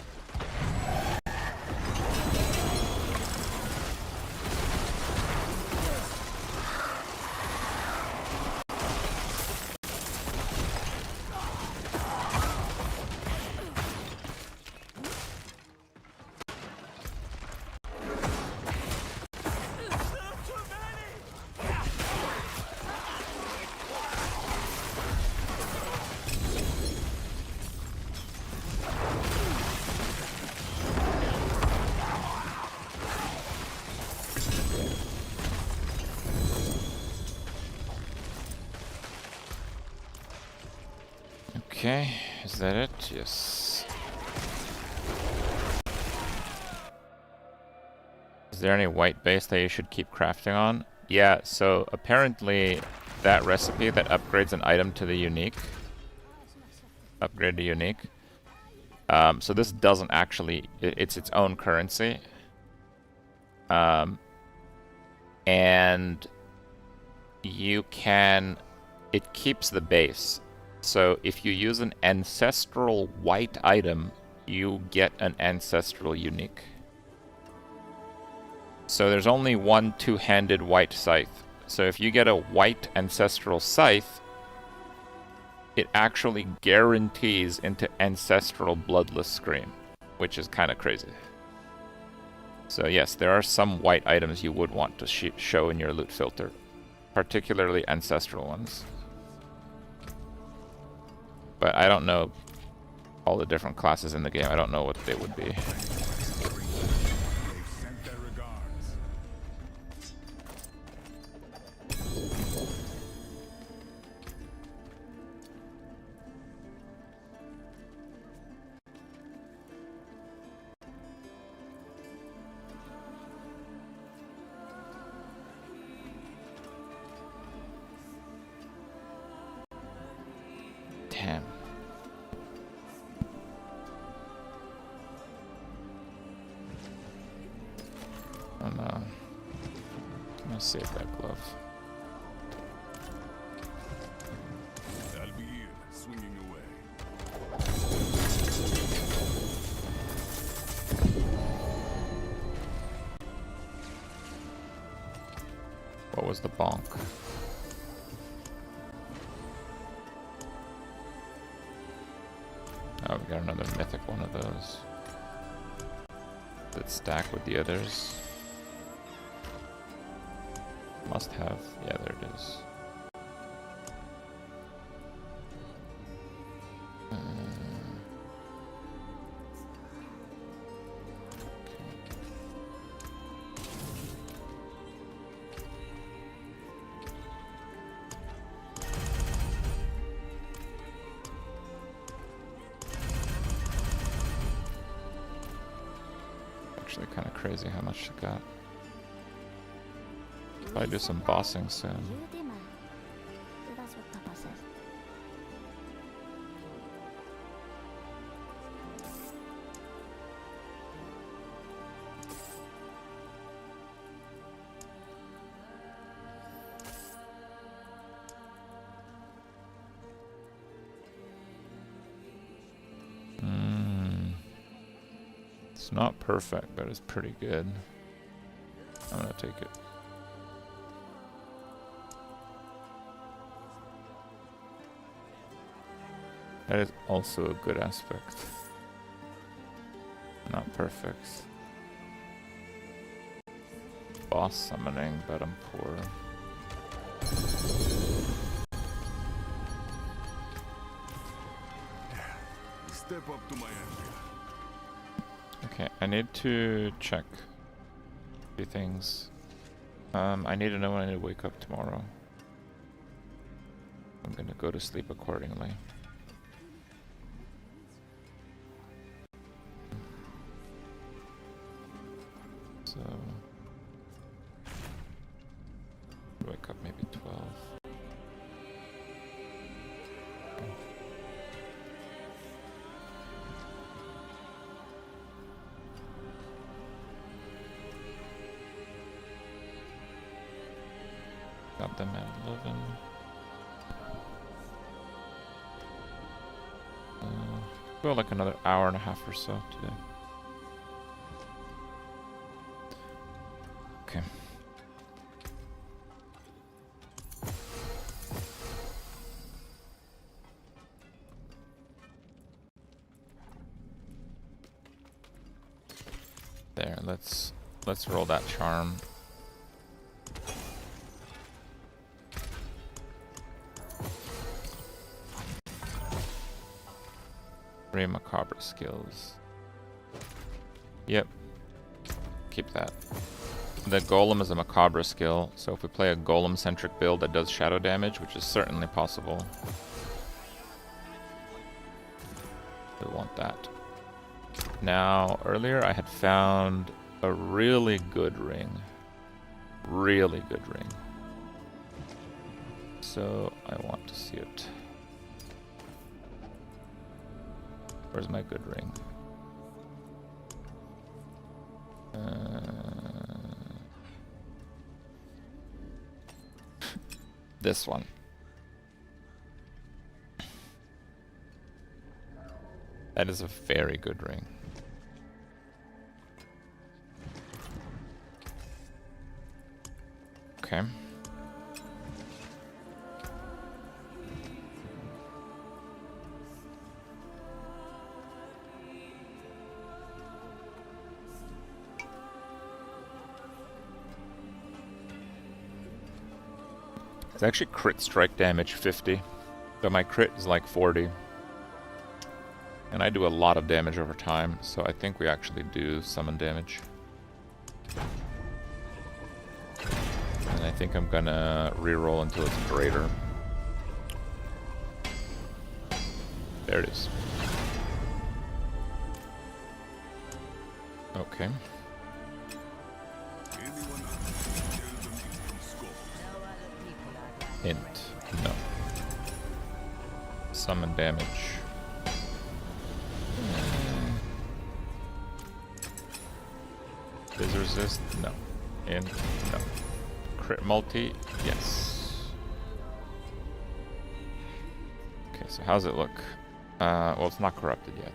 Okay, is that it? Yes. Is there any white base that you should keep crafting on? Yeah, so apparently that recipe that upgrades an item to the unique, upgrade to unique. So this doesn't actually, it's its own currency. And you can, it keeps the base. So if you use an ancestral white item, you get an ancestral unique. So there's only one two-handed white scythe. So if you get a white ancestral scythe, it actually guarantees into ancestral bloodless scream, which is kind of crazy. So yes, there are some white items you would want to show in your loot filter, particularly ancestral ones. But I don't know all the different classes in the game. I don't know what they would be. They've sent their regards. Damn. Oh no. I'm gonna save that glove. I'll be here, swinging away. What was the bonk? Oh, we got another mythic one of those. Does it stack with the others? Must have. Yeah, there it is. Actually kind of crazy how much it got. Probably do some bossing soon. It's not perfect, but it's pretty good. I'm gonna take it. That is also a good aspect. Not perfect. Boss summoning, but I'm poor. Step up to my envy. Okay, I need to check Few things. I need to know when I need to wake up tomorrow. I'm gonna go to sleep accordingly. So wake up maybe 12. Got them at 11. Go like another hour and a half or so today. Okay. There, let's roll that charm. Three macabre skills. Yep. Keep that. The golem is a macabre skill, so if we play a golem-centric build that does shadow damage, which is certainly possible, we want that. Now, earlier I had found a really good ring. Really good ring. So, I want to see it. Where's my good ring? This one. That is a very good ring. Okay. It's actually crit strike damage 50, but my crit is like 40. And I do a lot of damage over time, so I think we actually do summon damage. And I think I'm gonna reroll until it's greater. There it is. Okay. Int. No. Summon damage. Fizz resist? No. Int? No. Crit multi? Yes. Okay, so how's it look? Well, it's not corrupted yet.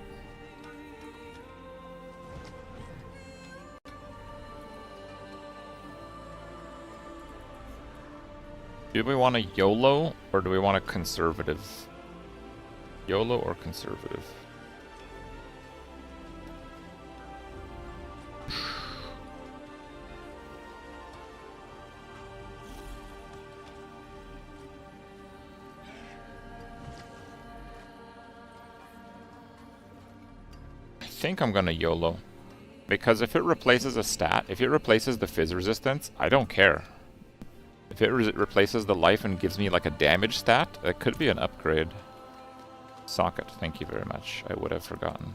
Do we want a YOLO, or do we want a conservative? YOLO or conservative? I think I'm gonna YOLO. Because if it replaces a stat, if it replaces the fizz resistance, I don't care. If it replaces the life and gives me like a damage stat, that could be an upgrade. Socket, thank you very much. I would have forgotten.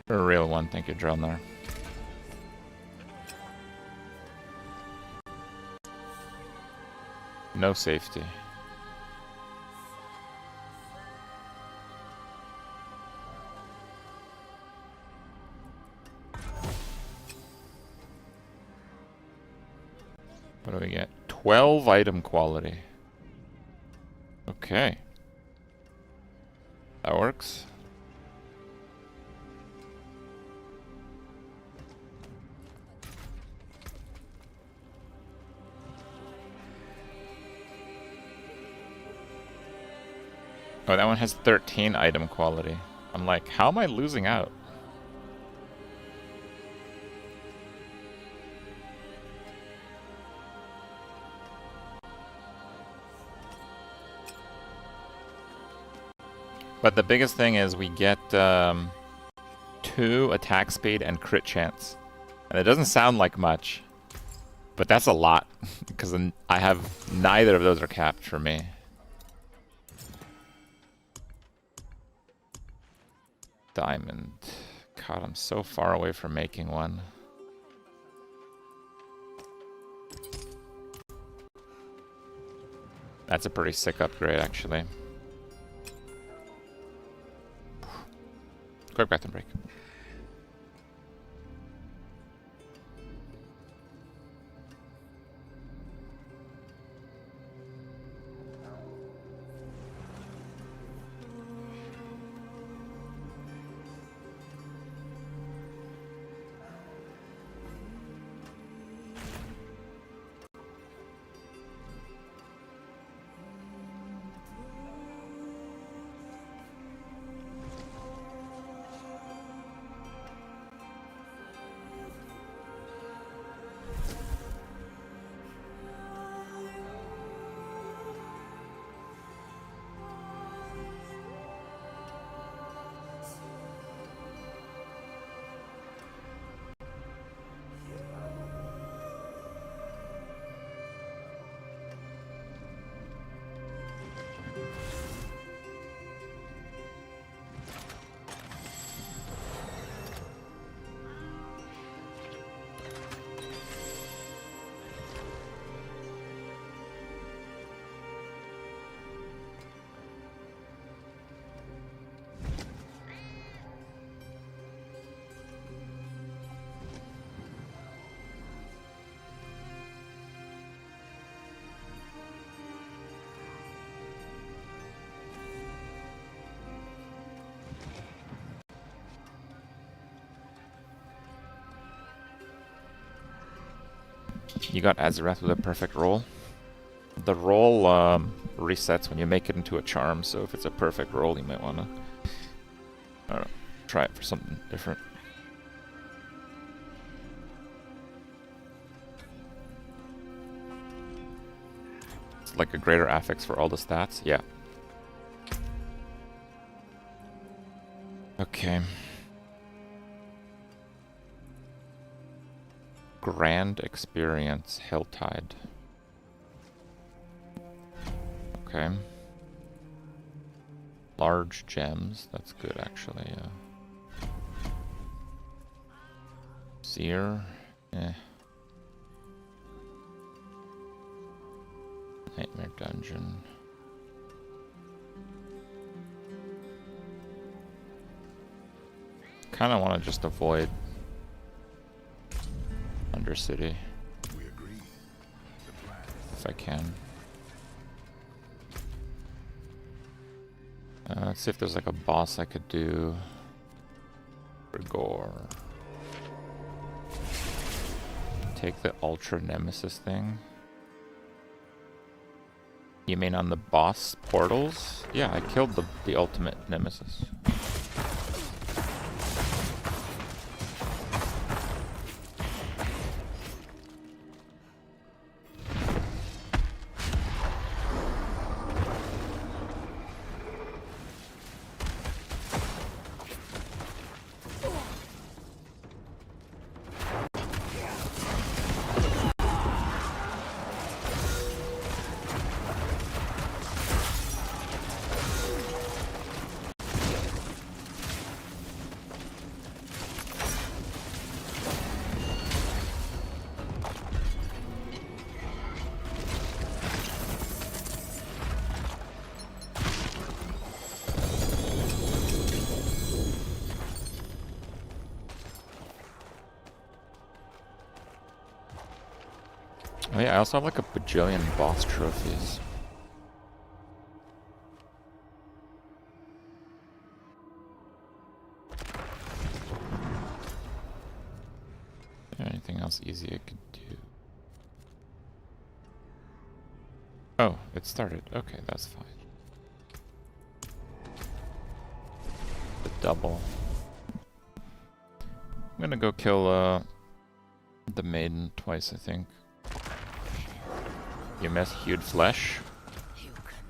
A real one, thank you, Drelnar. No safety. What do we get? 12 item quality. Okay. That works. Oh, that one has 13 item quality. I'm like, how am I losing out? But the biggest thing is we get 2 attack speed and crit chance. And it doesn't sound like much, but that's a lot, because I have neither of those are capped for me. Diamond. God, I'm so far away from making one. That's a pretty sick upgrade, actually. Quick bathroom break. You got Azarath with a perfect roll. The roll resets when you make it into a charm, so if it's a perfect roll, you might want to, I don't know, try it for something different. It's like a greater affix for all the stats, yeah. Okay. Grand experience, Helltide. Okay. Large gems, that's good actually. Seer, Nightmare Dungeon. Kind of want to just avoid Undercity if I can. Let's see if there's like a boss I could do. Rigor. Take the Ultra Nemesis thing. You mean on the boss portals? Yeah, I killed the ultimate Nemesis. Oh yeah, I also have like a bajillion boss trophies. Is there anything else easy I could do? Oh, it started. Okay, that's fine. The double. I'm gonna go kill the maiden twice, I think. You miss Hued Flesh?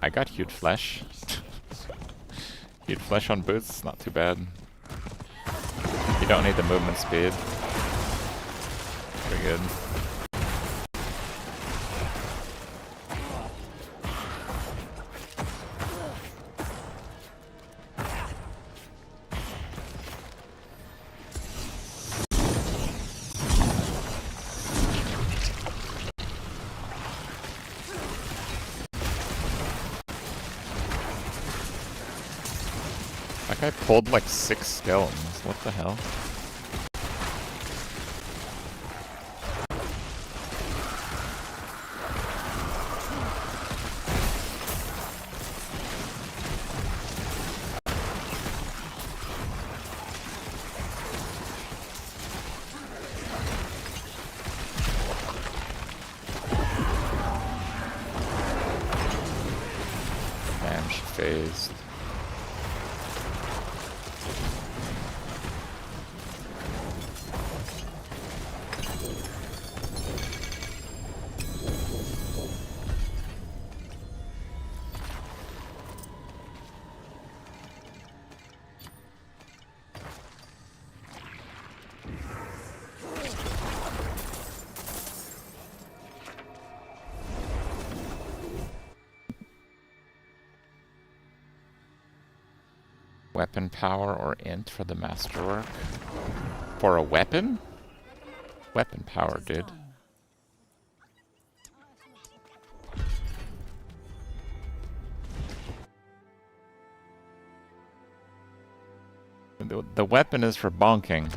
I got Hued Flesh. Huge flesh on boots, not too bad. You don't need the movement speed. Pretty good. That guy pulled like 6 skeletons. What the hell? Damn, she phased. Weapon power or int for the masterwork? For a weapon? Weapon power, dude. The weapon is for bonking.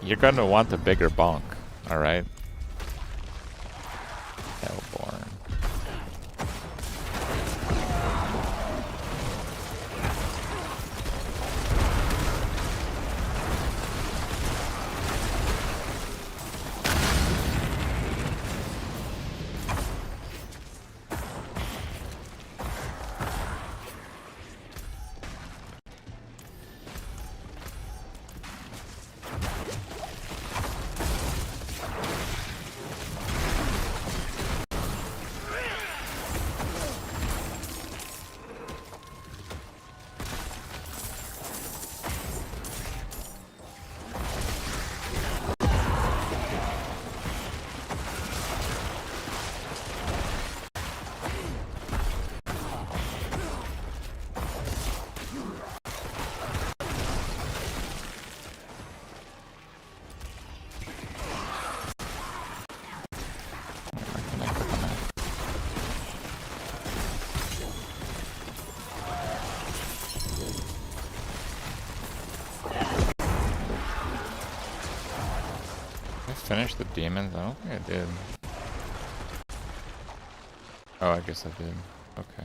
You're gonna want a bigger bonk, alright? Hellborn. Finish the demons? I don't think I did. Oh, I guess I did. Okay.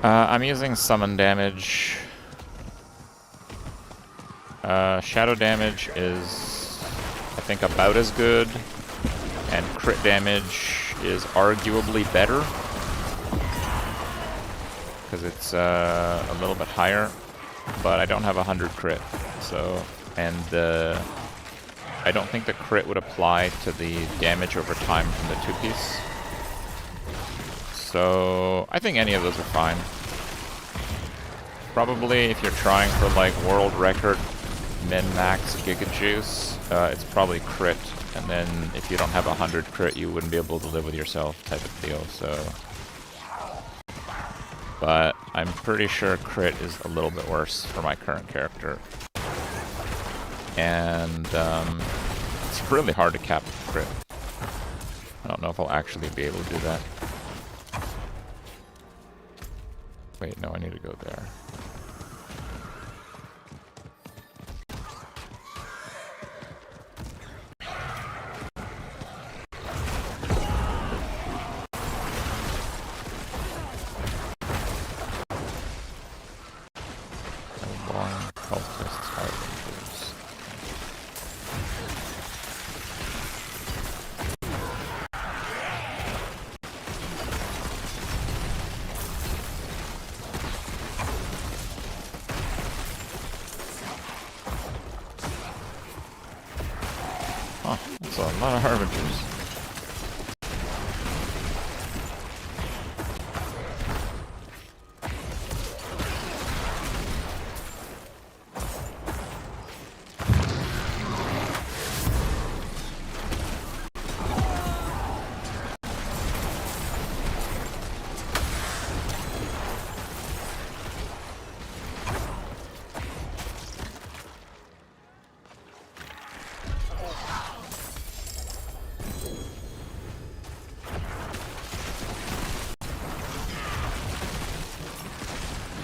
I'm using summon damage. Shadow damage is, I think, about as good. And crit damage is arguably better. Because it's a little bit higher. But I don't have 100 crit. So, and I don't think the crit would apply to the damage over time from the 2-piece. So, I think any of those are fine. Probably if you're trying for like world record min-max Giga Juice, it's probably crit. And then if you don't have 100 crit, you wouldn't be able to live with yourself type of deal, so. But I'm pretty sure crit is a little bit worse for my current character. And it's really hard to cap crit. I don't know if I'll actually be able to do that. Wait, no, I need to go there. That's a lot of harbingers.